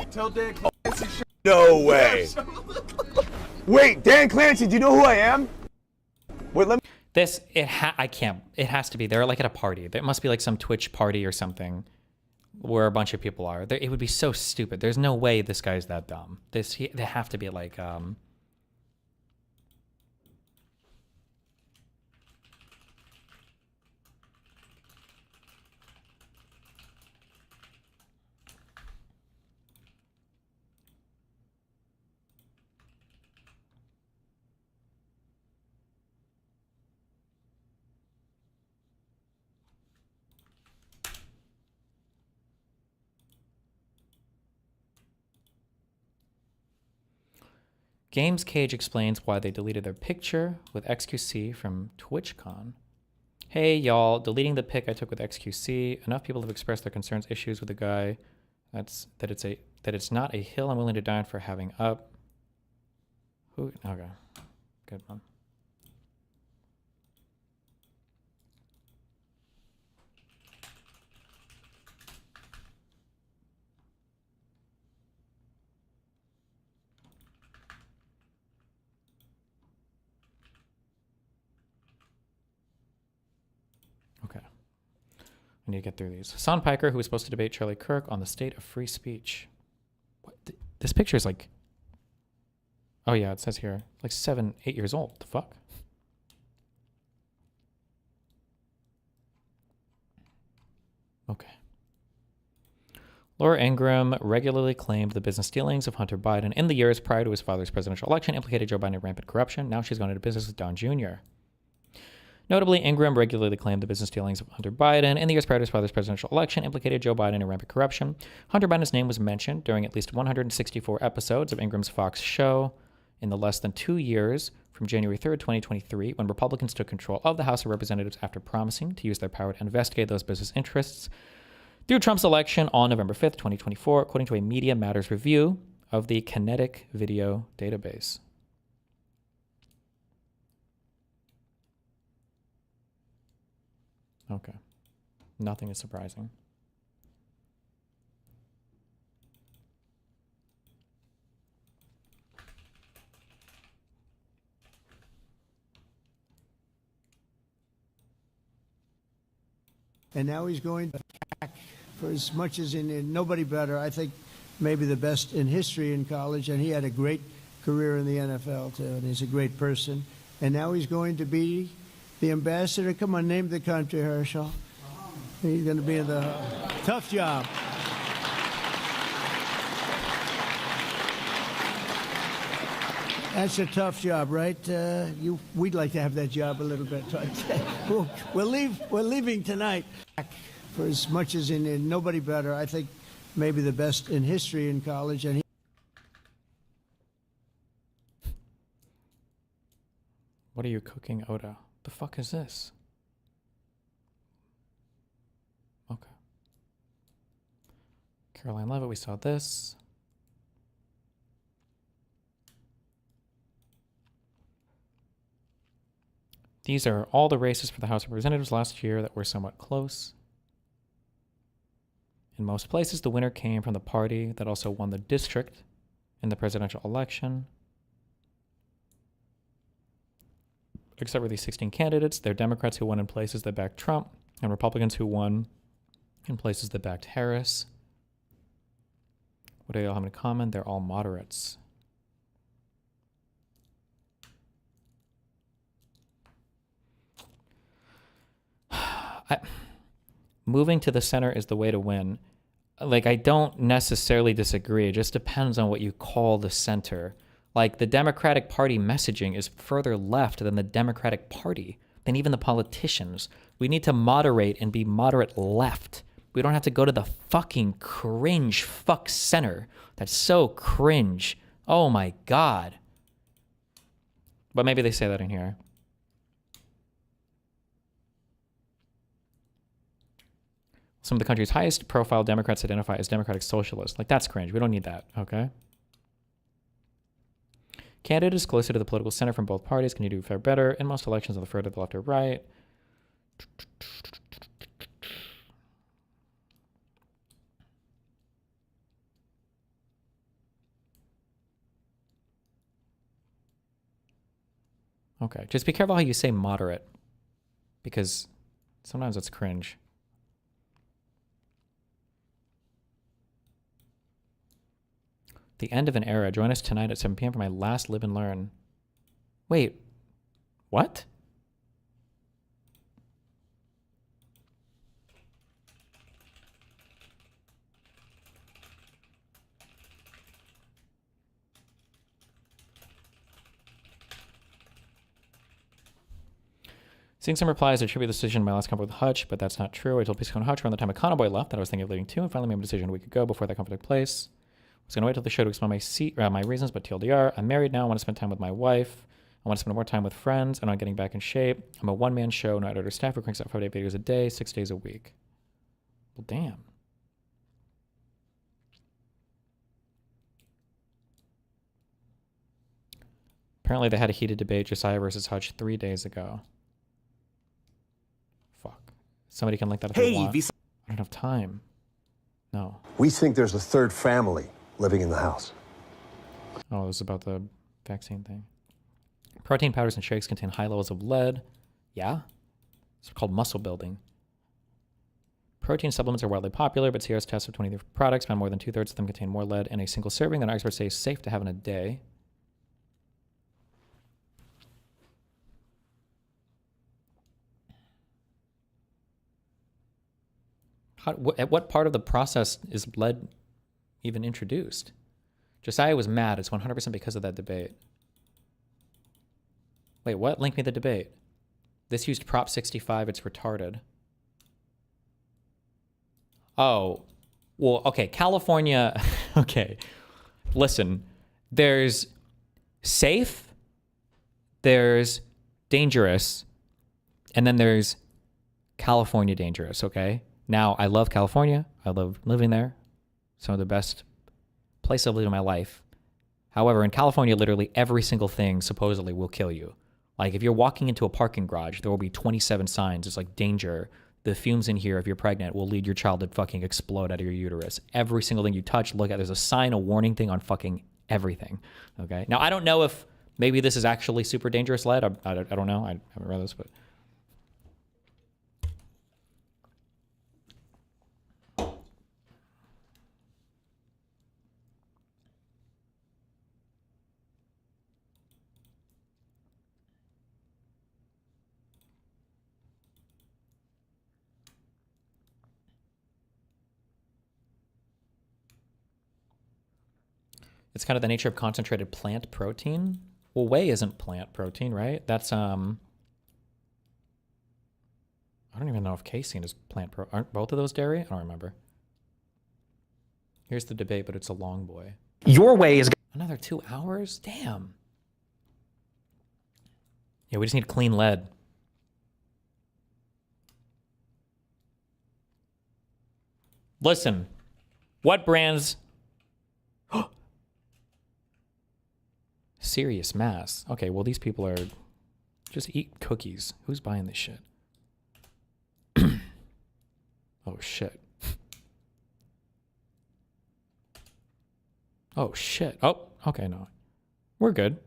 V: Tell Dan Clancy.
H: No way. Wait, Dan Clancy, do you know who I am? Wait, let me.
B: I can't. It has to be. They're like at a party. There must be like some Twitch party or something where a bunch of people are. It would be so stupid. There's no way this guy's that dumb. They have to be like, Games Cage explains why they deleted their picture with XQC from TwitchCon. Hey y'all, deleting the pic I took with XQC. Enough people have expressed their concerns, issues with the guy. That it's not a hill I'm willing to die on for having up. Who? Okay, good one. Okay. I need to get through these. Son Piker, who was supposed to debate Charlie Kirk on the state of free speech. What? This picture is like... Oh yeah, it says here, like 7, 8 years old. The fuck? Okay. Laura Ingraham regularly claimed the business dealings of Hunter Biden in the years prior to his father's presidential election implicated Joe Biden in rampant corruption. Now she's gone into business with Don Jr. Notably, Ingram regularly claimed the business dealings of Hunter Biden in the years prior to his father's presidential election implicated Joe Biden in rampant corruption. Hunter Biden's name was mentioned during at least 164 episodes of Ingram's Fox show in the less than 2 years from January 3rd, 2023, when Republicans took control of the House of Representatives after promising to use their power to investigate those business interests through Trump's election on November 5th, 2024, according to a Media Matters review of the Kinetic Video Database. Okay. Nothing is surprising.
I: And now he's going back for as much as in nobody better. I think maybe the best in history in college, and he had a great career in the NFL too, and he's a great person. And now he's going to be the ambassador. Come on, name the country, Herschel. He's going to be in the tough job. That's a tough job, right? We'd like to have that job a little bit. We're leaving tonight for as much as in nobody better. I think maybe the best in history in college, and
B: What are you cooking, Oda? The fuck is this? Okay. Caroline Levitt, we saw this. These are all the races for the House of Representatives last year that were somewhat close. In most places, the winner came from the party that also won the district in the presidential election. Except for these 16 candidates, they're Democrats who won in places that backed Trump, and Republicans who won in places that backed Harris. What do they all have in common? They're all moderates. Moving to the center is the way to win. Like, I don't necessarily disagree. It just depends on what you call the center. Like, the Democratic Party messaging is further left than the Democratic Party, than even the politicians. We need to moderate and be moderate left. We don't have to go to the fucking cringe fuck center. That's so cringe. Oh my God. But maybe they say that in here. Some of the country's highest profile Democrats identify as Democratic Socialists. Like, that's cringe. We don't need that, okay? Candidates closer to the political center from both parties can you do fare better in most elections on the further to the left or right. Okay, just be careful how you say moderate, because sometimes it's cringe. The end of an era. Join us tonight at 7 p.m. for my last Live and Learn. Wait, what? Seeing some replies, I attribute the decision to my last conflict with Hutch, but that's not true. I told Peace and Hutch around the time a Convoy left that I was thinking of leaving too, and finally made a decision a week ago before that conflict took place. was gonna wait till the show to explain my reasons, but TLDR, I'm married now. I want to spend time with my wife. I want to spend more time with friends, and I'm getting back in shape. I'm a one-man show, no editor staff who cranks out 5 to 8 videos a day, 6 days a week. Well, damn. Apparently they had a heated debate, Jessiah versus Hutch, 3 days ago. Fuck. Somebody can link that if they want. I don't have time. No.
J: We think there's a third family living in the house.
B: Oh, it was about the vaccine thing. Protein powders and shakes contain high levels of lead. Yeah? It's called muscle building. Protein supplements are widely popular, but Sierra's tests of 20 products found more than 2/3 of them contain more lead in a single serving than experts say is safe to have in a day. At what part of the process is lead even introduced? Jessiah was mad. It's 100% because of that debate. Wait, what? Link me the debate. This used Prop 65. It's retarded. Oh, well, okay. California. Okay. Listen, there's safe, there's dangerous, and then there's California dangerous, okay? Now, I love California. I love living there. Some of the best places I've lived in my life. However, in California, literally every single thing supposedly will kill you. Like, if you're walking into a parking garage, there will be 27 signs. It's like, danger. The fumes in here, if you're pregnant, will lead your child to fucking explode out of your uterus. Every single thing you touch, look at, there's a sign, a warning thing on fucking everything. Okay? Now, I don't know if maybe this is actually super dangerous lead. I don't know. I haven't read this, but... It's kind of the nature of concentrated plant protein. Well, whey isn't plant protein, right? That's, I don't even know if casein is plant protein. Aren't both of those dairy? I don't remember. Here's the debate, but it's a long boy.
K: Your way is...
B: Another 2 hours? Damn. Yeah, we just need clean lead. Listen, what brands... Serious mass. Okay, well, these people are... Just eat cookies. Who's buying this shit? Oh, shit. Oh, shit. Oh, okay, no. We're good.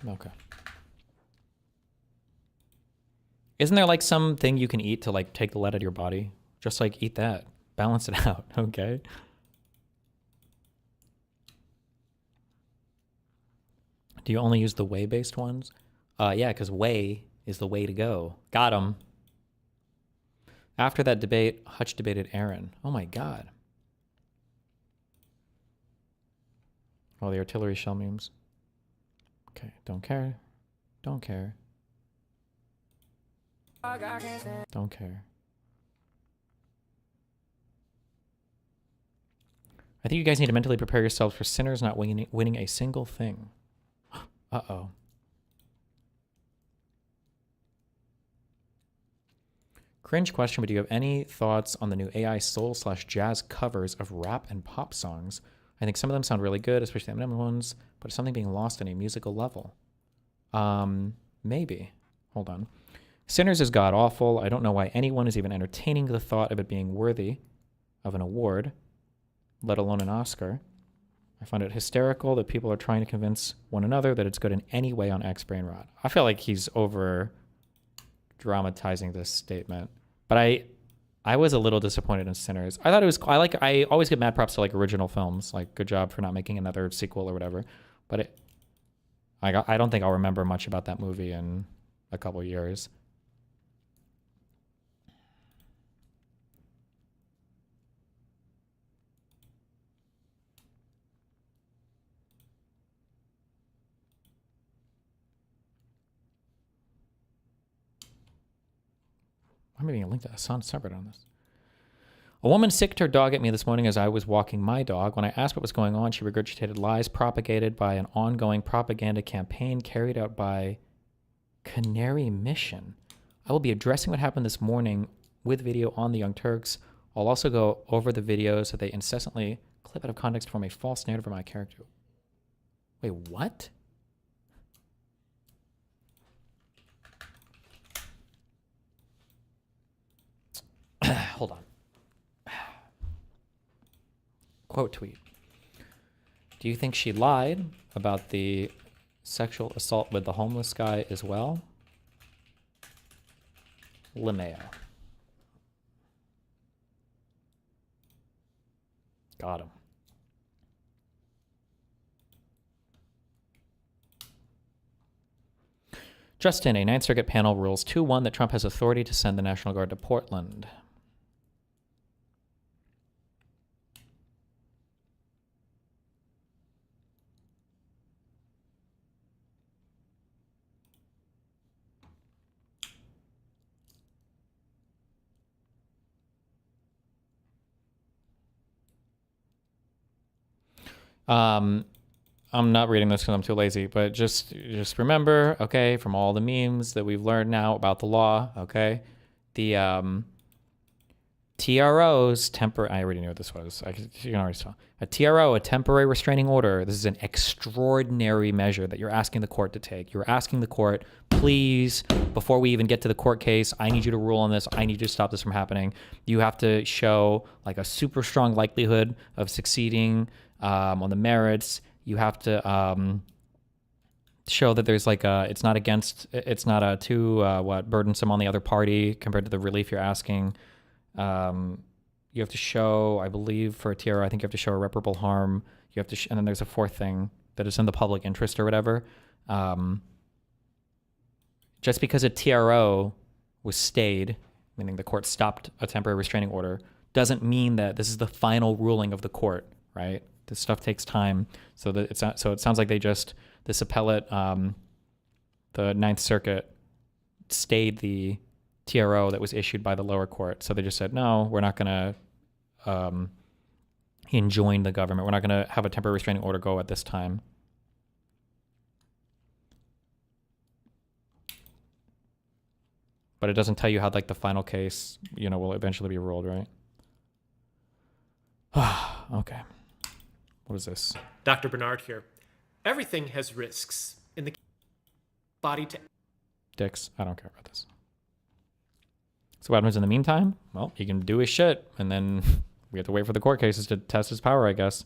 B: Okay. Isn't there like something you can eat to like take the lead out of your body? Just like eat that. Balance it out, okay? Do you only use the whey-based ones? Yeah, because whey is the way to go. Got him. After that debate, Hutch debated Aaron. Oh my god. Oh, the artillery shell memes. Okay, don't care. Don't care. Don't care. I think you guys need to mentally prepare yourselves for sinners not winning a single thing. Uh-oh. Cringe question, but do you have any thoughts on the new AI soul/jazz covers of rap and pop songs? I think some of them sound really good, especially the Eminem ones, but is something being lost on a musical level? Maybe. Hold on. Sinners is god-awful. I don't know why anyone is even entertaining the thought of it being worthy of an award, let alone an Oscar. I find it hysterical that people are trying to convince one another that it's good in any way on X Brain Rot. I feel like he's over-dramatizing this statement. But I was a little disappointed in Sinners. I thought it was... I always give mad props to like original films. Like, good job for not making another sequel or whatever. But I don't think I'll remember much about that movie in a couple years. I'm giving a link to Hassan's subreddit on this. A woman sicked her dog at me this morning as I was walking my dog. When I asked what was going on, she regurgitated lies propagated by an ongoing propaganda campaign carried out by Canary Mission. I will be addressing what happened this morning with video on the Young Turks. I'll also go over the videos that they incessantly clip out of context to form a false narrative of my character. Wait, what? Hold on. Quote tweet. Do you think she lied about the sexual assault with the homeless guy as well? LeMayo. Got him. Justin, a Ninth Circuit panel rules 2-1 that Trump has authority to send the National Guard to Portland. I'm not reading this because I'm too lazy, but just remember, okay, from all the memes that we've learned now about the law, okay, the TROs, I already knew what this was. You can already tell. A TRO, a temporary restraining order. This is an extraordinary measure that you're asking the court to take. You're asking the court, please, before we even get to the court case, I need you to rule on this. I need you to stop this from happening. You have to show like a super strong likelihood of succeeding on the merits. You have to show that there's like it's not too burdensome on the other party compared to the relief you're asking. You have to show, I believe, for a TRO, I think you have to show irreparable harm. You have to, and then there's a fourth thing that is in the public interest or whatever. Just because a TRO was stayed, meaning the court stopped a temporary restraining order, doesn't mean that this is the final ruling of the court, right? This stuff takes time, so that it's not, so it sounds like they just, this appellate, the Ninth Circuit stayed the TRO that was issued by the lower court. So they just said, no, we're not going to enjoin the government. We're not going to have a temporary restraining order go at this time. But it doesn't tell you how like the final case, will eventually be ruled, right? Okay. What is this?
K: Dr. Bernard here. Everything has risks. In the body to...
B: Dicks. I don't care about this. So what happens in the meantime? Well, he can do his shit, and then we have to wait for the court cases to test his power, I guess.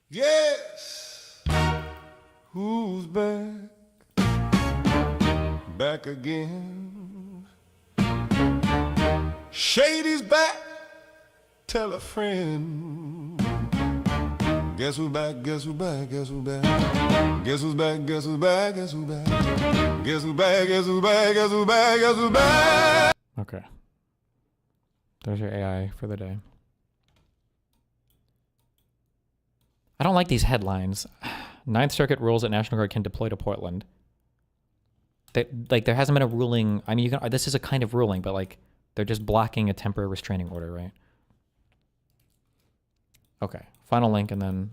V: Yes. Who's back? Back again. Shady's back. Tell a friend. Guess who's back? Guess who's back? Guess who's back? Guess who's back? Guess who's back? Guess who's back? Guess who's back? Guess who's back? Guess who's back? Guess who's back?
B: Okay. There's your AI for the day. I don't like these headlines. Ninth Circuit rules that National Guard can deploy to Portland. There hasn't been a ruling. I mean, this is a kind of ruling, but like they're just blocking a temporary restraining order, right? Okay. Final link, and then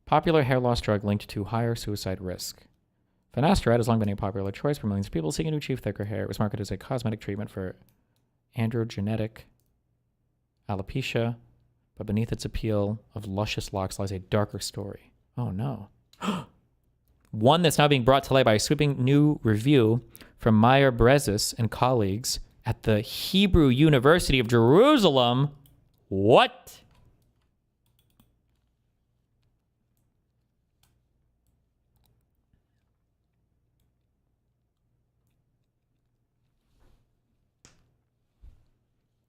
B: popular hair loss drug linked to higher suicide risk. Finasteride has long been a popular choice for millions of people seeking to achieve thicker hair. It was marketed as a cosmetic treatment for androgenetic alopecia, but beneath its appeal of luscious locks lies a darker story. Oh no. One that's now being brought to light by a sweeping new review from Meyer Brezis and colleagues at the Hebrew University of Jerusalem. What?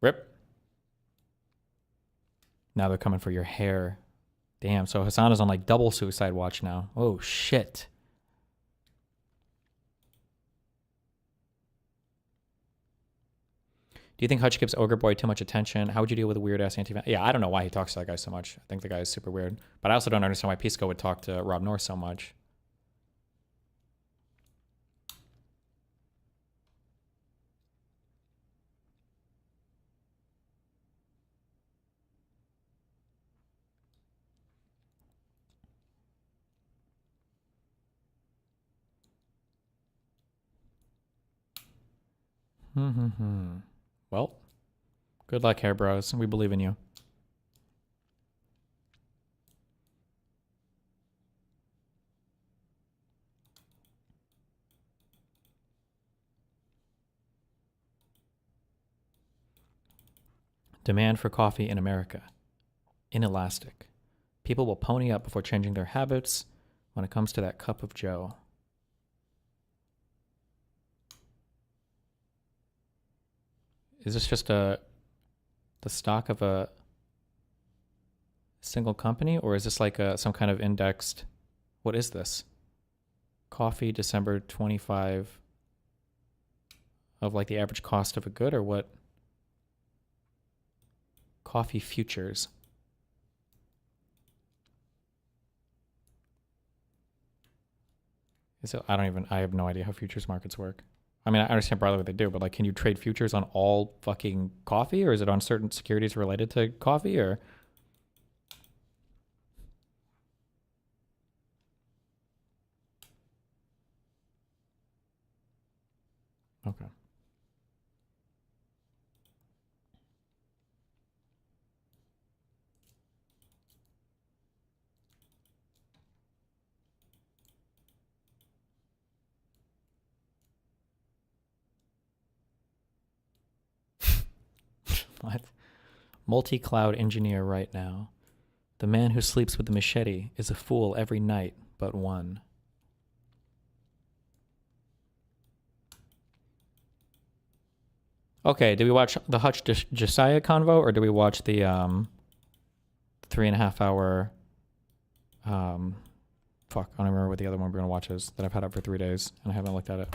B: Rip. Now they're coming for your hair. Damn, so Hassan is on like double suicide watch now. Oh, shit. Do you think Hutch gives Ogre Boy too much attention? How would you deal with a weird ass anti-fan? Yeah, I don't know why he talks to that guy so much. I think the guy is super weird. But I also don't understand why Pisco would talk to Rob North so much. Well, good luck, Hair Bros. We believe in you. Demand for coffee in America. Inelastic. People will pony up before changing their habits when it comes to that cup of joe. Is this just the stock of a single company, or is this like some kind of indexed? What is this? Coffee December 25 of like the average cost of a good, or what? Coffee futures. Is it? I have no idea how futures markets work. I mean, I understand probably what they do, but like, can you trade futures on all fucking coffee, or is it on certain securities related to coffee, or? Okay. What? Multi-cloud engineer right now. The man who sleeps with the machete is a fool every night but one. Okay, did we watch the Hutch Jessiah convo, or did we watch the 3.5 hour fuck, I don't remember what the other one we're gonna watch is that I've had up for 3 days and I haven't looked at it.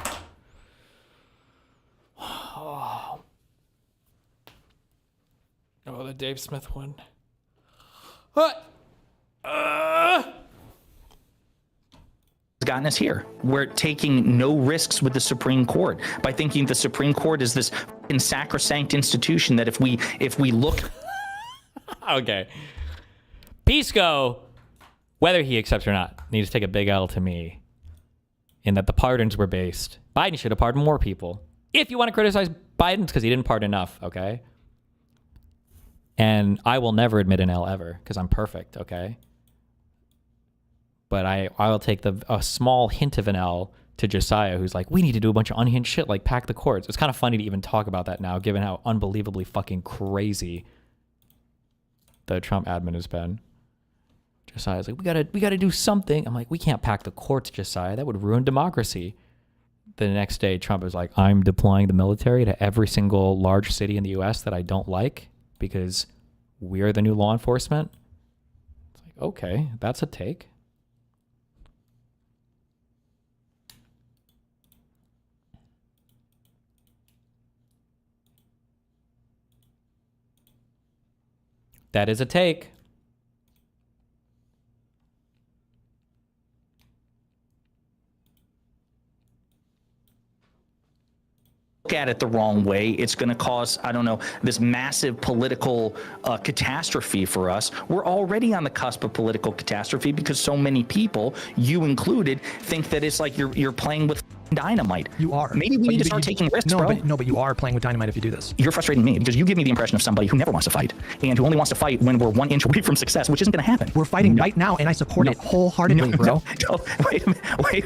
B: Oh, the Dave Smith one. What?
M: Gotten us here. We're taking no risks with the Supreme Court by thinking the Supreme Court is this fucking sacrosanct institution that if we look.
B: Okay. Pisco, whether he accepts or not, needs to take a big L to me in that the pardons were based. Biden should have pardoned more people. If you want to criticize Biden, it's because he didn't pardon enough, okay? And I will never admit an L ever because I'm perfect, okay? But I will take a small hint of an L to Jessiah, who's like, we need to do a bunch of unhinged shit, like pack the courts. It's kind of funny to even talk about that now, given how unbelievably fucking crazy the Trump admin has been. Jessiah's like, we gotta do something. I'm like, we can't pack the courts, Jessiah. That would ruin democracy. The next day, Trump was like, I'm deploying the military to every single large city in the U.S. that I don't like because we're the new law enforcement. It's like, okay, that's a take. That is a take.
M: Look at it the wrong way, it's going to cause, I don't know, this massive political catastrophe for us. We're already on the cusp of political catastrophe because so many people, you included, think that it's like you're playing with dynamite.
O: You are.
M: Maybe we need to start taking risks, bro.
O: But you are playing with dynamite if you do this.
M: You're frustrating me because you give me the impression of somebody who never wants to fight and who only wants to fight when we're 1 inch away from success, which isn't going to happen.
O: We're fighting right now, and I support it wholeheartedly, bro.
M: Wait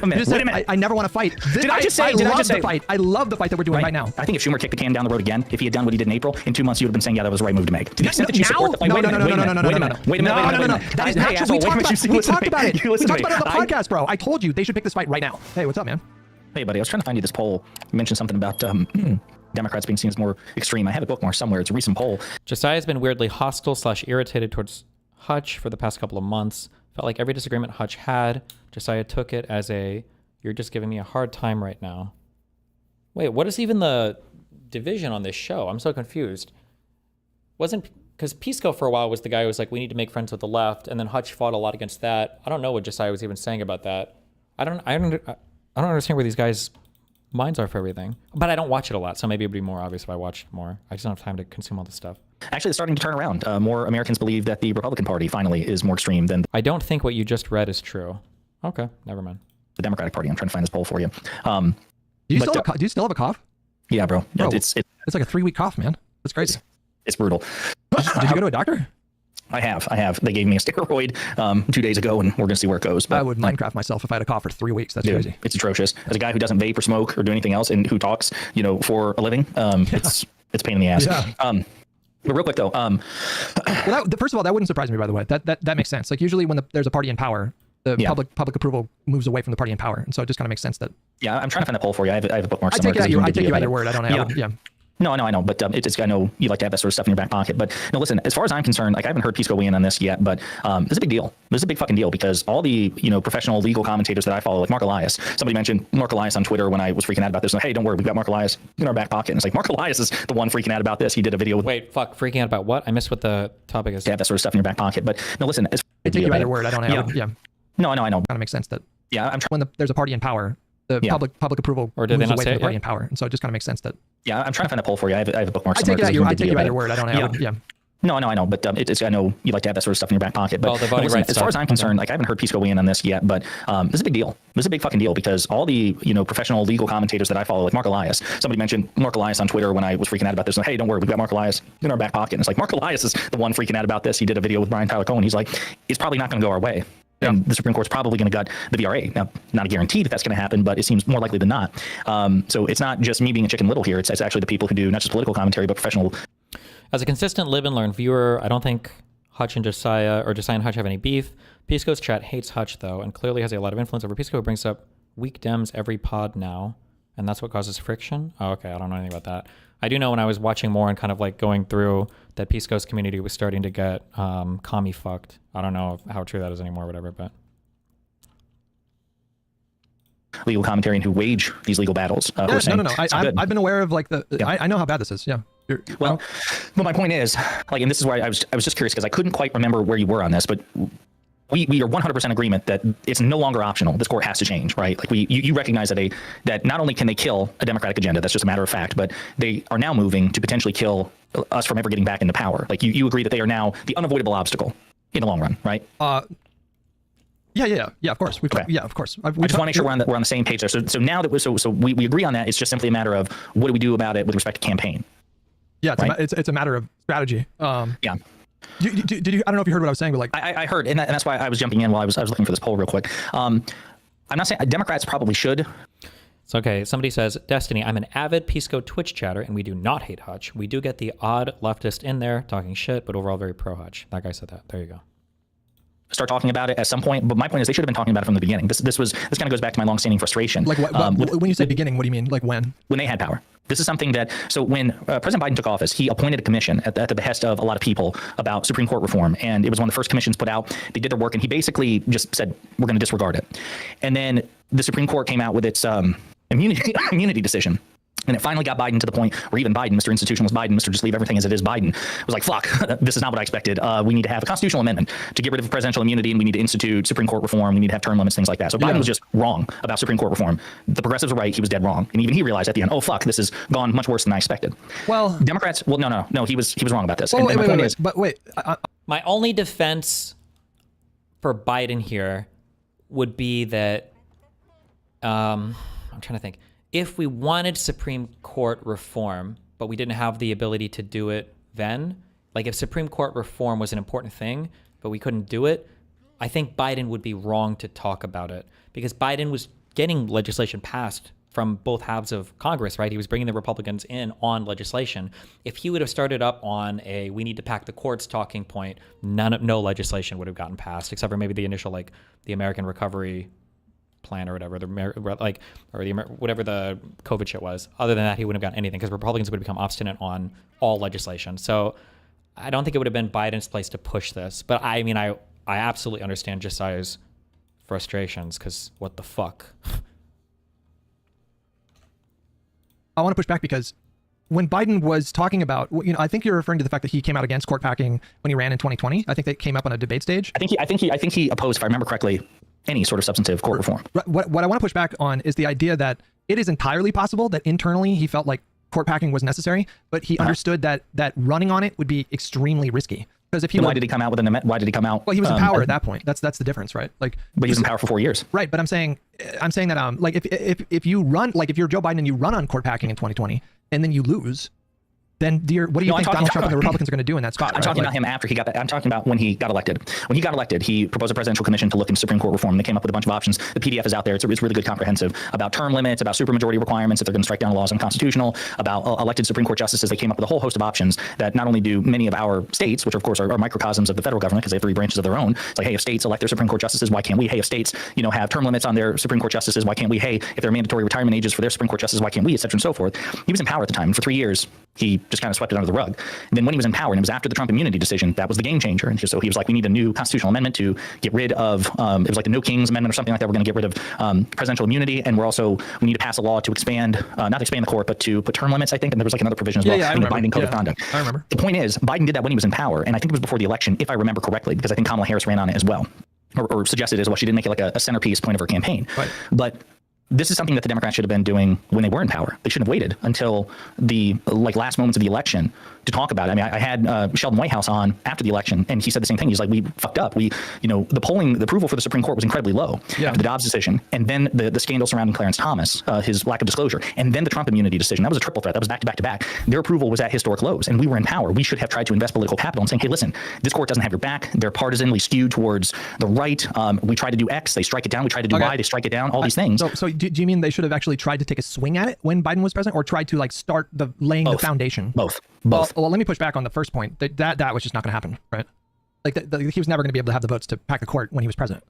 M: a minute.
O: I never want to fight.
M: Did I just say?
O: The fight. I love the fight that we're doing right now.
M: I think if Schumer kicked the can down the road again, if he had done what he did in April, in 2 months you would have been saying, yeah, that was the right move to make. To the extent that you support the fight.
O: Wait a minute. That is not true. We talked about it. We talked about it on the podcast, bro. I told you they should pick this fight right now. Hey, what's up, man?
M: Hey, buddy, I was trying to find you this poll. You mentioned something about Democrats being seen as more extreme. I have a bookmark somewhere. It's a recent poll.
B: Josiah's been weirdly hostile / irritated towards Hutch for the past couple of months. Felt like every disagreement Hutch had, Josiah took it as a, you're just giving me a hard time right now. Wait, what is even the division on this show? I'm so confused. Wasn't because Pisco for a while was the guy who was like, we need to make friends with the left, and then Hutch fought a lot against that. I don't know what Jessiah was even saying about that. I don't understand where these guys' minds are for everything. But I don't watch it a lot, so maybe it'd be more obvious if I watched more. I just don't have time to consume all this stuff.
M: Actually, it's starting to turn around. More Americans believe that the Republican Party finally is more extreme than
B: I don't think what you just read is true. Okay, never mind.
M: The Democratic Party. I'm trying to find this poll for you.
O: Do you still have a cough?
M: Yeah, bro. It's
O: like a 3-week cough, man. That's crazy.
M: It's brutal.
O: Did you go to a doctor?
M: I have. They gave me a steroid 2 days ago, and we're gonna see where it goes. But
O: I would Minecraft myself if I had a cough for 3 weeks. That's crazy.
M: It's atrocious. As a guy who doesn't vape or smoke or do anything else, and who talks, for a living, it's a pain in the ass.
O: Yeah.
M: But real quick though,
O: well, first of all, that wouldn't surprise me. By the way, that makes sense. Like usually when there's a party in power, the public approval moves away from the party in power, and so it just kind of makes sense that.
M: Yeah, I'm trying to find a poll for you. I have a bookmark
O: I
M: somewhere.
O: take you at your word. I don't know. Yeah.
M: No, I know, but I know you like to have that sort of stuff in your back pocket. But no, listen, as far as I'm concerned, like I haven't heard Pisco weigh in on this yet, but this is a big deal. This is a big fucking deal because all the professional legal commentators that I follow, like Mark Elias, somebody mentioned Mark Elias on Twitter when I was freaking out about this. Like, hey, don't worry, we've got Mark Elias in our back pocket. And it's like Mark Elias is the one freaking out about this. He did a video with.
B: Wait, freaking out about what? I missed what the topic is.
M: To have that sort of stuff in your back pocket. But no, listen,
O: I take you at your word. I don't know. Yeah.
M: No, I know.
O: Kind of makes sense that.
M: Yeah, I'm
O: when there's a party in power, the public approval
B: or did
O: moves
B: they not
O: away
B: say
O: from the
B: it
O: party
B: yet?
O: in power, and so it just kind of makes sense that.
M: Yeah, I'm trying to find a poll for you. I have a bookmark
O: I
M: somewhere.
O: take you at your word. I don't know. Yeah.
M: No, I know, but I know you like to have that sort of stuff in your back pocket. But
B: well,
M: listen, as far as I'm concerned, like I haven't heard Pisco weigh in on this yet, but this is a big deal. This is a big fucking deal because all the professional legal commentators that I follow, like Mark Elias, somebody mentioned Mark Elias on Twitter when I was freaking out about this. Like, hey, don't worry, we've got Mark Elias in our back pocket. And it's like Mark Elias is the one freaking out about this. He did a video with Brian Tyler Cohen. He's like, it's probably not going to go our way. And the Supreme Court's probably going to gut the VRA. Now, not a guarantee that that's going to happen, but it seems more likely than not. So it's not just me being a chicken little here. It's actually the people who do not just political commentary, but professional.
B: As a consistent live and learn viewer, I don't think Hutch and Jessiah and Hutch have any beef. Pisco's chat hates Hutch, though, and clearly has a lot of influence over Pisco, who brings up weak Dems every pod now, and that's what causes friction? Oh, okay, I don't know anything about that. I do know when I was watching more and kind of like going through that Pisco's community was starting to get commie fucked. I don't know how true that is anymore or whatever, but.
M: Legal commentary and who wage these legal battles.
O: No. I've been aware of like I know how bad this is. Yeah.
M: Well, my point is, like, and this is why I was just curious because I couldn't quite remember where you were on this, but we are 100% agreement that it's no longer optional. This court has to change, right? Like you recognize that not only can they kill a democratic agenda, that's just a matter of fact, but they are now moving to potentially kill us from ever getting back into power. Like you agree that they are now the unavoidable obstacle in the long run, right?
O: Yeah, of course. Yeah, of course.
M: I just want to make sure we're on the same page there. So now that we agree on that, it's just simply a matter of what do we do about it with respect to campaign.
O: Yeah, it's a matter of strategy.
M: Yeah.
O: Did you? I don't know if you heard what I was saying, but like
M: I heard, and that's why I was jumping in while I was looking for this poll real quick. I'm not saying Democrats probably should.
B: It's okay. Somebody says, Destiny, I'm an avid Pisco Twitch chatter, and we do not hate Hutch. We do get the odd leftist in there talking shit, but overall very pro Hutch. That guy said that. There you go.
M: Start talking about it at some point, but my point is they should have been talking about it from the beginning. This kind of goes back to my long-standing frustration.
O: Like when you say beginning, what do you mean? Like when?
M: When they had power. This is something that, so when President Biden took office, he appointed a commission at the behest of a lot of people about Supreme Court reform, and it was one of the first commissions put out. They did their work, and he basically just said, we're going to disregard it. And then the Supreme Court came out with its immunity decision. And it finally got Biden to the point where even Biden, Mr. Institutionalist Biden, Mr. Just leave everything as it is Biden, was like, fuck, this is not what I expected. We need to have a constitutional amendment to get rid of presidential immunity, and we need to institute Supreme Court reform. We need to have term limits, things like that. So Biden was just wrong about Supreme Court reform. The progressives were right. He was dead wrong. And even he realized at the end, oh, fuck, this has gone much worse than I expected.
O: Well,
M: Democrats, no, he was wrong about this.
O: Well,
M: wait.
B: My only defense for Biden here would be that, I'm trying to think. If we wanted Supreme Court reform, but we didn't have the ability to do it then, like if Supreme Court reform was an important thing, but we couldn't do it, I think Biden would be wrong to talk about it because Biden was getting legislation passed from both halves of Congress, right? He was bringing the Republicans in on legislation. If he would have started up on a we need to pack the courts talking point, no legislation would have gotten passed except for maybe the initial, like the American Recovery Plan or whatever, whatever the COVID shit was. Other than that, he wouldn't have gotten anything because Republicans would become obstinate on all legislation. So I don't think it would have been Biden's place to push this. But I mean, I absolutely understand Jessiah's frustrations because what the fuck?
O: I want to push back because when Biden was talking about, I think you're referring to the fact that he came out against court packing when he ran in 2020. I think that came up on a debate stage.
M: I think he opposed, if I remember correctly, any sort of substantive court reform.
O: What I want to push back on is the idea that it is entirely possible that internally he felt like court packing was necessary, but he understood that running on it would be extremely risky. Because if he
M: why did he come out with an amendment? Why did he come out?
O: Well, he was in power at that point. That's the difference, right? Like,
M: but he was in power for 4 years.
O: Right, but I'm saying that like if you run, like if you're Joe Biden and you run on court packing in 2020 and then you lose, then what do you think Donald Trump and the Republicans are going to do in that spot?
M: I'm talking about him after he got that. I'm talking about when he got elected. When he got elected, he proposed a presidential commission to look into Supreme Court reform. They came up with a bunch of options. The PDF is out there. It's really good, comprehensive, about term limits, about supermajority requirements, if they're going to strike down laws unconstitutional, about elected Supreme Court justices. They came up with a whole host of options that not only do many of our states, which of course are microcosms of the federal government because they have 3 branches of their own. It's like, hey, if states elect their Supreme Court justices, why can't we? Hey, if states, have term limits on their Supreme Court justices, why can't we? Hey, if there are mandatory retirement ages for their Supreme Court justices, why can't we? Et cetera and so forth. He was in power at the time. And for 3 years, he just kind of swept it under the rug. And then when he was in power, and it was after the Trump immunity decision, that was the game changer. And so he was like, we need a new constitutional amendment to get rid of, it was like the No Kings Amendment or something like that. We're going to get rid of presidential immunity. And we need to pass a law to expand, not to expand the court, but to put term limits, I think. And there was like another provision as well, in the binding code of conduct.
O: I remember.
M: The point is, Biden did that when he was in power. And I think it was before the election, if I remember correctly, because I think Kamala Harris ran on it as well, or suggested it as well. She didn't make it like a centerpiece point of her campaign. Right. But this is something that the Democrats should have been doing when they were in power. They shouldn't have waited until the last moments of the election to talk about it. I mean, I had Sheldon Whitehouse on after the election, and he said the same thing. He's like, we fucked up. The approval for the Supreme Court was incredibly low after the Dobbs decision, and then the scandal surrounding Clarence Thomas, his lack of disclosure, and then the Trump immunity decision. That was a triple threat. That was back to back to back. Their approval was at historic lows, and we were in power. We should have tried to invest political capital and saying, hey, listen, this court doesn't have your back. They're partisanly skewed towards the right. We tried to do X, they strike it down. We tried to do Y, they strike it down. All these things.
O: So do you mean they should have actually tried to take a swing at it when Biden was president, or tried to start laying the foundation?
M: Both.
O: Well, let me push back on the first point. That was just not going to happen, right? He was never going to be able to have the votes to pack the court when he was president.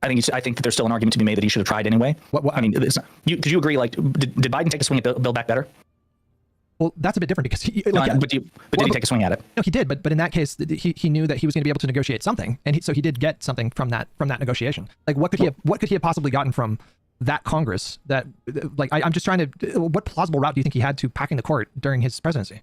M: I think that there's still an argument to be made that he should have tried anyway. I mean, did you agree? Did Biden take a swing at Build Back Better?
O: Well, that's a bit different because he.
M: But did he take a swing at it?
O: No, he did. But in that case, he knew that he was going to be able to negotiate something, and so he did get something from that negotiation. Like, what could he have possibly gotten from that Congress? I'm just trying to. What plausible route do you think he had to packing the court during his presidency?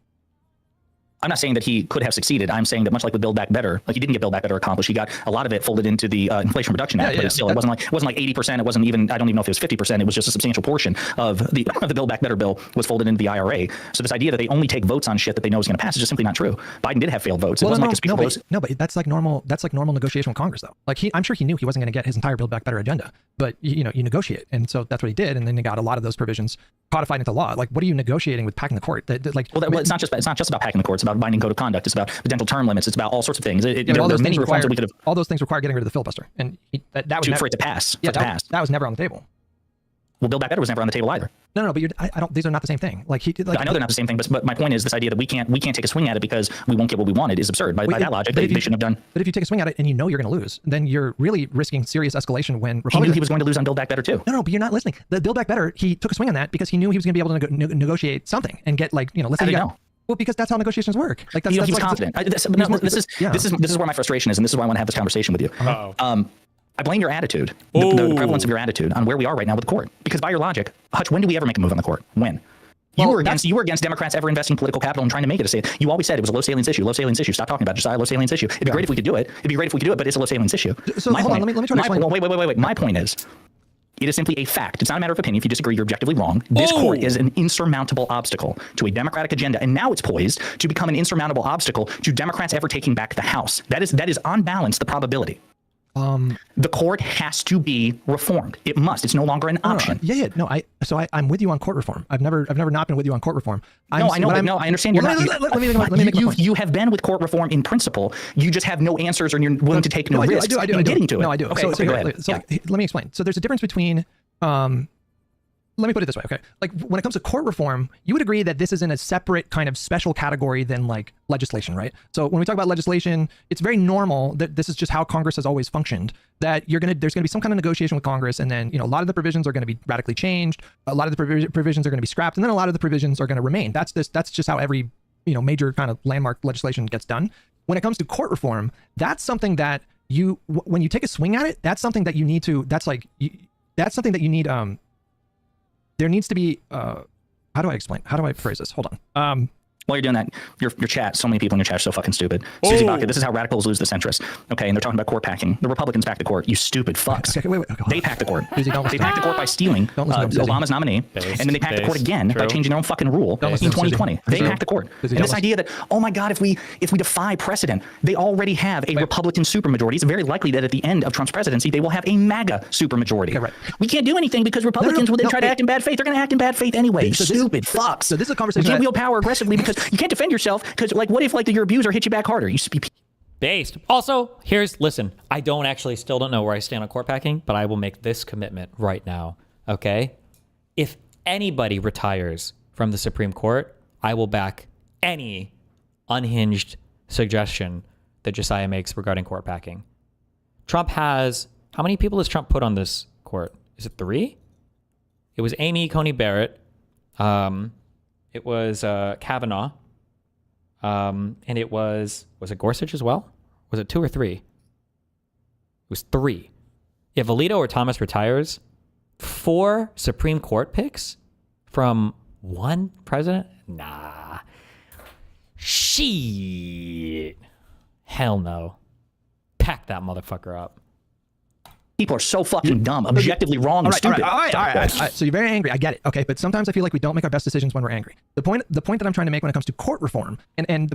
M: I'm not saying that he could have succeeded. I'm saying that much like with Build Back Better, he didn't get Build Back Better accomplished. He got a lot of it folded into the Inflation Reduction Act, but still, it wasn't like 80%. It wasn't even. I don't even know if it was 50%. It was just a substantial portion of the Build Back Better bill was folded into the IRA. So this idea that they only take votes on shit that they know is going to pass is just simply not true. Biden did have failed votes. It wasn't like
O: but that's like normal. That's like normal negotiation with Congress, though. I'm sure he knew he wasn't going to get his entire Build Back Better agenda, but you negotiate, and so that's what he did, and then he got a lot of those provisions codified into law. Like, what are you negotiating with packing the court?
M: It's not just about packing the court. It's about binding code of conduct. It's about potential term limits. It's about all sorts of things.
O: All those things require getting rid of the filibuster, and that was
M: for it to pass.
O: That was never on the table.
M: Well, Build Back Better was never on the table either.
O: No, but I don't. These are not the same thing.
M: I know they're not the same thing, but my point is this idea that we can't take a swing at it because we won't get what we wanted is absurd. By that logic, they shouldn't have done.
O: But if you take a swing at it and you know you're going to lose, then you're really risking serious escalation. When
M: Republicans, he knew he was going to lose on Build Back Better too.
O: No, but you're not listening. The Build Back Better, he took a swing on that because he knew he was going to be able to negotiate something and get let's say well, because that's how negotiations work.
M: He was confident. This is where my frustration is, and this is why I want to have this conversation with you. I blame your attitude, the prevalence of your attitude, on where we are right now with the court. Because by your logic, Hutch, when do we ever make a move on the court? When? You were against Democrats ever investing political capital and trying to make it a salience. You always said it was a low salience issue. Low salience issue. Stop talking about it. Josiah, low salience issue. It'd be great if we could do it. But it's a low salience issue.
O: So hold on. Let me try to explain.
M: Wait. My point is, it is simply a fact. It's not a matter of opinion. If you disagree, you're objectively wrong. This court is an insurmountable obstacle to a Democratic agenda, and now it's poised to become an insurmountable obstacle to Democrats ever taking back the House. That is on balance the probability. The court has to be reformed. It must. It's no longer an option.
O: I'm with you on court reform. I've never not been with you on court reform.
M: I understand you're not. You have been with court reform in principle. You just have no answers, or you're willing to take no risks.
O: I do.
M: Getting to it.
O: No, I do.
M: Okay, go ahead.
O: Let me explain. So there's a difference between. Let me put it this way, okay? Like, when it comes to court reform, you would agree that this is in a separate kind of special category than like legislation, right? So when we talk about legislation, it's very normal that this is just how Congress has always functioned. That there's gonna be some kind of negotiation with Congress, and then a lot of the provisions are going to be radically changed. A lot of the provisions are going to be scrapped, and then a lot of the provisions are going to remain. That's just how every major kind of landmark legislation gets done. When it comes to court reform, that's something that when you take a swing at it, that's something that you need to. That's something that you need. There needs to be, how how do I explain? How do I phrase this? Hold on.
M: While you're doing that, your chat, so many people in your chat are so fucking stupid. Susie Baca, this is how radicals lose the centrists. Okay, and they're talking about court packing. The Republicans packed the court. You stupid fucks.
O: Okay, wait.
M: They packed the court.
O: Susie,
M: They packed the court by stealing Obama's nominee, and then they packed the court again by changing their own fucking rule in 2020. They packed the court. And this idea that, oh my God, if we defy precedent, they already have a Republican supermajority. It's very likely that at the end of Trump's presidency, they will have a MAGA supermajority. Okay, we can't do anything because Republicans will then try to act in bad faith. They're going to act in bad faith anyway. Stupid fucks. So
O: this is a conversation.
M: You can't wield power aggressively because you can't defend yourself. Because, like, what if, like, your abuser hit you back harder? You speak.
B: Based. Also, listen, I still don't know where I stand on court packing, but I will make this commitment right now, okay? If anybody retires from the Supreme Court, I will back any unhinged suggestion that Jessiah makes regarding court packing. Trump has, how many people has Trump put on this court? Is it 3? It was Amy Coney Barrett. It was Kavanaugh. And it was it Gorsuch as well? Was it 2 or 3? It was 3. If Alito or Thomas retires, 4 Supreme Court picks from 1 president? Nah. Shit. Hell no. Pack that motherfucker up.
M: People are so fucking dumb, objectively wrong and stupid.
O: All right. So you're very angry. I get it. Okay, but sometimes I feel like we don't make our best decisions when we're angry. The point that I'm trying to make when it comes to court reform and the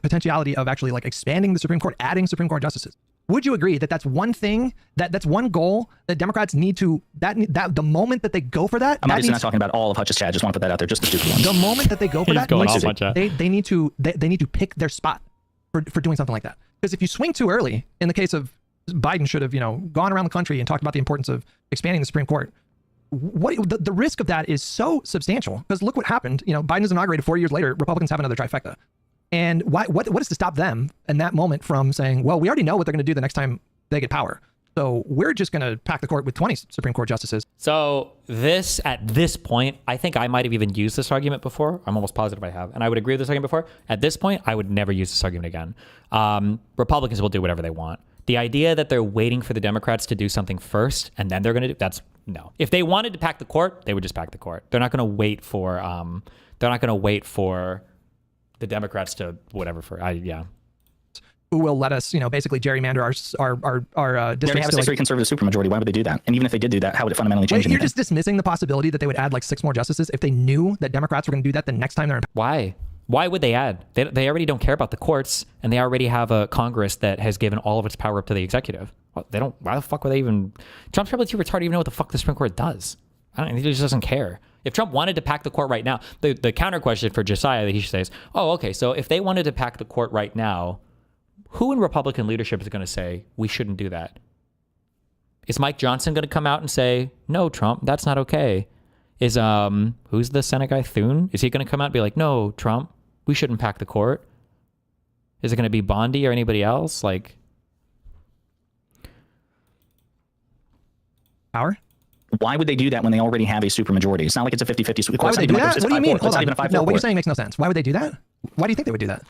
O: potentiality of actually like expanding the Supreme Court, adding Supreme Court justices. Would you agree that that's one thing that's one goal that Democrats need to that the moment that they go for that?
M: I'm obviously not talking about all of Hutch's chat. I just want to put that out there, just the stupid ones.
O: The moment that they go for that, they need to pick their spot for doing something like that. Because if you swing too early, in the case of Biden should have, gone around the country and talked about the importance of expanding the Supreme Court. The risk of that is so substantial because look what happened. Biden is inaugurated 4 years later. Republicans have another trifecta. And what is to stop them in that moment from saying, well, we already know what they're going to do the next time they get power. So we're just going to pack the court with 20 Supreme Court justices.
B: So at this point, I think I might have even used this argument before. I'm almost positive I have. And I would agree with this argument before. At this point, I would never use this argument again. Republicans will do whatever they want. The idea that they're waiting for the Democrats to do something first and then they're going to do no. If they wanted to pack the court, they would just pack the court. They're not going to wait for the Democrats to whatever
O: Who will let us, basically gerrymander our districts.
M: They already have a 6-3 conservative supermajority. Why would they do that? And even if they did do that, how would it fundamentally change anything?
O: You're just dismissing the possibility that they would add like 6 more justices if they knew that Democrats were going to do that the next time they're in power.
B: Why would they add? They already don't care about the courts, and they already have a Congress that has given all of its power up to the executive. Well, they don't. Why the fuck would they even? Trump's probably too retarded to even know what the fuck the Supreme Court does. He just doesn't care. If Trump wanted to pack the court right now, the counter question for Jessiah that he should say is, oh, okay, so if they wanted to pack the court right now, who in Republican leadership is going to say we shouldn't do that? Is Mike Johnson going to come out and say, no, Trump, that's not okay? Is who's the Senate guy, Thune? Is he going to come out and be like, no, Trump, we shouldn't pack the court? Is it going to be Bondi or anybody else? Like,
O: power?
M: Why would they do that when they already have a supermajority? It's not like it's a 50-50.
O: Why would they do that? What do you mean?
M: It's not even a 5-4.
O: No, what you're saying makes no sense. Why would they do that? Why do you think they would do that?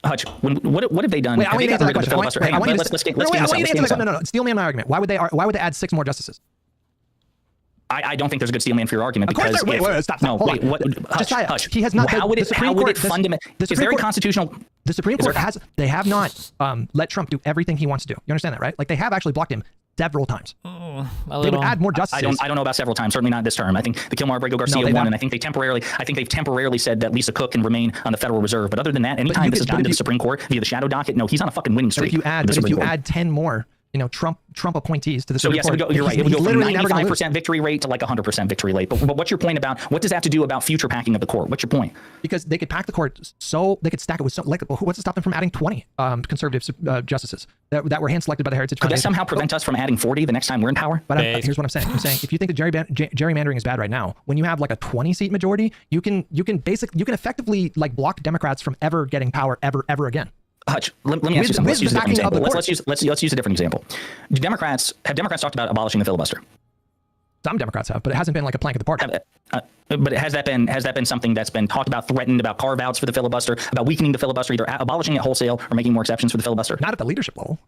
M: Hutch, what have they done?
O: Wait, I want you to answer that question.
M: No.
O: Steel man my argument. Why would they add 6 more justices?
M: I don't think there's a good steel man for your argument because
O: stop. Hutch, he has not.
M: How would it fundamentally? Is there a constitutional?
O: The Supreme Court they have not let Trump do everything he wants to do. You understand that, right? Like they have actually blocked him several times. They would add more justices.
M: I don't know about several times. Certainly not this term. I think the Kilmar-Abrego-Garcia won, and I think they've temporarily said that Lisa Cook can remain on the Federal Reserve. But other than that, anytime this has gone to the Supreme Court via the shadow docket, no, he's on a fucking winning streak.
O: If you add 10 more, Trump appointees to the Supreme Court.
M: You're right. It would go from 95% victory rate to like 100% victory rate. But what's your point about what does that have to do about future packing of the court? What's your point?
O: Because they could pack the court so they could stack it with what's to stop them from adding 20 conservative justices that were hand selected by the Heritage
M: Foundation?
O: Could
M: that somehow prevent us from adding 40 the next time we're in power?
O: But here's what I'm saying. If you think that gerrymandering is bad right now, when you have like a 20-seat majority, you can effectively like block Democrats from ever getting power ever again.
M: Hutch, let me ask you something. Let's use a different example. Let's use a different example. Have Democrats talked about abolishing the filibuster?
O: Some Democrats have, but it hasn't been like a plank of the party.
M: But has that been something that's been talked about, threatened about carve-outs for the filibuster, about weakening the filibuster, either abolishing it wholesale or making more exceptions for the filibuster?
O: Not at the leadership level.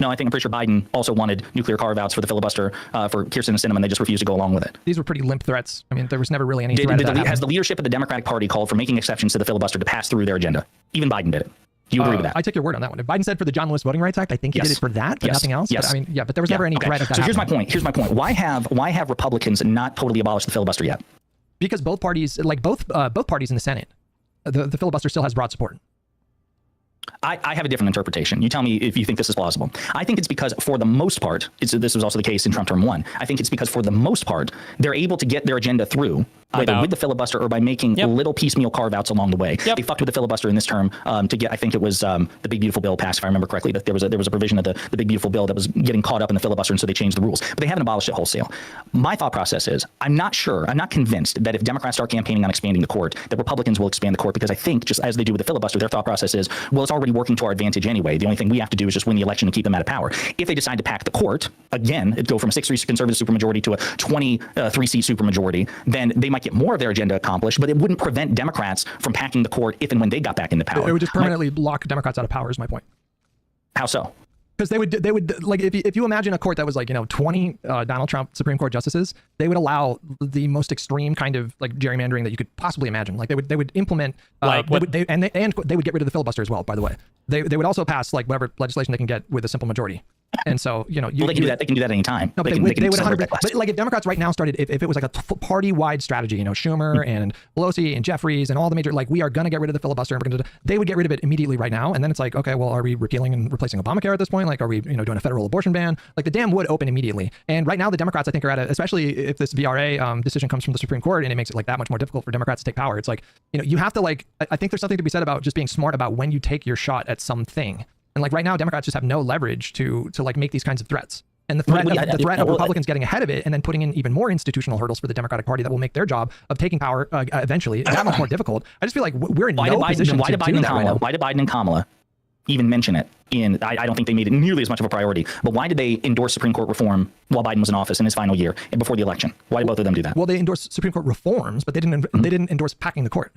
M: No, I'm pretty sure Biden also wanted nuclear carve-outs for the filibuster for Kyrsten and Sinema, and they just refused to go along with it.
O: These were pretty limp threats. I mean, there was never really any threat.
M: Has the leadership of the Democratic Party called for making exceptions to the filibuster to pass through their agenda? Even Biden did it. Do you agree with that?
O: I take your word on that one. If Biden said for the John Lewis Voting Rights Act, I think he did it for that, but nothing else.
M: Yes.
O: But, I mean, yeah, but there was never any threat of that.
M: So here's my point. Why have Republicans not totally abolished the filibuster yet?
O: Because both parties, like both parties in the Senate, the filibuster still has broad support.
M: I have a different interpretation. You tell me if you think this is plausible. I think it's because, for the most part, this was also the case in Trump term 1. I think it's because, for the most part, they're able to get their agenda through either with the filibuster or by making little piecemeal carve-outs along the way. They fucked with the filibuster in this term to get, I think it was the Big Beautiful Bill passed, if I remember correctly, that there was a provision of the Big Beautiful Bill that was getting caught up in the filibuster, and so they changed the rules. But they haven't abolished it wholesale. My thought process is, I'm not convinced that if Democrats start campaigning on expanding the court, that Republicans will expand the court, because I think, just as they do with the filibuster, their thought process is, well, it's already working to our advantage anyway. The only thing we have to do is just win the election and keep them out of power. If they decide to pack the court, again, it'd go from a 6-3 conservative supermajority to a 23-seat supermajority, then they might get more of their agenda accomplished, but it wouldn't prevent Democrats from packing the court if and when they got back into power.
O: It would just permanently lock Democrats out of power, is my point.
M: How so?
O: Because they would like, if you imagine a court that was like, 20 Donald Trump Supreme Court justices, they would allow the most extreme kind of like gerrymandering that you could possibly imagine. Like they would implement they would get rid of the filibuster as well, by the way. They would also pass like whatever legislation they can get with a simple majority. And so, they can do that. They can do that anytime.
M: No,
O: but they would 100%. But like if Democrats right now started, if it was like a party-wide strategy, Schumer and Pelosi and Jeffries and all the major, like, we are going to get rid of the filibuster, and they would get rid of it immediately right now. And then it's like, okay, well, are we repealing and replacing Obamacare at this point? Like, are we, doing a federal abortion ban? Like, the dam would open immediately. And right now, the Democrats, I think, are at it, especially if this VRA decision comes from the Supreme Court and it makes it like that much more difficult for Democrats to take power. It's like, you have to like, I think there's something to be said about just being smart about when you take your shot at something. And like right now, Democrats just have no leverage to like make these kinds of threats. And the threat of Republicans getting ahead of it and then putting in even more institutional hurdles for the Democratic Party that will make their job of taking power eventually that much more difficult. I just feel like we're in no position to do that right now.
M: Why did Biden and Kamala even mention it? I don't think they made it nearly as much of a priority. But why did they endorse Supreme Court reform while Biden was in office in his final year and before the election? Why did both of them do that?
O: Well, they endorsed Supreme Court reforms, but they didn't endorse packing the court.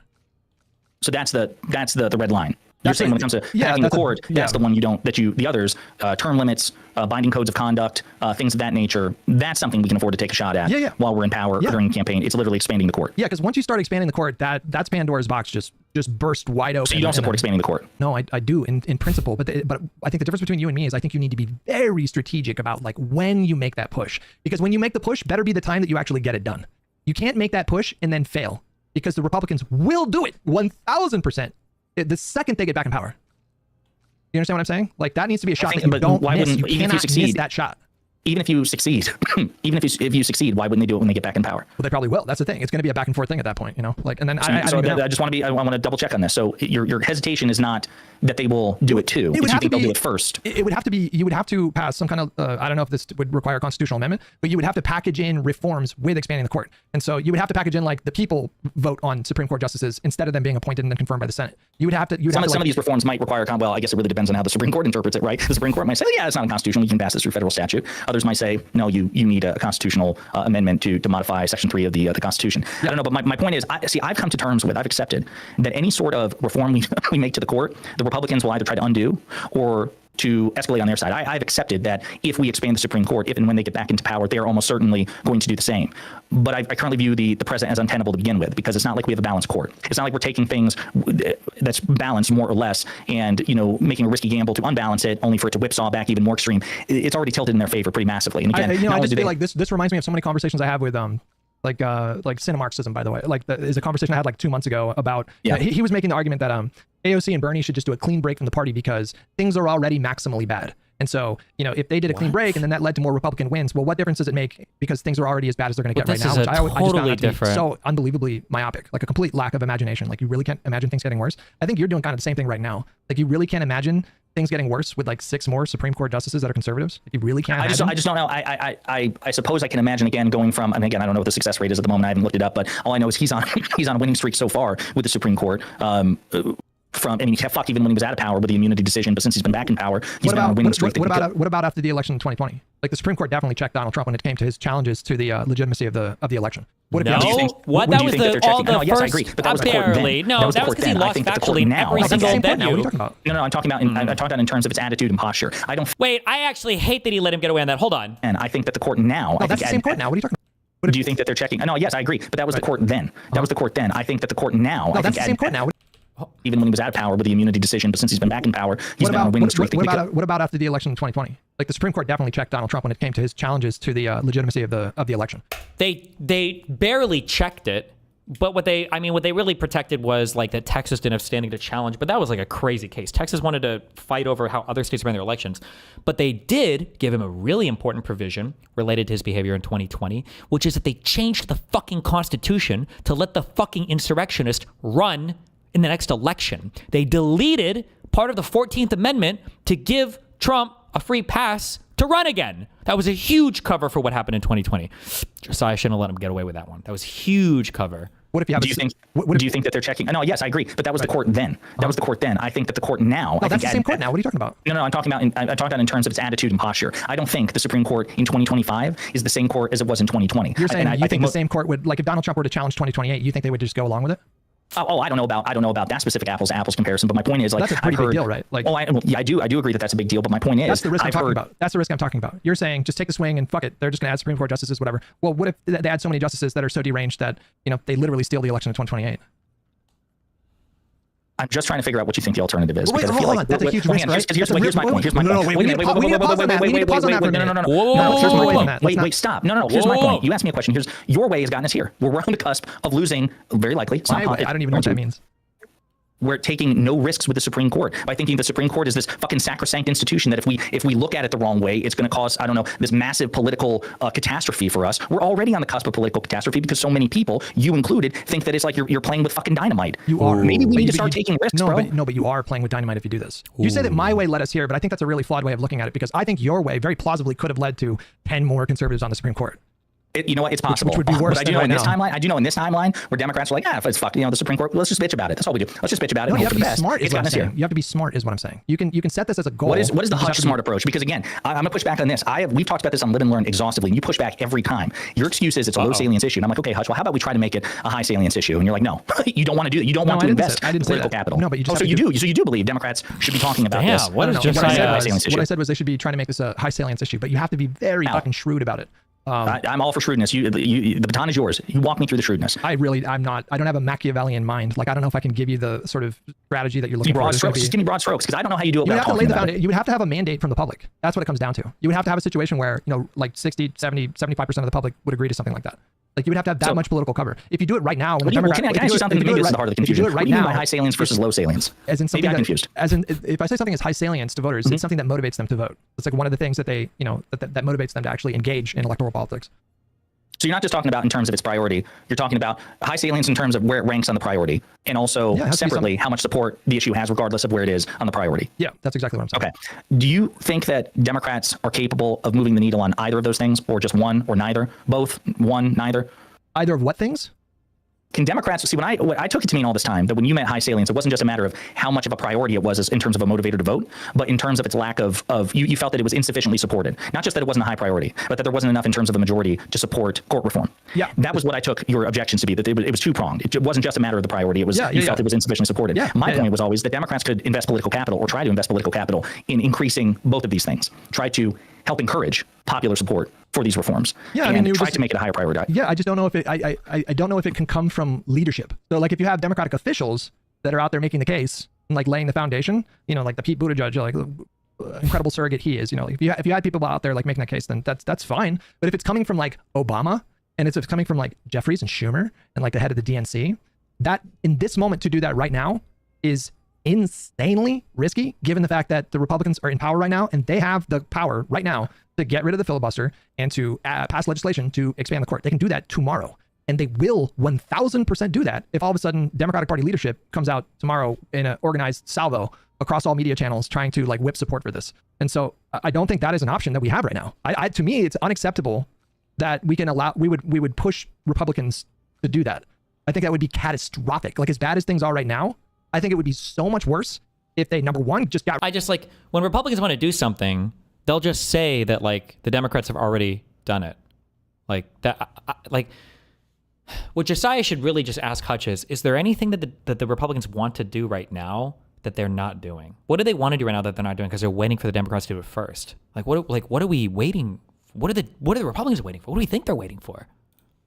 M: So that's the red line. You're saying when it comes to packing the court, that's the one the others, term limits, binding codes of conduct, things of that nature, that's something we can afford to take a shot at while we're in power during the campaign. It's literally expanding the court.
O: Yeah, because once you start expanding the court, that's Pandora's box just burst wide open.
M: So you don't support expanding the court?
O: No, I do in principle, but I think the difference between you and me is I think you need to be very strategic about like when you make that push. Because when you make the push, better be the time that you actually get it done. You can't make that push and then fail, because the Republicans will do it 1,000%. The second they get back in power. You understand what I'm saying? Like, that needs to be a shot that you don't miss. You cannot miss that shot.
M: Even if you succeed, if you succeed, why wouldn't they do it when they get back in power?
O: Well, they probably will. That's the thing. It's going to be a back and forth thing at that point, Like, and then
M: I just want to double check on this. So your hesitation is not that they will do it too. You think they'll do it first.
O: It would have to be. You would have to pass some kind of. I don't know if this would require a constitutional amendment, but you would have to package in reforms with expanding the court. And so you would have to package in like the people vote on Supreme Court justices instead of them being appointed and then confirmed by the Senate. You would have to. Some
M: of these reforms might require. Well, I guess it really depends on how the Supreme Court interprets it, right? The Supreme Court might say, yeah, it's not unconstitutional. You can pass this through federal statute. Others might say, no, you need a constitutional amendment to modify Section 3 of the Constitution. I don't know, but my point is, I've come to terms with, I've accepted that any sort of reform we make to the court, the Republicans will either try to undo or to escalate on their side. I've accepted that if we expand the Supreme Court, if and when they get back into power, they're almost certainly going to do the same. But I currently view the president as untenable to begin with, because it's not like we have a balanced court. It's not like we're taking things that's balanced more or less and, making a risky gamble to unbalance it only for it to whipsaw back even more extreme. It's already tilted in their favor pretty massively. And again,
O: I just feel like this reminds me of so many conversations I have with like Cinemarxism, by the way. Like, is a conversation I had like 2 months ago about he was making the argument that AOC and Bernie should just do a clean break from the party because things are already maximally bad. And so, if they did a clean break and then that led to more Republican wins, well, what difference does it make? Because things are already as bad as they're going to get right now, which I just found that to be so unbelievably myopic, like a complete lack of imagination. Like, you really can't imagine things getting worse. I think you're doing kind of the same thing right now. Like, you really can't imagine things getting worse with like 6 more Supreme Court justices that are conservatives. Like, you really can't.
M: I just don't know. I suppose I can imagine again going from, and again, I don't know what the success rate is at the moment. I haven't looked it up, but all I know is he's on a winning streak so far with the Supreme Court. from, I mean, fuck, even when he was out of power with the immunity decision, but since he's been back in power, he's been on a winning streak.
O: What about after the election in 2020? Like the Supreme Court definitely checked Donald Trump when it came to his challenges to the legitimacy of the election.
B: What do you think? What that was all the first.
M: Yes, I agree. But that was the court then.
B: No, that was because he lost factually in every single venue.
O: What are you talking about?
M: No, I'm talking about. I'm talking about in terms of its attitude and posture. I don't.
B: Wait, I actually hate that he let him get away on that. Hold on.
M: And I think that the court now.
O: No, that's the same court now. What are you talking about?
M: Do you think that they're checking? No, yes, I agree. But that was the court then. That was the court then. I think that the court now.
O: No, that's the same court now.
M: Even when he was out of power with the immunity decision, but since he's been back in power, he's been on a winning streak.
O: What about after the election in 2020? Like the Supreme Court definitely checked Donald Trump when it came to his challenges to the legitimacy of the election.
B: They barely checked it, but what they really protected was like that Texas didn't have standing to challenge. But that was like a crazy case. Texas wanted to fight over how other states ran their elections, but they did give him a really important provision related to his behavior in 2020, which is that they changed the fucking Constitution to let the fucking insurrectionist run in the next election. They deleted part of the 14th Amendment to give Trump a free pass to run again. That was a huge cover for what happened in 2020. Jessiah shouldn't have let him get away with that one. That was huge cover.
O: What if you have?
M: Do you think that they're checking? No, yes, I agree. But that was the court then. That was the court then. I think that the court now.
O: No, that's the same court now. What are you talking about?
M: No, I'm talking about in terms of its attitude and posture. I don't think the Supreme Court in 2025 is the same court as it was in 2020.
O: You're saying you think the same court would, like, if Donald Trump were to challenge 2028, you think they would just go along with it?
M: Oh, I don't know about that specific apples to apples comparison. But my point is, like,
O: that's a pretty big deal, right? Like,
M: I do agree that that's a big deal. But my point is,
O: that's the risk I'm talking about. That's the risk I'm talking about. You're saying just take the swing and fuck it. They're just going to add Supreme Court justices, whatever. Well, what if they add so many justices that are so deranged that they literally steal the election in 2028?
M: I'm just trying to figure out what you think the alternative is.
O: Wait,
M: because I feel like
O: that's a huge risk, right?
M: Here's my point. Here's my point.
O: We need to pause on that. We need to pause on that for a minute.
M: No, here's my point. Wait, stop. No. Here's my point. You asked me a question. Here's your way has gotten us here. We're on the cusp of losing, very likely.
O: I don't even know what that means.
M: We're taking no risks with the Supreme Court by thinking the Supreme Court is this fucking sacrosanct institution that if we look at it the wrong way, it's going to cause, I don't know, this massive political catastrophe for us. We're already on the cusp of political catastrophe because so many people, you included, think that it's like you're playing with fucking dynamite.
O: You are.
M: Maybe we need to start taking risks, bro.
O: But you are playing with dynamite if you do this. You say that my way led us here, but I think that's a really flawed way of looking at it because I think your way very plausibly could have led to 10 more conservatives on the Supreme Court.
M: You know what? It's possible.
O: Which would be worse.
M: But I do know in this timeline, where Democrats are like, it's fucked. The Supreme Court. Let's just bitch about it. That's all we do. Let's just bitch about it.
O: No,
M: and
O: you have
M: hope
O: to
M: for
O: be
M: the
O: smart.
M: best.
O: Is what I'm saying. You have to be smart. Is what I'm saying. You can set this as a goal.
M: What is the Hutch smart approach? Because again, I'm gonna push back on this. We've talked about this on Live and Learn exhaustively, and you push back every time. Your excuse is it's a low salience issue, and I'm like, okay, Hutch. Well, how about we try to make it a high salience issue? And you're like, no, you don't want to do that. You don't want to invest political capital.
O: No, but you just
M: so you do believe Democrats should be talking about this.
B: What is Jessiah?
O: What I said was they should be trying to make this a high salience issue, but you have to be very fucking shrewd about it.
M: I'm all for shrewdness. The baton is yours. You walk me through the shrewdness.
O: I'm not. I don't have a Machiavellian mind. Like, I don't know if I can give you the sort of strategy that you're looking for.
M: Just give me broad strokes, because I don't know how you do it.
O: You would have to lay the foundation. You would have to have a mandate from the public. That's what it comes down to. You would have to have a situation where, like 60, 70, 75% of the public would agree to something like that. Like, you would have to have that much political cover. If you do it right now, when the Democrats,
M: can I ask you something? Maybe this is the heart of the confusion.
O: What do
M: you mean by high salience versus low salience?
O: As in something
M: maybe I'm confused.
O: As in, if I say something is high salience to voters, it's something that motivates them to vote. It's like one of the things that they, that motivates them to actually engage in electoral politics.
M: So you're not just talking about in terms of its priority. You're talking about high salience in terms of where it ranks on the priority, and also separately how much support the issue has, regardless of where it is on the priority.
O: Yeah, that's exactly what I'm saying.
M: Okay. Do you think that Democrats are capable of moving the needle on either of those things, or just one, or neither? Both, one, neither?
O: Either of what things?
M: Can Democrats see when I took it to mean all this time that when you meant high salience, it wasn't just a matter of how much of a priority it was in terms of a motivator to vote, but in terms of its lack of you felt that it was insufficiently supported. Not just that it wasn't a high priority, but that there wasn't enough in terms of a majority to support court reform.
O: Yeah,
M: that was what I took your objections to be, that it was two pronged. It wasn't just a matter of the priority. It was you felt it was insufficiently supported. My point was always that Democrats could invest political capital, or try to invest political capital in increasing both of these things. Try to help encourage popular support for these reforms.
O: Yeah,
M: and try to make it a higher priority.
O: Yeah, I just don't know if it. I don't know if it can come from leadership. So, like, if you have Democratic officials that are out there making the case and like laying the foundation, like the Pete Buttigieg, like incredible surrogate he is. If you had people out there like making that case, then that's fine. But if it's coming from like Obama, and if it's coming from like Jeffries and Schumer and like the head of the DNC, that in this moment to do that right now is insanely risky, given the fact that the Republicans are in power right now, and they have the power right now to get rid of the filibuster and to pass legislation to expand the court. They can do that tomorrow, and they will 1000% do that if all of a sudden Democratic Party leadership comes out tomorrow in an organized salvo across all media channels trying to like whip support for this. And so I don't think that is an option that we have right now. To me, it's unacceptable that we would push Republicans to do that. I think that would be catastrophic. Like, as bad as things are right now, I think it would be so much worse if they, number one, just got.
B: I just like when Republicans want to do something, they'll just say that like the Democrats have already done it. Like that, like what Jessiah should really just ask Hutch is there anything that the Republicans want to do right now that they're not doing? What do they want to do right now that they're not doing because they're waiting for the Democrats to do it first? Like what are we waiting? What are the Republicans waiting for? What do we think they're waiting for?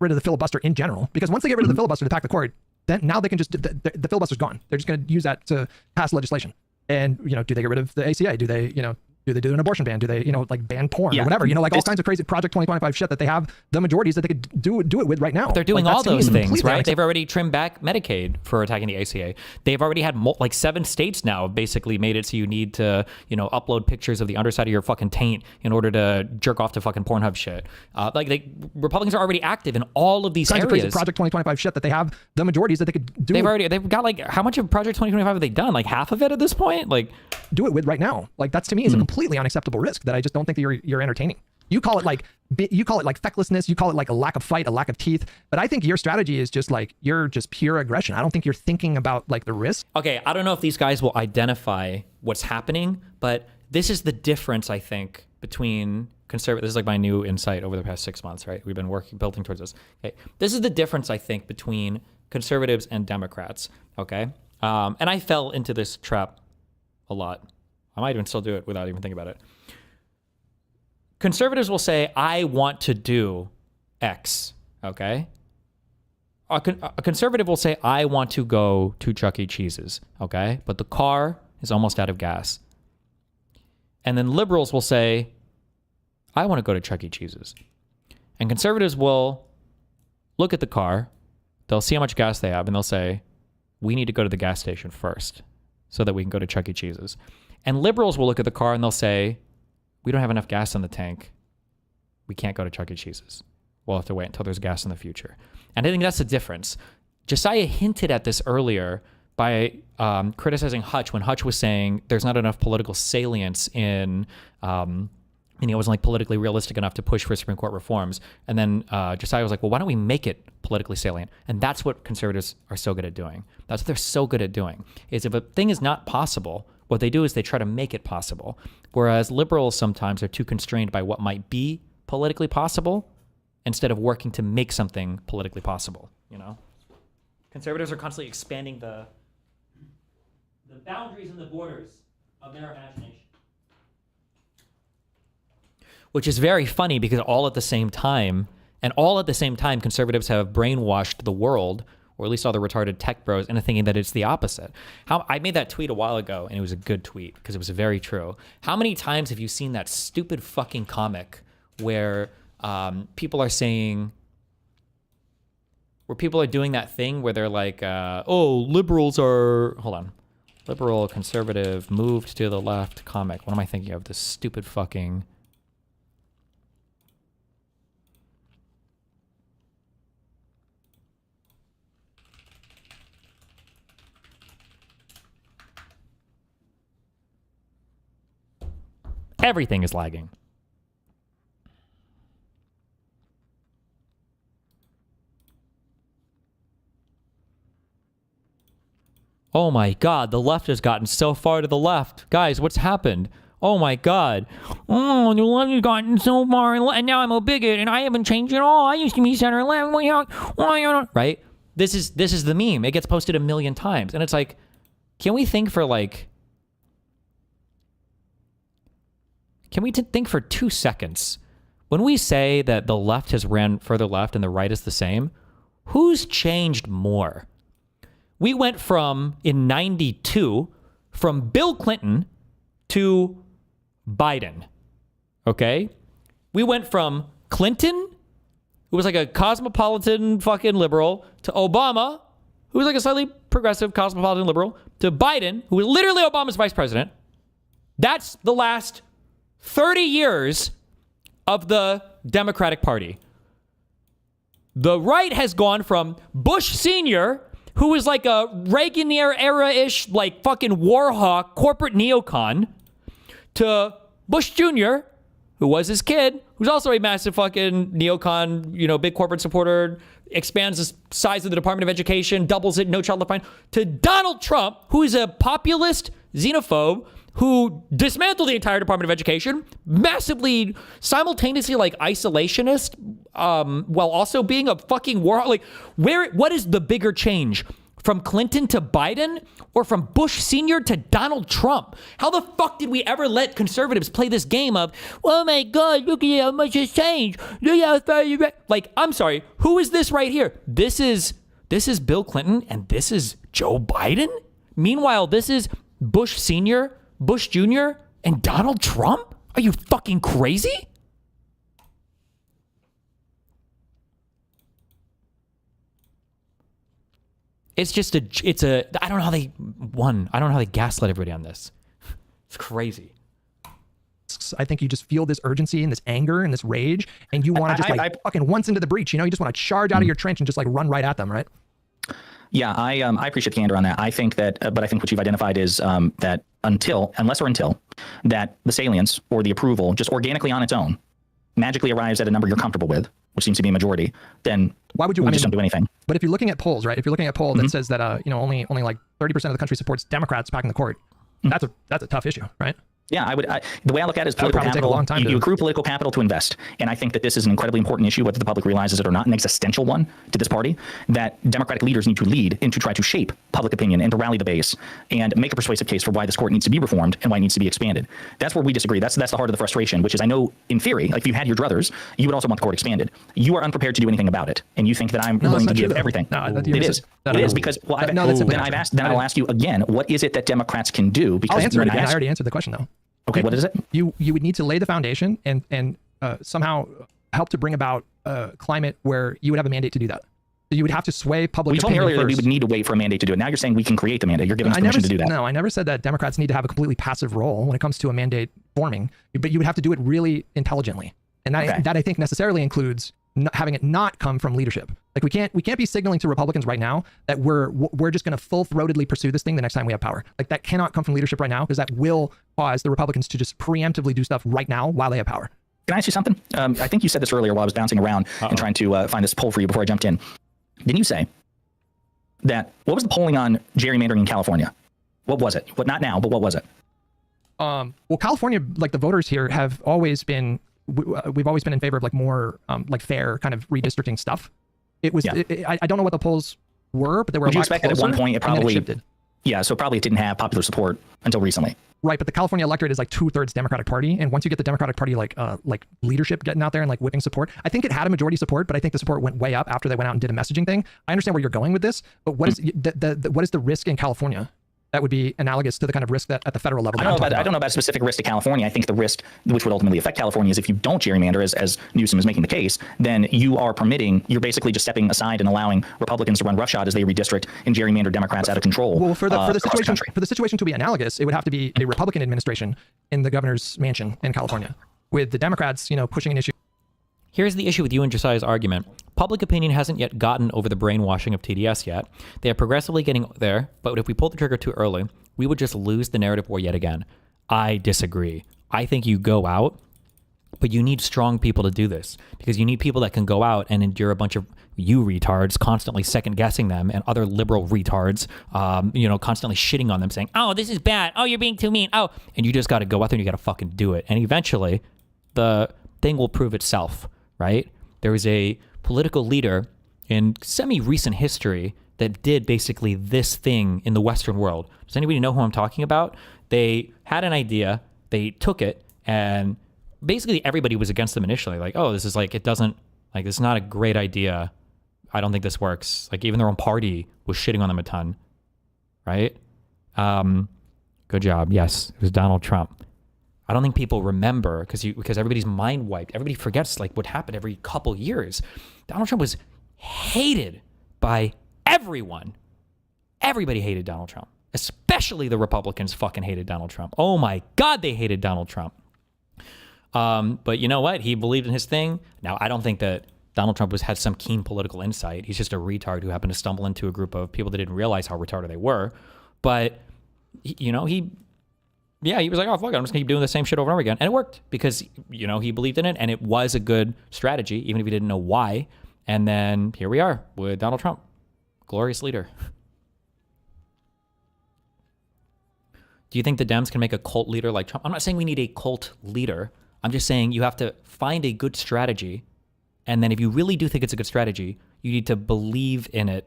O: Rid of the filibuster in general, because once they get rid of the filibuster to pack the court, then now they can just the filibuster's gone. They're just going to use that to pass legislation. And do they get rid of the ACA? Do they do an abortion ban? Do they like ban porn or whatever? Like all kinds of crazy Project 2025 shit that they have the majorities that they could do it with right now.
B: They're doing all those things, right?
O: Unacceptable.
B: They've already trimmed back Medicaid for attacking the ACA. They've already had 7 states now have basically made it so you need to upload pictures of the underside of your fucking taint in order to jerk off to fucking Pornhub shit. Republicans are already active in all of these
O: Kinds of
B: areas.
O: crazy Project 2025 shit that they have the majorities that they could do.
B: They've got like how much of Project 2025 have they done? Like half of it at this point. Like
O: do it with right now. Like that's to me is a completely unacceptable risk that I just don't think that you're entertaining. You call it like fecklessness, you call it like a lack of fight, a lack of teeth, but I think your strategy is just like you're just pure aggression. I don't think you're thinking about like the risk.
B: Okay, I don't know if these guys will identify what's happening, but this is the difference I think between conservative. This is like my new insight over the past 6 months, right? We've been building towards this. Okay, this is the difference I think between conservatives and Democrats. Okay, and I fell into this trap a lot. I might even still do it without even thinking about it. Conservatives will say, I want to do X, okay? A conservative will say, I want to go to Chuck E. Cheese's, okay? But the car is almost out of gas. And then liberals will say, I want to go to Chuck E. Cheese's. And conservatives will look at the car, they'll see how much gas they have, and they'll say, we need to go to the gas station first so that we can go to Chuck E. Cheese's. And liberals will look at the car and they'll say, we don't have enough gas in the tank. We can't go to Chuck E. Cheese's. We'll have to wait until there's gas in the future. And I think that's the difference. Jessiah hinted at this earlier by criticizing Hutch when Hutch was saying there's not enough political salience in, it wasn't like politically realistic enough to push for Supreme Court reforms. And then Jessiah was like, well, why don't we make it politically salient? And that's what conservatives are so good at doing. That's what they're so good at doing, is if a thing is not possible, what they do is they try to make it possible. Whereas liberals sometimes are too constrained by what might be politically possible instead of working to make something politically possible, Conservatives are constantly expanding the boundaries and the borders of their imagination. Which is very funny because all at the same time, conservatives have brainwashed the world, or at least all the retarded tech bros, into thinking that it's the opposite. I made that tweet a while ago, and it was a good tweet because it was very true. How many times have you seen that stupid fucking comic where people are saying, where people are doing that thing where they're like, liberal, conservative, moved to the left comic. What am I thinking of? This stupid fucking... Everything is lagging. Oh my God, the left has gotten so far to the left. Guys, what's happened? Oh my God. Oh, the left has gotten so far, and now I'm a bigot, and I haven't changed at all. I used to be center left. Right? This is the meme. It gets posted 1 million times, and it's like, can we think for think for 2 seconds? When we say that the left has ran further left and the right is the same, who's changed more? We went from, in 92, from Bill Clinton to Biden, okay? We went from Clinton, who was like a cosmopolitan fucking liberal, to Obama, who was like a slightly progressive cosmopolitan liberal, to Biden, who was literally Obama's vice president. That's the last 30 years of the Democratic Party. The right has gone from Bush Sr., who was like a Reagan era-ish, like fucking war hawk, corporate neocon, to Bush Jr., who was his kid, who's also a massive fucking neocon, big corporate supporter, expands the size of the Department of Education, doubles it, no child left behind, to Donald Trump, who is a populist xenophobe, who dismantled the entire Department of Education, massively, simultaneously isolationist, while also being a fucking war. What is the bigger change? From Clinton to Biden, or from Bush Sr. to Donald Trump? How the fuck did we ever let conservatives play this game of, oh my God, look at how much has changed. Look how far you I'm sorry, who is this right here? This is Bill Clinton and this is Joe Biden? Meanwhile, this is Bush Sr., Bush Jr., and Donald Trump? Are you fucking crazy? It's just I don't know how they gaslight everybody on this. It's crazy.
O: I think you just feel this urgency and this anger and this rage, and you want to just fucking once into the breach, you just want to charge out of your trench and just run right at them, right?
M: Yeah, I appreciate the candor on that. I think that, but I think what you've identified is that unless that the salience or the approval just organically on its own magically arrives at a number you're comfortable with, which seems to be a majority, then
O: why would you?
M: We just don't do anything.
O: But if you're looking at polls, right? If you're looking at a poll that says that only 30% of the country supports Democrats back in the court, that's a tough issue, right?
M: Yeah, the way I look at it is political capital. Take a long time you accrue political capital to invest. And I think that this is an incredibly important issue, whether the public realizes it or not, an existential one to this party, that Democratic leaders need to lead and to try to shape public opinion and to rally the base and make a persuasive case for why this court needs to be reformed and why it needs to be expanded. That's where we disagree. That's the heart of the frustration, which is, I know in theory, if you had your druthers, you would also want the court expanded. You are unprepared to do anything about it. And you think that I'm willing to give everything. No, it is. It is because, then I'll ask you again, what is it that Democrats can do? Because
O: I'll answer it again. I already answered the question though.
M: Okay, what is it?
O: You would need to lay the foundation and somehow help to bring about a climate where you would have a mandate to do that. So you would have to sway public opinion.
M: You told me earlier
O: first.
M: that we would need to wait for a mandate to do it. Now you're saying we can create the mandate. You're giving us permission to do that.
O: No, I never said that Democrats need to have a completely passive role when it comes to a mandate forming, but you would have to do it really intelligently. And that I think necessarily includes having it not come from leadership. We can't be signaling to Republicans right now that we're just going to full-throatedly pursue this thing the next time we have power. That cannot come from leadership right now, because that will cause the Republicans to just preemptively do stuff right now while they have power.
M: Can I ask you something? I think you said this earlier while I was bouncing around and trying to find this poll for you before I jumped in. Didn't you say that, what was the polling on gerrymandering in California? What was it? Not now, but what was it?
O: Well, California, the voters here have always been, we've always been in favor of more fair kind of redistricting stuff. It was, I don't know what the polls were, but they were
M: Would you expect that at one point it probably
O: shifted?
M: Yeah, so probably it didn't have popular support until recently.
O: Right, but the California electorate is 2/3 Democratic Party, and once you get the Democratic Party leadership getting out there and whipping support, I think it had a majority support, but I think the support went way up after they went out and did a messaging thing. I understand where you're going with this, but what is what is the risk in California that would be analogous to the kind of risk that at the federal level?
M: I don't know about a specific risk to California. I think the risk which would ultimately affect California is if you don't gerrymander, as Newsom is making the case, then you're basically just stepping aside and allowing Republicans to run roughshod as they redistrict and gerrymander Democrats out of control.
O: Well, for the situation to be analogous, it would have to be a Republican administration in the governor's mansion in California, with the Democrats, pushing an issue.
B: Here's the issue with you and Josiah's argument. Public opinion hasn't yet gotten over the brainwashing of TDS yet. They are progressively getting there, but if we pull the trigger too early, we would just lose the narrative war yet again. I disagree. I think you go out, but you need strong people to do this, because you need people that can go out and endure a bunch of you retards constantly second guessing them, and other liberal retards, constantly shitting on them, saying, oh, this is bad. Oh, you're being too mean. Oh, and you just got to go out there and you got to fucking do it. And eventually the thing will prove itself. Right? There was a political leader in semi-recent history that did basically this thing in the Western world. Does anybody know who I'm talking about? They had an idea, they took it, and basically everybody was against them initially. Oh, this is this is not a great idea. I don't think this works. Even their own party was shitting on them a ton. Right? Good job. Yes, it was Donald Trump. I don't think people remember because everybody's mind wiped. Everybody forgets what happened every couple years. Donald Trump was hated by everyone. Everybody hated Donald Trump, especially the Republicans fucking hated Donald Trump. Oh my God, they hated Donald Trump. But you know what? He believed in his thing. Now, I don't think that Donald Trump had some keen political insight. He's just a retard who happened to stumble into a group of people that didn't realize how retarded they were. But, he yeah, he was like, oh, fuck it, I'm just gonna keep doing the same shit over and over again. And it worked because, you know, he believed in it and it was a good strategy, even if he didn't know why. And then here we are with Donald Trump, glorious leader. Do you think the Dems can make a cult leader like Trump? I'm not saying we need a cult leader. I'm just saying you have to find a good strategy. And then if you really do think it's a good strategy, you need to believe in it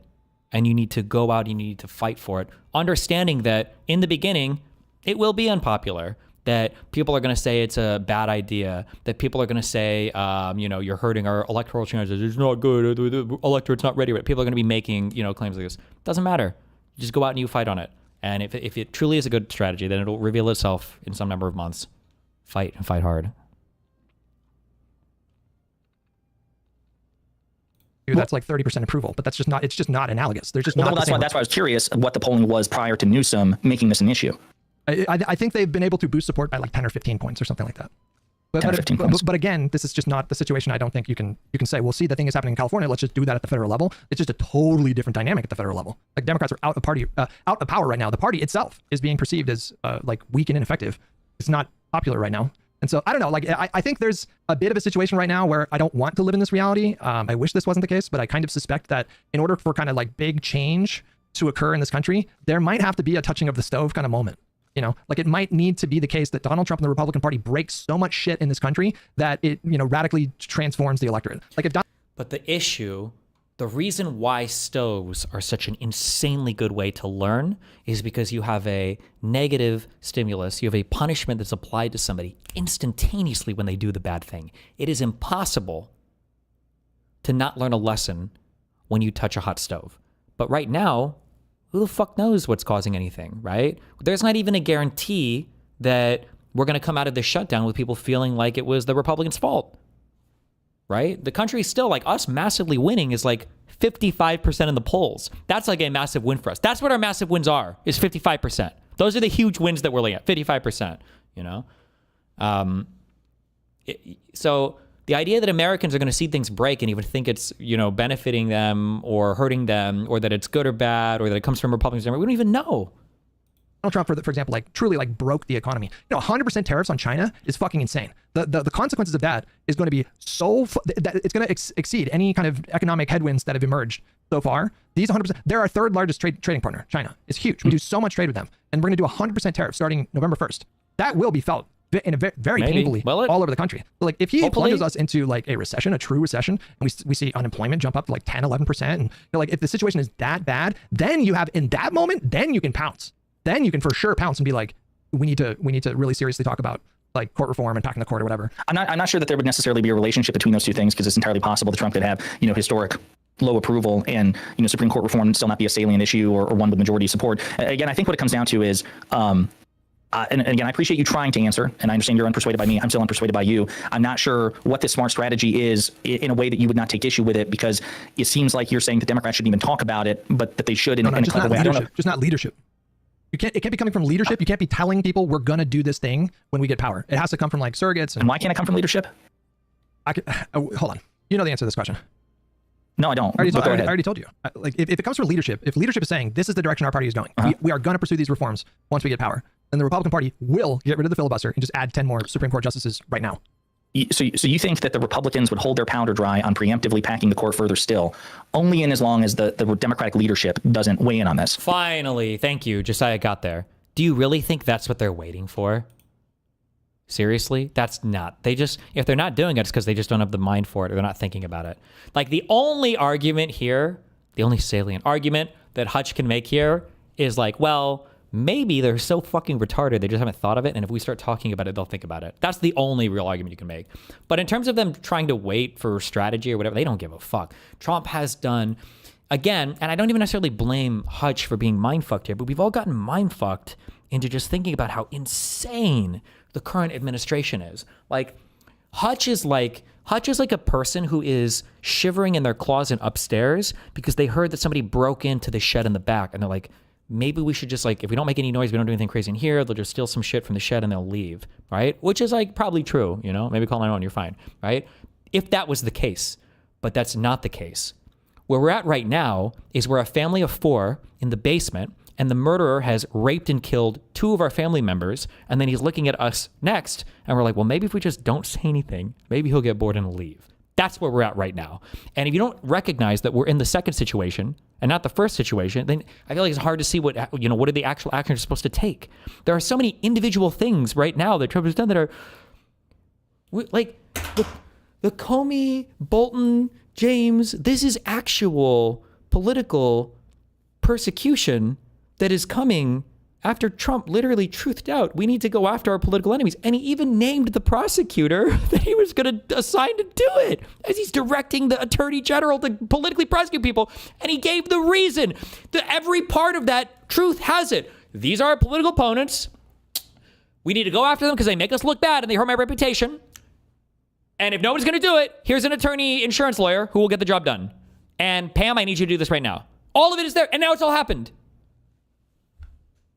B: and you need to go out and you need to fight for it. Understanding that in the beginning, it will be unpopular, that people are going to say it's a bad idea, that people are going to say, you know, you're hurting our electoral chances. It's not good. The electorate's not ready. People are going to be making, you know, claims like this. Doesn't matter. You just go out and you fight on it. And if it truly is a good strategy, then it'll reveal itself in some number of months. Fight and fight hard.
O: That's like 30% approval, but that's just not, it's just not analogous. There's just
M: well,
O: not
M: that's why I was curious what the polling was prior to Newsom making this an issue.
O: I think they've been able to boost support by like 10 or 15 points or something like that. But again, this is just not the situation. I don't think you can say, well, see, the thing is happening in California. Let's just do that at the federal level. It's just a totally different dynamic at the federal level. Like Democrats are out of power right now. The party itself is being perceived as like weak and ineffective. It's not popular right now. And so I don't know, like I think there's a bit of a situation right now where I don't want to live in this reality. I wish this wasn't the case, but I kind of suspect that in order for kind of like big change to occur in this country, there might have to be a touching of the stove kind of moment. You know, like it might need to be the case that Donald Trump and the Republican Party breaks so much shit in this country that it, you know, radically transforms the electorate. Like if
B: But the issue, the reason why stoves are such an insanely good way to learn is because you have a negative stimulus. You have a punishment that's applied to somebody instantaneously when they do the bad thing. It is impossible to not learn a lesson when you touch a hot stove. But right now, who the fuck knows what's causing anything, right? There's not even a guarantee that we're going to come out of this shutdown with people feeling like it was the Republicans' fault, right? The country still, like us massively winning is like 55% in the polls. That's like a massive win for us. That's what our massive wins are, is 55%. Those are the huge wins that we're looking at, 55%, you know? So the idea that Americans are going to see things break and even think it's, you know, benefiting them or hurting them, or that it's good or bad, or that it comes from Republicans, we don't even know.
O: Donald Trump, for example, like truly like broke the economy. You know, 100% tariffs on China is fucking insane. The consequences of that is going to be so that it's going to exceed any kind of economic headwinds that have emerged so far. These 100%, they're our third largest trading partner. China is huge. We do so much trade with them, and we're going to do 100% tariff starting November 1st. That will be felt in a very painfully all over the country. So like if he plunges us into like a recession, a true recession, and we see unemployment jump up to like 10, 11%, and you know, like if the situation is that bad, then you have in that moment, then you can pounce. Then you can for sure pounce and be like, we need to really seriously talk about like court reform and packing the court or whatever.
M: I'm not sure that there would necessarily be a relationship between those two things, because it's entirely possible that Trump could have, you know, historic low approval and, you know, Supreme Court reform still not be a salient issue or one with majority support. Again, I think what it comes down to is, and again, I appreciate you trying to answer, and I understand you're unpersuaded by me. I'm still unpersuaded by you. I'm not sure what this smart strategy is in a way that you would not take issue with it, because it seems like you're saying the Democrats shouldn't even talk about it, but that they should in a clever way. I don't know.
O: Just not leadership. It can't be coming from leadership. You can't be telling people we're going to do this thing when we get power. It has to come from like surrogates.
M: And why can't it come from leadership?
O: Hold on. You know the answer to this question.
M: No, I don't.
O: I already told you. Like if it comes from leadership, if leadership is saying this is the direction our party is going, we are going to pursue these reforms once we get power, then the Republican Party will get rid of the filibuster and just add 10 more Supreme Court justices right now.
M: So you think that the Republicans would hold their powder dry on preemptively packing the court further still, only in as long as the Democratic leadership doesn't weigh in on this?
B: Finally, thank you. Josiah got there. Do you really think that's what they're waiting for? Seriously? That's not. They just, if they're not doing it, it's because they just don't have the mind for it, or they're not thinking about it. Like the only argument here, the only salient argument that Hutch can make here is like, well, maybe they're so fucking retarded, they just haven't thought of it, and if we start talking about it, they'll think about it. That's the only real argument you can make. But in terms of them trying to wait for strategy or whatever, they don't give a fuck. Trump has done, again, and I don't even necessarily blame Hutch for being mind-fucked here, but we've all gotten mind-fucked into just thinking about how insane the current administration is. Like, Hutch is like a person who is shivering in their closet upstairs because they heard that somebody broke into the shed in the back, and they're like, maybe we should just, like, if we don't make any noise, we don't do anything crazy in here, they'll just steal some shit from the shed and they'll leave, right? Which is, like, probably true, you know? Maybe call 911, you're fine, right? If that was the case, but that's not the case. Where we're at right now is we're a family of 4 in the basement, and the murderer has raped and killed 2 of our family members, and then he's looking at us next, and we're like, well, maybe if we just don't say anything, maybe he'll get bored and leave. That's where we're at right now. And if you don't recognize that we're in the second situation and not the first situation, then I feel like it's hard to see what are the actual actions you're supposed to take. There are so many individual things right now that Trump has done that are like the Comey, Bolton, James. This is actual political persecution that is coming after Trump literally truthed out, we need to go after our political enemies. And he even named the prosecutor that he was going to assign to do it, as he's directing the attorney general to politically prosecute people. And he gave the reason. Every part of that truth has it. These are our political opponents. We need to go after them because they make us look bad and they hurt my reputation. And if nobody's going to do it, here's an attorney insurance lawyer who will get the job done. And Pam, I need you to do this right now. All of it is there. And now it's all happened.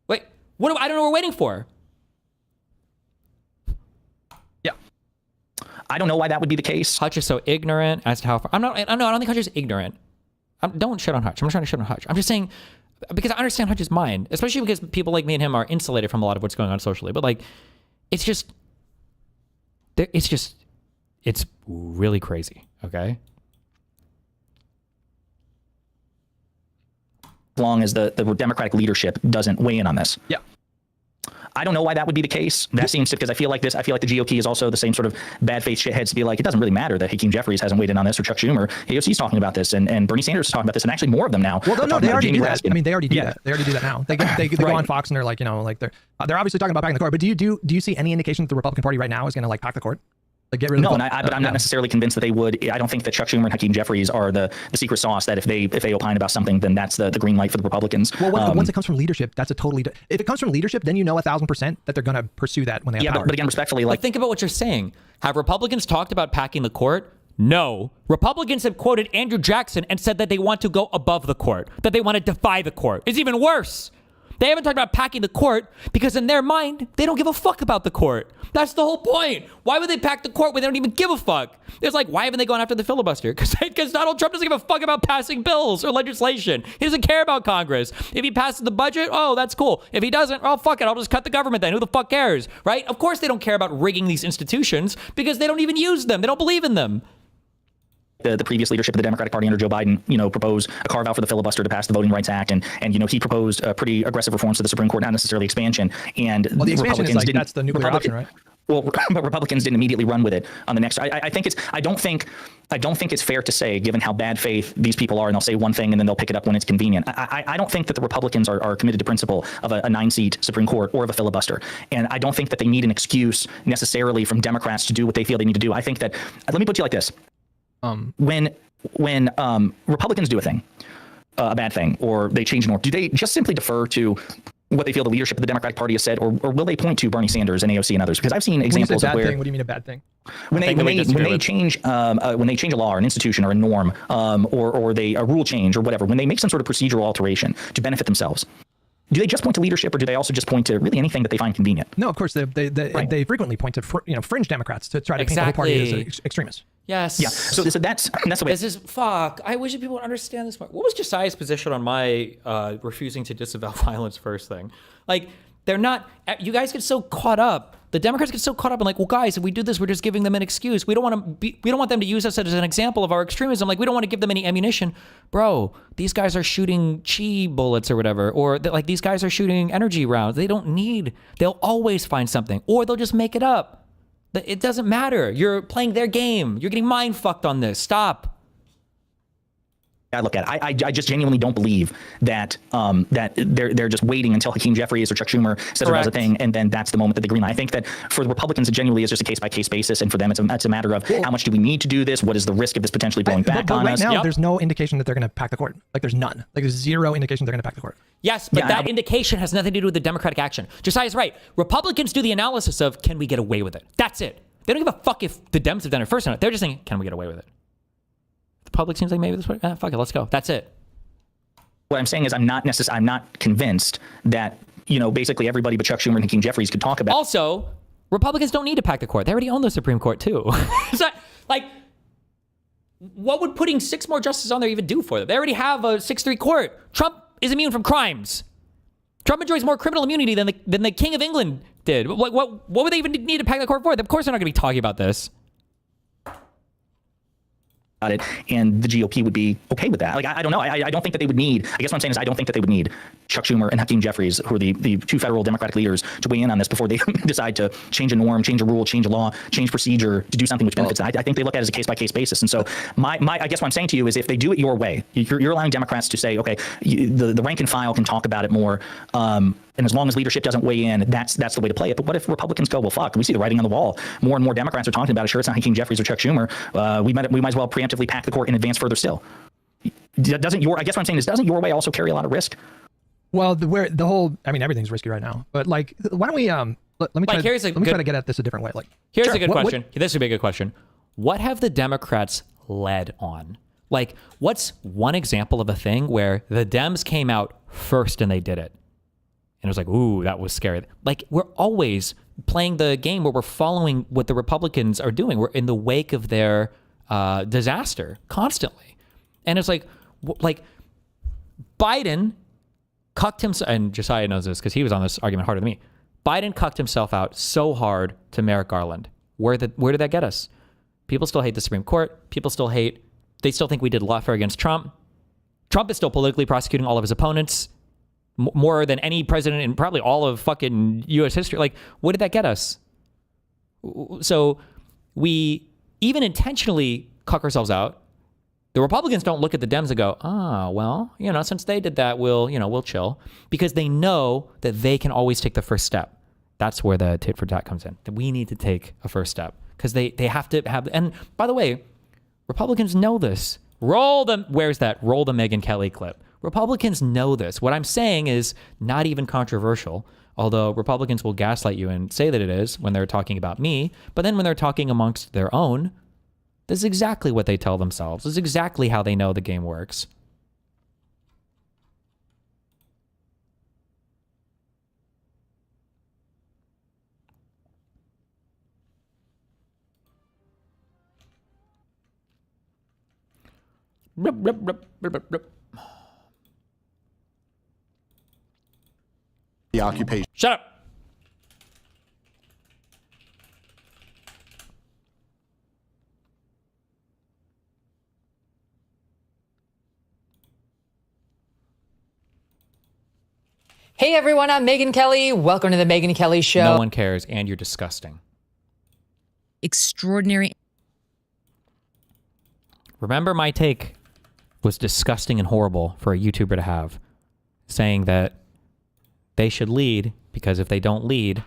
B: Wait, I don't know what we're waiting for.
M: Yeah. I don't know why that would be the case.
B: Hutch is so ignorant as to how far. I don't think Hutch is ignorant. Don't shit on Hutch. I'm not trying to shit on Hutch. I'm just saying, because I understand Hutch's mind, especially because people like me and him are insulated from a lot of what's going on socially. But like, it's really crazy. Okay.
M: As long as the Democratic leadership doesn't weigh in on this.
O: Yeah.
M: I don't know why that would be the case. That seems to, because I feel like the GOP is also the same sort of bad faith shitheads to be like, it doesn't really matter that Hakeem Jeffries hasn't weighed in on this, or Chuck Schumer. AOC's talking about this, and Bernie Sanders is talking about this, and actually more of them now.
O: Well, no, they already do that. I mean, they already do that. They already do that now. They go on Fox and they're like, they're obviously talking about packing the court. But do you see any indication that the Republican Party right now is going to like pack the court? Like get rid of
M: no, but I'm not necessarily convinced that they would. I don't think that Chuck Schumer and Hakeem Jeffries are the secret sauce that if they opine about something, then that's the green light for the Republicans.
O: Well, once it comes from leadership, that's a totally. If it comes from leadership, then 1,000% that they're going to pursue that when they have power.
M: But again, respectfully,
B: but think about what you're saying. Have Republicans talked about packing the court? No. Republicans have quoted Andrew Jackson and said that they want to go above the court, that they want to defy the court. It's even worse. They haven't talked about packing the court because in their mind, they don't give a fuck about the court. That's the whole point. Why would they pack the court when they don't even give a fuck? It's like, why haven't they gone after the filibuster? Because Donald Trump doesn't give a fuck about passing bills or legislation. He doesn't care about Congress. If he passes the budget, oh, that's cool. If he doesn't, oh, fuck it. I'll just cut the government then. Who the fuck cares, right? Of course they don't care about rigging these institutions because they don't even use them. They don't believe in them.
M: The previous leadership of the Democratic Party under Joe Biden, proposed a carve out for the filibuster to pass the Voting Rights Act, and he proposed pretty aggressive reforms to the Supreme Court, not necessarily expansion. And
O: the expansion is like that's the nuclear option, right?
M: Well, but Republicans didn't immediately run with it on the next. I don't think it's fair to say, given how bad faith these people are, and they'll say one thing and then they'll pick it up when it's convenient. I don't think that the Republicans are committed to principle of a 9-seat Supreme Court or of a filibuster, and I don't think that they need an excuse necessarily from Democrats to do what they feel they need to do. I think that let me put it to you like this. When Republicans do a thing, a bad thing, or they change an order, do they just simply defer to what they feel the leadership of the Democratic Party has said, or will they point to Bernie Sanders and AOC and others? Because I've seen examples of where.
O: What do you mean a bad thing?
M: When they change a law or an institution or a norm, or a rule change or whatever, when they make some sort of procedural alteration to benefit themselves, do they just point to leadership, or do they also just point to really anything that they find convenient?
O: No, of course they frequently point to fringe Democrats to try to paint the whole party as extremists.
B: Yes.
M: Yeah. So that's the way.
B: This is fuck. I wish people would understand this more. What was Jesiah's position on my refusing to disavow violence first thing? Like, they're not. You guys get so caught up. The Democrats get so caught up in like, well, guys, if we do this, we're just giving them an excuse. We don't want them to use us as an example of our extremism. Like, we don't want to give them any ammunition, bro. These guys are shooting chi bullets or whatever, or like these guys are shooting energy rounds. They don't need. They'll always find something, or they'll just make it up. It doesn't matter. You're playing their game. You're getting mind fucked on this. Stop.
M: I look at it. I just genuinely don't believe that that they're just waiting until Hakeem Jeffries or Chuck Schumer says it as a thing, and then that's the moment that they green light. I think that for the Republicans, it genuinely is just a case by case basis, and for them, it's a matter of how much do we need to do this? What is the risk of this potentially blowing back on us?
O: Right now, there's no indication that they're going to pack the court. Like, there's none. Like, there's zero indication they're going to pack the court.
B: Yes, but that indication has nothing to do with the Democratic action. Jesiah's right. Republicans do the analysis of, can we get away with it? That's it. They don't give a fuck if the Dems have done it first or not. They're just saying, can we get away with it? The public seems like maybe this way. Fuck it, let's go. That's it.
M: What I'm saying is I'm not convinced that, basically everybody but Chuck Schumer and Hakeem Jeffries could talk about.
B: Also, Republicans don't need to pack the court. They already own the Supreme Court too. So, like, what would putting 6 more justices on there even do for them? They already have a 6-3 court. Trump is immune from crimes. Trump enjoys more criminal immunity than the King of England did. What would they even need to pack the court for? Of course they're not going to be talking about this.
M: It, and the GOP would be okay with that. Like, I don't know. I don't think that they would need, I guess what I'm saying is I don't think that they would need Chuck Schumer and Hakeem Jeffries, who are the two federal Democratic leaders, to weigh in on this before they decide to change a norm, change a rule, change a law, change procedure to do something which benefits them. I think they look at it as a case-by-case basis. And so I guess what I'm saying to you is if they do it your way, you're allowing Democrats to say, okay, the rank and file can talk about it more, and as long as leadership doesn't weigh in, that's the way to play it. But what if Republicans go, well, fuck, we see the writing on the wall. More and more Democrats are talking about it. Sure, it's not Hakeem Jeffries or Chuck Schumer. We might as well preemptively pack the court and advance further still. I guess what I'm saying is, doesn't your way also carry a lot of risk?
O: Well, everything's risky right now. But like, why don't we let me try to get at this a different way. Like,
B: here's a good question. This would be a good question. What have the Democrats led on? Like, what's one example of a thing where the Dems came out first and they did it? And it was like, ooh, that was scary. Like, we're always playing the game where we're following what the Republicans are doing. We're in the wake of their disaster constantly. And it's like Biden cucked himself, and Jessiah knows this because he was on this argument harder than me. Biden cucked himself out so hard to Merrick Garland. Where did that get us? People still hate the Supreme Court. They still think we did lawfare against Trump. Trump is still politically prosecuting all of his opponents more than any president in probably all of fucking U.S. history. Like, what did that get us? So we even intentionally cuck ourselves out. The Republicans don't look at the Dems and go, well, since they did that, we'll chill, because they know that they can always take the first step. That's where the tit for tat comes in. That we need to take a first step because they have to have. And by the way, Republicans know this. Roll the Megyn Kelly clip. Republicans know this. What I'm saying is not even controversial, although Republicans will gaslight you and say that it is when they're talking about me. But then when they're talking amongst their own, this is exactly what they tell themselves. This is exactly how they know the game works.
P: The occupation.
B: Shut up.
R: Hey everyone, I'm Megyn Kelly. Welcome to the Megyn Kelly Show.
B: No one cares, and you're disgusting.
R: Extraordinary.
B: Remember, my take was disgusting and horrible for a YouTuber to have, saying that they should lead because if they don't lead,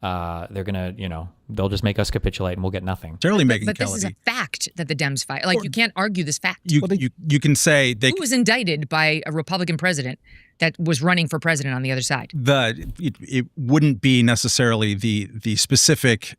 B: they're gonna, they'll just make us capitulate and we'll get nothing.
P: Certainly, Megyn
R: But
P: Kelly.
R: this is a fact that the Dems fight. Like, you can't argue this fact.
P: You can say they.
R: Who was indicted by a Republican president that was running for president on the other side?
P: It wouldn't be necessarily the specific,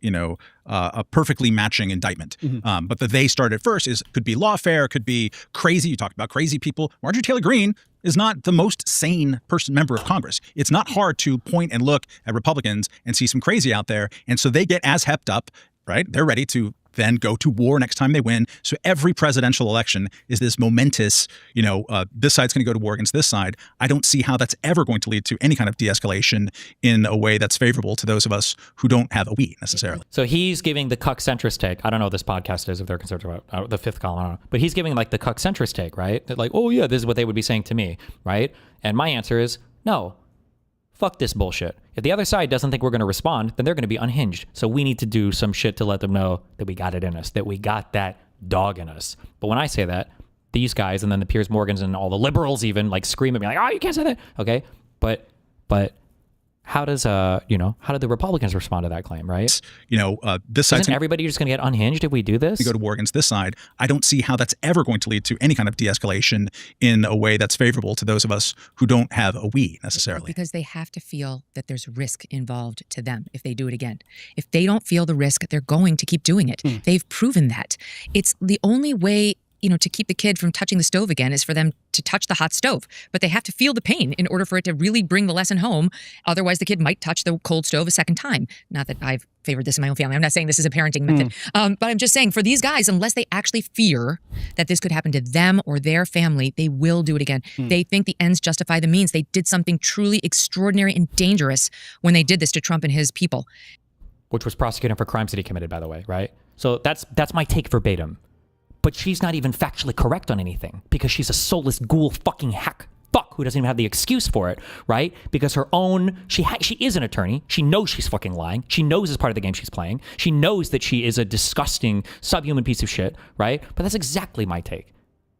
P: a perfectly matching indictment.
S: Mm-hmm.
P: But the they started first could be lawfare, could be crazy. You talked about crazy people. Marjorie Taylor Greene is not the most sane member of Congress. It's not hard to point and look at Republicans and see some crazy out there. And so they get as hepped up, right? They're ready to then go to war next time they win. So every presidential election is this momentous, this side's going to go to war against this side. I don't see how that's ever going to lead to any kind of de-escalation in a way that's favorable to those of us who don't have a we necessarily.
B: So he's giving the cuck centrist take. I don't know what this podcast is if they're concerned about the fifth column, I don't know. But he's giving like the cuck centrist take, right? That like, oh yeah, this is what they would be saying to me, right? And my answer is no. Fuck this bullshit. If the other side doesn't think we're going to respond, then they're going to be unhinged. So we need to do some shit to let them know that we got it in us, that we got that dog in us. But when I say that, these guys and then the Piers Morgans and all the liberals even like scream at me like, oh, you can't say that. Okay. But how does how did the Republicans respond to that claim, right?
P: This side's
B: Isn't everybody just going to get unhinged if we do this?
P: We go to war against this side. I don't see how that's ever going to lead to any kind of de-escalation in a way that's favorable to those of us who don't have a we necessarily.
R: Because they have to feel that there's risk involved to them if they do it again. If they don't feel the risk, they're going to keep doing it. They've proven that. It's the only way to keep the kid from touching the stove again is for them to touch the hot stove. But they have to feel the pain in order for it to really bring the lesson home. Otherwise, the kid might touch the cold stove a second time. Not that I've favored this in my own family. I'm not saying this is a parenting method. But I'm just saying for these guys, unless they actually fear that this could happen to them or their family, they will do it again. They think the ends justify the means. They did something truly extraordinary and dangerous when they did this to Trump and his people.
B: Which was prosecuted for crimes that he committed, by the way, right? So that's my take verbatim. But she's not even factually correct on anything because she's a soulless ghoul fucking hack fuck who doesn't even have the excuse for it, right? Because her own, she is an attorney. She knows she's fucking lying. She knows it's part of the game she's playing. She knows that she is a disgusting, subhuman piece of shit, right? But that's exactly my take.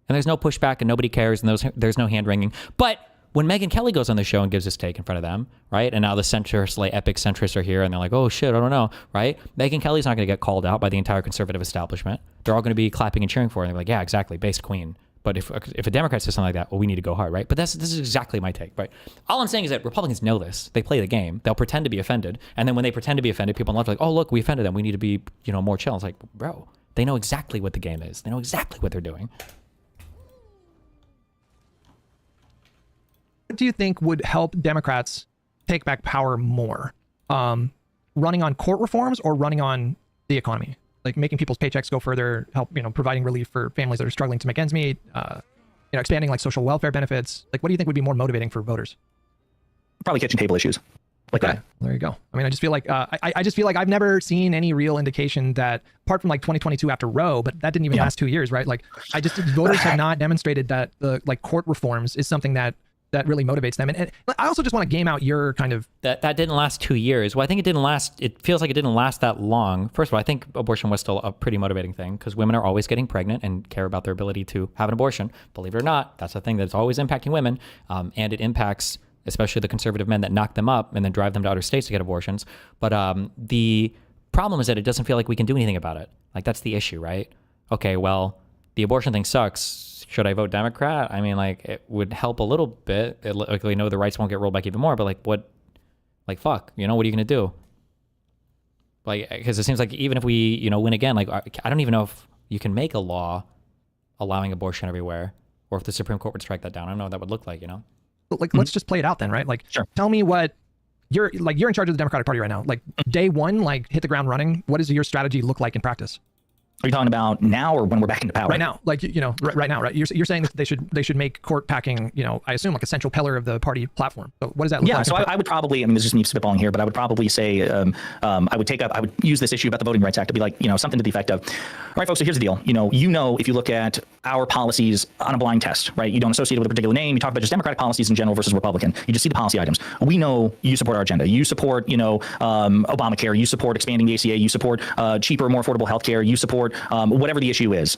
B: And there's no pushback and nobody cares and there's no hand wringing. But when Megyn Kelly goes on the show and gives his take in front of them, right? And now the centrists, like epic centrists are here and they're like, oh shit, I don't know, right? Megyn Kelly's not going to get called out by the entire conservative establishment. They're all going to be clapping and cheering for her. And they're like, yeah, exactly, based queen. But if a Democrat says something like that, well, we need to go hard, right? But this is exactly my take, right? All I'm saying is that Republicans know this. They play the game. They'll pretend to be offended. And then when they pretend to be offended, people on the left are like, oh, look, we offended them. We need to be, more chill. It's like, bro, they know exactly what the game is. They know exactly what they're doing.
O: What do you think would help Democrats take back power more? Running on court reforms or running on the economy? Like making people's paychecks go further, help, providing relief for families that are struggling to make ends meet, expanding like social welfare benefits. Like, what do you think would be more motivating for voters?
M: Probably kitchen table issues like that.
O: There you go. I mean, I just feel like I just feel like I've never seen any real indication that, apart from like 2022 after Roe, but that didn't even last 2 years, right? Like, voters have not demonstrated that the court reforms is something that really motivates them. And I also just want to game out your kind of...
B: That didn't last 2 years. Well, I think it feels like it didn't last that long. First of all, I think abortion was still a pretty motivating thing because women are always getting pregnant and care about their ability to have an abortion. Believe it or not, that's a thing that's always impacting women. And it impacts especially the conservative men that knock them up and then drive them to outer states to get abortions. But the problem is that it doesn't feel like we can do anything about it. Like, that's the issue, right? Okay, well, the abortion thing sucks. Should I vote Democrat? I mean, like, it would help a little bit. Like, we know the rights won't get rolled back even more, but like, what? Like, fuck, what are you going to do? Like, because it seems like even if we, win again, like, I don't even know if you can make a law allowing abortion everywhere or if the Supreme Court would strike that down. I don't know what that would look like,
O: Like, let's just play it out then, right? Like, sure. Tell me what you're in charge of the Democratic Party right now. Like, day one, like, hit the ground running. What does your strategy look like in practice?
M: Are you talking about now or when we're back into power?
O: Right now, like, right now, right? You're saying that they should make court packing, I assume, like a central pillar of the party platform. So what does that look like?
M: Yeah, so I would probably, this is just me spitballing here, but I would probably say, I would use this issue about the Voting Rights Act to be like, something to the effect of, all right, folks, so here's the deal. If you look at our policies on a blind test, right? You don't associate it with a particular name. You talk about just Democratic policies in general versus Republican. You just see the policy items. We know you support our agenda. You support, Obamacare. You support expanding the ACA. You support cheaper, more affordable healthcare. You support whatever the issue is.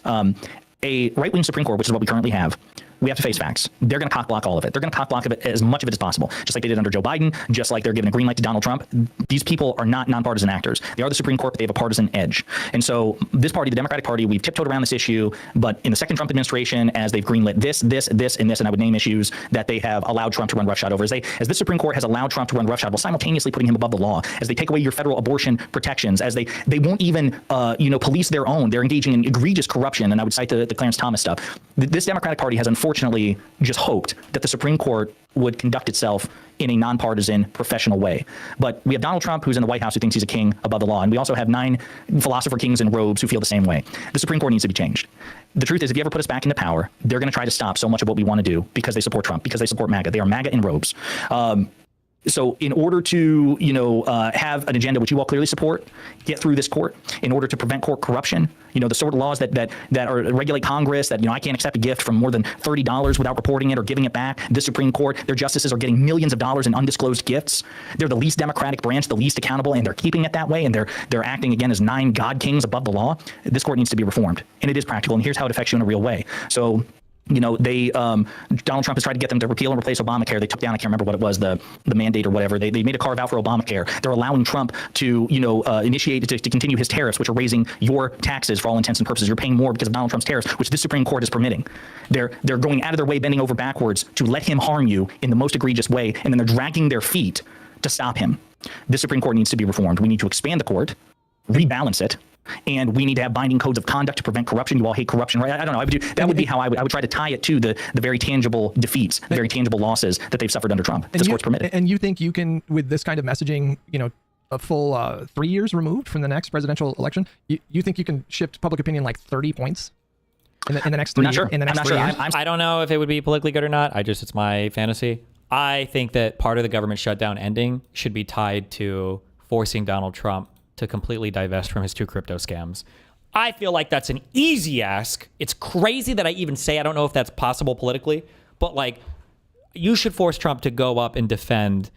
M: A right-wing Supreme Court, which is what we currently have, we have to face facts. They're going to cock-block all of it. They're going to cock-block as much of it as possible, just like they did under Joe Biden, just like they're giving a green light to Donald Trump. These people are not nonpartisan actors. They are the Supreme Court, but they have a partisan edge. And so this party, the Democratic Party, we've tiptoed around this issue, but in the second Trump administration, as they've greenlit this, and I would name issues that they have allowed Trump to run roughshod over, as this Supreme Court has allowed Trump to run roughshod while simultaneously putting him above the law, as they take away your federal abortion protections, as they won't even, police their own. They're engaging in egregious corruption, and I would cite the Clarence Thomas stuff. This Democratic Party has unfortunately just hoped that the Supreme Court would conduct itself in a nonpartisan, professional way. But we have Donald Trump, who's in the White House, who thinks he's a king above the law. And we also have 9 philosopher kings in robes who feel the same way. The Supreme Court needs to be changed. The truth is, if you ever put us back into power, they're going to try to stop so much of what we want to do because they support Trump, because they support MAGA. They are MAGA in robes. So in order to, have an agenda which you all clearly support, get through this court, in order to prevent court corruption, the sort of laws that are regulate Congress, that, I can't accept a gift from more than $30 without reporting it or giving it back. The Supreme Court, their justices are getting millions of dollars in undisclosed gifts. They're the least democratic branch, the least accountable, and they're keeping it that way. And they're acting again as 9 God kings above the law. This court needs to be reformed, and it is practical. And here's how it affects you in a real way. So, Donald Trump has tried to get them to repeal and replace Obamacare. They took down, I can't remember what it was, the mandate or whatever. They made a carve out for Obamacare. They're allowing Trump to, initiate to continue his tariffs, which are raising your taxes for all intents and purposes. You're paying more because of Donald Trump's tariffs, which the Supreme Court is permitting. They're going out of their way, bending over backwards to let him harm you in the most egregious way, and then they're dragging their feet to stop him. This Supreme Court needs to be reformed. We need to expand the court, rebalance it, and we need to have binding codes of conduct to prevent corruption. You all hate corruption, right? I don't know. That would be how I would try to tie it to the very tangible defeats, the very tangible losses that they've suffered under Trump. This court's permitted.
O: And you think you can, with this kind of messaging, a full 3 years removed from the next presidential election, you think you can shift public opinion like 30 points in the next 3 years?
M: I'm not sure.
B: I don't know if it would be politically good or not. It's my fantasy. I think that part of the government shutdown ending should be tied to forcing Donald Trump to completely divest from his 2 crypto scams. I feel like that's an easy ask. It's crazy that I even say I don't know if that's possible politically, but like, you should force Trump to go up and defend,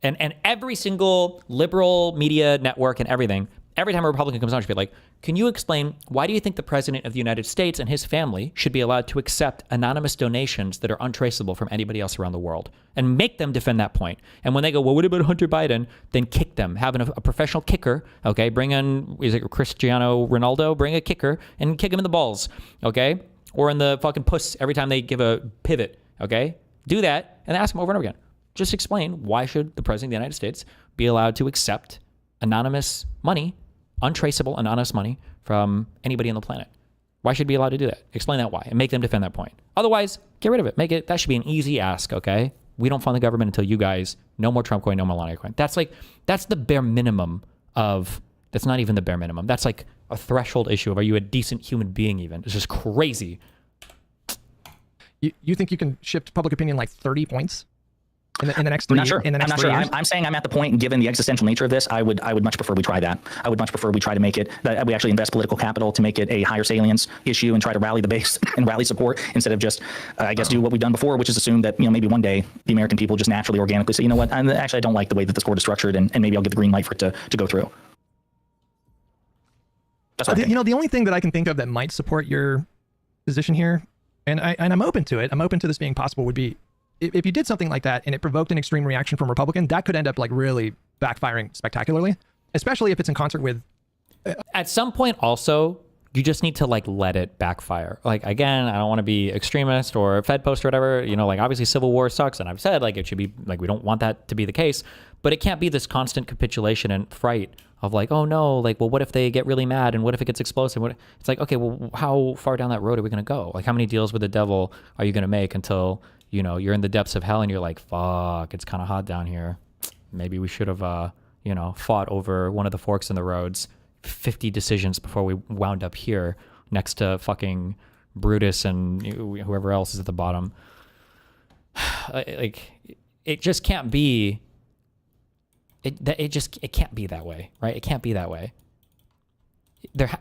B: and every single liberal media network and everything, every time a Republican comes on, should be like, can you explain why do you think the president of the United States and his family should be allowed to accept anonymous donations that are untraceable from anybody else around the world? And make them defend that point. And when they go, well, what about Hunter Biden? Then kick them. Having a professional kicker, okay? Bring in, is it Cristiano Ronaldo? Bring a kicker and kick him in the balls, okay? Or in the fucking puss every time they give a pivot, okay? Do that and ask them over and over again. Just explain, why should the president of the United States be allowed to accept anonymous money, untraceable anonymous money from anybody on the planet? Why should he be allowed to do that? Explain that why and make them defend that point. Otherwise, get rid of it. That should be an easy ask, okay? We don't fund the government until you guys, no more Trump coin, no more Melania coin. That's the bare minimum that's not even the bare minimum. That's like a threshold issue of, are you a decent human being even? It's just crazy.
O: You think you can shift public opinion like 30 points in the next 3
M: I'm not sure.
O: In the next
M: I'm not
O: 3
M: sure.
O: years?
M: I'm saying I'm at the point, given the existential nature of this, I would much prefer we try that. I would much prefer we try to make it, that we actually invest political capital to make it a higher salience issue and try to rally the base and rally support instead of just, I guess, do what we've done before, which is assume that, maybe one day the American people just naturally, organically say, you know what, I don't like the way that this court is structured, and maybe I'll give the green light for it to go through. That's what I think.
O: The only thing that I can think of that might support your position here, and I'm open to it, I'm open to this being possible, would be if you did something like that and it provoked an extreme reaction from Republican, that could end up like really backfiring spectacularly, especially if it's in concert with.
B: At some point also, you just need to like let it backfire. Like, again, I don't want to be extremist or Fed post or whatever, like obviously civil war sucks. And I've said like, it should be like, we don't want that to be the case, but it can't be this constant capitulation and fright of like, oh no, like, well, what if they get really mad and what if it gets explosive? It's like, okay, well, how far down that road are we going to go? Like, how many deals with the devil are you going to make until, you're in the depths of hell and you're like, fuck, it's kind of hot down here. Maybe we should have, fought over one of the forks in the roads 50 decisions before we wound up here next to fucking Brutus and whoever else is at the bottom. Like, it just can't be. It can't be that way, right? It can't be that way.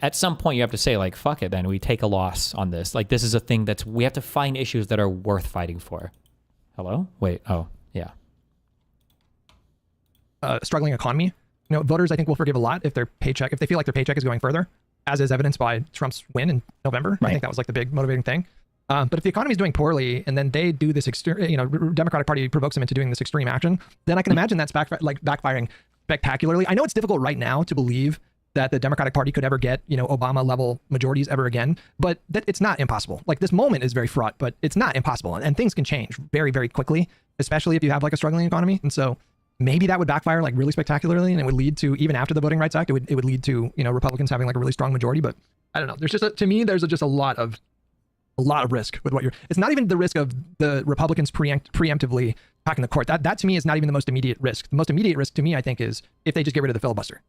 B: At some point you have to say like, fuck it, then we take a loss on this. Like, this is a thing we have to find issues that are worth fighting for. Hello? Wait. Oh, yeah.
O: Struggling economy. Voters, I think, will forgive a lot if they feel like their paycheck is going further, as is evidenced by Trump's win in November. Right. I think that was like the big motivating thing. But if the economy is doing poorly and then they do this Democratic Party provokes them into doing this extreme action, then I can imagine that's backfiring spectacularly. I know it's difficult right now to believe that the Democratic Party could ever get, Obama level majorities ever again, but it's not impossible. Like, this moment is very fraught, but it's not impossible. And things can change very, very quickly, especially if you have like a struggling economy. And so maybe that would backfire like really spectacularly, and it would lead to, even after the Voting Rights Act, it would lead to, Republicans having like a really strong majority. But I don't know. There's just to me, there's just a lot of risk with what it's not even the risk of the Republicans preemptively packing the court. That to me is not even the most immediate risk. The most immediate risk to me, I think, is if they just get rid of the filibuster.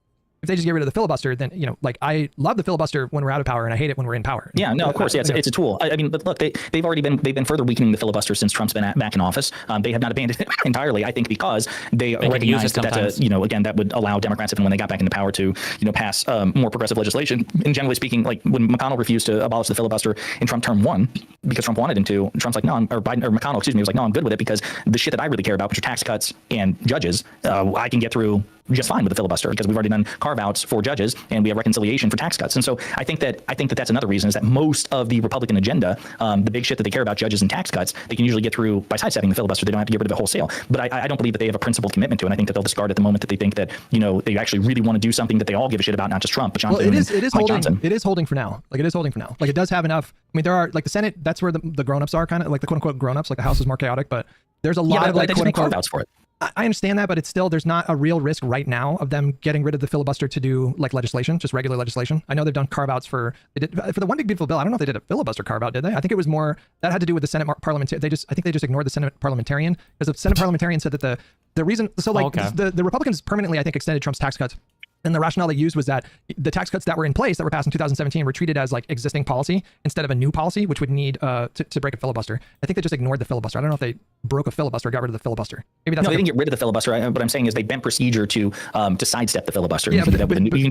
O: If they just get rid of the filibuster, then, like, I love the filibuster when we're out of power and I hate it when we're in power.
M: Yeah, no, of course. Yeah, it's a tool. I mean, but look, they've been further weakening the filibuster since Trump's been back in office. They have not abandoned it entirely, I think, because they recognize that that's again, that would allow Democrats, even when they got back into power, to, pass more progressive legislation. And generally speaking, like when McConnell refused to abolish the filibuster in Trump term 1 because Trump wanted him to, Trump's like, no, McConnell, was like, no, I'm good with it because the shit that I really care about, which are tax cuts and judges, I can get through just fine with the filibuster because we've already done carve-outs for judges and we have reconciliation for tax cuts. And so I think that that's another reason, is that most of the Republican agenda, the big shit that they care about, judges and tax cuts, they can usually get through by sidestepping the filibuster. They don't have to get rid of it wholesale. But I don't believe that they have a principled commitment to it. And I think that they'll discard at the moment that they think that, they actually really want to do something that they all give a shit about, not just Trump, but Johnson.
O: Well, it is holding for now. Like, it is holding for now. Like, it does have enough. I mean, there are, like, the Senate, that's where the grown-ups are, kind of like the quote-unquote grown-ups. Like, the House is more chaotic, but there's a lot of like quote-unquote
M: carve-outs for it.
O: I understand that, but it's still, there's not a real risk right now of them getting rid of the filibuster to do like legislation, just regular legislation. I know they've done carve-outs for the one big beautiful bill. I don't know if they did a filibuster carve-out, did they? I think it was more, that had to do with the Senate parliamentarian. I think they just ignored the Senate parliamentarian, because the Senate parliamentarian said that the reason, so like the Republicans permanently, I think, extended Trump's tax cuts. And the rationale they used was that the tax cuts that were in place that were passed in 2017 were treated as like existing policy instead of a new policy, which would need to break a filibuster. I think they just ignored the filibuster. I don't know if they broke a filibuster or got rid of the filibuster. Maybe that's
M: no, they didn't get rid of the filibuster. What I'm saying is they bent procedure to sidestep the filibuster.
O: Yeah,
M: you can do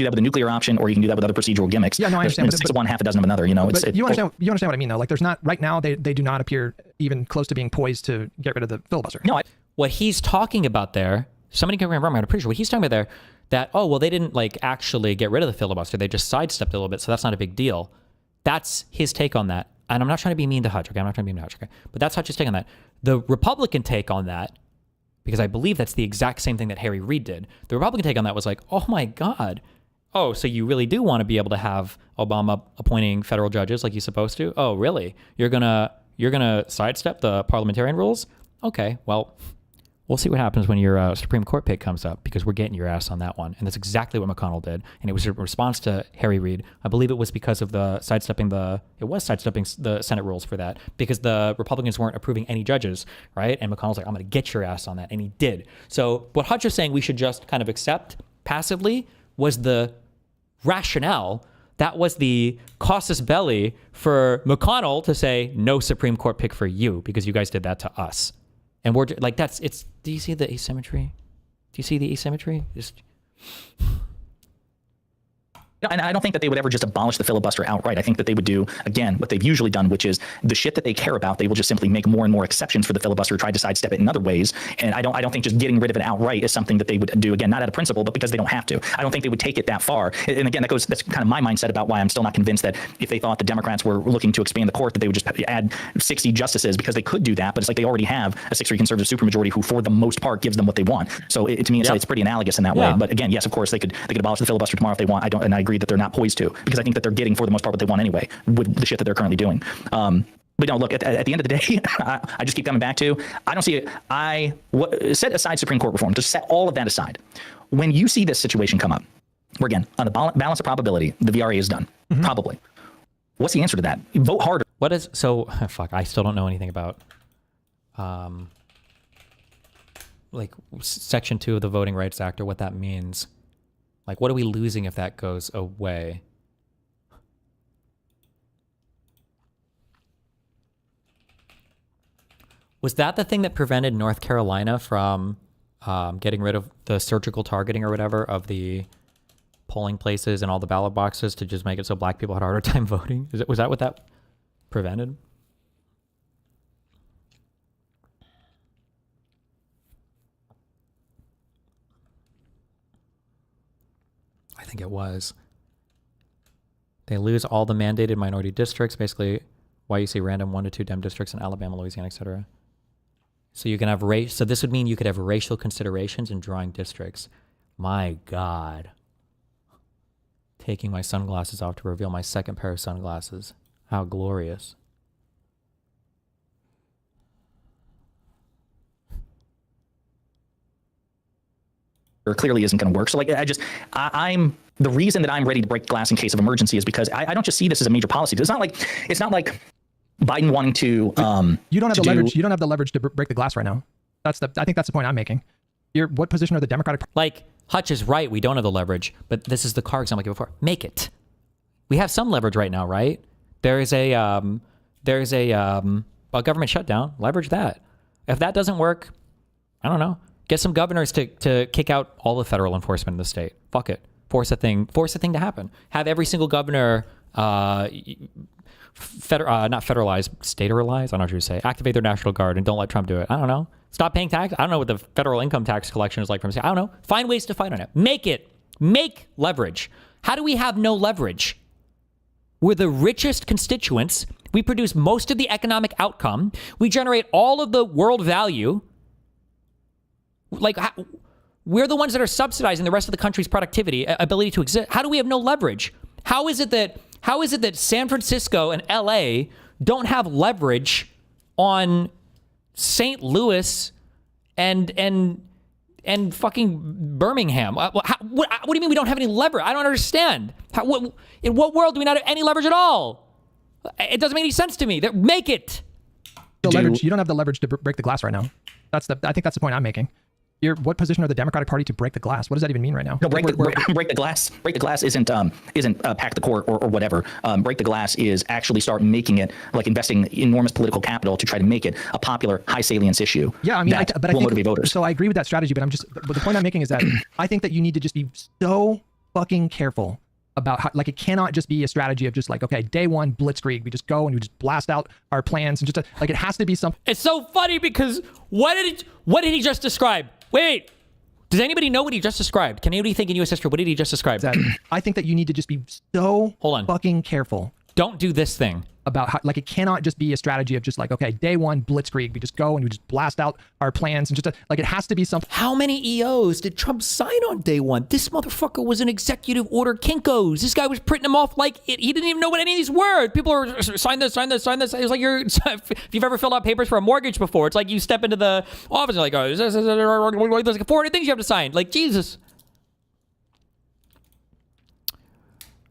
M: that with a nuclear option, or you can do that with other procedural gimmicks.
O: Yeah, no, I understand.
M: Six of one, half a dozen of another. You know,
O: but you understand what I mean, though. Like, there's not right now. They do not appear even close to being poised to get rid of the filibuster.
B: No, what he's talking about there. Somebody can remember. I'm pretty sure what he's talking about there. That, oh, well, they didn't like actually get rid of the filibuster. They just sidestepped a little bit, so that's not a big deal. That's his take on that. And I'm not trying to be mean to Hutch, okay? I'm not trying to be mean to Hutch, okay? But that's Hutch's take on that. The Republican take on that, because I believe that's the exact same thing that Harry Reid did. The Republican take on that was like, oh my God. Oh, so you really do want to be able to have Obama appointing federal judges like he's supposed to? Oh, really? You're gonna sidestep the parliamentarian rules? Okay, well, we'll see what happens when your Supreme Court pick comes up, because we're getting your ass on that one. And that's exactly what McConnell did. And it was a response to Harry Reid. I believe it was because of sidestepping the Senate rules for that, because the Republicans weren't approving any judges, right? And McConnell's like, I'm going to get your ass on that. And he did. So what Hutch is saying we should just kind of accept passively was the rationale. That was the casus belli for McConnell to say, no Supreme Court pick for you, because you guys did that to us. And we're like, do you see the asymmetry? Do you see the asymmetry?
M: And I don't think that they would ever just abolish the filibuster outright. I think that they would do, again, what they've usually done, which is the shit that they care about, they will just simply make more and more exceptions for the filibuster, try to sidestep it in other ways. And I don't think just getting rid of it outright is something that they would do, again, not out of principle, but because they don't have to. I don't think they would take it that far. And again, that's kind of my mindset about why I'm still not convinced that if they thought the Democrats were looking to expand the court, that they would just add 60 justices, because they could do that. But it's like they already have a 6-3 conservative supermajority who, for the most part, gives them what they want. So to me, it's pretty analogous in that way. But again, yes, of course, they could abolish the filibuster tomorrow if they want. I agree that they're not poised to, because I think that they're getting, for the most part, what they want anyway with the shit that they're currently doing. But no, look, at the end of the day, I just keep coming back to, I don't see it. Set aside Supreme Court reform, just set all of that aside. When you see this situation come up, where again, on the balance of probability, the VRA is done. Mm-hmm. Probably. What's the answer to that? Vote harder.
B: Fuck, I still don't know anything about, like Section 2 of the Voting Rights Act, or what that means. Like, what are we losing if that goes away? Was that the thing that prevented North Carolina from getting rid of the surgical targeting or whatever of the polling places and all the ballot boxes to just make it so black people had a harder time voting? Was that what that prevented? I think it was. They lose all the mandated minority districts, basically why you see random 1 to 2 Dem districts in Alabama, Louisiana, etc. So you can have so this would mean you could have racial considerations in drawing districts. My God. Taking my sunglasses off to reveal my second pair of sunglasses. How glorious.
M: Or clearly isn't going to work. So like, I'm the reason that I'm ready to break glass in case of emergency is because I don't just see this as a major policy. It's not like Biden wanting to.
O: You don't have the leverage. You don't have the leverage to break the glass right now. I think that's the point I'm making. What position are the Democratic?
B: Like Hutch is right. We don't have the leverage, but this is the car example I gave before. Make it. We have some leverage right now, right? There is a government shutdown. Leverage that. If that doesn't work, I don't know. Get some governors to kick out all the federal enforcement in the state. Fuck it. Force a thing to happen. Have every single governor, not federalize, stateralize. I don't know what you say. Activate their National Guard and don't let Trump do it. I don't know. Stop paying tax. I don't know what the federal income tax collection is like from the state. I don't know. Find ways to fight on it. Make leverage. How do we have no leverage? We're the richest constituents. We produce most of the economic outcome. We generate all of the world value. Like, we're the ones that are subsidizing the rest of the country's productivity, ability to exist. How do we have no leverage? How is it that San Francisco and LA don't have leverage on St. Louis and and fucking Birmingham. What do you mean we don't have any leverage? I don't understand. In what world do we not have any leverage at all? It doesn't make any sense to me. Make it.
O: The leverage. You don't have the leverage to break the glass right now. I think that's the point I'm making. What position are the Democratic Party to break the glass? What does that even mean right now?
M: No, break the glass. Break the glass isn't pack the court or whatever. Break the glass is actually start making it, like investing enormous political capital to try to make it a popular, high salience issue.
O: Yeah, I mean,
M: but I think motivate voters.
O: So I agree with that strategy, but the point I'm making is that I think that you need to just be so fucking careful about how, like, it cannot just be a strategy of just like, okay, day one blitzkrieg, we just go and we just blast out our plans and just like, it has to be something.
B: It's so funny because what did he just describe? Wait, does anybody know what he just described? Can anybody think in U.S. history, what did he just describe?
O: I think that you need to just be so fucking careful.
B: Don't do this thing.
O: About how, like, it cannot just be a strategy of just like, okay, day one blitzkrieg, we just go and we just blast out our plans and just like, it has to be something.
B: How many EOs did Trump sign on day one? This motherfucker was an executive order Kinkos. This guy was printing them off like he didn't even know what any of these were. People are sign this. It was like if you've ever filled out papers for a mortgage before, it's like you step into the office and you're like, oh, there's like 400 things you have to sign. Like, Jesus.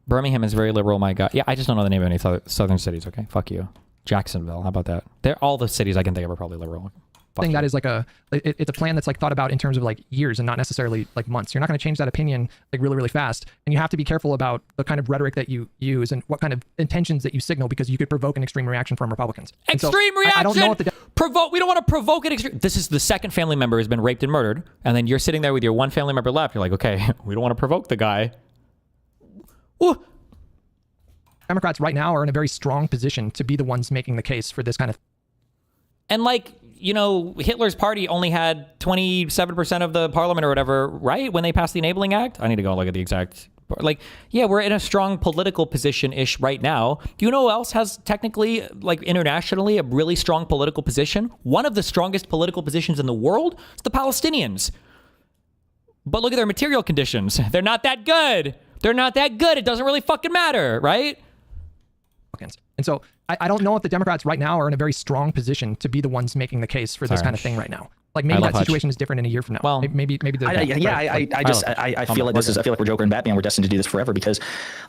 B: Birmingham is very liberal, my God. Yeah, I just don't know the name of any southern cities, okay? Fuck you. Jacksonville, how about that? All the cities I can think of are probably liberal.
O: Thing that is like it's a plan that's like thought about in terms of like years and not necessarily like months. You're not going to change that opinion like really, really fast. And you have to be careful about the kind of rhetoric that you use and what kind of intentions that you signal, because you could provoke an extreme reaction from Republicans.
B: Extreme reaction!
O: I don't know what
B: we don't want to provoke an extreme. This is the second family member who's been raped and murdered. And then you're sitting there with your one family member left. You're like, okay, we don't want to provoke the guy. Ooh.
O: Democrats right now are in a very strong position to be the ones making the case for this kind of.
B: And like, you know, Hitler's party only had 27% of the parliament or whatever, right? When they passed the Enabling Act. I need to go look at the exact, like, yeah, we're in a strong political position-ish right now. Do you know who else has technically, like, internationally, a really strong political position? One of the strongest political positions in the world is the Palestinians. But look at their material conditions. They're not that good. They're not that good. It doesn't really fucking matter, right?
O: And so I don't know if the Democrats right now are in a very strong position to be the ones making the case for this kind of thing right now. Like maybe that situation is different in a year from now. Well, maybe I
M: feel like I feel like we're Joker and Batman. We're destined to do this forever because,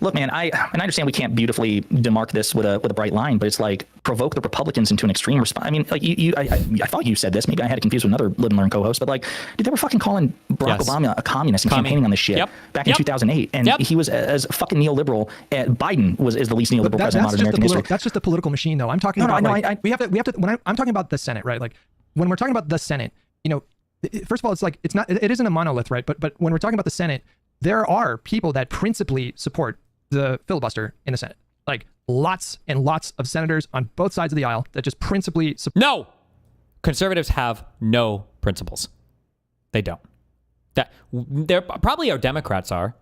M: look, man, I understand we can't beautifully demark this with a bright line, but it's like provoke the Republicans into an extreme response. I mean, like I thought you said this. Maybe I had it confused with another Live and Learn co-host, but like, dude, they were fucking calling Barack Obama a communist and campaigning on this shit back in 2008, and he was as fucking neoliberal. Biden is the least neoliberal president in modern American history.
O: That's just a political machine, though. I'm talking about we have to. When I'm talking about the Senate, right? Like when we're talking about the Senate. You know, first of all, it isn't a monolith, right? But when we're talking about the Senate, there are people that principally support the filibuster in the Senate. Like lots and lots of senators on both sides of the aisle that just principally support.
B: No, conservatives have no principles. They don't. There probably our Democrats are.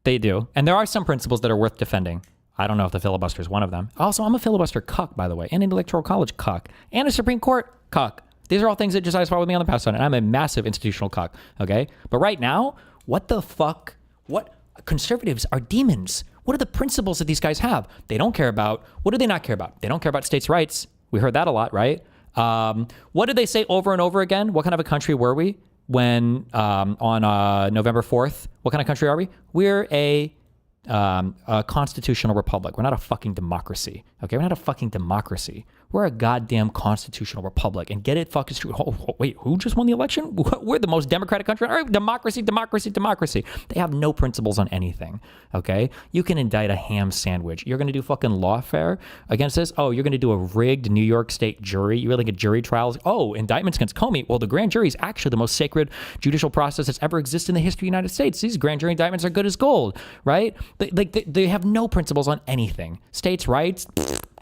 B: They do, and there are some principles that are worth defending. I don't know if the filibuster is one of them. Also, I'm a filibuster cuck, by the way, and an electoral college cuck, and a Supreme Court cuck. These are all things that Jessiah fought with me on the past on, and I'm a massive institutional cuck, okay? But right now, what the fuck? What? Conservatives are demons. What are the principles that these guys have? They don't care about, what do they not care about? They don't care about states' rights. We heard that a lot, right? What did they say over and over again? What kind of a country were we when on November 4th? What kind of country are we? We're a constitutional republic. We're not a fucking democracy. Okay, we're not a fucking democracy. We're a goddamn constitutional republic. And get it fucking straight. Oh, wait, who just won the election? We're the most democratic country. All right, democracy. They have no principles on anything. Okay, you can indict a ham sandwich. You're going to do fucking lawfare against this? Oh, you're going to do a rigged New York State jury? You really think a jury trials? Oh, indictments against Comey? Well, the grand jury is actually the most sacred judicial process that's ever existed in the history of the United States. These grand jury indictments are good as gold, right? They have no principles on anything. States' rights,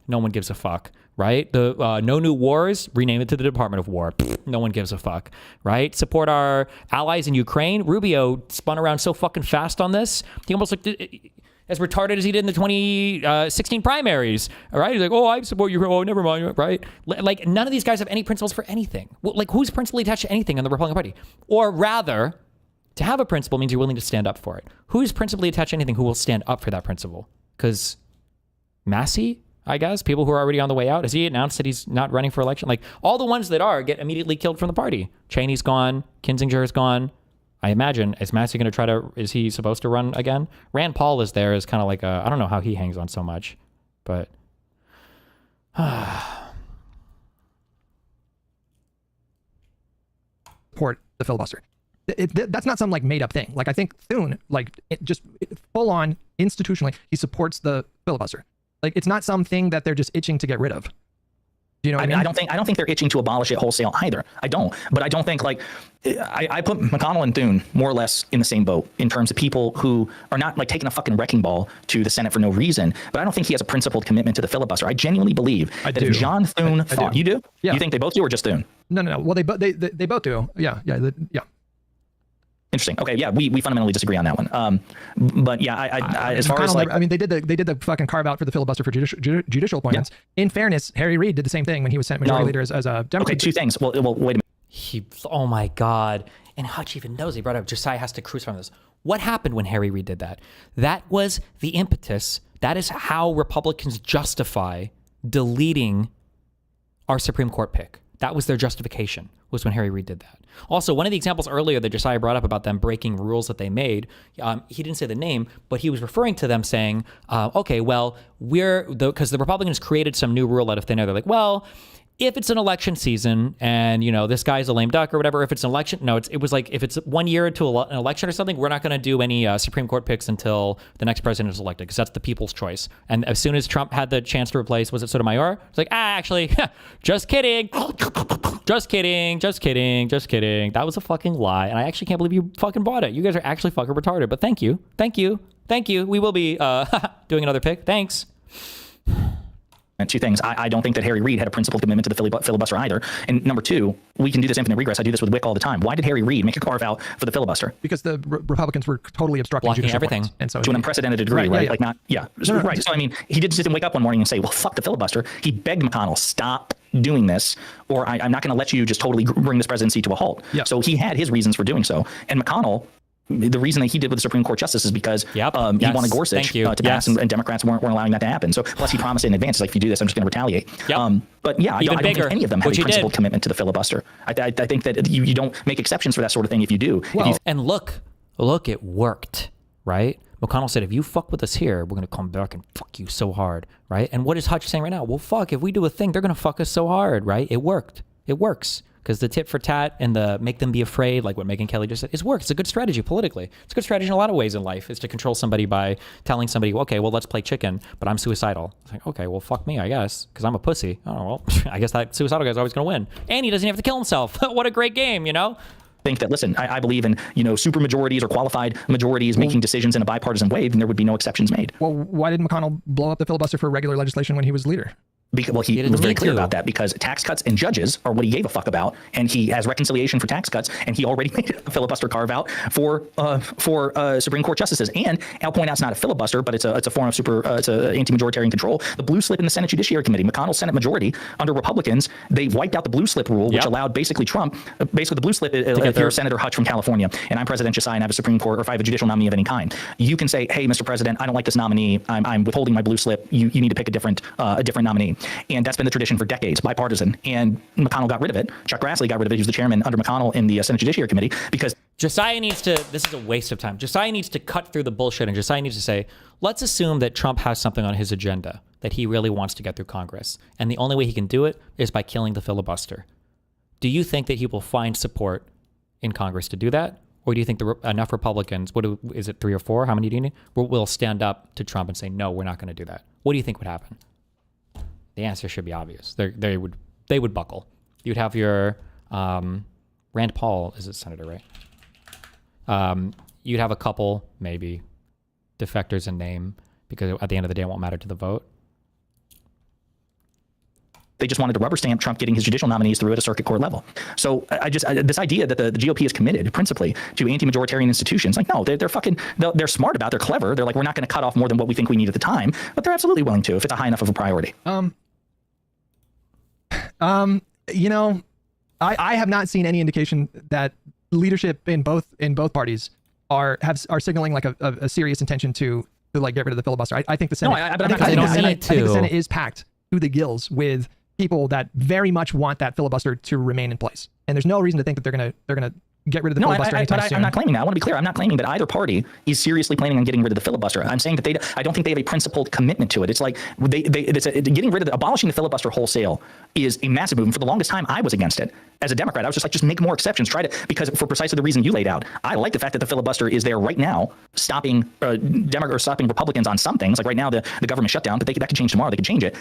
B: no one gives a fuck, right? The no new wars, rename it to the Department of War. No one gives a fuck, right? Support our allies in Ukraine. Rubio spun around so fucking fast on this. He almost looked as retarded as he did in the 2016 primaries, all right? He's like, oh, I support Ukraine. Oh, never mind, right? Like, none of these guys have any principles for anything. Like, who's principally attached to anything in the Republican Party? Or rather, to have a principle means you're willing to stand up for it. Who's principally attached to anything who will stand up for that principle? Because Massey? I guess. People who are already on the way out. Has he announced that he's not running for election? Like, all the ones that are get immediately killed from the party. Cheney's gone. Kinzinger's gone. I imagine, is Massey going to try to, is he supposed to run again? Rand Paul is there as kind of like a, I don't know how he hangs on so much, but.
O: Support the filibuster. That's not some like made up thing. Like I think Thune, like full on institutionally, he supports the filibuster. Like it's not something that they're just itching to get rid of. Do you know what I mean?
M: I don't think they're itching to abolish it wholesale either. I don't. But I don't think like I put McConnell and Thune more or less in the same boat in terms of people who are not like taking a fucking wrecking ball to the Senate for no reason. But I don't think he has a principled commitment to the filibuster. I genuinely believe that if John Thune thought, you do?
O: Yeah.
M: You think they both do or just Thune?
O: No. Well, they both do. Yeah.
M: Interesting. Okay, yeah, we fundamentally disagree on that one. But yeah, I as far as like,
O: I mean, they did the fucking carve out for the filibuster for judicial appointments. Yeah. In fairness, Harry Reid did the same thing when he was Senate Majority Leader as a Democrat.
M: Okay, two things. Well, wait a minute.
B: Oh my God. And Hutch even knows, he brought up Josiah has to crucify this. What happened when Harry Reid did that? That was the impetus. That is how Republicans justify deleting our Supreme Court pick. That was their justification, was when Harry Reid did that. Also, one of the examples earlier that Josiah brought up about them breaking rules that they made, he didn't say the name, but he was referring to them saying, okay, well, because the Republicans created some new rule out of thin air. They're like, well, if it's an election season and, you know, this guy's a lame duck or whatever, if it's an election, no, it was like, if it's 1 year to an election or something, we're not going to do any Supreme Court picks until the next president is elected, because that's the people's choice. And as soon as Trump had the chance to replace, was it Sotomayor? It's like, actually, just kidding. Just kidding. That was a fucking lie. And I actually can't believe you fucking bought it. You guys are actually fucking retarded, but thank you. We will be doing another pick. Thanks.
M: And two things. I don't think that Harry Reid had a principled commitment to the filibuster either. And number two, we can do this infinite regress. I do this with Wick all the time. Why did Harry Reid make a carve out for the filibuster?
O: Because the Republicans were totally obstructing judicial
B: everything,
O: and so
M: to an unprecedented degree, right?
O: Yeah.
M: Like not, yeah,
O: No,
M: right. So I mean, he didn't wake up one morning and say, "Well, fuck the filibuster." He begged McConnell, "Stop doing this, or I'm not going to let you just totally bring this presidency to a halt."
O: Yeah.
M: So he had his reasons for doing so, and McConnell. The reason that he did with the Supreme Court justice is because he wanted Gorsuch to pass, and Democrats weren't allowing that to happen. So plus he promised in advance, like, if you do this, I'm just going to retaliate. But yeah, I don't think any of them have a principled commitment to the filibuster. I think that you don't make exceptions for that sort of thing if you do.
B: Well, and look, it worked, right? McConnell said, if you fuck with us here, we're going to come back and fuck you so hard, right? And what is Hutch saying right now? Well, fuck, if we do a thing, they're going to fuck us so hard, right? It worked. It works. Because the tit for tat and the make them be afraid, like what Megyn Kelly just said, is work. It's a good strategy politically. It's a good strategy in a lot of ways in life, is to control somebody by telling somebody, okay, well, let's play chicken, but I'm suicidal. It's like, okay, well, fuck me, I guess, because I'm a pussy. Oh, well, I guess that suicidal guy's always going to win. And he doesn't have to kill himself. What a great game, you know?
M: Think that, listen, I believe in, super majorities or qualified majorities making decisions in a bipartisan way, then there would be no exceptions made.
O: Well, why did McConnell blow up the filibuster for regular legislation when he was leader?
M: Because, he was very clear about that, because tax cuts and judges are what he gave a fuck about, and he has reconciliation for tax cuts, and he already made a filibuster carve out for Supreme Court justices. And I'll point out, it's not a filibuster, but it's a form of it's a anti-majoritarian control. The blue slip in the Senate Judiciary Committee, McConnell's Senate majority under Republicans, they wiped out the blue slip rule, which allowed basically Trump. Basically, the blue slip, if you're Senator Hutch from California, and I'm President Josiah, and I have a Supreme Court, or if I have a judicial nominee of any kind, you can say, hey, Mr. President, I don't like this nominee. I'm withholding my blue slip. You need to pick a different nominee. And that's been the tradition for decades, bipartisan, and McConnell got rid of it. Chuck Grassley got rid of it. He was the chairman under McConnell in the Senate Judiciary Committee, because
B: Josiah needs to, this is a waste of time. Josiah needs to cut through the bullshit, and Josiah needs to say, let's assume that Trump has something on his agenda that he really wants to get through Congress, and the only way he can do it is by killing the filibuster. Do you think that he will find support in Congress to do that? Or do you think enough Republicans, is it 3 or 4? How many do you need? Will stand up to Trump and say, no, we're not going to do that? What do you think would happen? The answer should be obvious. They would buckle. You'd have your Rand Paul is a senator, right? You'd have a couple maybe defectors in name, because at the end of the day, it won't matter to the vote.
M: They just wanted to rubber stamp Trump getting his judicial nominees through at a circuit court level. So this idea that the GOP is committed principally to anti-majoritarian institutions, like, no, they're smart about it. They're clever. They're like, we're not going to cut off more than what we think we need at the time, but they're absolutely willing to if it's a high enough of a priority.
O: I have not seen any indication that leadership in both parties are signaling like a serious intention to to like get rid of the filibuster. I think the Senate.
B: I think the
O: Senate is packed to the gills with people that very much want that filibuster to remain in place, and there's no reason to think that they're gonna get rid of the filibuster anytime soon.
M: I'm not claiming that. I want to be clear. I'm not claiming that either party is seriously planning on getting rid of the filibuster. I'm saying that I don't think they have a principled commitment to it. It's like getting rid of abolishing the filibuster wholesale is a massive movement. For the longest time, I was against it. As a Democrat, I was just like, just make more exceptions. Try to, because for precisely the reason you laid out. I like the fact that the filibuster is there right now, stopping stopping Republicans on some things. Like right now, the government shutdown, but that could change tomorrow. They could change it.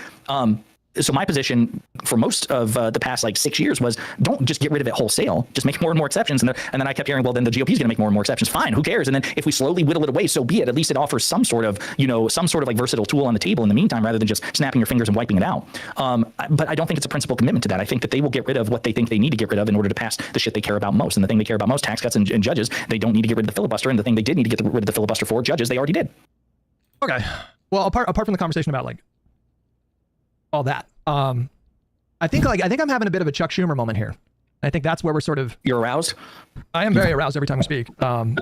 M: So my position for most of the past like 6 years was don't just get rid of it wholesale, just make more and more exceptions. And then I kept hearing, well, then the GOP is going to make more and more exceptions. Fine, who cares? And then if we slowly whittle it away, so be it. At least it offers some sort of, like versatile tool on the table in the meantime, rather than just snapping your fingers and wiping it out. But I don't think it's a principal commitment to that. I think that they will get rid of what they think they need to get rid of in order to pass the shit they care about most. And the thing they care about most, tax cuts and judges, they don't need to get rid of the filibuster. And the thing they did need to get rid of the filibuster for, judges, they already did.
O: Okay. Well, apart from the conversation about like all that, I think I'm having a bit of a Chuck Schumer moment here. I think that's where we're sort of.
M: You're aroused?
O: I am very aroused every time we speak. And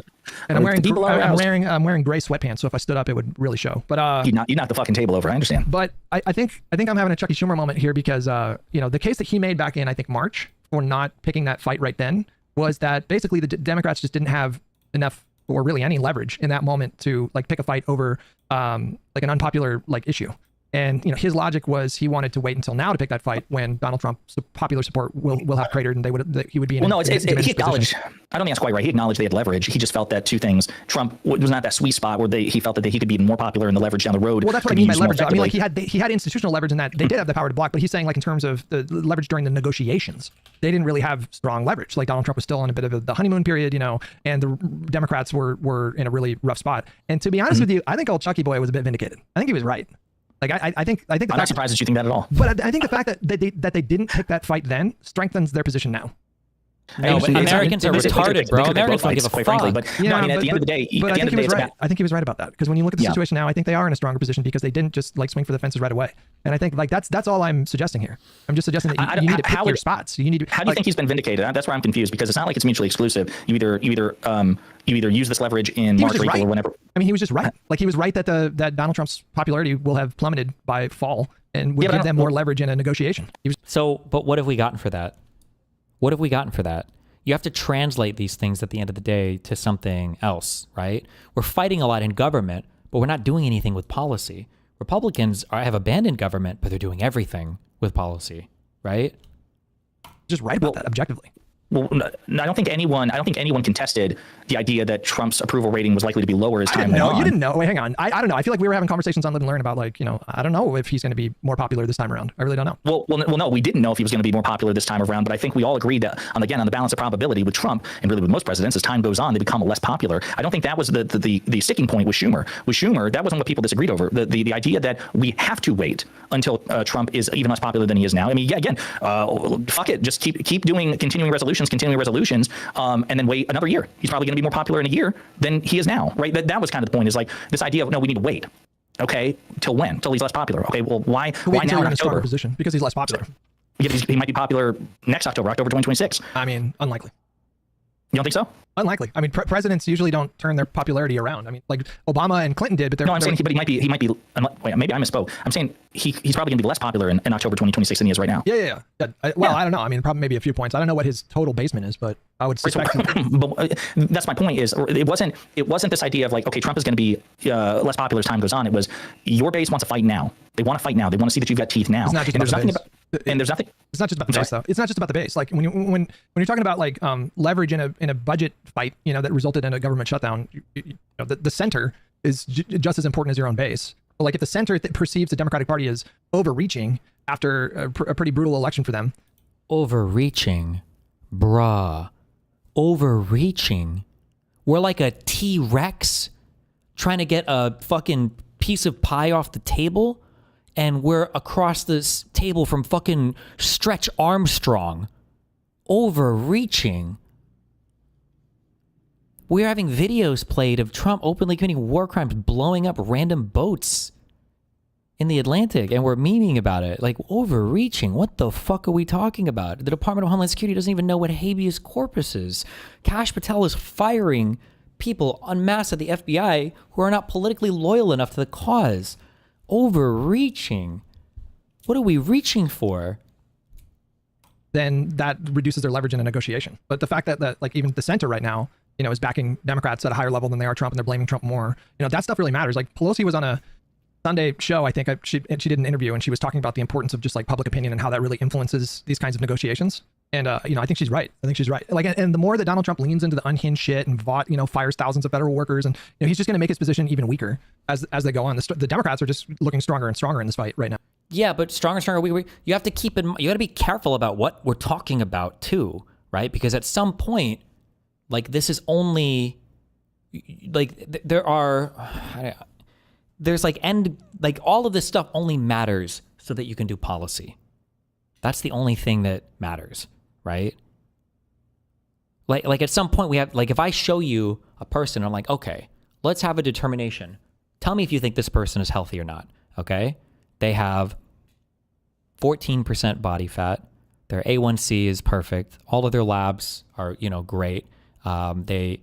O: I'm wearing gray sweatpants, so if I stood up, it would really show. But
M: you knocked the fucking table over. I understand.
O: But I think I'm having a Chucky Schumer moment here because the case that he made back in I think March for not picking that fight right then was that basically the Democrats just didn't have enough or really any leverage in that moment to like pick a fight over like an unpopular like issue. And his logic was he wanted to wait until now to pick that fight when Donald Trump's popular support will have cratered and he would be in.
M: Well, no, he acknowledged. I don't think that's quite right. He acknowledged they had leverage. He just felt that two things. Trump was not that sweet spot where he felt that he could be more popular and the leverage down the road.
O: Well, that's what I mean by leverage. I mean, like he had institutional leverage in that they did have the power to block, but he's saying like in terms of the leverage during the negotiations, they didn't really have strong leverage. Like Donald Trump was still on a bit of the honeymoon period, and the Democrats were in a really rough spot. And to be honest with you, I think old Chucky boy was a bit vindicated. I think he was right. Like I think
M: I'm not surprised that you think that at all.
O: But I think the fact that they didn't pick that fight then strengthens their position now.
B: No, but Americans are retarded, bro. Americans don't give a fuck.
M: Frankly, but no, I mean, at the end of the day,
O: I think he was right about that because when you look at the situation now, I think they are in a stronger position because they didn't just like swing for the fences right away. And I think like that's all I'm suggesting here. I'm just suggesting that you need to pick your spots. You need to.
M: How do you think he's been vindicated? That's where I'm confused because it's not like it's mutually exclusive. You either use this leverage in March or April or whenever.
O: I mean, he was just right. Like he was right that that Donald Trump's popularity will have plummeted by fall and would give them more leverage in a negotiation.
B: But what have we gotten for that? What have we gotten for that? You have to translate these things at the end of the day to something else, right? We're fighting a lot in government, but we're not doing anything with policy. Republicans have abandoned government, but they're doing everything with policy, right?
O: Just right about that objectively.
M: Well, I don't think anyone contested the idea that Trump's approval rating was likely to be lower as time went on.
O: You didn't know. Wait, hang on. I don't know. I feel like we were having conversations on Live and Learn about like, I don't know if he's going to be more popular this time around. I really don't know.
M: Well, no, we didn't know if he was going to be more popular this time around, but I think we all agreed that on the balance of probability with Trump and really with most presidents, as time goes on, they become less popular. I don't think that was the sticking point with Schumer. With Schumer, that wasn't what people disagreed over. The idea that we have to wait until Trump is even less popular than he is now. I mean, yeah, again, fuck it. Just keep doing continuing resolutions, and then wait another year. He's probably going to be more popular in a year than he is now, right? That was kind of the point, is like this idea of, no, we need to wait. Okay, till when? Till he's less popular. Okay, well, why now in October?
O: Position? Because he's less popular.
M: Yeah, he might be popular next October 2026.
O: I mean, unlikely.
M: You don't think so?
O: Unlikely. I mean, presidents usually don't turn their popularity around. I mean, like Obama and Clinton did, but
M: I'm saying he might be. Wait, maybe I misspoke. I'm saying he's probably going to be less popular in October 2026 than he is right now.
O: Yeah. I don't know. I mean, probably maybe a few points. I don't know what his total basement is, but I would suspect.
M: But that's my point. Is it wasn't this idea of like, okay, Trump is going to be less popular as time goes on. It was your base wants to fight now. They want to fight now. They want to see that you've got teeth now.
O: It's not just
M: It's
O: not just about the base, though. It's not just about the base. Like when you're talking about like leverage in a budget fight, that resulted in a government shutdown, the center is just as important as your own base. But like if the center perceives the Democratic Party as overreaching after a pretty brutal election for them.
B: Overreaching, bruh. Overreaching. We're like a T-Rex trying to get a fucking piece of pie off the table, and we're across this table from fucking Stretch Armstrong. Overreaching. We're having videos played of Trump openly committing war crimes, blowing up random boats in the Atlantic, and we're memeing about it. Like, overreaching. What the fuck are we talking about? The Department of Homeland Security doesn't even know what habeas corpus is. Kash Patel is firing people en masse at the FBI who are not politically loyal enough to the cause. Overreaching. What are we reaching for?
O: Then that reduces their leverage in a negotiation. But the fact that like even the center right now, you know, is backing Democrats at a higher level than they are Trump, and they're blaming Trump more. You know, that stuff really matters. Like Pelosi was on a Sunday show, I think she did an interview, and she was talking about the importance of just like public opinion and how that really influences these kinds of negotiations. And you know, I think she's right. Like, and the more that Donald Trump leans into the unhinged shit and fires thousands of federal workers, and you know, he's just going to make his position even weaker as they go on. The Democrats are just looking stronger and stronger in this fight right now.
B: Yeah, but stronger. You have to keep in. You got to be careful about what we're talking about too, right? Because at some point, like this is only like there's like all of this stuff only matters so that you can do policy. That's the only thing that matters, right? Like at some point we have, like if I show you a person, I'm like, okay, let's have a determination. Tell me if you think this person is healthy or not, okay? They have 14% body fat. Their A1C is perfect. All of their labs are, great. They're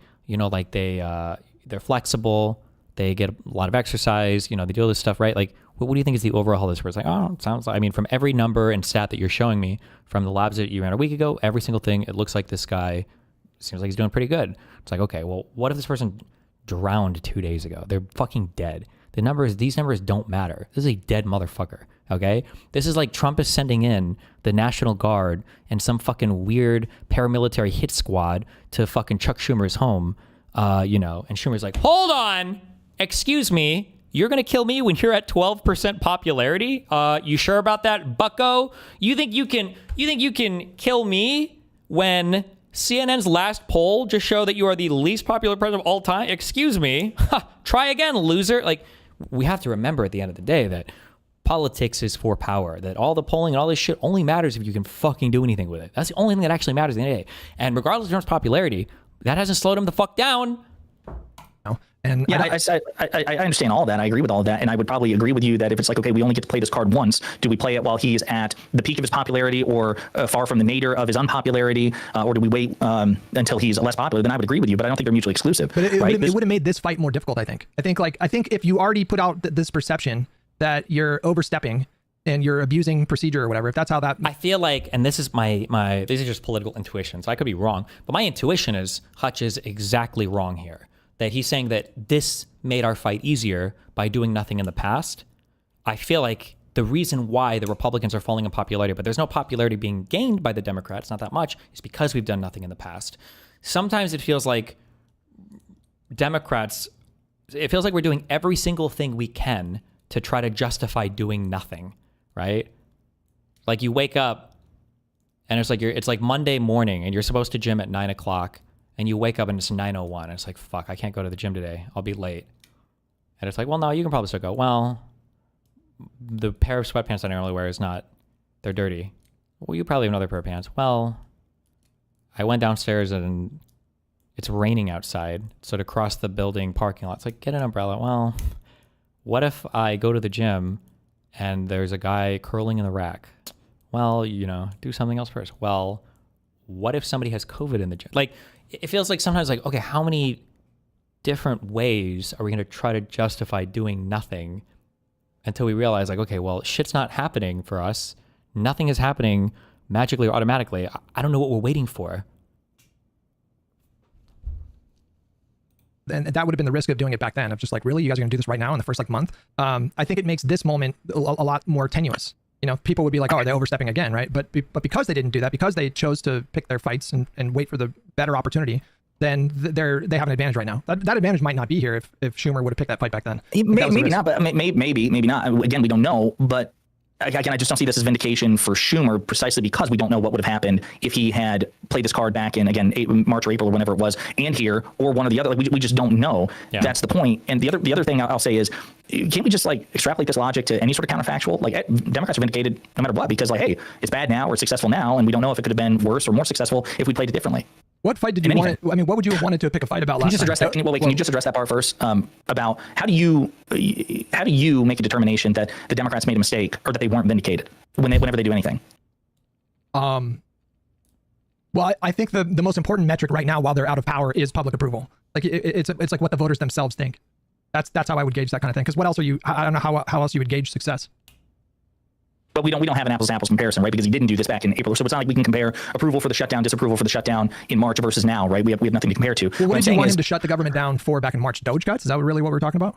B: flexible. They get a lot of exercise. They do all this stuff, right? Like, what do you think is the overall health of this person? Like, oh, it sounds like, from every number and stat that you're showing me from the labs that you ran a week ago, every single thing, it looks like this guy seems like he's doing pretty good. It's like, okay, well, what if this person drowned 2 days ago? They're fucking dead. These numbers don't matter. This is a dead motherfucker, okay? This is like Trump is sending in the National Guard and some fucking weird paramilitary hit squad to fucking Chuck Schumer's home, and Schumer's like, hold on, excuse me, you're gonna kill me when you're at 12% popularity? You sure about that, bucko? You think you can kill me when CNN's last poll just showed that you are the least popular president of all time? Excuse me. Try again, loser. Like, we have to remember at the end of the day that politics is for power, that all the polling and all this shit only matters if you can fucking do anything with it. That's the only thing that actually matters at the end of the day. And regardless of Trump's popularity, that hasn't slowed him the fuck down.
M: And yeah, I understand all that. I agree with all of that. And I would probably agree with you that if it's like, okay, we only get to play this card once, do we play it while he's at the peak of his popularity or far from the nadir of his unpopularity, or do we wait until he's less popular? Then I would agree with you, but I don't think they're mutually exclusive.
O: But it would have made this fight more difficult, I think. I think if you already put out this perception that you're overstepping and you're abusing procedure or whatever, if that's how that...
B: I feel like, and this is these are just political intuitions, so I could be wrong, but my intuition is Hutch is exactly wrong here. That he's saying that this made our fight easier by doing nothing in the past. I feel like the reason why the Republicans are falling in popularity, but there's no popularity being gained by the Democrats, not that much, is because we've done nothing in the past. Sometimes it feels like it feels like we're doing every single thing we can to try to justify doing nothing, right? Like you wake up and it's like Monday morning and you're supposed to gym at 9 o'clock. And you wake up and it's 9:01. And it's like, fuck, I can't go to the gym today. I'll be late. And it's like, well, no, you can probably still go. Well, the pair of sweatpants I normally wear they're dirty. Well, you probably have another pair of pants. Well, I went downstairs and it's raining outside. So to cross the building parking lot, it's like, get an umbrella. Well, what if I go to the gym and there's a guy curling in the rack? Well, do something else first. Well, what if somebody has COVID in the gym? Like, it feels like sometimes like, okay, how many different ways are we going to try to justify doing nothing until we realize like, okay, well, shit's not happening for us. Nothing is happening magically or automatically. I don't know what we're waiting for.
O: And that would have been the risk of doing it back then, of just like, really, you guys are going to do this right now in the first like month? I think it makes this moment a lot more tenuous. People would be like, oh, are they overstepping again, right? But because they didn't do that, because they chose to pick their fights and wait for the better opportunity, then they have an advantage right now. That advantage might not be here if Schumer would have picked that fight back then.
M: Maybe not, but maybe not. Again, we don't know, but I just don't see this as vindication for Schumer precisely because we don't know what would have happened if he had played this card back in, again, March or April or whenever it was, and here, or one or the other. Like, we just don't know. Yeah. That's the point. And the other thing I'll say is, can't we just like extrapolate this logic to any sort of counterfactual? Like, Democrats are vindicated no matter what, because like, hey, it's bad now or it's successful now, and we don't know if it could have been worse or more successful if we played it differently.
O: What fight did you want? What would you have wanted to pick a fight about last time?
M: Can you just address that part first? About how do you make a determination that the Democrats made a mistake or that they weren't vindicated whenever they do anything?
O: Well, I think the most important metric right now while they're out of power is public approval. Like it's like what the voters themselves think. That's how I would gauge that kind of thing. Because what else are you? I don't know how else you would gauge success.
M: But we don't have an apples to apples comparison, right? Because he didn't do this back in April, so it's not like we can compare approval for the shutdown, disapproval for the shutdown in March versus now, right? We have nothing to compare to.
O: Well, what did you want him to shut the government down for back in March? Doge cuts? Is that really what we're talking about?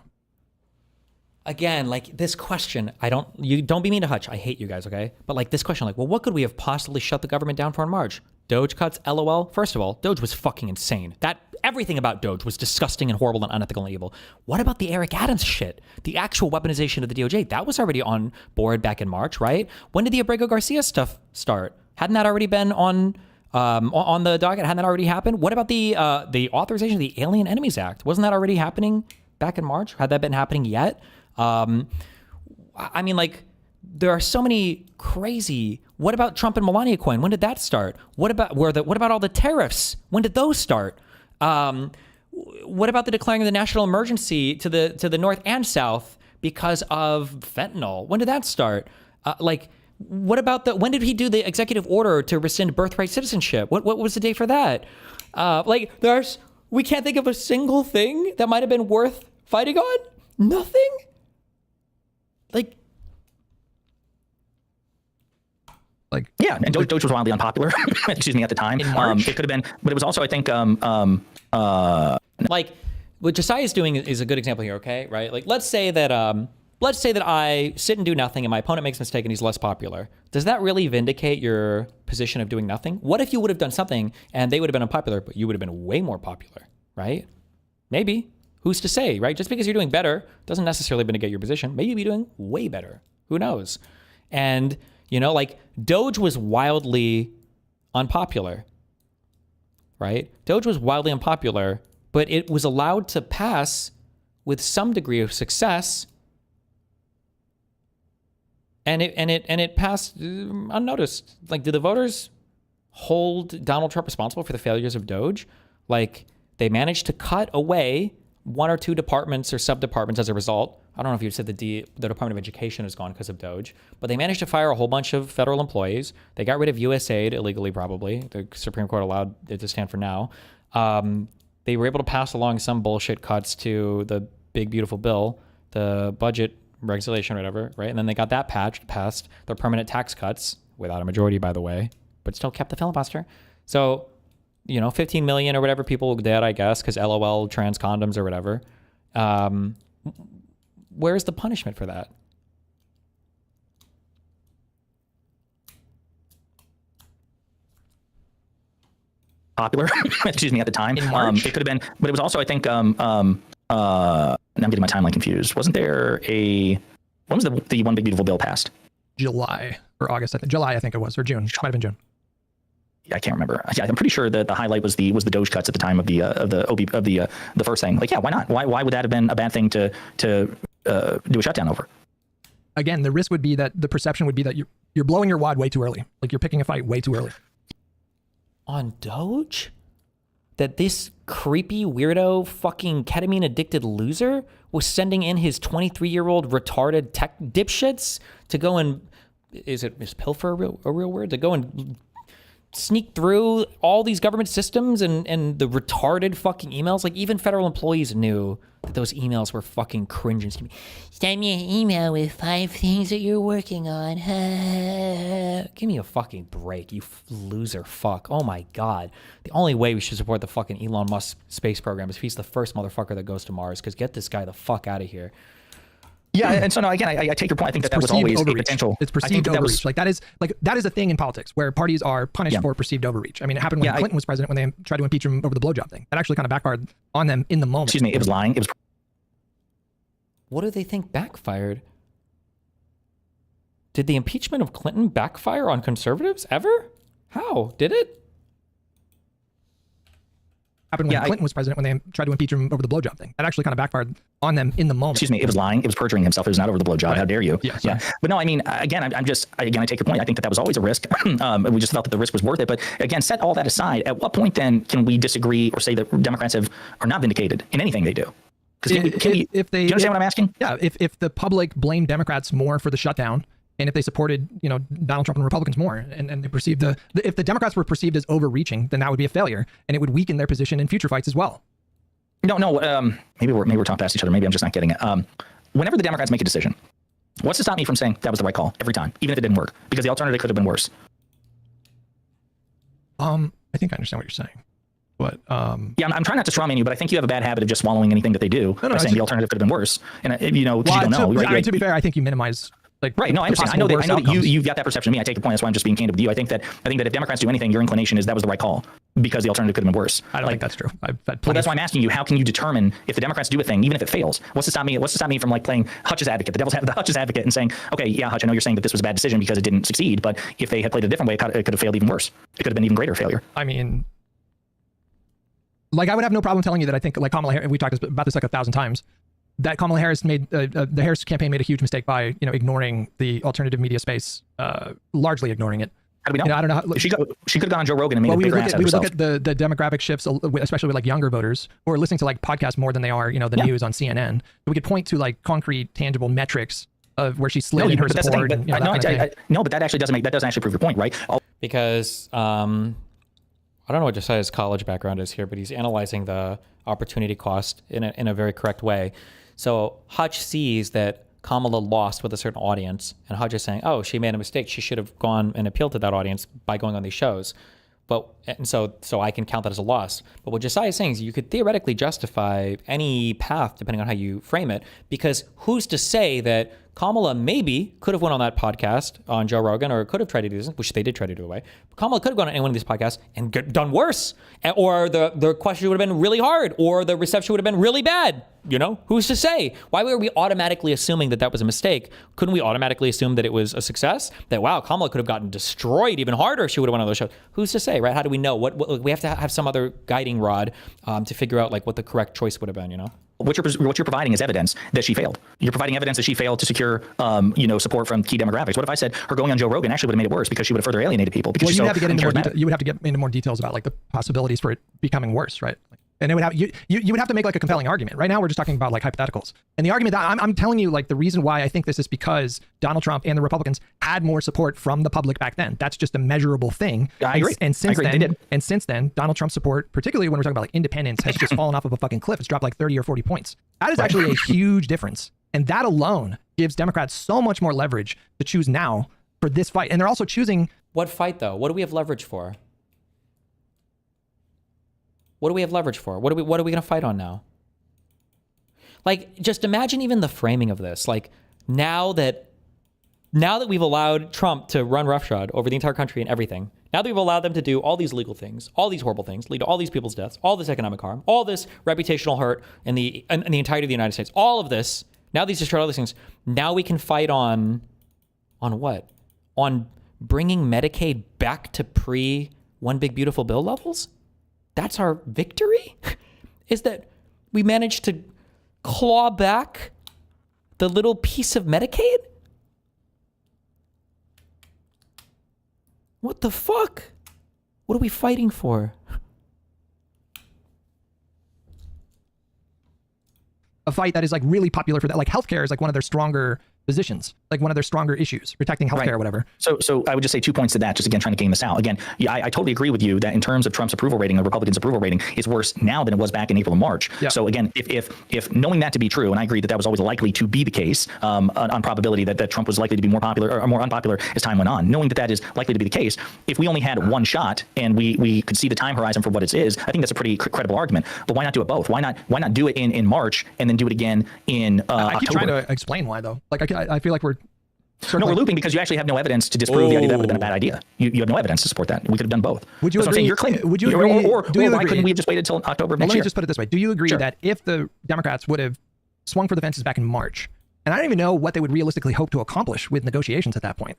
B: Again, like this question, you don't be mean to Hutch. I hate you guys, okay? But like this question, like, well, what could we have possibly shut the government down for in March? Doge cuts, LOL. First of all, Doge was fucking insane. Everything about Doge was disgusting and horrible and unethical and evil. What about the Eric Adams shit? The actual weaponization of the DOJ, that was already on board back in March, right? When did the Abrego Garcia stuff start? Hadn't that already been on the docket? Hadn't that already happened? What about the authorization of the Alien Enemies Act? Wasn't that already happening back in March? Had that been happening yet? I mean, like, there are so many crazy. What about Trump and Melania coin? When did that start? What about all the tariffs? When did those start? What about the declaring of the national emergency to the north and south because of fentanyl? When did that start? What about when did he do the executive order to rescind birthright citizenship? What was the date for that? We can't think of a single thing that might have been worth fighting on. Nothing.
M: Yeah, and Doge was wildly unpopular. Excuse me, at the time. It could have been, but it was also, I think,
B: what Jessiah is doing is a good example here. Okay, right? Like, let's say that I sit and do nothing, and my opponent makes a mistake, and he's less popular. Does that really vindicate your position of doing nothing? What if you would have done something, and they would have been unpopular, but you would have been way more popular, right? Maybe. Who's to say, right? Just because you're doing better doesn't necessarily vindicate your position. Maybe you'd be doing way better. Who knows? And Doge was wildly unpopular, right? Doge was wildly unpopular, but it was allowed to pass with some degree of success, and it passed unnoticed. Like, did the voters hold Donald Trump responsible for the failures of Doge? Like, they managed to cut away one or two departments or sub-departments as a result. I don't know if you said the Department of Education is gone because of Doge, but they managed to fire a whole bunch of federal employees. They got rid of USAID illegally, probably. The Supreme Court allowed it to stand for now. They were able to pass along some bullshit cuts to the big, beautiful bill, the budget regulation or whatever, right? And then they got that passed, their permanent tax cuts, without a majority, by the way, but still kept the filibuster. So, 15 million or whatever people dead, I guess, because LOL trans condoms or whatever. Where's the punishment for that?
M: Popular. Excuse me, at the time. It could have been, but it was also, I think, now I'm getting my timeline confused. Wasn't there when was the one big beautiful bill passed?
O: July or August. July, I think it was, or June. Might have been June.
M: I can't remember. I'm pretty sure that the highlight was the Doge cuts at the time of the first thing. Like, yeah, why not? Why would that have been a bad thing to do a shutdown over?
O: Again, the risk would be that the perception would be that you're blowing your wad way too early. Like, you're picking a fight way too early.
B: On Doge? That this creepy weirdo fucking ketamine addicted loser was sending in his 23-year-old retarded tech dipshits to go and is pilfer a real word? To go and sneak through all these government systems and the retarded fucking emails. Like, even federal employees knew that those emails were fucking cringing to me. Send me an email with 5 things that you're working on. Give me a fucking break, you loser fuck. Oh my God. The only way we should support the fucking Elon Musk space program is if he's the first motherfucker that goes to Mars, because get this guy the fuck out of here.
M: Yeah, and so no, again, I take your point. I think that was always
O: overreach.
M: A potential.
O: It's perceived overreach. That is a thing in politics where parties are punished for perceived overreach. I mean, it happened when Clinton was president, when they tried to impeach him over the blowjob thing. That actually kind of backfired on them in the moment.
M: Excuse me, it was lying. It was.
B: What do they think backfired? Did the impeachment of Clinton backfire on conservatives ever? How did it?
O: Happened when Clinton was president, when they tried to impeach him over the blowjob thing. That actually kind of backfired on them in the moment.
M: Excuse me, it was lying. It was perjuring himself. It was not over the blowjob. Right. How dare you?
O: Yeah.
M: But no, I mean, again, I take your point. I think that was always a risk. We just felt that the risk was worth it. But again, set all that aside. At what point then can we disagree or say that Democrats are not vindicated in anything they do? Because do you understand what I'm asking?
O: Yeah. If the public blamed Democrats more for the shutdown, and if they supported, Donald Trump and Republicans more, and they perceived if the Democrats were perceived as overreaching, then that would be a failure, and it would weaken their position in future fights as well.
M: No. Maybe we're talking past each other. Maybe I'm just not getting it. Whenever the Democrats make a decision, what's to stop me from saying that was the right call every time, even if it didn't work? Because the alternative could have been worse.
O: I think I understand what you're saying, but
M: yeah, I'm trying not to strawman you, but I think you have a bad habit of just swallowing anything that they do by saying the alternative could have been worse. And you know, because you don't know.
O: To be fair, I think you minimize. Like,
M: right, no, I understand. I know that you've got that perception of me. I take your point. That's why I'm just being candid with you. I think that if Democrats do anything, your inclination is that was the right call because the alternative could have been worse.
O: I don't think that's true.
M: Well, that's why I'm asking you. How can you determine if the Democrats do a thing, even if it fails? What's to stop me from like playing Hutch's advocate, the Hutch's advocate, and saying, okay, yeah, Hutch, I know you're saying that this was a bad decision because it didn't succeed, but if they had played it a different way, it could have failed even worse. It could have been even greater failure.
O: I mean, like, I would have no problem telling you that I think, like Kamala Harris, we talked about this like 1,000 times, that Kamala Harris made the Harris campaign made a huge mistake by ignoring the alternative media space, largely ignoring it.
M: How do we know?
O: I don't know.
M: She could have gone on Joe Rogan and made a bigger ass out of
O: we would
M: herself.
O: look at the demographic shifts, especially with like younger voters who are listening to like podcasts more than they are, the news on CNN. We could point to like concrete, tangible metrics of where she slid in her support.
M: No, but that actually doesn't prove your point, right?
B: Because I don't know what Josiah's college background is here, but he's analyzing the opportunity cost in a very correct way. So Hutch sees that Kamala lost with a certain audience, and Hutch is saying, oh, she made a mistake. She should have gone and appealed to that audience by going on these shows. So I can count that as a loss. But what Josiah is saying is you could theoretically justify any path depending on how you frame it, because who's to say that Kamala maybe could have went on that podcast on Joe Rogan, or could have tried to do this, which they did try to do away. But Kamala could have gone on any one of these podcasts and done worse, or the question would have been really hard, or the reception would have been really bad. Who's to say? Why were we automatically assuming that was a mistake? Couldn't we automatically assume that it was a success? That, wow, Kamala could have gotten destroyed even harder if she would have went on those shows. Who's to say, right? How do we know? What we have to have some other guiding rod to figure out like what the correct choice would have been,
M: What you're providing is evidence that she failed. You're providing evidence that she failed to secure, support from key demographics. What if I said her going on Joe Rogan actually would have made it worse because she would have further alienated people? Because
O: you would have to get into more details about like the possibilities for it becoming worse, right? And it would have you would have to make like a compelling argument. Right now, we're just talking about like hypotheticals. And the argument that I'm telling you, like the reason why I think this is because Donald Trump and the Republicans had more support from the public back then. That's just a measurable thing.
M: I agree.
O: And since then, Donald Trump's support, particularly when we're talking about like independence, has just fallen off of a fucking cliff. It's dropped like 30 or 40 points. That is actually a huge difference. And that alone gives Democrats so much more leverage to choose now for this fight. And they're also choosing.
B: What fight though? What do we have leverage for? What do we have leverage for? What are we going to fight on now? Like, just imagine even the framing of this. Like, now that we've allowed Trump to run roughshod over the entire country and everything, now that we've allowed them to do all these legal things, all these horrible things, lead to all these people's deaths, all this economic harm, all this reputational hurt in the entirety of the United States, all of this, now these destroy all these things. Now we can fight on what? On bringing Medicaid back to pre-One Big Beautiful Bill levels? That's our victory? Is that we managed to claw back the little piece of Medicaid? What the fuck? What are we fighting for?
O: A fight that is like really popular for that. Like healthcare is like one of their stronger positions, like one of their stronger issues, protecting healthcare or whatever.
M: So I would just say 2 points to that, just again, trying to game this out. Again, yeah, I totally agree with you that in terms of Trump's approval rating, the Republicans' approval rating is worse now than it was back in April and March. Yeah. So again, if knowing that to be true, and I agree that was always likely to be the case on probability that Trump was likely to be more popular or more unpopular as time went on, knowing that is likely to be the case, if we only had one shot and we could see the time horizon for what it is, I think that's a pretty credible argument. But why not do it both? Why not do it in March and then do it again in October?
O: I keep trying to explain why though. Like I feel like we're
M: we're looping because you actually have no evidence to disprove the idea that would have been a bad idea. You have no evidence to support that. We could have done both.
O: Would you agree?
M: You're claiming.
O: Would you agree?
M: Or why couldn't we have just waited until October of next year?
O: Let me just put it this way. Do you agree that if the Democrats would have swung for the fences back in March, and I don't even know what they would realistically hope to accomplish with negotiations at that point,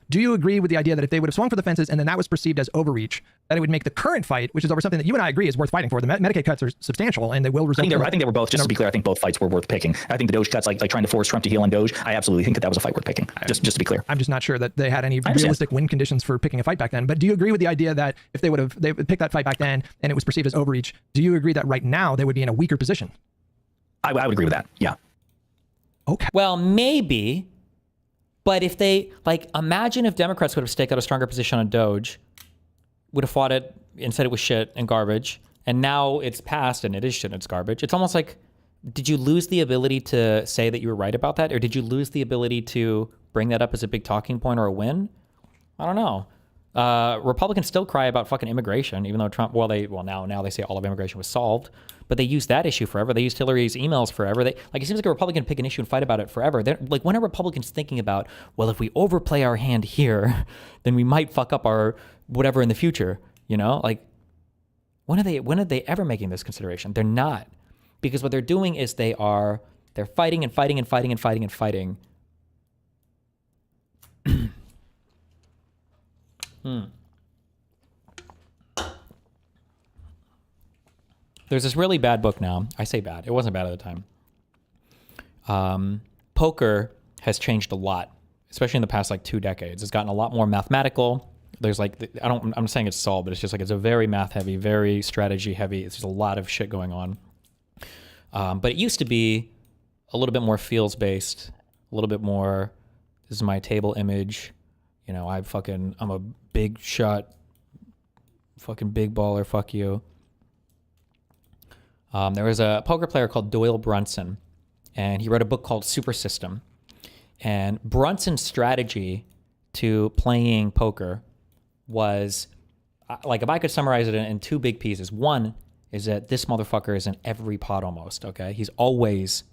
O: do you agree with the idea that if they would have swung for the fences and then that was perceived as overreach, that it would make the current fight, which is over something that you and I agree is worth fighting for, the Medicaid cuts are substantial and they will result
M: I think they were both, just to be clear, I think both fights were worth picking. I think the Doge cuts, like trying to force Trump to heel on Doge, I absolutely think that was a fight worth picking, just to be clear.
O: I'm just not sure that they had any realistic win conditions for picking a fight back then. But do you agree with the idea that if they would pick that fight back then and it was perceived as overreach, do you agree that right now they would be in a weaker position?
M: I would agree with that, yeah.
O: Okay.
B: Well, maybe. But if they, imagine if Democrats would have staked out a stronger position on Doge, would have fought it and said it was shit and garbage, And now it's passed and it is shit and it's garbage. It's almost like, did you lose the ability to say that you were right about that? Or did you lose the ability to bring that up as a big talking point or a win? I don't know. Republicans still cry about fucking immigration, even though Trump, now they say all of immigration was solved, but they used that issue forever. They used Hillary's emails forever. It seems like a Republican pick an issue and fight about it forever. They're like, when are Republicans thinking about, well, if we overplay our hand here, then we might fuck up our whatever in the future, you know? Like, when are they ever making this consideration? They're not. Because what they're doing is they're fighting and fighting and fighting and fighting and fighting. There's this really bad book now. I say bad. It wasn't bad at the time. Poker has changed a lot, especially in the past 2 decades. It's gotten a lot more mathematical. There's I'm saying it's solved, but it's just it's a very math heavy, very strategy heavy. It's just a lot of shit going on. But it used to be a little bit more feels based, a little bit more, this is my table image. You know, I'm a big shot, fucking big baller, fuck you. There was a poker player called Doyle Brunson, and he wrote a book called Super System. And Brunson's strategy to playing poker was, if I could summarize it in 2 big pieces. One is that this motherfucker is in every pot almost, okay? He's always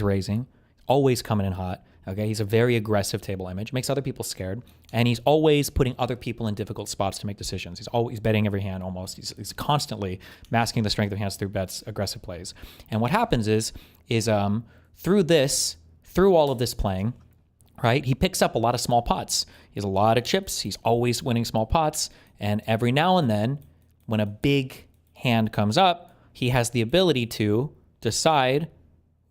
B: raising, always coming in hot, okay? He's a very aggressive table image, makes other people scared, and he's always putting other people in difficult spots to make decisions. He's always betting every hand almost. He's constantly masking the strength of hands through bets, aggressive plays. And what happens is through all of this playing, right, he picks up a lot of small pots. He has a lot of chips. He's always winning small pots, and every now and then, when a big hand comes up, he has the ability to decide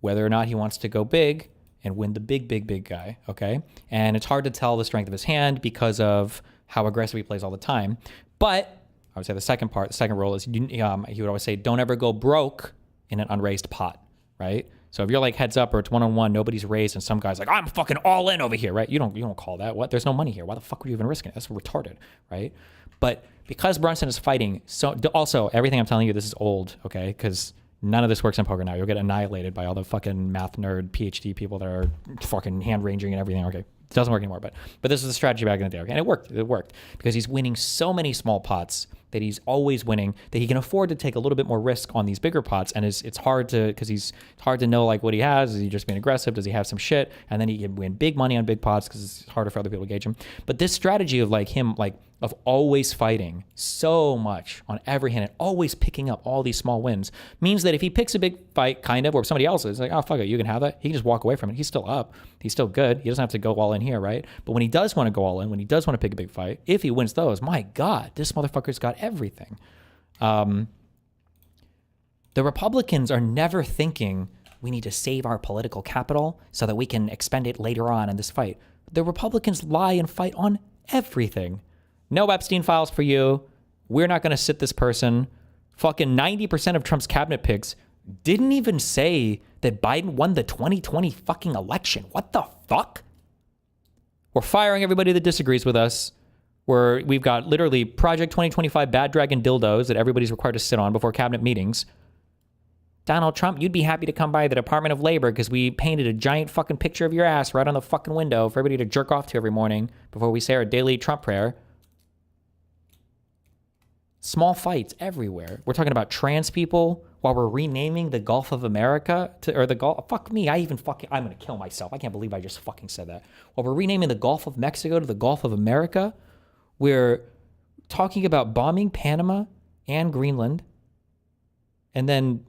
B: whether or not he wants to go big and win the big guy, okay? And it's hard to tell the strength of his hand because of how aggressive he plays all the time. But I would say the second rule is he would always say, don't ever go broke in an unraised pot, right? So if you're heads up or it's one-on-one, nobody's raised, and some guy's I'm fucking all in over here, right? You don't call that. What? There's no money here. Why the fuck would you even risk it? That's retarded, right? But because Brunson is fighting, so also everything I'm telling you, this is old, okay? Because none of this works in poker now. You'll get annihilated by all the fucking math nerd PhD people that are fucking hand ranging and everything. Okay, it doesn't work anymore. But this is the strategy back in the day. Okay, and it worked. It worked because he's winning so many small pots that he's always winning, that he can afford to take a little bit more risk on these bigger pots. And it's hard to, because it's hard to know what he has. Is he just being aggressive? Does he have some shit? And then he can win big money on big pots because it's harder for other people to gauge him. But this strategy of him of always fighting so much on every hand and always picking up all these small wins means that if he picks a big fight, or if somebody else is oh, fuck it, you can have that, he can just walk away from it. He's still up. He's still good. He doesn't have to go all in here, right? But when he does want to go all in, when he does want to pick a big fight, if he wins those, my God, this motherfucker's got everything. The Republicans are never thinking we need to save our political capital so that we can expend it later on in this fight. The Republicans lie and fight on everything. No Epstein files for you. We're not going to sit this person. Fucking 90% of Trump's cabinet picks didn't even say that Biden won the 2020 fucking election. What the fuck? We're firing everybody that disagrees with us. We've got literally Project 2025 Bad Dragon dildos that everybody's required to sit on before cabinet meetings. Donald Trump, you'd be happy to come by the Department of Labor because we painted a giant fucking picture of your ass right on the fucking window for everybody to jerk off to every morning before we say our daily Trump prayer. Small fights everywhere. We're talking about trans people while we're renaming the Gulf of America fuck me, I'm gonna kill myself. I can't believe I just fucking said that. While we're renaming the Gulf of Mexico to the Gulf of America, we're talking about bombing Panama and Greenland. And then,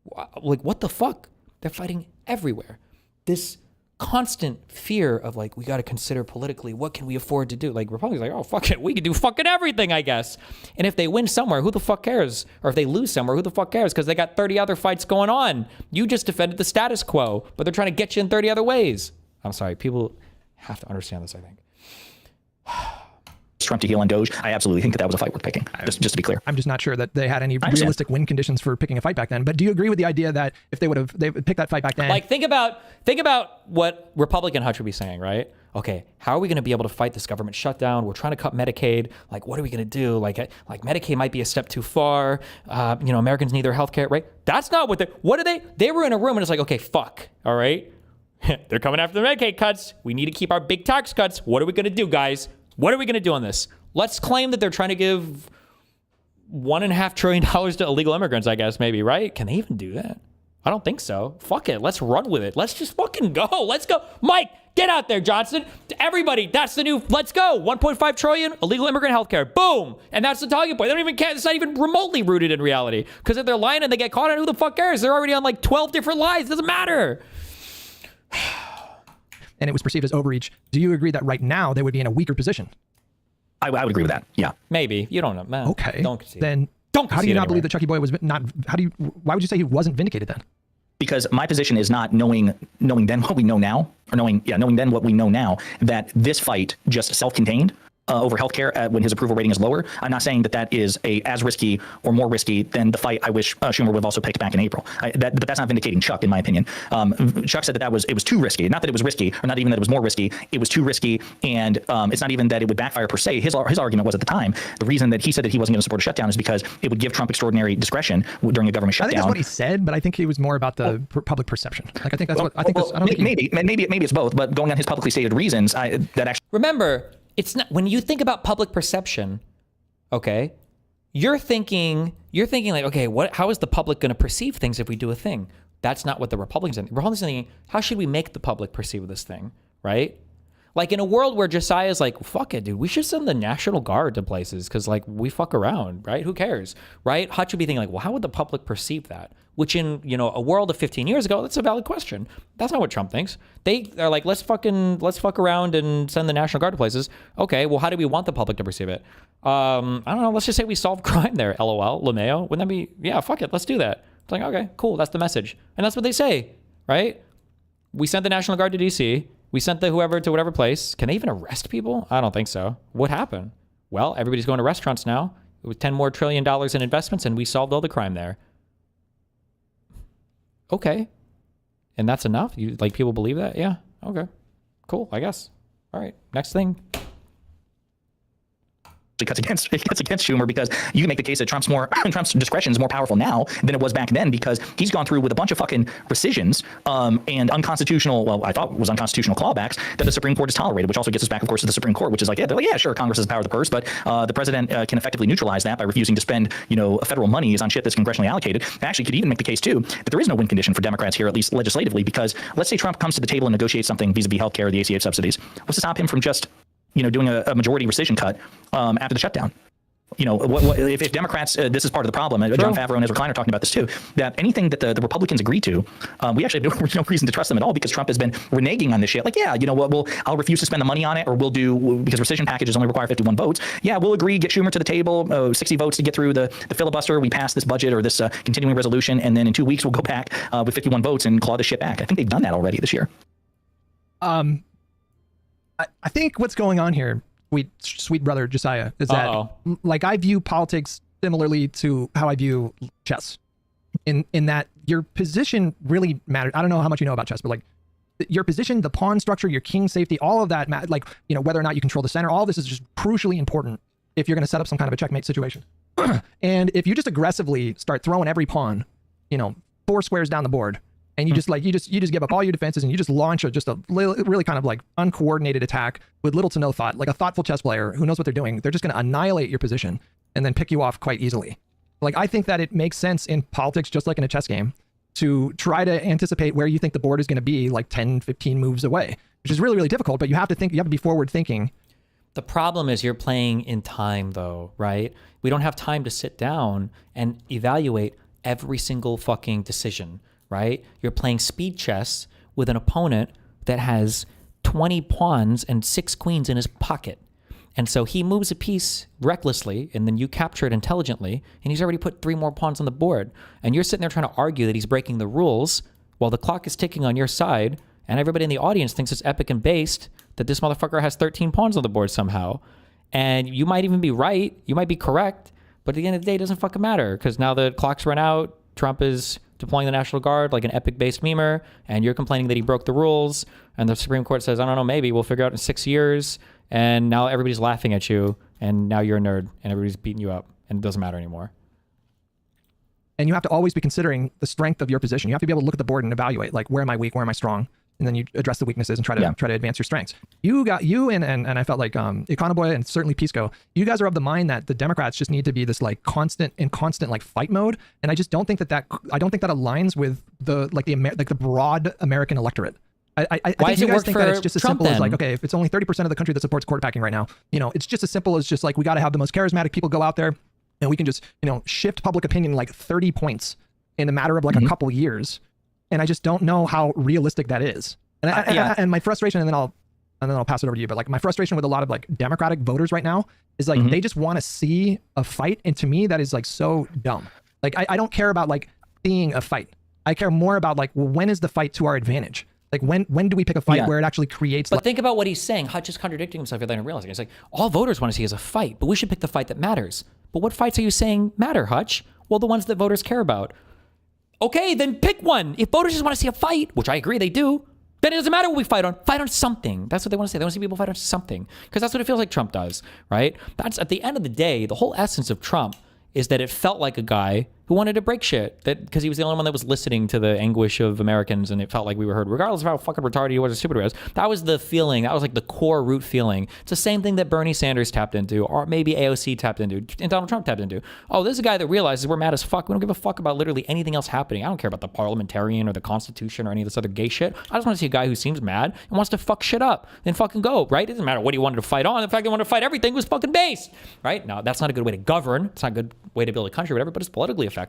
B: what the fuck? They're fighting everywhere. This constant fear of we got to consider politically, what can we afford to do? Republicans oh, fuck it, we can do fucking everything, I guess. And if they win somewhere, who the fuck cares? Or if they lose somewhere, who the fuck cares? Because they got 30 other fights going on. You just defended the status quo, but they're trying to get you in 30 other ways. I'm sorry, people have to understand this, I think.
M: Trump to heel on Doge, I absolutely think that was a fight worth picking, just to be clear.
O: I'm just not sure that they had any realistic win conditions for picking a fight back then. But do you agree with the idea that if they would pick that fight back then?
B: Think about what Republican Hutch would be saying, right? okay, how are we going to be able to fight this government shutdown? We're trying to cut Medicaid. Like, what are we going to do? Like Medicaid might be a step too far. Americans need their health care, right? That's not what are they? They were in a room and it's like, okay, fuck, all right? They're coming after the Medicaid cuts. We need to keep our big tax cuts. What are we going to do, guys? What are we going to do on this? Let's claim that they're trying to give $1.5 trillion to illegal immigrants, I guess, maybe, right? Can they even do that? I don't think so. Fuck it. Let's run with it. Let's just fucking go. Let's go. Mike, get out there, Johnson. Everybody, that's the new, let's go. 1.5 trillion, illegal immigrant healthcare. Boom. And that's the talking point. They don't even care. It's not even remotely rooted in reality. Because if they're lying and they get caught on, who the fuck cares? They're already on like 12 different lies. It doesn't matter.
O: And it was perceived as overreach. Do you agree that right now they would be in a weaker position?
M: I would agree with that. Yeah.
B: Maybe. You don't know, man.
O: Okay.
B: Don't concede.
O: Then how do you not believe that Chucky Boy was not, why would you say he wasn't vindicated then?
M: Because my position is not knowing then what we know now, or knowing then what we know now, that this fight just self-contained over healthcare when his approval rating is lower. I'm not saying that is as risky or more risky than the fight I wish Schumer would have also picked back in April. But that's not vindicating Chuck, in my opinion. Chuck said that it was too risky. Not that it was risky, or not even that it was more risky. It was too risky, and it's not even that it would backfire per se. His argument was at the time, the reason that he said that he wasn't going to support a shutdown is because it would give Trump extraordinary discretion during a government shutdown.
O: I think that's what he said, but I think he was more about the public perception. Like I think that's
M: maybe it's both. But going on his publicly stated reasons, that actually
B: remember. It's not, when you think about public perception, okay, you're thinking like, okay, how is the public going to perceive things if we do a thing? That's not what the Republicans are thinking. Republicans are thinking, how should we make the public perceive this thing, right? Like in a world where Jessiah is like, fuck it, dude, we should send the National Guard to places because like we fuck around, right? Who cares, right? Hutch would be thinking like, well, how would the public perceive that? Which in, a world of 15 years ago, that's a valid question. That's not what Trump thinks. They are like, let's fuck around and send the National Guard to places. Okay, well, how do we want the public to perceive it? I don't know. Let's just say we solve crime there. LOL, LeMayo. Wouldn't that be, yeah, fuck it. Let's do that. It's like, okay, cool. That's the message. And that's what they say, right? We sent the National Guard to DC. We sent the whoever to whatever place. Can they even arrest people? I don't think so. What happened? Well, everybody's going to restaurants now. It was $10 trillion more in investments and we solved all the crime there. Okay. And that's enough? People believe that? Yeah. Okay. Cool, I guess. All right. Next thing.
M: cuts against Schumer, because you can make the case that Trump's discretion is more powerful now than it was back then, because he's gone through with a bunch of fucking rescissions and unconstitutional, well, I thought was unconstitutional clawbacks that the Supreme Court has tolerated, which also gets us back, of course, to the Supreme Court, which is like, yeah, sure, Congress has the power of the purse, but the president can effectively neutralize that by refusing to spend, federal monies on shit that's congressionally allocated. And actually could even make the case too that there is no win condition for Democrats here, at least legislatively, because let's say Trump comes to the table and negotiates something vis-a-vis healthcare or the ACH subsidies. What's to stop him from just doing a majority rescission cut after the shutdown? If Democrats, this is part of the problem, John Favreau and Ezra Klein are talking about this too, that anything that the Republicans agree to, we actually have no reason to trust them at all, because Trump has been reneging on this shit. Like, yeah, I'll refuse to spend the money on it, or we'll do, because rescission packages only require 51 votes. Yeah, we'll agree, get Schumer to the table, 60 votes to get through the filibuster. We pass this budget or this continuing resolution, and then in 2 weeks we'll go back with 51 votes and claw this shit back. I think they've done that already this year.
O: I think what's going on here, sweet brother Jessiah, is that like I view politics similarly to how I view chess, in that your position really matters. I don't know how much you know about chess, but like your position, the pawn structure, your king safety, all of that, like whether or not you control the center, all this is just crucially important if you're going to set up some kind of a checkmate situation. And if you just aggressively start throwing every pawn, 4 squares down the board, and you just give up all your defenses and you just launch a really kind of like uncoordinated attack with little to no thought, like a thoughtful chess player who knows what they're doing, they're just going to annihilate your position and then pick you off quite easily. Like, I think that it makes sense in politics, just like in a chess game, to try to anticipate where you think the board is going to be like 10, 15 moves away, which is really, really difficult, but you have to be forward thinking.
B: The problem is you're playing in time though, right? We don't have time to sit down and evaluate every single fucking decision. Right? You're playing speed chess with an opponent that has 20 pawns and 6 queens in his pocket. And so he moves a piece recklessly, and then you capture it intelligently, and he's already put 3 more pawns on the board. And you're sitting there trying to argue that he's breaking the rules while the clock is ticking on your side, and everybody in the audience thinks it's epic and based that this motherfucker has 13 pawns on the board somehow. And you might even be right, you might be correct, but at the end of the day, it doesn't fucking matter, because now the clock's run out, Trump is deploying the National Guard like an epic-based memer, and you're complaining that he broke the rules, and the Supreme Court says, I don't know, maybe we'll figure out in 6 years, and now everybody's laughing at you, and now you're a nerd, and everybody's beating you up, and it doesn't matter anymore.
O: And you have to always be considering the strength of your position. You have to be able to look at the board and evaluate, like, where am I weak, where am I strong? And then you address the weaknesses and try to advance your strengths. You and I felt like Econoboy and certainly Pisco, you guys are of the mind that the Democrats just need to be this like constant like fight mode. And I just don't think that aligns with the broad American electorate. I think you guys think that it's just as simple as like, okay, if it's only 30% of the country that supports quarterbacking right now, it's just as simple as just like, we got to have the most charismatic people go out there and we can just, shift public opinion like 30 points in a matter of like a couple years. And I just don't know how realistic that is. And my frustration, and then I'll pass it over to you. But like my frustration with a lot of like Democratic voters right now is like they just want to see a fight, and to me that is like so dumb. Like I don't care about like seeing a fight. I care more about like, well, when is the fight to our advantage? Like when do we pick a fight where it actually creates?
B: But think about what he's saying. Hutch is contradicting himself. You're then realizing it's like all voters want to see is a fight, but we should pick the fight that matters. But what fights are you saying matter, Hutch? Well, the ones that voters care about. Okay, then pick one. If voters just want to see a fight, which I agree they do, then it doesn't matter what we fight on. Fight on something. That's what they want to say. They want to see people fight on something. Because that's what it feels like Trump does, right? That's at the end of the day, the whole essence of Trump is that it felt like a guy who wanted to break shit, that because he was the only one that was listening to the anguish of Americans, and it felt like we were heard, regardless of how fucking retarded he was or stupid he was. That was the feeling. That was like the core root feeling. It's the same thing that Bernie Sanders tapped into, or maybe AOC tapped into, and Donald Trump tapped into. Oh, this is a guy that realizes we're mad as fuck. We don't give a fuck about literally anything else happening. I don't care about the parliamentarian or the Constitution or any of this other gay shit. I just want to see a guy who seems mad and wants to fuck shit up. Then fucking go, right? It doesn't matter what he wanted to fight on. The fact they wanted to fight everything was fucking based, right? Now, that's not a good way to govern. It's not a good way to build a country, whatever, but it's politically effective.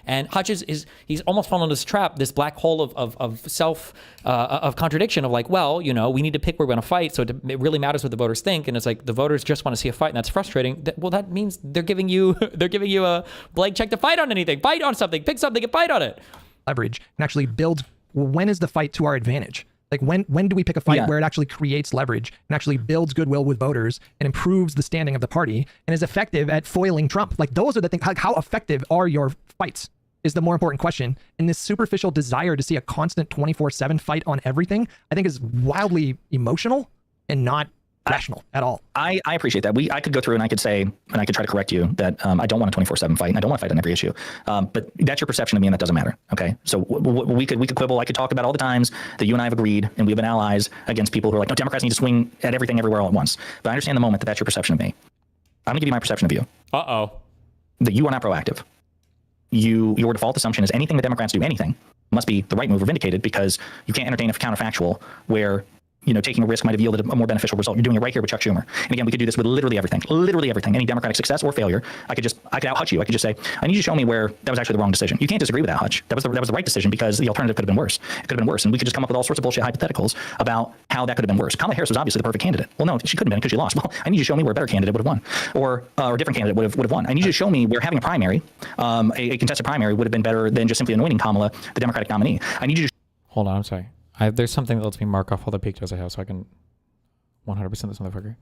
B: And Hutch he's almost fallen into this trap, this black hole of contradiction of like, well, we need to pick where we're going to fight, so it really matters what the voters think, and it's like the voters just want to see a fight, and that's frustrating. Well, that means they're giving you a blank check to fight on anything, fight on something, pick something, and fight on it.
O: Leverage and actually build. Well, when is the fight to our advantage? Like when do we pick a fight where it actually creates leverage and actually builds goodwill with voters and improves the standing of the party and is effective at foiling Trump? Like those are the things. Like how effective are your fights is the more important question. And this superficial desire to see a constant 24/7 fight on everything, I think is wildly emotional and not rational at all.
M: I appreciate that. I could go through and I could say, and I could try to correct you that I don't want a 24/7 fight and I don't want to fight on every issue. But that's your perception of me, and that doesn't matter. Okay. So we could quibble. I could talk about all the times that you and I have agreed and we've been allies against people who are like, no, Democrats need to swing at everything everywhere all at once. But I understand the moment that that's your perception of me. I'm gonna give you my perception of you. That you are not proactive. Your default assumption is anything the Democrats do, anything, must be the right move or vindicated, because you can't entertain a counterfactual where taking a risk might have yielded a more beneficial result. You're doing it right here with Chuck Schumer. And again, we could do this with literally everything. Any Democratic success or failure. I could out-Hutch you. I could just say, I need you to show me where that was actually the wrong decision. You can't disagree with that, Hutch. That was the right decision, because the alternative could have been worse. It could have been worse. And we could just come up with all sorts of bullshit hypotheticals about how that could have been worse. Kamala Harris was obviously the perfect candidate. Well, no, she couldn't have been because she lost. Well, I need you to show me where a better candidate would have won, or a different candidate would have won. I need you to show me where having a primary, a contested primary, would have been better than just simply anointing Kamala the Democratic nominee. I need you to
B: Hold on, I'm sorry. There's something that lets me mark off all the pictures I have so I can 100% this motherfucker.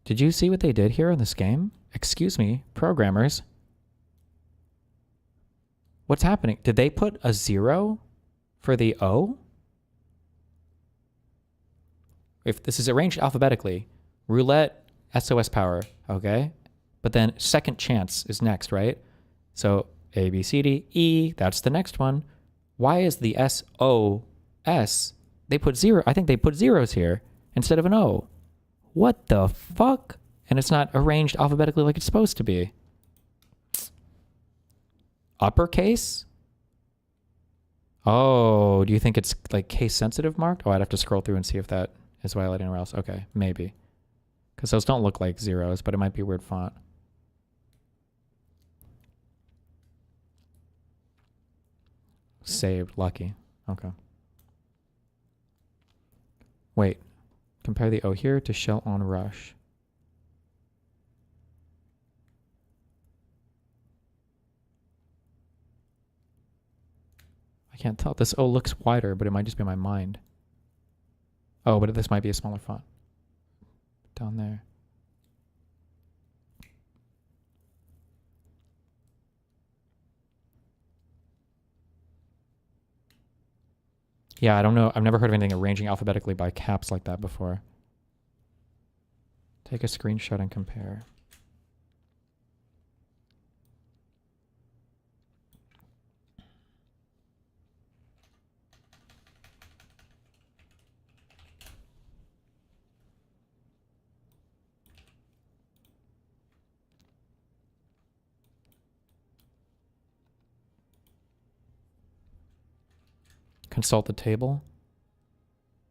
B: Did you see what they did here in this game? Excuse me, programmers. What's happening? Did they put a 0 for the O? If this is arranged alphabetically, roulette, SOS power, okay? But then second chance is next, right? So A, B, C, D, E, that's the next one. Why is the SOS? They put 0. I think they put zeros here instead of an O. What the fuck? And it's not arranged alphabetically like it's supposed to be. Uppercase? Oh, do you think it's like case sensitive marked? Oh, I'd have to scroll through and see if that is violating anywhere else. Okay, maybe. Because those don't look like zeros, but it might be a weird font. Saved. Lucky. Okay. Wait. Compare the O here to shell on rush. I can't tell. This O looks wider, but it might just be my mind. Oh, but this might be a smaller font. Down there. Yeah, I don't know. I've never heard of anything arranging alphabetically by caps like that before. Take a screenshot and compare. Consult the table.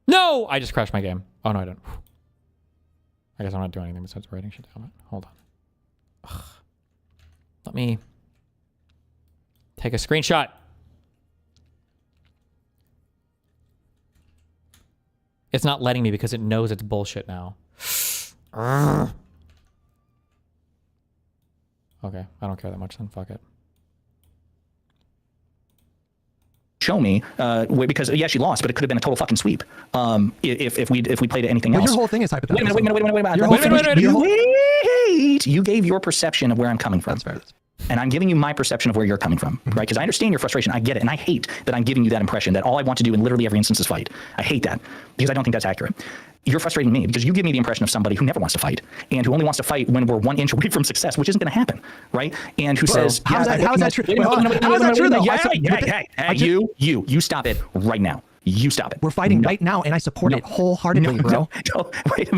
B: No! I just crashed my game. Oh, no, I didn't. I guess I'm not doing anything besides writing shit down. Hold on. Ugh. Let me take a screenshot. It's not letting me because it knows it's bullshit now. Okay, I don't care that much then. Fuck it.
M: Show me, because yeah, she lost, but it could have been a total fucking sweep. If we played anything
O: But
M: else.
O: your whole thing is hypothetical.
M: Wait a minute. You gave your perception of where I'm coming from.
O: That's fair.
M: And I'm giving you my perception of where you're coming from, right? Because I understand your frustration. I get it. And I hate that I'm giving you that impression that all I want to do in literally every instance is fight. I hate that because I don't think that's accurate. You're frustrating me because you give me the impression of somebody who never wants to fight and who only wants to fight when we're 1 inch away from success, which isn't going to happen, right? And who says,
O: how is that true? How is that true though?
M: You stop it right now. You stop it.
O: We're fighting right now, and I support it wholeheartedly, bro.
M: Wait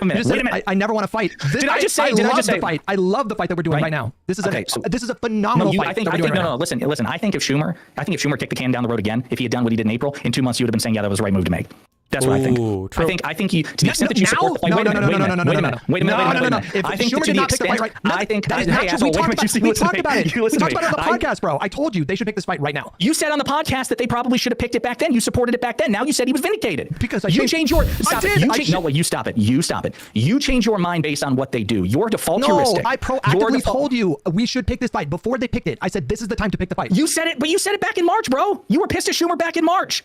M: a minute.
O: I never want to fight.
M: Did I just say?
O: The fight. I love the fight that we're doing right now. This is a phenomenal fight.
M: Listen. I think if Schumer kicked the can down the road again, if he had done what he did in April, in 2 months you would have been saying, yeah, that was the right move to make. That's what I think.
B: True.
M: I think you, to the extent that you support the fight. Wait a minute.
O: If Schumer did not pick the fight right,
M: I think
O: that is not true. We talked about it. We talked about it on the podcast, bro. I told you they should pick this fight right now.
M: You said on the podcast that they probably should have picked it back then. You supported it back then. Now you said he was vindicated.
O: Because
M: you change your. Stop it. You stop it. You stop it. You change your mind based on what they do. Your default heuristic.
O: No, I proactively told you we should pick this fight before they picked it. I said this is the time to pick the fight.
M: You said it, but you said it back in March, bro. You were pissed at Schumer back in March.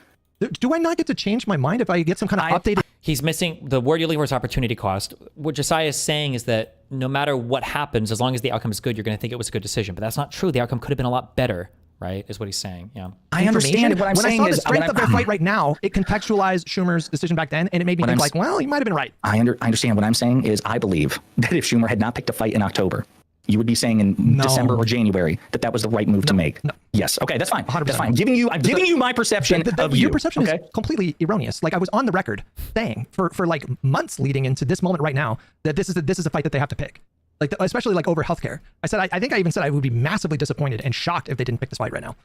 O: Do I not get to change my mind if I get some kind of updated?
B: He's missing the word you're looking for is opportunity cost. What Jessiah is saying is that no matter what happens, as long as the outcome is good, you're going to think it was a good decision. But that's not true. The outcome could have been a lot better, right? Is what he's saying. Yeah.
M: I understand. What I'm saying is,
O: when I saw the strength of their fight right now, it contextualized Schumer's decision back then, and it made me think like, well, he might have been right.
M: I understand. What I'm saying is, I believe that if Schumer had not picked a fight in October, you would be saying in December or January that was the right move to make. No. Yes. Okay, that's fine. 100%. That's fine. I'm giving you my perception of you.
O: Your perception is completely erroneous. Like I was on the record saying for like months leading into this moment right now that this is a fight that they have to pick. Like especially like over healthcare. I said I think I even said I would be massively disappointed and shocked if they didn't pick this fight right now.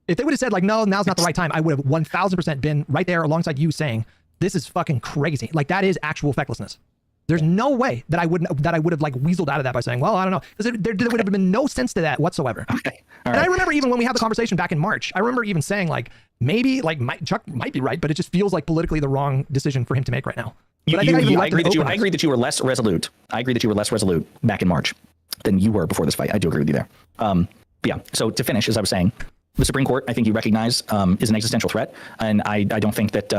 O: If they would have said like no, now's not the right time, I would have 1000% been right there alongside you saying this is fucking crazy. Like that is actual fecklessness. There's no way that I would have like weaseled out of that by saying, well, I don't know, because there would have been no sense to that whatsoever.
M: Okay.
O: And I remember even when we had the conversation back in March, I remember even saying like maybe like Chuck might be right, but it just feels like politically the wrong decision for him to make right now.
M: I agree that you were less resolute. I agree that you were less resolute back in March than you were before this fight. I do agree with you there. Yeah. So to finish, as I was saying, the Supreme Court, I think you recognize is an existential threat, and I don't think that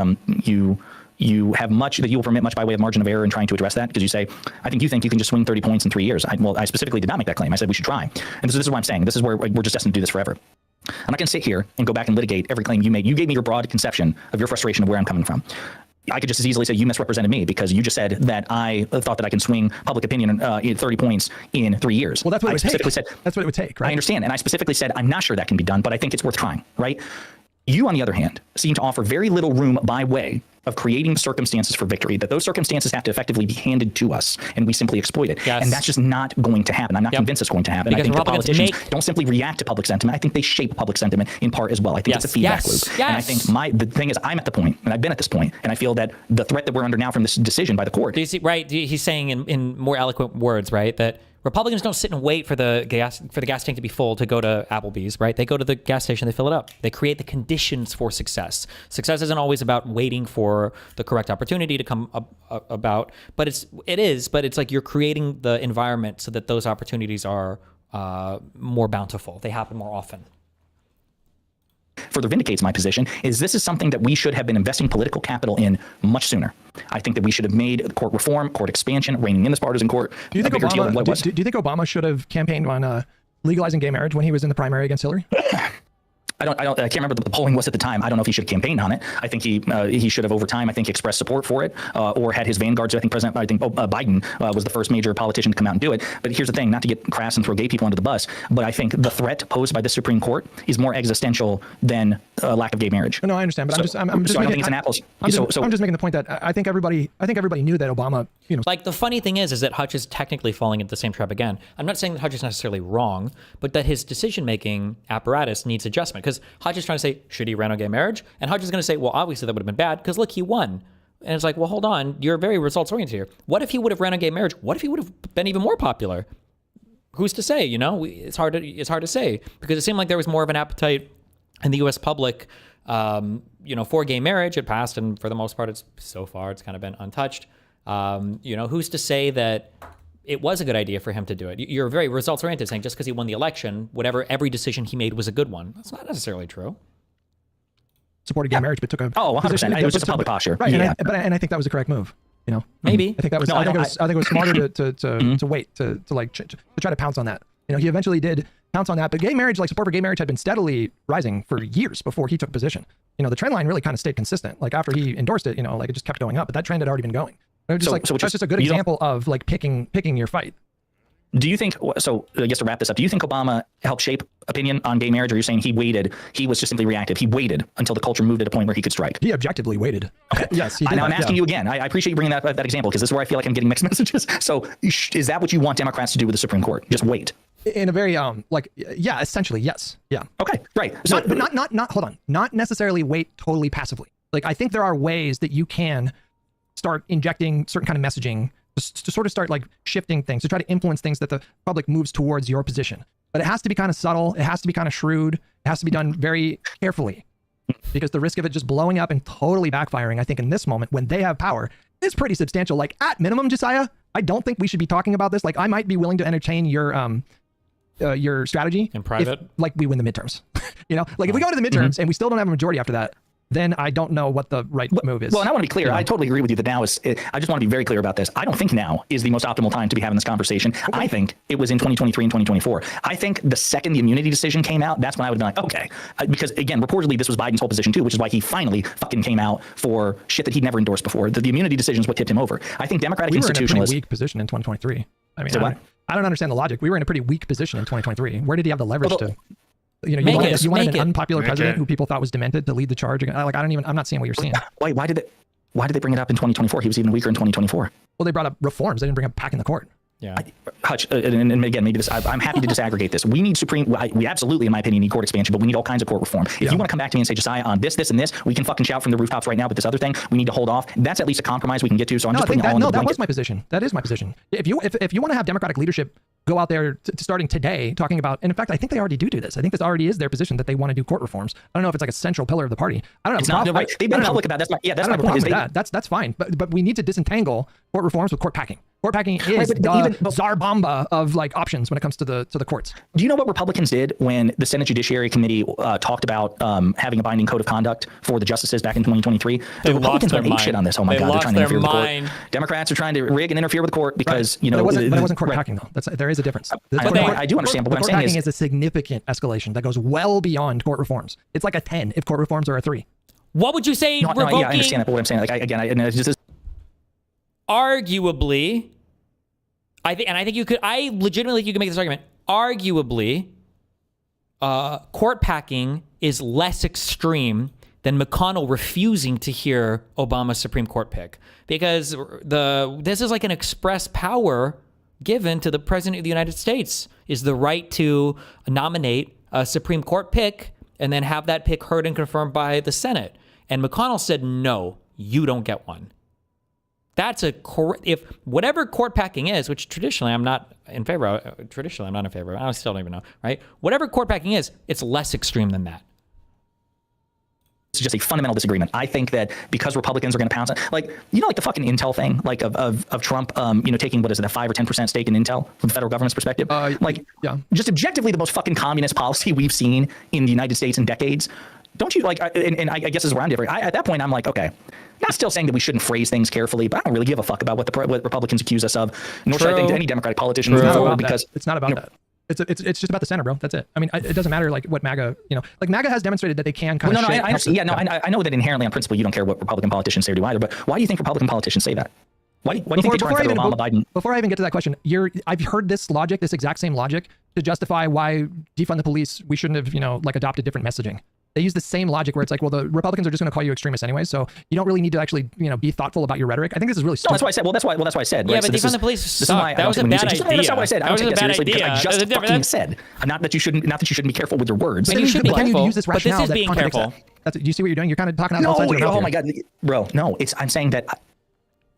M: you have much that you will permit much by way of margin of error in trying to address that, because I think you think you can just swing 30 points in 3 years. I specifically did not make that claim. I said we should try. And this is what I'm saying. This is where we're just destined to do this forever. I'm not going to sit here and go back and litigate every claim you made. You gave me your broad conception of your frustration of where I'm coming from. I could just as easily say you misrepresented me because you just said that I thought that I can swing public opinion in 30 points in 3 years.
O: Well, that's what it would take. That's what it would take, right?
M: I understand. And I specifically said I'm not sure that can be done, but I think it's worth trying, right? You, on the other hand, seem to offer very little room by way of creating circumstances for victory, that those circumstances have to effectively be handed to us and we simply exploit it. Yes. And that's just not going to happen. I'm not convinced it's going to happen. Because I think the politicians don't simply react to public sentiment. I think they shape public sentiment in part as well. I think it's a feedback loop. Yes. And I think the thing is I'm at the point, and I've been at this point, and I feel that the threat that we're under now from this decision by the court.
B: Right. He's saying in more eloquent words, right, that Republicans don't sit and wait for the gas tank to be full to go to Applebee's, right? They go to the gas station, they fill it up. They create the conditions for success. Success isn't always about waiting for the correct opportunity to come about, but it is, but it's like you're creating the environment so that those opportunities are more bountiful. They happen more often.
M: Further vindicates my position is this is something that we should have been investing political capital in much sooner. I think that we should have made court reform, court expansion, reining in this partisan court.
O: Do you think Obama should have campaigned on legalizing gay marriage when he was in the primary against Hillary?
M: I can't remember what the polling was at the time. I don't know if he should have campaigned on it. I think he should have over time, I think, expressed support for it, or had his vanguards. I think Biden was the first major politician to come out and do it. But here's the thing, not to get crass and throw gay people under the bus, but I think the threat posed by the Supreme Court is more existential than lack of gay marriage.
O: No, I understand, but
M: so,
O: I'm just
M: so I don't
O: making,
M: think it's an apples.
O: I'm just making the point that I think everybody knew that Obama,
B: Like, the funny thing is that Hutch is technically falling into the same trap again. I'm not saying that Hutch is necessarily wrong, but that his decision-making apparatus needs adjustment. Because Hutch is trying to say, should he run on gay marriage? And Hutch is going to say, well, obviously that would have been bad, because look, he won. And it's like, well, hold on, you're very results-oriented here. What if he would have ran on gay marriage? What if he would have been even more popular? Who's to say, It's hard to say, because it seemed like there was more of an appetite in the U.S. public, for gay marriage. It passed, and for the most part, it's kind of been untouched. Who's to say that it was a good idea for him to do it? You're very results-oriented, saying just because he won the election, every decision he made was a good one. That's not necessarily true.
O: Supported gay marriage, but took a
M: 100%. It was just a public posture.
O: Right,
M: yeah.
O: and I think that was the correct move.
B: Maybe.
O: I think that was.
M: No,
O: I think it was smarter to wait to try to pounce on that. He eventually did pounce on that, but gay marriage, support for gay marriage, had been steadily rising for years before he took position. The trend line really kind of stayed consistent. Like after he endorsed it, it just kept going up, but that trend had already been going. That's just a good example of picking your fight.
M: Do you think, so I guess to wrap this up, do you think Obama helped shape opinion on gay marriage, or you're saying he waited, he was just simply reactive, he waited until the culture moved at a point where he could strike?
O: He objectively waited.
M: Okay.
O: Yes, he did.
M: Now I'm asking you again, I appreciate you bringing that example, because this is where I feel like I'm getting mixed messages. So is that what you want Democrats to do with the Supreme Court? Just wait?
O: In a very, essentially, yes. Yeah.
M: Okay, right. So,
O: hold on. Not necessarily wait totally passively. I think there are ways that you can start injecting certain kind of messaging to sort of start shifting things, to try to influence things that the public moves towards your position. But it has to be kind of subtle. It has to be kind of shrewd. It has to be done very carefully, because the risk of it just blowing up and totally backfiring, I think in this moment when they have power, is pretty substantial. At minimum, Jessiah, I don't think we should be talking about this. I might be willing to entertain your strategy
B: in private,
O: if, we win the midterms. If we go to the midterms and we still don't have a majority after that, then I don't know what the right move is.
M: Well, and I want to be clear. I totally agree with you that now I just want to be very clear about this. I don't think now is the most optimal time to be having this conversation. Okay. I think it was in 2023 and 2024. I think the second the immunity decision came out, that's when I would have been like, okay. Because again, reportedly, this was Biden's whole position too, which is why he finally fucking came out for shit that he'd never endorsed before. The immunity decision is what tipped him over. I think Democratic institutionalists...
O: We were in a pretty weak position in 2023. I mean, I don't understand the logic. We were in a pretty weak position in 2023. Where did he have the leverage to... You wanted an unpopular president who people thought was demented to lead the charge. I'm not seeing what you're seeing.
M: Wait, why did they bring it up in 2024? He was even weaker in 2024.
O: Well, they brought up reforms. They didn't bring up packing the court.
B: Yeah.
M: Hutch, and again, maybe this, I'm happy to disaggregate this. We need we absolutely, in my opinion, need court expansion, but we need all kinds of court reform. If you want to come back to me and say, Jessiah, on this, and this, we can fucking shout from the rooftops right now, but this other thing, we need to hold off. That's at least a compromise we can get to. So I'm just putting that all in the blanket.
O: That was my position. That is my position. If you want to have Democratic leadership go out there starting today talking about, and in fact, I think they already do this. I think this already is their position that they want to do court reforms. I don't know if it's a central pillar of the party. I don't know.
M: It's not right. They've been public about that. That's my point.
O: That's fine. But we need to disentangle court reforms with court packing. Court packing is the Tsar Bomba of options when it comes to the courts.
M: Do you know what Republicans did when the Senate Judiciary Committee talked about having a binding code of conduct for the justices back in 2023? The Republicans went apeshit on this. Oh my God, they're trying to interfere with the court. Democrats are trying to rig and interfere with the court because
O: but it wasn't court packing though. There is a difference.
M: I do understand, but what I'm saying
O: is a significant escalation that goes well beyond court reforms. It's like a 10 if court reforms are a 3.
B: What would you say? Revoking,
M: I understand that, but what I'm saying,
B: arguably, I think you could make this argument. Arguably, court packing is less extreme than McConnell refusing to hear Obama's Supreme Court pick, because this is like an express power given to the President of the United States, is the right to nominate a Supreme Court pick and then have that pick heard and confirmed by the Senate. And McConnell said, no, you don't get one. That's if whatever court packing is, which traditionally I'm not in favor of, I still don't even know, right? Whatever court packing is, it's less extreme than that.
M: It's just a fundamental disagreement. I think that because Republicans are going to pounce on, the fucking Intel thing, of Trump, taking, what is it, a 5 or 10% stake in Intel from the federal government's perspective. Just objectively the most fucking communist policy we've seen in the United States in decades. Don't you and I guess this is where I'm different. At that point, I'm like, okay, not still saying that we shouldn't phrase things carefully, but I don't really give a fuck about what Republicans accuse us of, nor should I think any Democratic politician moving forward, because
O: it's not about that. It's just about the center, bro. That's it. I mean, it doesn't matter like what MAGA, like MAGA has demonstrated that they can kind of.
M: No, I know that inherently on principle you don't care what Republican politicians say or do either. But why do you think Republican politicians say that? Why do you think they try to Obama, Biden?
O: Before I even get to that question, I've heard this logic, this exact same logic, to justify why defund the police. We shouldn't have, like adopted different messaging. They use the same logic where it's like, well, the Republicans are just going to call you extremists anyway, so you don't really need to actually, be thoughtful about your rhetoric. I think this is really stupid.
M: No, that's why I said. Well, that's why I said.
B: Yeah,
M: right?
B: but defund the police sucked. That was a bad idea.
M: That's not what I said. I don't take that seriously because I just fucking said. Not that you shouldn't be careful with your words.
B: And you should be careful.
O: Use this rationale,
B: but this is being careful.
O: Do you see what you're doing? You're kind of talking out both sides of your mouth.
M: Oh my god, bro. No, I'm saying that.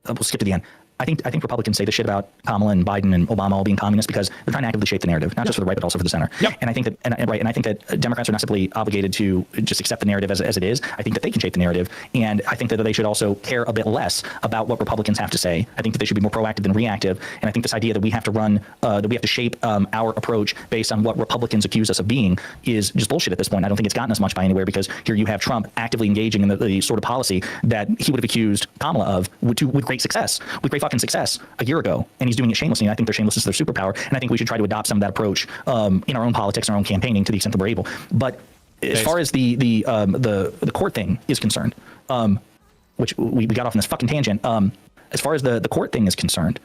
M: We'll skip to the end. I think Republicans say the shit about Kamala and Biden and Obama all being communists because they're trying to actively shape the narrative, not just for the right, but also for the center.
O: Yep.
M: And I think that, and I think that Democrats are not simply obligated to just accept the narrative as it is. I think that they can shape the narrative, and I think that they should also care a bit less about what Republicans have to say. I think that they should be more proactive than reactive. And I think this idea that we have to that we have to shape our approach based on what Republicans accuse us of being is just bullshit at this point. I don't think it's gotten us much by anywhere because here you have Trump actively engaging in the sort of policy that he would have accused Kamala of with great success, with great fucking success a year ago, and he's doing it shamelessly. And I think their shamelessness is their superpower, and I think we should try to adopt some of that approach in our own politics, our own campaigning, to the extent that we're able. But as far as the court thing is concerned, which we got off on this fucking tangent. As far as the court thing is concerned,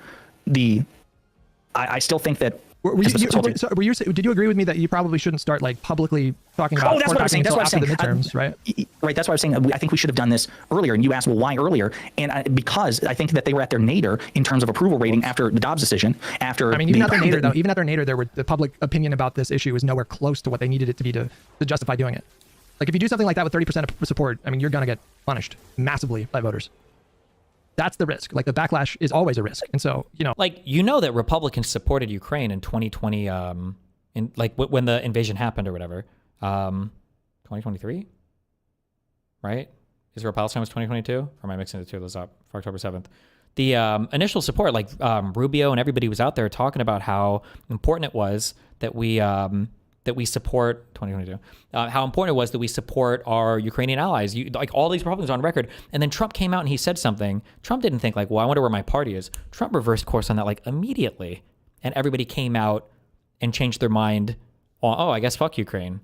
M: I still think that.
O: Did you agree with me that you probably shouldn't start like publicly talking about
M: that's what I'm saying. That's what I'm saying.
O: The midterms, right?
M: Right. That's what I was saying. I think we should have done this earlier. And you asked, well, why earlier? And because I think that they were at their nadir in terms of approval rating after the Dobbs decision.
O: Even at their nadir, though, even at their nadir, the public opinion about this issue is nowhere close to what they needed it to be to justify doing it. Like if you do something like that with 30% of support, I mean, you're gonna get punished massively by voters. That's the risk. Like the backlash is always a risk. And so,
B: that Republicans supported Ukraine in 2020, when the invasion happened or whatever, 2023, right? Israel Palestine was 2022, or am I mixing the two of those up for October 7th? The initial support, Rubio and everybody was out there talking about how important it was that we support 2022. How important it was that we support our Ukrainian allies. All these Republicans on record. And then Trump came out and he said something. Trump didn't think I wonder where my party is. Trump reversed course on that immediately. And everybody came out and changed their mind on, I guess fuck Ukraine.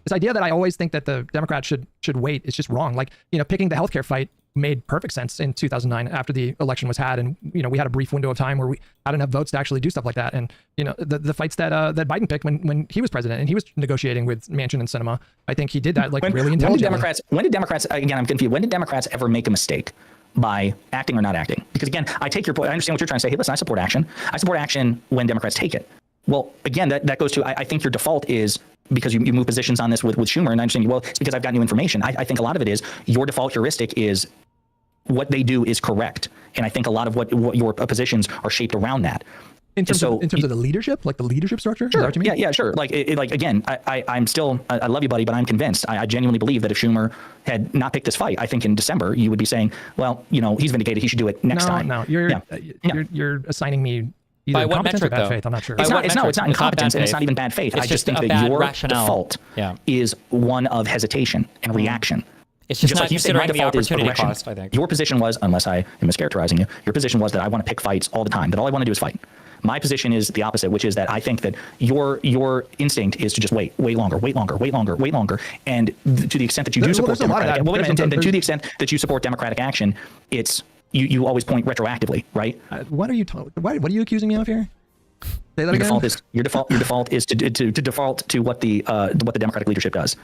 O: This idea that I always think that the Democrats should wait is just wrong. Picking the healthcare fight made perfect sense in 2009 after the election was had, and we had a brief window of time where we had enough votes to actually do stuff like that. And the fights that Biden picked when he was president and he was negotiating with Manchin and Sinema, I think he did that really intelligently.
M: When did Democrats again? I'm confused. When did Democrats ever make a mistake by acting or not acting? Because again, I take your point. I understand what you're trying to say. Hey, listen, I support action. I support action when Democrats take it. Well, again, that goes to I think your default is because you move positions on this with Schumer, and I understand it's because I've got new information. I think a lot of it is your default heuristic is what they do is correct, and I think a lot of what your positions are shaped around that.
O: In terms of the leadership, the leadership structure.
M: Sure.
O: Is that what you mean?
M: Yeah, sure. Again, I'm still. I love you, buddy, but I'm convinced. I genuinely believe that if Schumer had not picked this fight, I think in December you would be saying, well, he's vindicated. He should do it next time.
O: No, you're assigning me.
B: By what metric,
O: bad
B: though?
O: faith? I'm not sure.
M: It's not incompetence, and it's not even bad faith. I just think that your default is one of hesitation and reaction.
B: It's just not
M: like you said,
B: considering the opportunity cost, I think.
M: Your position was, unless I am mischaracterizing you, your position was that I want to pick fights all the time, that all I want to do is fight. My position is the opposite, which is that I think that your instinct is to just wait longer. And to the extent that you do support democratic action, it's you always point retroactively, right?
O: What are you accusing me of here? Say that again?
M: Your default is to default to what the Democratic leadership does.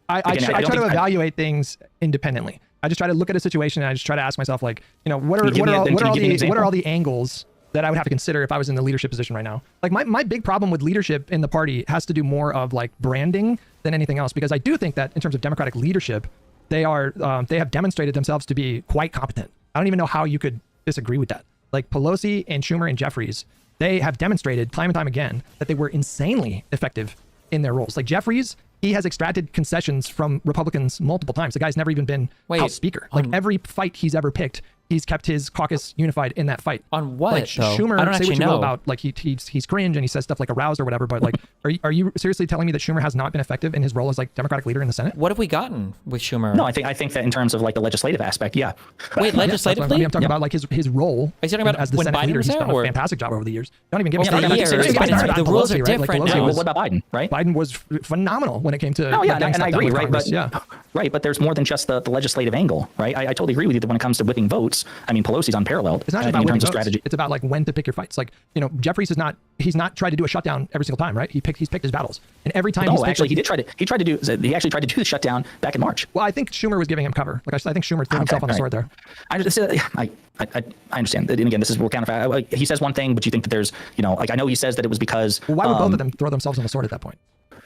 O: I try to evaluate things independently. I just try to look at a situation and I just try to ask myself, what are all the angles that I would have to consider if I was in the leadership position right now? My big problem with leadership in the party has to do more of branding than anything else, because I do think that in terms of Democratic leadership, they have demonstrated themselves to be quite competent. I don't even know how you could disagree with that. Pelosi and Schumer and Jeffries, they have demonstrated time and time again that they were insanely effective in their roles. Jeffries, he has extracted concessions from Republicans multiple times. The guy's never even been House Speaker. Every fight he's ever picked, he's kept his caucus unified in that fight.
B: On what?
O: Like
B: though?
O: Schumer,
B: I don't
O: say
B: actually
O: what you will
B: know.
O: about like he's cringe and he says stuff like aroused or whatever. But like, are you seriously telling me that Schumer has not been effective in his role as like Democratic leader in the Senate?
B: What have we gotten with Schumer?
M: No, I think that in terms of like the legislative aspect, yeah.
B: Wait, legislatively?
O: I mean, I'm talking about like his role.
B: Are you talking about
O: as the
B: when
O: Senate
B: Biden
O: leader?
B: was
O: He's
B: there,
O: done
B: or
O: a fantastic job over the years. Don't even get me
B: Over the
O: started.
B: years, the rules are different now.
M: What about Biden, right?
O: Biden was phenomenal when it came to.
M: Oh yeah,
O: getting
M: and I
O: stuff done
M: agree,
O: with
M: right?
O: Congress.
M: But
O: Yeah.
M: right, but there's more than just the legislative angle, right? I totally agree with you that when it comes to whipping votes, I mean Pelosi's unparalleled.
O: It's not just
M: in
O: about winning
M: terms of
O: votes.
M: strategy.
O: It's about like when to pick your fights. Like, you know, Jeffries he's not tried to do a shutdown every single time, right? He's picked his battles, and every time.
M: No, actually, he actually tried to do the shutdown back in March.
O: Well, I think Schumer was giving him cover. Like I think Schumer threw himself on the sword there.
M: I understand. And again, we're kind of he says one thing, but you think that there's, you know, like I know he says that it was because.
O: Well, why would both of them throw themselves on the sword at that point?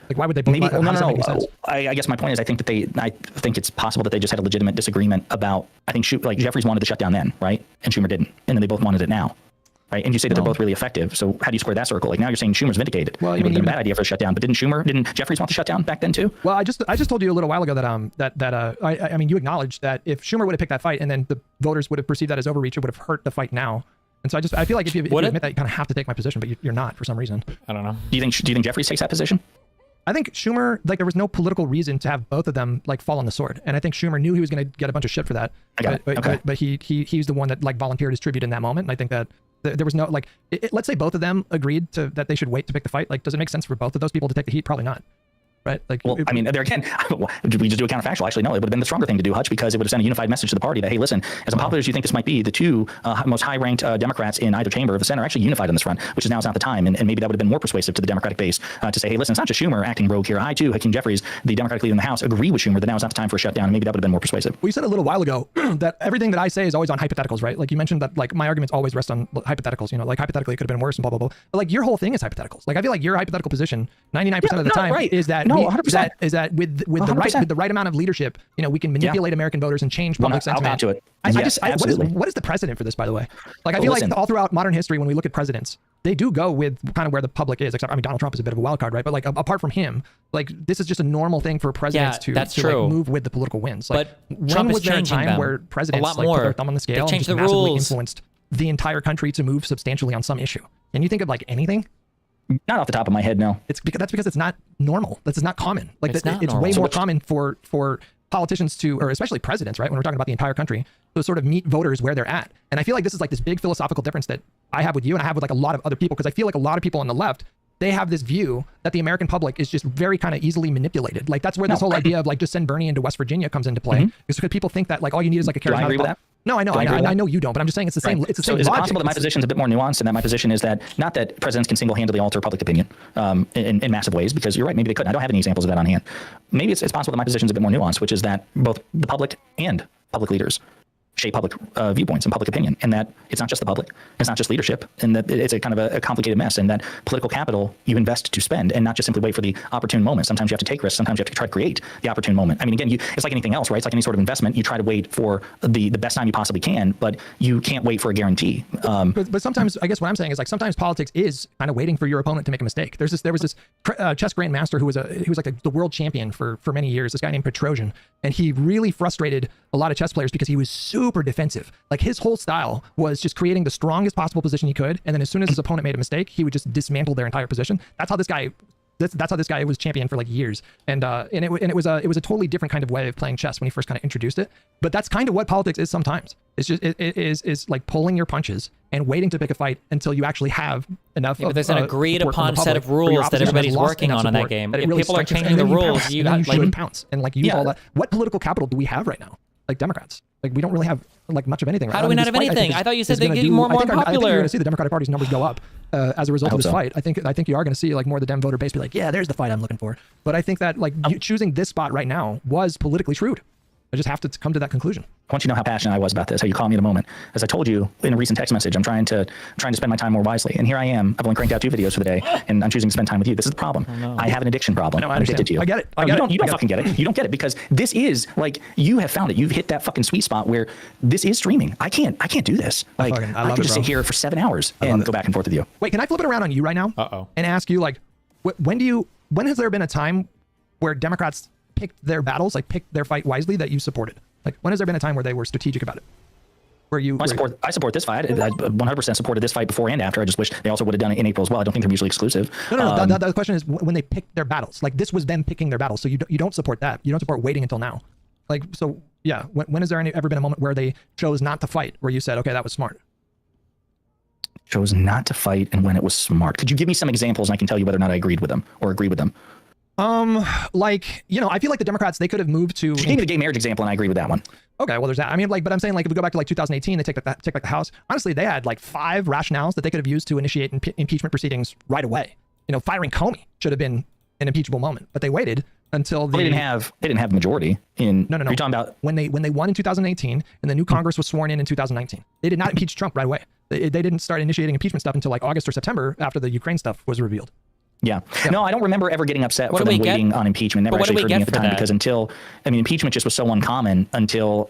O: Like, why would they both?
M: Maybe, no.
O: Sense?
M: I guess my point is, I think it's possible that they just had a legitimate disagreement about. I think like Jeffries wanted the shutdown then, right, and Schumer didn't, and then they both wanted it now, right? And you say that they're both really effective. So how do you square that circle? Like now you're saying Schumer's vindicated. Well, it would have been a bad idea for a shutdown, but didn't Jeffries want the shutdown back then too?
O: Well, I just told you a little while ago that I mean you acknowledged that if Schumer would have picked that fight and then the voters would have perceived that as overreach, it would have hurt the fight now. And so I feel like if you admit that, you kind of have to take my position, but you're not for some reason.
B: I don't know.
M: Do you think Jeffries takes that position?
O: I think Schumer, like there was no political reason to have both of them like fall on the sword, and I think Schumer knew he was going to get a bunch of shit for that. But he's the one that like volunteered his tribute in that moment, and I think that there was no like. Let's say both of them agreed that they should wait to pick the fight. Like, does it make sense for both of those people to take the heat? Probably not. Right? Like,
M: well, I mean, there again, did we just do a counterfactual? Actually, no, it would have been the stronger thing to do, Hutch, because it would have sent a unified message to the party that, hey, listen, as unpopular as you think this might be, the two most high-ranked Democrats in either chamber of the Senate are actually unified on this front, which is now is not the time, and maybe that would have been more persuasive to the Democratic base to say, hey, listen, it's not just Schumer acting rogue here. I too, Hakeem Jeffries, the Democratic leader in the House, agree with Schumer that now is not the time for a shutdown, and maybe that would have been more persuasive.
O: Well, you said a little while ago that everything that I say is always on hypotheticals, right? Like you mentioned that like my arguments always rest on hypotheticals. You know, like hypothetically it could have been worse and blah blah blah. But like your whole thing is hypotheticals. Like I feel like your hypothetical position 99% of the time is that
M: 100%.
O: That with the right amount of leadership, you know, we can manipulate American voters and change public sentiment.
M: I'll bow to it.
O: What is the precedent for this, by the way? Like I feel like all throughout modern history, when we look at presidents, they do go with kind of where the public is. Except I mean, Donald Trump is a bit of a wild card, right? But like apart from him, like this is just a normal thing for presidents to like, move with the political winds. Like
B: but Trump
O: when was there a time where presidents like put their thumb on the scale and just massively influenced the entire country to move substantially on some issue? Can you think of like anything?
M: Not off the top of my head, no.
O: It's because it's not normal. That's not common. Like it's way more common for politicians to, or especially presidents, right? When we're talking about the entire country, to sort of meet voters where they're at. And I feel like this is like this big philosophical difference that I have with you and I have with like a lot of other people, because I feel like a lot of people on the left, they have this view that the American public is just very kind of easily manipulated. Like that's where this whole idea of like just send Bernie into West Virginia comes into play. Because people think that like all you need is like a charismatic.
M: Do I agree with that?
O: No, I know you don't, but I'm just saying it's the same. It's the same.
M: So is it
O: logic.
M: possible that my position is a bit more nuanced, and that my position is that not that presidents can single-handedly alter public opinion in massive ways, because you're right, maybe they couldn't. I don't have any examples of that on hand. Maybe it's possible that my position is a bit more nuanced, which is that both the public and public leaders shape public viewpoints and public opinion, and that it's not just the public, it's not just leadership, and that it's a kind of a complicated mess, and that political capital you invest to spend, and not just simply wait for the opportune moment. Sometimes you have to take risks, sometimes you have to try to create the opportune moment. I mean, again, it's like anything else, right? It's like any sort of investment. You try to wait for the best time you possibly can, but you can't wait for a guarantee.
O: But sometimes, I guess what I'm saying is like sometimes politics is kind of waiting for your opponent to make a mistake. There was this chess grandmaster who was like the world champion for many years, this guy named Petrosian, and he really frustrated a lot of chess players because he was super defensive. Like his whole style was just creating the strongest possible position he could, and then as soon as his opponent made a mistake, he would just dismantle their entire position. That's how this guy was champion for like years, and it was a totally different kind of way of playing chess when he first kind of introduced it. But that's kind of what politics is sometimes. It's just it is like pulling your punches and waiting to pick a fight until you actually have enough.
B: But there's an agreed upon set of rules that everybody's working on in that game. If people are changing the rules, you
O: should pounce and like use all that. What political capital do we have right now? Like Democrats, like we don't really have like much of anything.
B: How do we not have anything? I thought you said they get more and more unpopular.
O: I think you're going to see the Democratic Party's numbers go up as a result of this fight. I think you are going to see like more of the Dem voter base be like, yeah, there's the fight I'm looking for. But I think that like choosing this spot right now was politically shrewd. I just have to come to that conclusion.
M: I want you to know how passionate I was about this, how you called me in a moment. As I told you in a recent text message, I'm trying to spend my time more wisely. And here I am. I've only cranked out 2 videos for the day, and I'm choosing to spend time with you. This is the problem. I have an addiction problem.
O: No,
M: I'm addicted to you.
O: I get it.
M: You don't fucking get it. You don't get it, because this is like, you have found it. You've hit that fucking sweet spot where this is streaming. I can't do this. Like I can just sit here for 7 hours and go back and forth with you.
O: Wait, can I flip it around on you right now? And ask you like, when has there been a time where Democrats picked their battles, like picked their fight wisely, that you supported? Like, when has there been a time where they were strategic about it? Where you?
M: I support this fight. I 100% supported this fight before and after. I just wish they also would have done it in April as well. I don't think they're mutually exclusive.
O: No. The question is when they pick their battles. Like this was them picking their battles. So you don't support that. You don't support waiting until now. Like so. Yeah. When has there ever been a moment where they chose not to fight, where you said, okay, that was smart?
M: Chose not to fight, and when it was smart. Could you give me some examples, and I can tell you whether or not I agreed with them or agree with them?
O: Like, you know, I feel like the Democrats, they could have moved to.
M: She gave me the gay marriage example, and I agree with that one.
O: Okay, well, there's that. I mean, like, but I'm saying, like, if we go back to like 2018, they take back the House. Honestly, they had like 5 rationales that they could have used to initiate impeachment proceedings right away. You know, firing Comey should have been an impeachable moment, but they waited until
M: they didn't have the majority in.
O: No.
M: You're talking about
O: when they won in 2018 and the new Congress was sworn in 2019. They did not impeach Trump right away. They didn't start initiating impeachment stuff until like August or September after the Ukraine stuff was revealed.
M: Yeah. No, I don't remember ever getting upset for them waiting on impeachment. Never actually occurred to me at the time because impeachment just was so uncommon until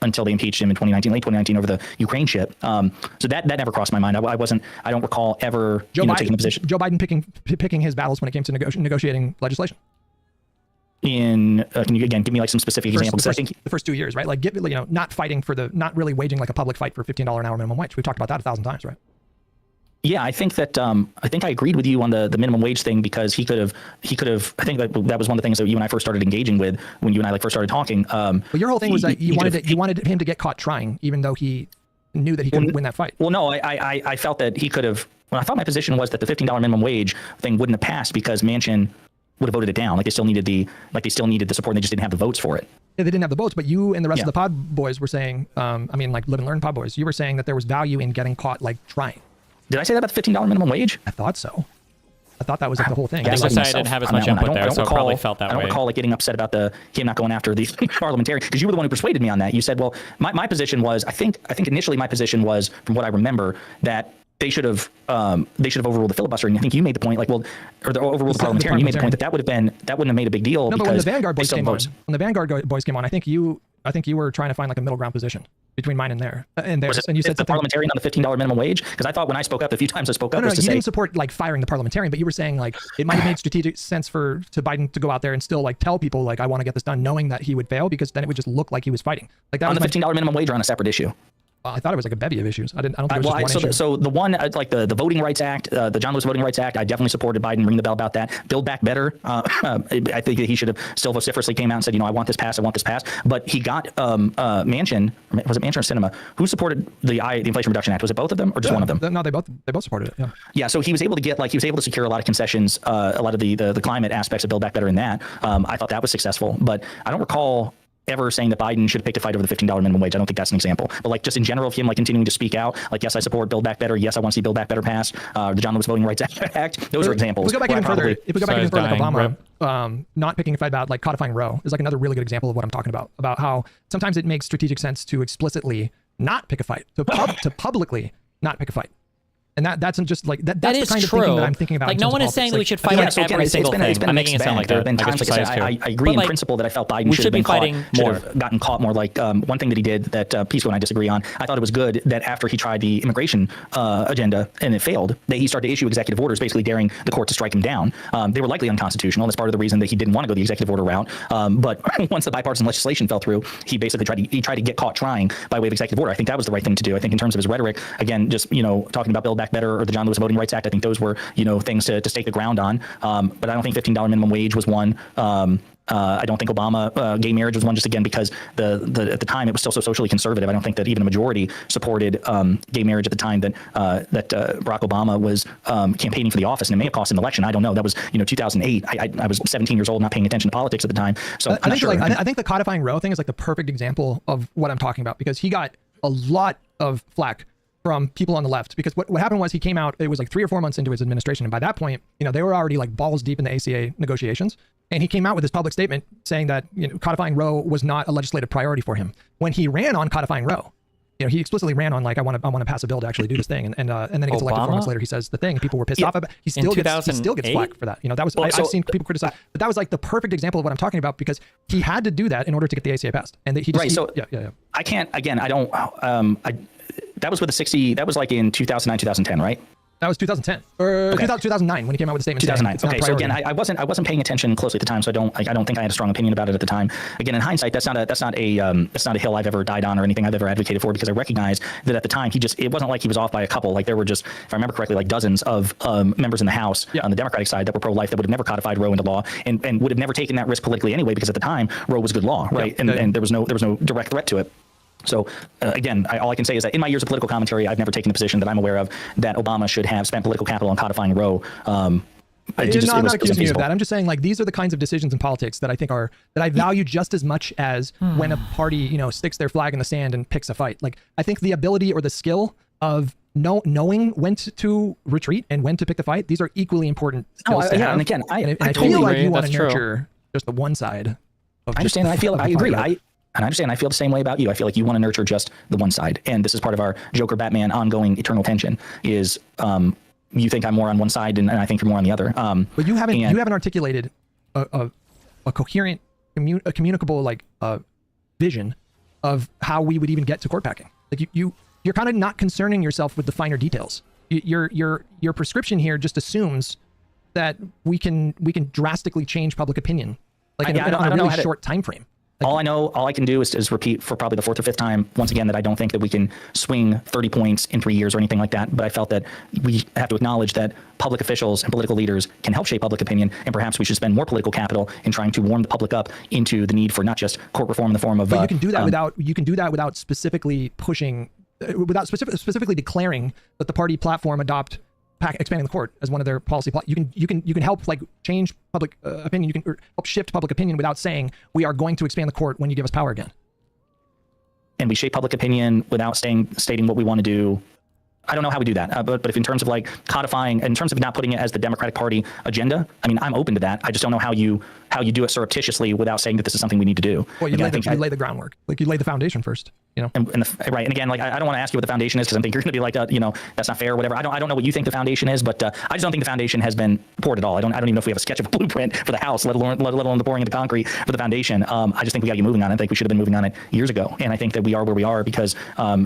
M: they impeached him in 2019, late 2019 over the Ukraine shit. So that never crossed my mind. I don't recall ever taking the position.
O: Joe Biden picking his battles when it came to negotiating legislation.
M: Can you again give me like some specific examples? I think
O: the first 2 years, right? Like not fighting not really waging like a public fight for $15 an hour minimum wage. We've talked about that 1,000 times, right?
M: Yeah, I think that I agreed with you on the minimum wage thing because he could have. I think that was one of the things that you and I first started engaging with when you and I first started talking.
O: Well, your whole thing was that you wanted him to get caught trying, even though he knew that he couldn't win that fight.
M: Well, no, I felt that he could have. Well, I thought my position was that the $15 minimum wage thing wouldn't have passed because Manchin would have voted it down. Like they still needed the support. And they just didn't have the votes for it.
O: Yeah, they didn't have the votes, but you and the rest of the pod boys were saying, like Live and Learn pod boys, you were saying that there was value in getting caught like trying.
M: Did I say that about the $15 minimum wage?
O: I thought so. I thought that was like the whole thing.
B: I think Jessiah didn't have as much input there, so I probably felt that way.
M: I don't recall getting upset about him not going after the parliamentarian because you were the one who persuaded me on that. You said, well, my position was, I think initially my position was, from what I remember, that they should have overruled the filibuster. And I think you made the point, or overruled the parliamentarian. You made the point that wouldn't have made a big deal.
O: No,
M: because
O: but when the Vanguard boys came on, I think you were trying to find like a middle ground position between mine and theirs. And you said
M: the parliamentarian on the $15 minimum wage, because I thought when I spoke up, a few times I spoke up,
O: you didn't support like firing the parliamentarian, but you were saying like it might have made strategic sense to Biden to go out there and still like tell people like I want to get this done, knowing that he would fail, because then it would just look like he was fighting. Like that
M: on
O: was
M: the $15 minimum wage or on a separate issue.
O: I thought it was like a bevy of issues. I don't think it was just one issue.
M: So the one, like the Voting Rights Act, the John Lewis Voting Rights Act, I definitely supported Biden, ring the bell about that. Build Back Better. I think he should have still vociferously came out and said, I want this passed. But he got Manchin, was it Manchin or Sinema, who supported the Inflation Reduction Act? Was it both of them or just one of them?
O: No, they both supported it. Yeah.
M: Yeah. So he was able to secure a lot of concessions, a lot of the climate aspects of Build Back Better in that. I thought that was successful, but I don't recall ever saying that Biden should have picked a fight over the $15 minimum wage. I don't think that's an example. But like just in general, of him continuing to speak out, yes, I support Build Back Better. Yes, I want to see Build Back Better pass. The John Lewis Voting Rights Act. Those are examples.
O: If we go back even further, like Obama not picking a fight about like codifying Roe is like another really good example of what I'm talking about how sometimes it makes strategic sense to explicitly not pick a fight, to publicly not pick a fight. And that's just like that's
B: that is
O: the kind of
B: true.
O: thinking that I'm thinking about.
B: Like no one is saying that we should fight on every single thing. I'm making it sound like that.
M: I agree in principle that I felt Biden should have been fighting more, gotten caught more. Like one thing that he did that Peaceful and I disagree on. I thought it was good that after he tried the immigration agenda and it failed, that he started to issue executive orders, basically daring the court to strike him down. They were likely unconstitutional. That's part of the reason that he didn't want to go the executive order route. But once the bipartisan legislation fell through, he basically tried to get caught trying by way of executive order. I think that was the right thing to do. I think in terms of his rhetoric, again, just talking about Build Back Better or the John Lewis Voting Rights Act, I think those were things to stake the ground on. But I don't think $15 minimum wage was one. I don't think Obama gay marriage was one, just again because the at the time it was still so socially conservative. I don't think that even a majority supported gay marriage at the time that Barack Obama was campaigning for the office, and it may have cost an election. I don't know. That was 2008. I was 17 years old, not paying attention to politics at the time. So
O: I think the codifying Roe thing is like the perfect example of what I'm talking about, because he got a lot of flack from people on the left, because what happened was he came out, it was like 3 or 4 months into his administration, and by that point they were already like balls deep in the ACA negotiations, and he came out with his public statement saying that codifying Roe was not a legislative priority for him. When he ran on codifying Roe, he explicitly ran on like I want to pass a bill to actually do this thing, and then he gets elected 4 months later. He says the thing, and people were pissed off about it. He still gets flack for that. That was I've seen people criticize, but that was like the perfect example of what I'm talking about, because he had to do that in order to get the ACA passed, and he just
M: I can't again. I don't. That was with the 60. That was like in 2009, 2010, right?
O: That was 2010 or 2009 when he came out with a statement.
M: 2009.
O: Saying
M: Okay, so again, I wasn't paying attention closely at the time, so I don't think I had a strong opinion about it at the time. Again, in hindsight, that's not a hill I've ever died on or anything I've ever advocated for, because I recognize that at the time it wasn't like he was off by a couple. Like there were just, if I remember correctly, like dozens of members in the House on the Democratic side that were pro-life that would have never codified Roe into law and would have never taken that risk politically anyway, because at the time Roe was good law, right? And there was no direct threat to it. So again, all I can say is that in my years of political commentary, I've never taken the position that I'm aware of that Obama should have spent political capital on codifying Roe.
O: I'm not accusing you of that. I'm just saying, like, these are the kinds of decisions in politics that I think that I value just as much as when a party, sticks their flag in the sand and picks a fight. Like, I think the ability or the skill of knowing when to retreat and when to pick the fight, these are equally important skills to have.
M: And again, I
O: totally
M: feel
O: like you want
M: that's
O: to
M: true.
O: nurture just the one side.
M: I understand. I agree. And I understand. I feel the same way about you. I feel like you want to nurture just the one side. And this is part of our Joker Batman ongoing eternal tension is you think I'm more on one side and I think you're more on the other.
O: But you haven't articulated a coherent, communicable vision of how we would even get to court packing. Like you're kind of not concerning yourself with the finer details. Your prescription here just assumes that we can drastically change public opinion in a really short time frame.
M: All I can do is repeat for probably the fourth or fifth time, once again, that I don't think that we can swing 30 points in 3 years or anything like that. But I felt that we have to acknowledge that public officials and political leaders can help shape public opinion, and perhaps we should spend more political capital in trying to warm the public up into the need for not just court reform in the form of.
O: But you can do that without specifically pushing, without specifically declaring that the party platform adopt expanding the court as one of their policy. You can help change public opinion. You can help shift public opinion without saying we are going to expand the court when you give us power again.
M: And we shape public opinion without stating what we want to do. I don't know how we do that, but if in terms of codifying, in terms of not putting it as the Democratic Party agenda, I mean, I'm open to that. I just don't know how you do it surreptitiously without saying that this is something we need to do.
O: Well, you lay the groundwork, you lay the foundation first.
M: Right. And again, I don't want to ask you what the foundation is, because I think you're going to be like, that's not fair or whatever. I don't know what you think the foundation is, but I just don't think the foundation has been poured at all. I don't even know if we have a sketch of a blueprint for the house, let alone the pouring of the concrete for the foundation. I just think we got to get moving on it. I think we should have been moving on it years ago. And I think that we are where we are because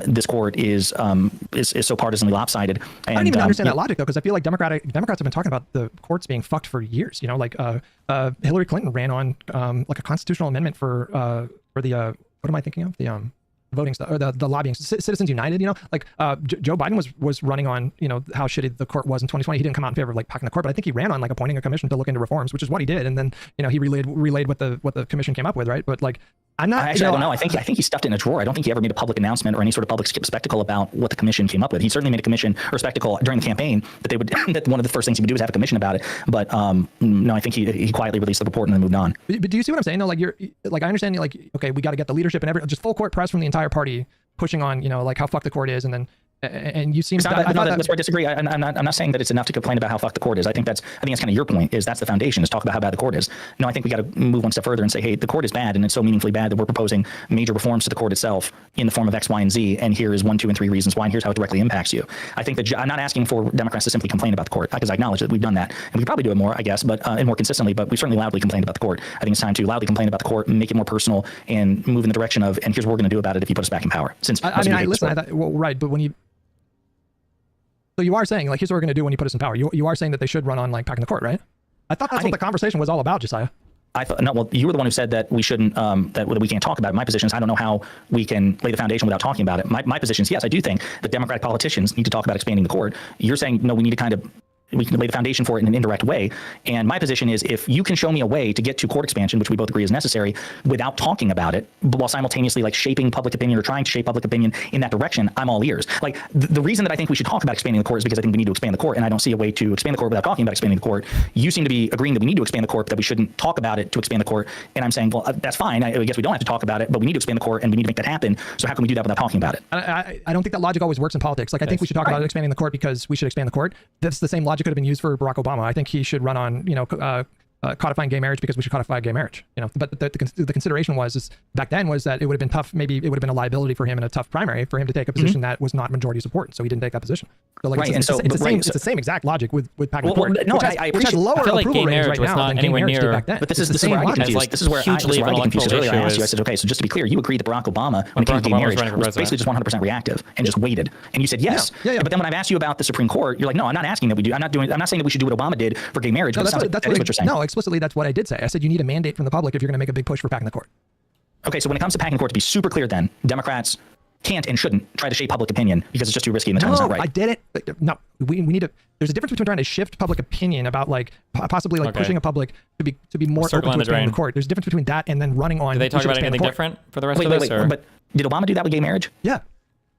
M: this court is so partisanly lopsided. And,
O: I don't even understand that logic though, because I feel like Democrats have been talking about the courts being fucked for years. Hillary Clinton ran on a constitutional amendment for the what am I thinking of, the voting stuff, or the lobbying, Citizens United. Joe Biden was running on how shitty the court was in 2020. He didn't come out in favor of packing the court, but I think he ran on appointing a commission to look into reforms, which is what he did, and then he relayed what the commission came up with, right? But I'm not.
M: I don't know. I think he stuffed it in a drawer. I don't think he ever made a public announcement or any sort of public spectacle about what the commission came up with. He certainly made a commission or spectacle during the campaign that one of the first things he would do is have a commission about it. But no, I think he quietly released the report and then moved on.
O: But do you see what I'm saying? No, I understand. Okay, we got to get the leadership and just full court press from the entire party pushing on how fucked the court is, and then. And you seem to.
M: That's where I disagree. I'm not saying that it's enough to complain about how fucked the court is. I think that's kind of your point. Is that's the foundation? Is talk about how bad the court is. No, I think we got to move one step further and say, hey, the court is bad, and it's so meaningfully bad that we're proposing major reforms to the court itself in the form of X, Y, and Z. And here is 1, 2, and 3 reasons why, and here's how it directly impacts you. I think that I'm not asking for Democrats to simply complain about the court, because I acknowledge that we've done that, and we could probably do it more, I guess, but and more consistently. But we certainly loudly complained about the court. I think it's time to loudly complain about the court, make it more personal, and move in the direction of, and here's what we're going to do about it if you put us back in power. Since
O: I thought, right, but when you. So you are saying, here's what we're going to do when you put us in power. You are saying that they should run on, packing the court, right? I thought that's what the conversation was all about, Josiah.
M: I thought, no, well, you were the one who said that we shouldn't, that we can't talk about it. My position is I don't know how we can lay the foundation without talking about it. My position is, yes, I do think that Democratic politicians need to talk about expanding the court. You're saying, no, we need to we can lay the foundation for it in an indirect way. And my position is, if you can show me a way to get to court expansion, which we both agree is necessary, without talking about it, but while simultaneously shaping public opinion or trying to shape public opinion in that direction, I'm all ears. The reason that I think we should talk about expanding the court is because I think we need to expand the court, and I don't see a way to expand the court without talking about expanding the court. You seem to be agreeing that we need to expand the court, but that we shouldn't talk about it to expand the court. And I'm saying, well, that's fine. I guess we don't have to talk about it, but we need to expand the court, and we need to make that happen. So how can we do that without talking about it?
O: I don't think that logic always works in politics. I think we should talk about expanding the court because we should expand the court. That's the same logic could have been used for Barack Obama. I think he should run on, codifying gay marriage because we should codify gay marriage. But the consideration was back then was that it would have been tough. Maybe it would have been a liability for him in a tough primary for him to take a position that was not majority support. So he didn't take that position. So like it's the same exact logic with packing the court.
M: No,
O: which has lower
B: I feel like
O: approval
B: gay
O: ratings
B: marriage
O: right
B: was
O: now
B: not
O: than gay
B: anywhere
O: marriage did
B: near.
O: back then.
M: But this
O: It's
M: is
O: the
M: where
O: same
M: I get
O: logic.
M: confused. This is where
B: hugely
M: I get confused.
B: electoral
M: Earlier I asked you, I
B: issues.
M: said, okay, so just to be clear, you agreed that Barack Obama, when it came to gay
B: Obama was
M: marriage,
B: running for
M: was
B: president.
M: basically just 100% reactive and just waited. And you said yes.
O: Yeah.
M: But then when I've asked you about the Supreme Court, you're like, no, I'm not asking that we do. I'm not saying that we should do what Obama did for gay marriage.
O: No,
M: But it sounds like that is what you're saying.
O: No, explicitly, that's what I did say. I said you need a mandate from the public if you're going to make a big push for packing the court.
M: Okay, so when it comes to packing the court, to be super clear then, Democrats can't and shouldn't try to shape public opinion because it's just too risky and the time is not right.
O: I did it. No, we need to. There's a difference between trying to shift public opinion about like possibly like pushing a public to be more open to expanding the court. There's a difference between that and then running on.
B: Did they talk about anything different for the rest of this?
M: But did Obama do that with gay marriage?
O: Yeah,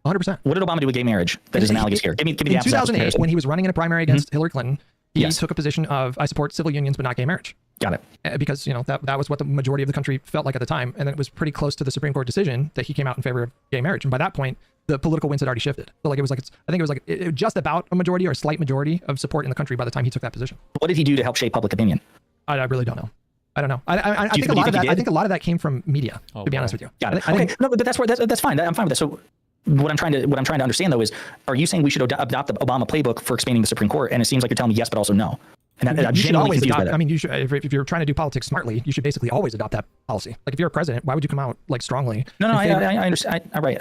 O: 100%.
M: What did Obama do with gay marriage that is analogous here? Give me the
O: in 2008 when he was running in a primary against Hillary Clinton, he took a position of I support civil unions but not gay marriage.
M: Got it.
O: Because that was what the majority of the country felt like at the time, and then it was pretty close to the Supreme Court decision that he came out in favor of gay marriage. And by that point, the political winds had already shifted. So like I think it was just about a majority or a slight majority of support in the country by the time he took that position.
M: What did he do to help shape public opinion?
O: I really don't know. I don't know. I think a lot of that. I think a lot of that came from media. To be honest with you.
M: Got it. Okay. No, but that's fine. I'm fine with that. So what I'm trying to understand though is, are you saying we should adopt the Obama playbook for expanding the Supreme Court? And it seems like you're telling me yes, but also no. And
O: you should always adopt. I mean, you should. If you're trying to do politics smartly, you should basically always adopt that policy. Like if you're a president, why would you come out like strongly?
M: No, I understand. Right.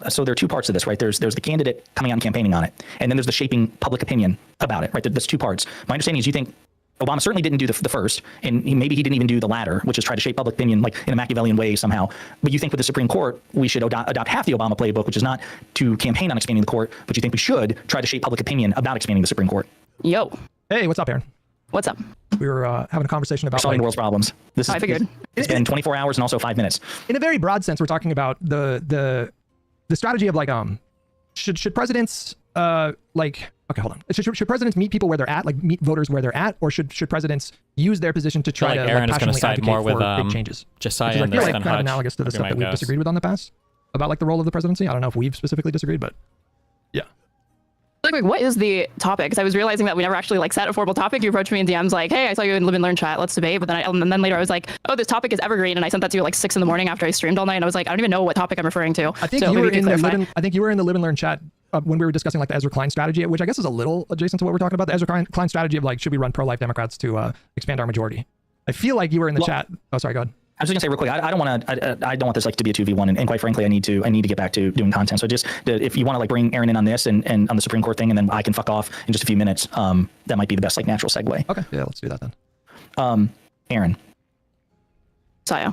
M: So there are two parts to this, right? There's the candidate coming out and campaigning on it, and then there's the shaping public opinion about it, right? There's two parts. My understanding is you think Obama certainly didn't do the first, and maybe he didn't even do the latter, which is try to shape public opinion like in a Machiavellian way somehow. But you think with the Supreme Court, we should adopt half the Obama playbook, which is not to campaign on expanding the court, but you think we should try to shape public opinion about expanding the Supreme Court.
N: Yo.
O: Hey, what's up, Aaron?
N: What's up?
O: We were having a conversation about
M: solving the world's problems.
N: I figured.
M: It's been 24 hours and also 5 minutes.
O: In a very broad sense, we're talking about the strategy of like should presidents okay, hold on. Should presidents meet people where they're at, like meet voters where they're at, or should presidents use their position to try to
B: Aaron is
O: passionately
B: side
O: advocate
B: more
O: for
B: with
O: big changes?
B: Jessiah
O: and this
B: than
O: kind of
B: Hutch.
O: analogous to the
B: would be
O: stuff
B: my
O: that we've
B: guess.
O: disagreed with on the past about like the role of the presidency. I don't know if we've specifically disagreed, but yeah.
N: Really quick, what is the topic? Because I was realizing that we never actually like set a formal topic. You approached me in DMs like, hey, I saw you in Live and Learn chat. Let's debate. But then and then later I was like, oh, this topic is evergreen. And I sent that to you at like 6 in the morning after I streamed all night. And I was like, I don't even know what topic I'm referring to.
O: I think you were in the Live and Learn chat when we were discussing like the Ezra Klein strategy, which I guess is a little adjacent to what we're talking about. The Ezra Klein strategy of like, should we run pro-life Democrats to expand our majority? I feel like you were in the chat. Oh, sorry, go ahead.
M: I was just gonna say real quick. I don't want this like to be a 2v1, and quite frankly, I need to get back to doing content. So just if you want to like bring Aaron in on this and on the Supreme Court thing, and then I can fuck off in just a few minutes. That might be the best like natural segue.
O: Okay, yeah, let's do that then.
M: Aaron.
N: Jessiah.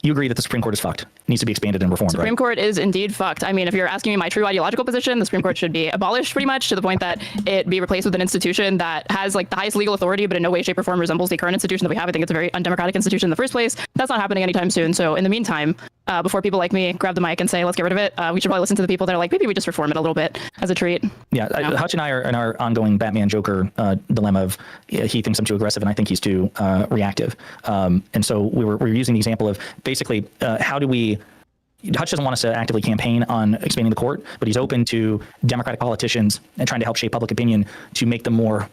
M: You agree that the Supreme Court is fucked, needs to be expanded and reformed,
N: Supreme
M: right?
N: Court is indeed fucked. I mean, if you're asking me my true ideological position, the Supreme Court should be abolished pretty much to the point that it be replaced with an institution that has like the highest legal authority, but in no way, shape, or form resembles the current institution that we have. I think it's a very undemocratic institution in the first place. That's not happening anytime soon. So in the meantime, before people like me grab the mic and say, let's get rid of it, we should probably listen to the people that are like, maybe we just reform it a little bit as a treat.
M: Yeah, Hutch and I are in our ongoing Batman Joker dilemma of he thinks I'm too aggressive and I think he's too reactive. And so we were using the example of basically how do we. Hutch doesn't want us to actively campaign on expanding the court, but he's open to Democratic politicians and trying to help shape public opinion to make them more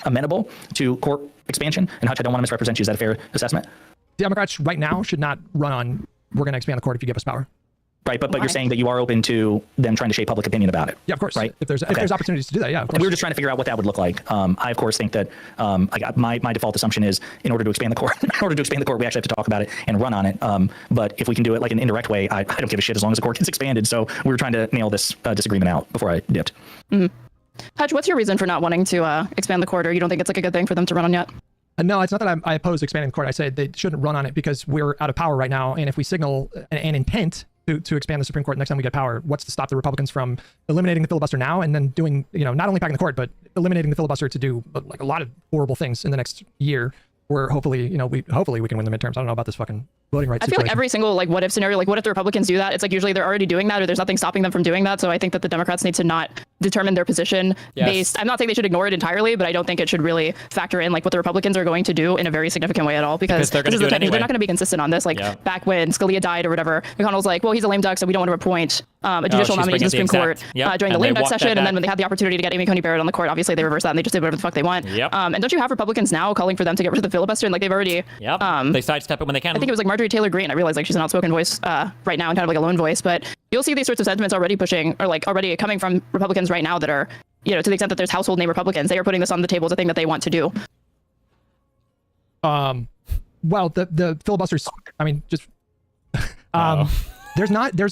M: amenable to court expansion. And Hutch, I don't want to misrepresent you. Is that a fair assessment?
O: Democrats right now should not run on, we're going to expand the court if you give us power.
M: Right, but you're saying that you are open to them trying to shape public opinion about it.
O: Yeah, of course.
M: Right.
O: If there's opportunities to do that, yeah, of course.
M: And we were just trying to figure out what that would look like. I of course think that my default assumption is in order to expand the court, we actually have to talk about it and run on it. But if we can do it like an indirect way, I don't give a shit as long as the court gets expanded. So we were trying to nail this disagreement out before I dipped.
N: Mm-hmm. Hutch, what's your reason for not wanting to expand the court, or you don't think it's like a good thing for them to run on yet?
O: No, it's not that I oppose expanding the court. I say they shouldn't run on it because we're out of power right now. And if we signal an intent to expand the Supreme Court next time we get power, what's to stop the Republicans from eliminating the filibuster now and then doing, not only packing the court, but eliminating the filibuster to do like a lot of horrible things in the next year where hopefully, we can win the midterms. I don't know about this fucking voting rights situation.
N: I feel like every single like what if scenario, like what if the Republicans do that? It's like usually they're already doing that or there's nothing stopping them from doing that. So I think that the Democrats need to not determine their position based. I'm not saying they should ignore it entirely, but I don't think it should really factor in like what the Republicans are going to do in a very significant way at all because
B: they're going to do it anyway.
N: They're not going to be consistent on this. Like back when Scalia died or whatever, McConnell's like, well, he's a lame duck, so we don't want to appoint a judicial
B: she's
N: nominee to the Supreme
B: bringing the
N: Court
B: exact- yep,
N: during the
B: and they
N: lame duck
B: walked that
N: session, and then
B: back.
N: when they had the opportunity to get Amy Coney Barrett on the court, obviously they reversed that and they just did whatever the fuck they want.
B: Yep.
N: And don't you have Republicans now calling for them to get rid of the filibuster? And like they've already.
B: Yep. They sidestep it when they can.
N: I think it was like Marjorie Taylor Greene. I realize like she's an outspoken voice right now and kind of like a lone voice, but you'll see these sorts of sentiments already pushing or like already coming from Republicans right now that are, you know, to the extent that there's household name Republicans, they are putting this on the table as a thing that they want to do.
O: Well, the filibusters, I mean, just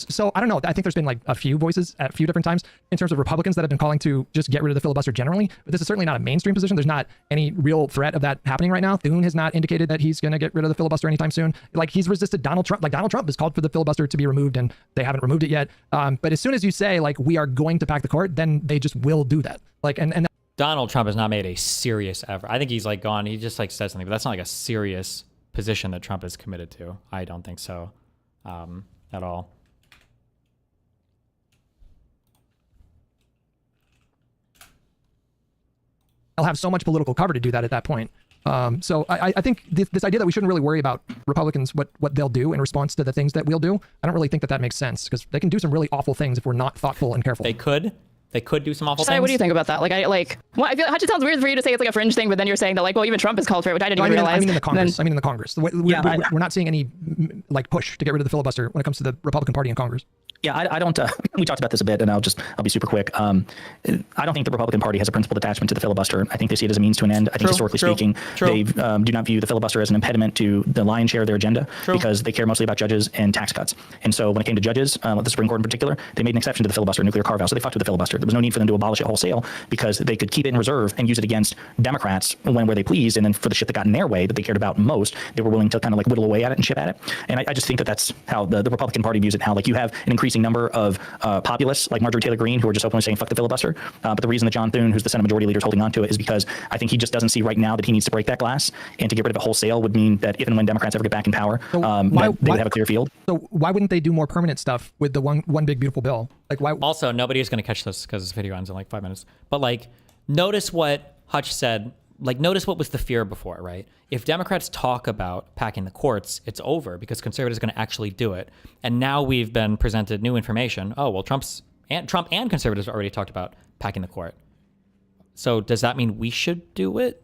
O: so I don't know. I think there's been like a few voices at a few different times in terms of Republicans that have been calling to just get rid of the filibuster generally, but this is certainly not a mainstream position. There's not any real threat of that happening right now. Thune has not indicated that he's going to get rid of the filibuster anytime soon. Like he's resisted Donald Trump. Like Donald Trump has called for the filibuster to be removed and they haven't removed it yet. But as soon as you say like we are going to pack the court, then they just will do that. Like and
B: Donald Trump has not made a serious effort. I think he's like gone. He just like said something, but that's not like a serious position that Trump is committed to. I don't think so at all.
O: they'll have so much political cover to do that at that point. So I think this idea that we shouldn't really worry about Republicans, what they'll do in response to the things that we'll do, I don't really think that makes sense because they can do some really awful things if we're not thoughtful and careful.
B: They could do some awful things.
N: What do you think about that? Like, I feel Hutch, it sounds weird for you to say it's like a fringe thing, but then you're saying that like, well, even Trump has called for it, which I didn't even realize.
O: I mean in the Congress. We're not seeing any like push to get rid of the filibuster when it comes to the Republican Party in Congress.
M: Yeah, I don't. We talked about this a bit, and I'll be super quick. I don't think the Republican Party has a principled attachment to the filibuster. I think they see it as a means to an end. I think historically speaking, they do not view the filibuster as an impediment to the lion's share of their agenda because they care mostly about judges and tax cuts. And so when it came to judges, the Supreme Court in particular, they made an exception to the filibuster, nuclear carve-out. So they fucked with the filibuster. There was no need for them to abolish it wholesale because they could keep it in reserve and use it against Democrats where they pleased. And then for the shit that got in their way that they cared about most, they were willing to kind of like whittle away at it and chip at it. And I just think that's how the Republican Party views it. How like you have an increasing number of populists like Marjorie Taylor Greene who are just openly saying fuck the filibuster. But the reason that John Thune, who's the Senate Majority Leader, is holding on to it is because I think he just doesn't see right now that he needs to break that glass, and to get rid of it wholesale would mean that if and when Democrats ever get back in power, they would have a clear field.
O: So why wouldn't they do more permanent stuff with the one big beautiful bill? Like why?
B: Also, nobody is going to catch this because this video ends in like 5 minutes. But like, notice what Hutch said. Like, notice what was the fear before, right? If Democrats talk about packing the courts, it's over because conservatives are going to actually do it. And now we've been presented new information. Oh, well, Trump and conservatives already talked about packing the court. So does that mean we should do it?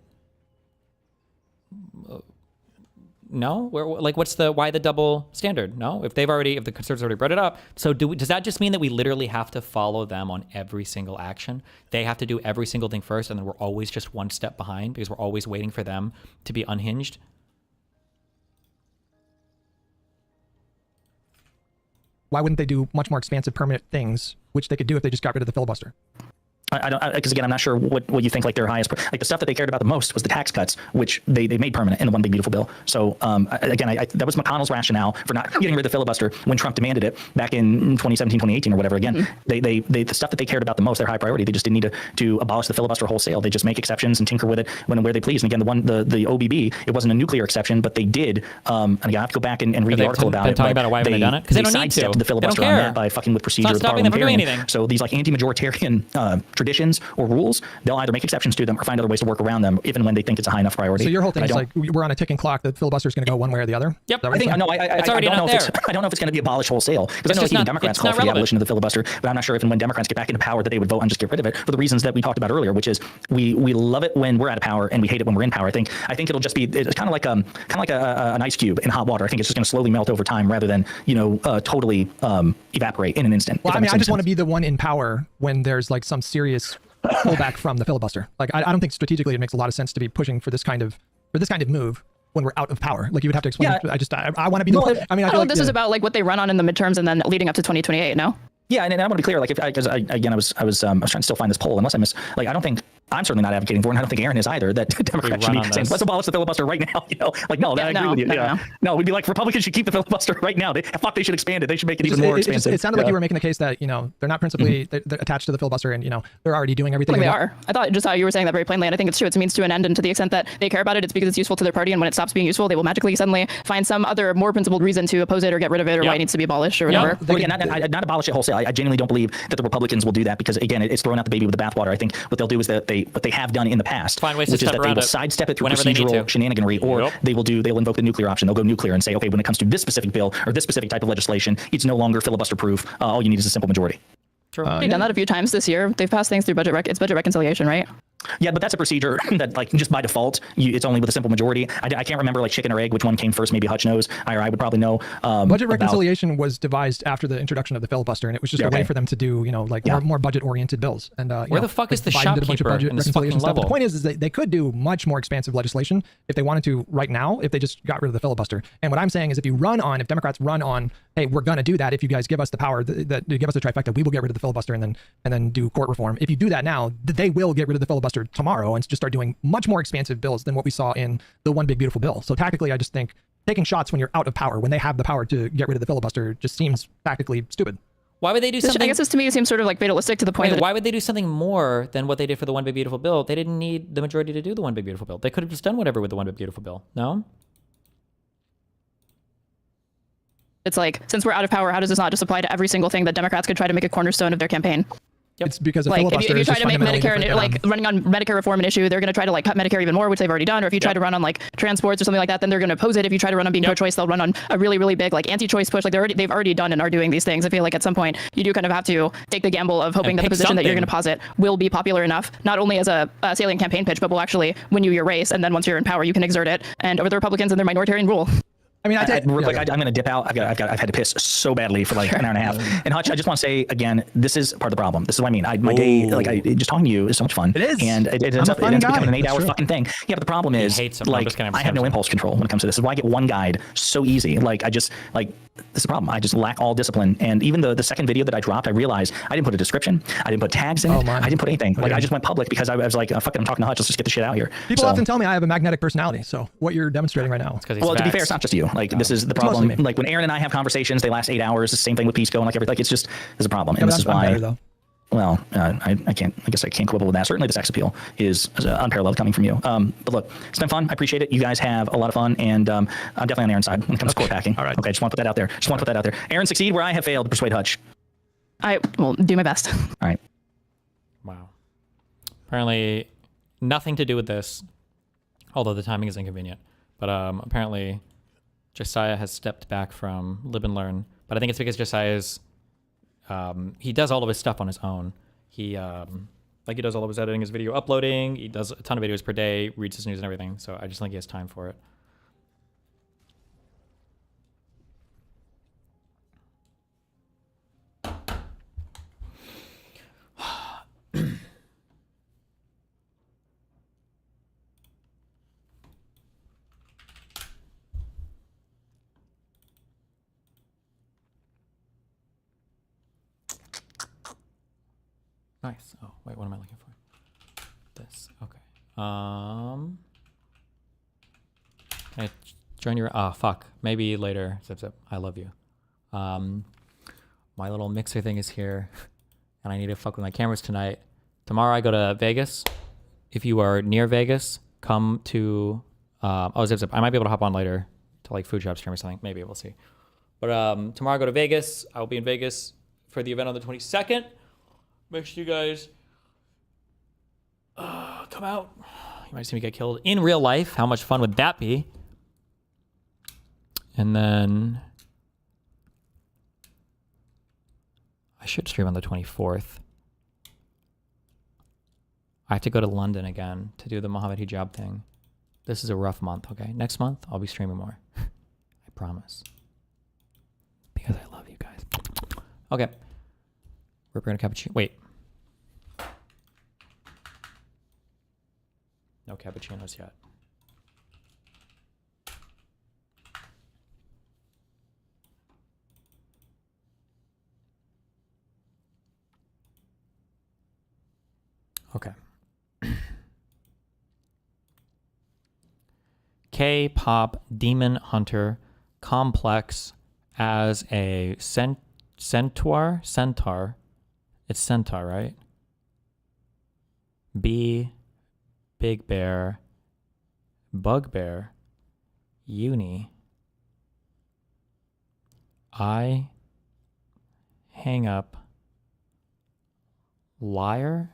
B: No? Why the double standard? No? If the conservatives already brought it up. So does that just mean that we literally have to follow them on every single action? They have to do every single thing first, and then we're always just one step behind because we're always waiting for them to be unhinged?
O: Why wouldn't they do much more expansive permanent things, which they could do if they just got rid of the filibuster?
M: I don't, because again, I'm not sure what you think like their highest, like the stuff that they cared about the most was the tax cuts, which they made permanent in the one big beautiful bill. So again, that was McConnell's rationale for not getting rid of the filibuster when Trump demanded it back in 2017, 2018 or whatever. Again, the stuff that they cared about the most, their high priority, they just didn't need to abolish the filibuster wholesale. They just make exceptions and tinker with it when and where they please. And again, the OBB, it wasn't a nuclear exception, but they did. And again, I have to go back and read the article about it.
B: Talking about it, why haven't they done it? Because they don't need to.
M: Sidestepped the filibuster on that by fucking with procedure of the parliamentarian. So these like anti-majoritarian traditions or rules, they'll either make exceptions to them or find other ways to work around them, even when they think it's a high enough priority.
O: So your whole thing is like we're on a ticking clock. The filibuster is going to go one way or the other.
B: Yep.
M: I don't know if it's going to be abolished wholesale because I know even Democrats call for the abolition of the filibuster, but I'm not sure if and when Democrats get back into power that they would vote and just get rid of it for the reasons that we talked about earlier, which is we love it when we're out of power and we hate it when we're in power. I think it'll just be it's kind of like an ice cube in hot water. I think it's just going to slowly melt over time rather than totally evaporate in an instant.
O: Well, I mean, I just want to be the one in power when there's like some serious pullback from the filibuster. Like I don't think strategically it makes a lot of sense to be pushing for this kind of move when we're out of power. Like you would have to explain. Yeah. I want to be. I mean, I feel like
N: this is about like what they run on in the midterms and then leading up to 2028. No.
M: Yeah, and I want to be clear, like because I was trying to still find this poll. Unless I miss, like I don't think I'm certainly not advocating for, and I don't think Aaron is either, that Democrats should be saying let's abolish the filibuster right now. Like no, I agree with you. No, we'd be like Republicans should keep the filibuster right now. They should expand it. They should make it even more expansive.
O: It sounded like you were making the case that they're not principally they're attached to the filibuster, and they're already doing everything.
N: Like they are. I thought just how you were saying that very plainly, and I think it's true. It's a means to an end, and to the extent that they care about it, it's because it's useful to their party, and when it stops being useful, they will magically suddenly find some other more principled reason to oppose it or get rid of it or why it needs to be abolished or whatever.
M: Well, not abolish it wholesale. I genuinely don't believe that the Republicans will do that because, again, it's throwing out the baby with the bathwater. I think what they'll do is that what they have done in the past,
B: Find ways to
M: which is
B: step
M: that they
B: around
M: will
B: it
M: sidestep it through
B: whenever they need
M: procedural
B: to.
M: shenaniganry, or
B: Yep.
M: they'll invoke the nuclear option. They'll go nuclear and say, okay, when it comes to this specific bill or this specific type of legislation, it's no longer filibuster proof. All you need is a simple majority.
B: True.
N: They've done that a few times this year. They've passed things through it's budget reconciliation, right?
M: Yeah, but that's a procedure that, like, just by default, it's only with a simple majority. I can't remember, like, chicken or egg, which one came first. Maybe Hutch knows, or I would probably know.
O: Budget reconciliation was devised after the introduction of the filibuster, and it was just a way for them to do, more budget-oriented bills. And
B: where the fuck is the
O: Biden did a bunch of
B: shopkeeper
O: budget
B: in this
O: reconciliation
B: fucking
O: stuff. But
B: level?
O: the point is that they could do much more expansive legislation if they wanted to right now, if they just got rid of the filibuster. And what I'm saying is, if Democrats run on, hey, we're going to do that if you guys give us the power, that give us the trifecta, we will get rid of the filibuster and then do court reform. If you do that now, they will get rid of the filibuster tomorrow and just start doing much more expansive bills than what we saw in the One Big Beautiful Bill. So tactically, I just think taking shots when you're out of power, when they have the power to get rid of the filibuster, just seems tactically stupid.
B: Why would they do something?
N: I guess this to me seems sort of like fatalistic to the point
B: Wait,
N: that
B: why would they do something more than what they did for the One Big Beautiful Bill? They didn't need the majority to do the One Big Beautiful Bill. They could have just done whatever with the One Big Beautiful Bill. No?
N: it's like, since we're out of power, how does this not just apply to every single thing that Democrats could try to make a cornerstone of their campaign?
O: It's because a
N: like
O: filibuster
N: if you
O: is
N: try
O: just
N: to make
O: fundamentally
N: Medicare
O: different.
N: running on Medicare reform an issue, they're going to try to cut Medicare even more, which they've already done. Or if you try to run on transports or something like that, then they're going to oppose it. If you try to run on being pro-choice, they'll run on a really, really big anti-choice push. They've already done and are doing these things. I feel like at some point you do kind of have to take the gamble of hoping that the position that you're going to posit will be popular enough, not only as a salient campaign pitch, but will actually win you your race. And then once you're in power, you can exert it and over the Republicans and their minoritarian rule.
O: I mean,
M: I'm going to dip out. I've had to piss so badly for an hour and a half. And Hutch, I just want to say again, this is part of the problem. This is what I mean. My day, just talking to you is so much fun.
O: It is.
M: And it ends up becoming an 8-hour fucking thing. Yeah, but the problem is, I have no impulse control when it comes to this. This is why I get one guide so easy. This is the problem. I just lack all discipline. And even the second video that I dropped, I realized I didn't put a description. I didn't put tags in it. I didn't put anything. I just went public because I was like, fuck it, I'm talking to Hutch. Let's just get the shit out here.
O: People often tell me I have a magnetic personality. So what you're demonstrating right now.
M: Well, to be fair, it's not just you. This is the problem. Like when Aaron and I have conversations, they last 8 hours. The same thing with Pisco and everything. It's just there's a problem, and this is why. Well, I can't. I guess I can't quibble with that. Certainly, the sex appeal is unparalleled coming from you. But look, it's been fun. I appreciate it. You guys have a lot of fun, and I'm definitely on Aaron's side when it comes to court packing. All right. Okay, just want to put that out there. Aaron, succeed where I have failed to persuade Hutch.
N: I will do my best.
M: All right.
B: Wow. Apparently, nothing to do with this, although the timing is inconvenient. But apparently, Jessiah has stepped back from Live and Learn. But I think it's because Jessiah's he does all of his stuff on his own. He he does all of his editing, his video uploading. He does a ton of videos per day, reads his news and everything. So I just think he has time for it. Nice. Oh, wait, what am I looking for? This. Okay. I join your... Oh, fuck. Maybe later. Zip, zip. I love you. My little mixer thing is here, and I need to fuck with my cameras tonight. Tomorrow I go to Vegas. If you are near Vegas, come to... Zip, zip. I might be able to hop on later to food shop stream or something. Maybe. We'll see. But tomorrow I go to Vegas. I will be in Vegas for the event on the 22nd. Make sure you guys come out. You might see me get killed in real life. How much fun would that be? And then I should stream on the 24th. I have to go to London again to do the Mohammed hijab thing. This is a rough month, okay? Next month, I'll be streaming more. I promise. Because I love you guys. Okay. We're going to cappuccino. Wait. No cappuccinos yet. Okay. K-pop demon hunter complex as a centaur. It's centaur, right? B, big bear, bugbear, uni. I hang up Liar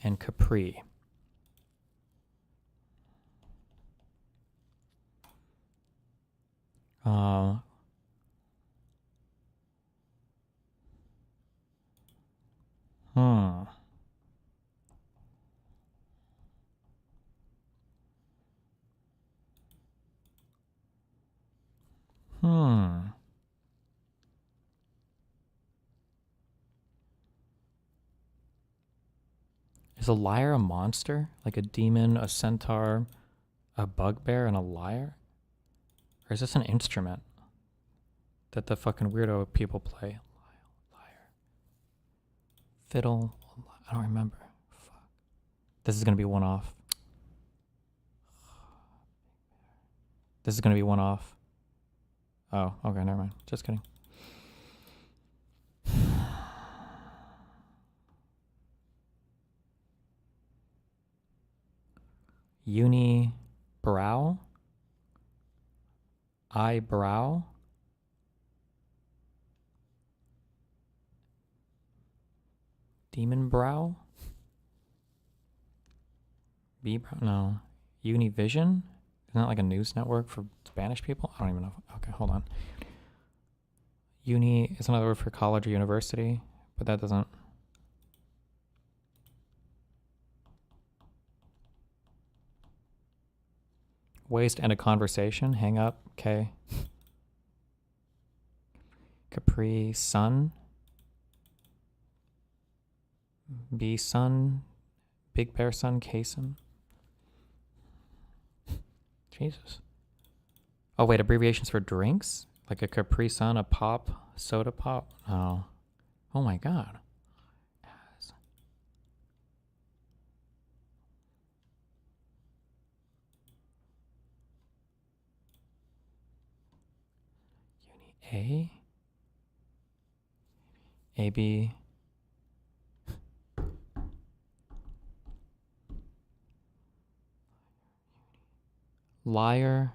B: and Capri. Uh, hmm. Hmm. Is a liar a monster? Like a demon, a centaur, a bugbear, and a liar? Or is this an instrument that the fucking weirdo people play? Liar. Fiddle. I don't remember. Fuck. This is going to be one off. This is going to be one off. Oh, okay, never mind. Just kidding. Unibrow? Eyebrow? Demon brow? B-brow? No. Univision? Isn't that like a news network for Spanish people? I don't even know. Okay, hold on. Uni is another word for college or university, but that doesn't... Ways to end a conversation. Hang up. Okay. Capri Sun. B Sun. Big Bear Sun. K-Sun. Jesus. Oh, wait. Abbreviations for drinks? Like a Capri Sun, a pop, soda pop? Oh. Oh my God. A? AB? Liar?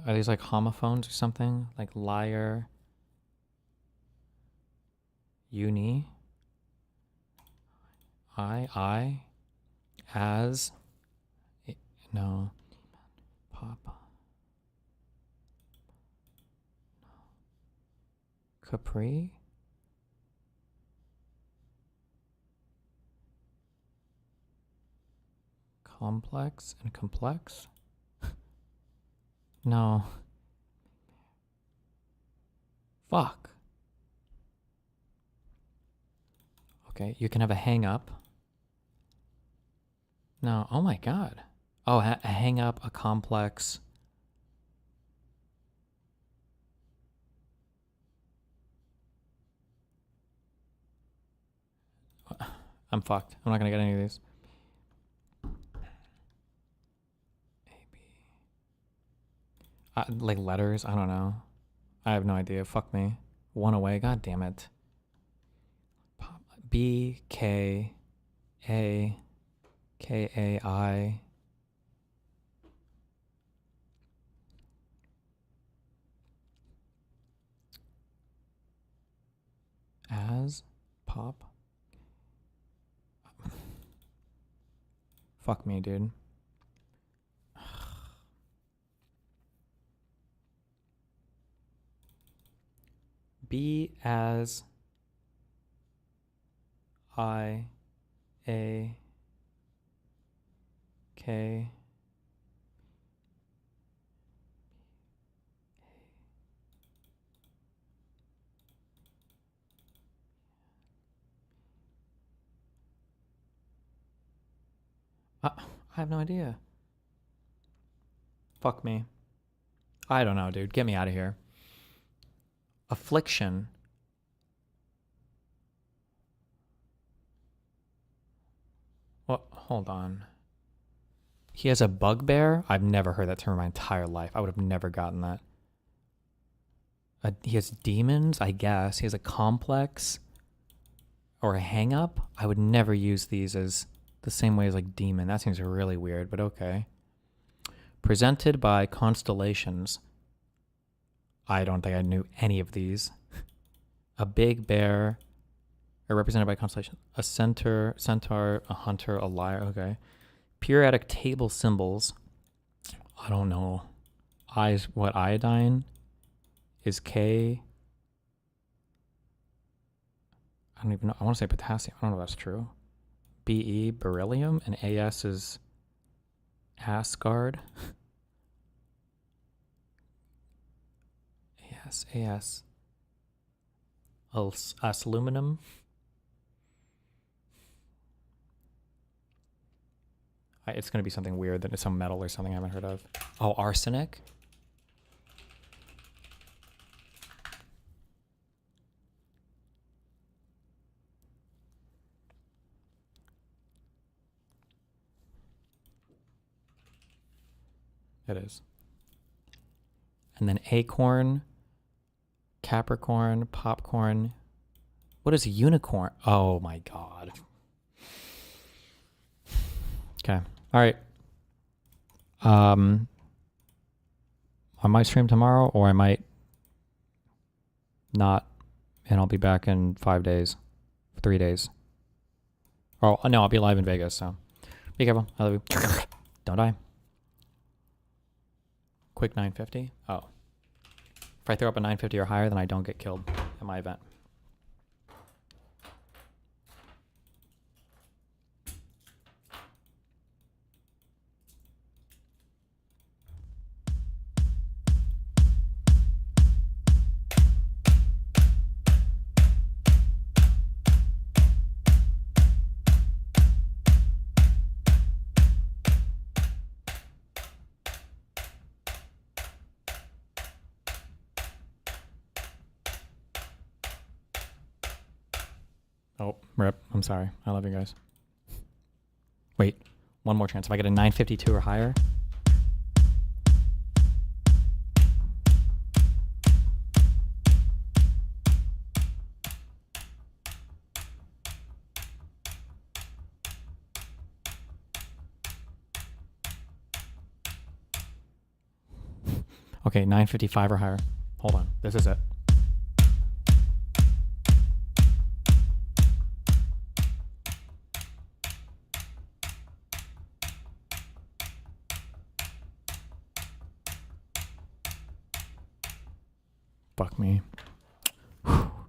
B: Are these like homophones or something? Like liar? Uni? I? As? No. Pop. Capri? Complex and complex? No. Fuck. Okay, you can have a hang up. No, oh my God. Oh, a hang up, a complex. I'm fucked. I'm not gonna get any of these. Like letters? I don't know. I have no idea. Fuck me. One away. God damn it. B K A K A I. As pop. Fuck me, dude. B as I A K I have no idea. Fuck me. I don't know, dude. Get me out of here. Affliction. What? Hold on. He has a bugbear? I've never heard that term in my entire life. I would have never gotten that. He has demons, I guess. He has a complex or a hang up. I would never use these as the same way as like demon. That seems really weird, but okay. Presented by Constellations. I don't think I knew any of these. A big bear, or represented by Constellation. A centaur, a hunter, a liar. Okay. Periodic table symbols. I don't know. Iodine is K. I don't even know. I want to say potassium. I don't know if that's true. Be beryllium, and As is Asgard. As aluminum. It's going to be something weird, that it's some metal or something I haven't heard of. Oh, arsenic. It is. And then acorn, Capricorn, popcorn. What is a unicorn? Oh my God. Okay. All right. I might stream tomorrow, or I might not, and I'll be back in 5 days, 3 days. Oh no, I'll be live in Vegas, so be careful. I love you. Don't die. Quick 950. Oh. If I throw up a 950 or higher, then I don't get killed at my event. Oh, rip. I'm sorry. I love you guys. Wait, one more chance. If I get a 952 or higher. Okay, 955 or higher. Hold on. This is it. Fuck me.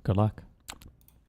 B: Good luck.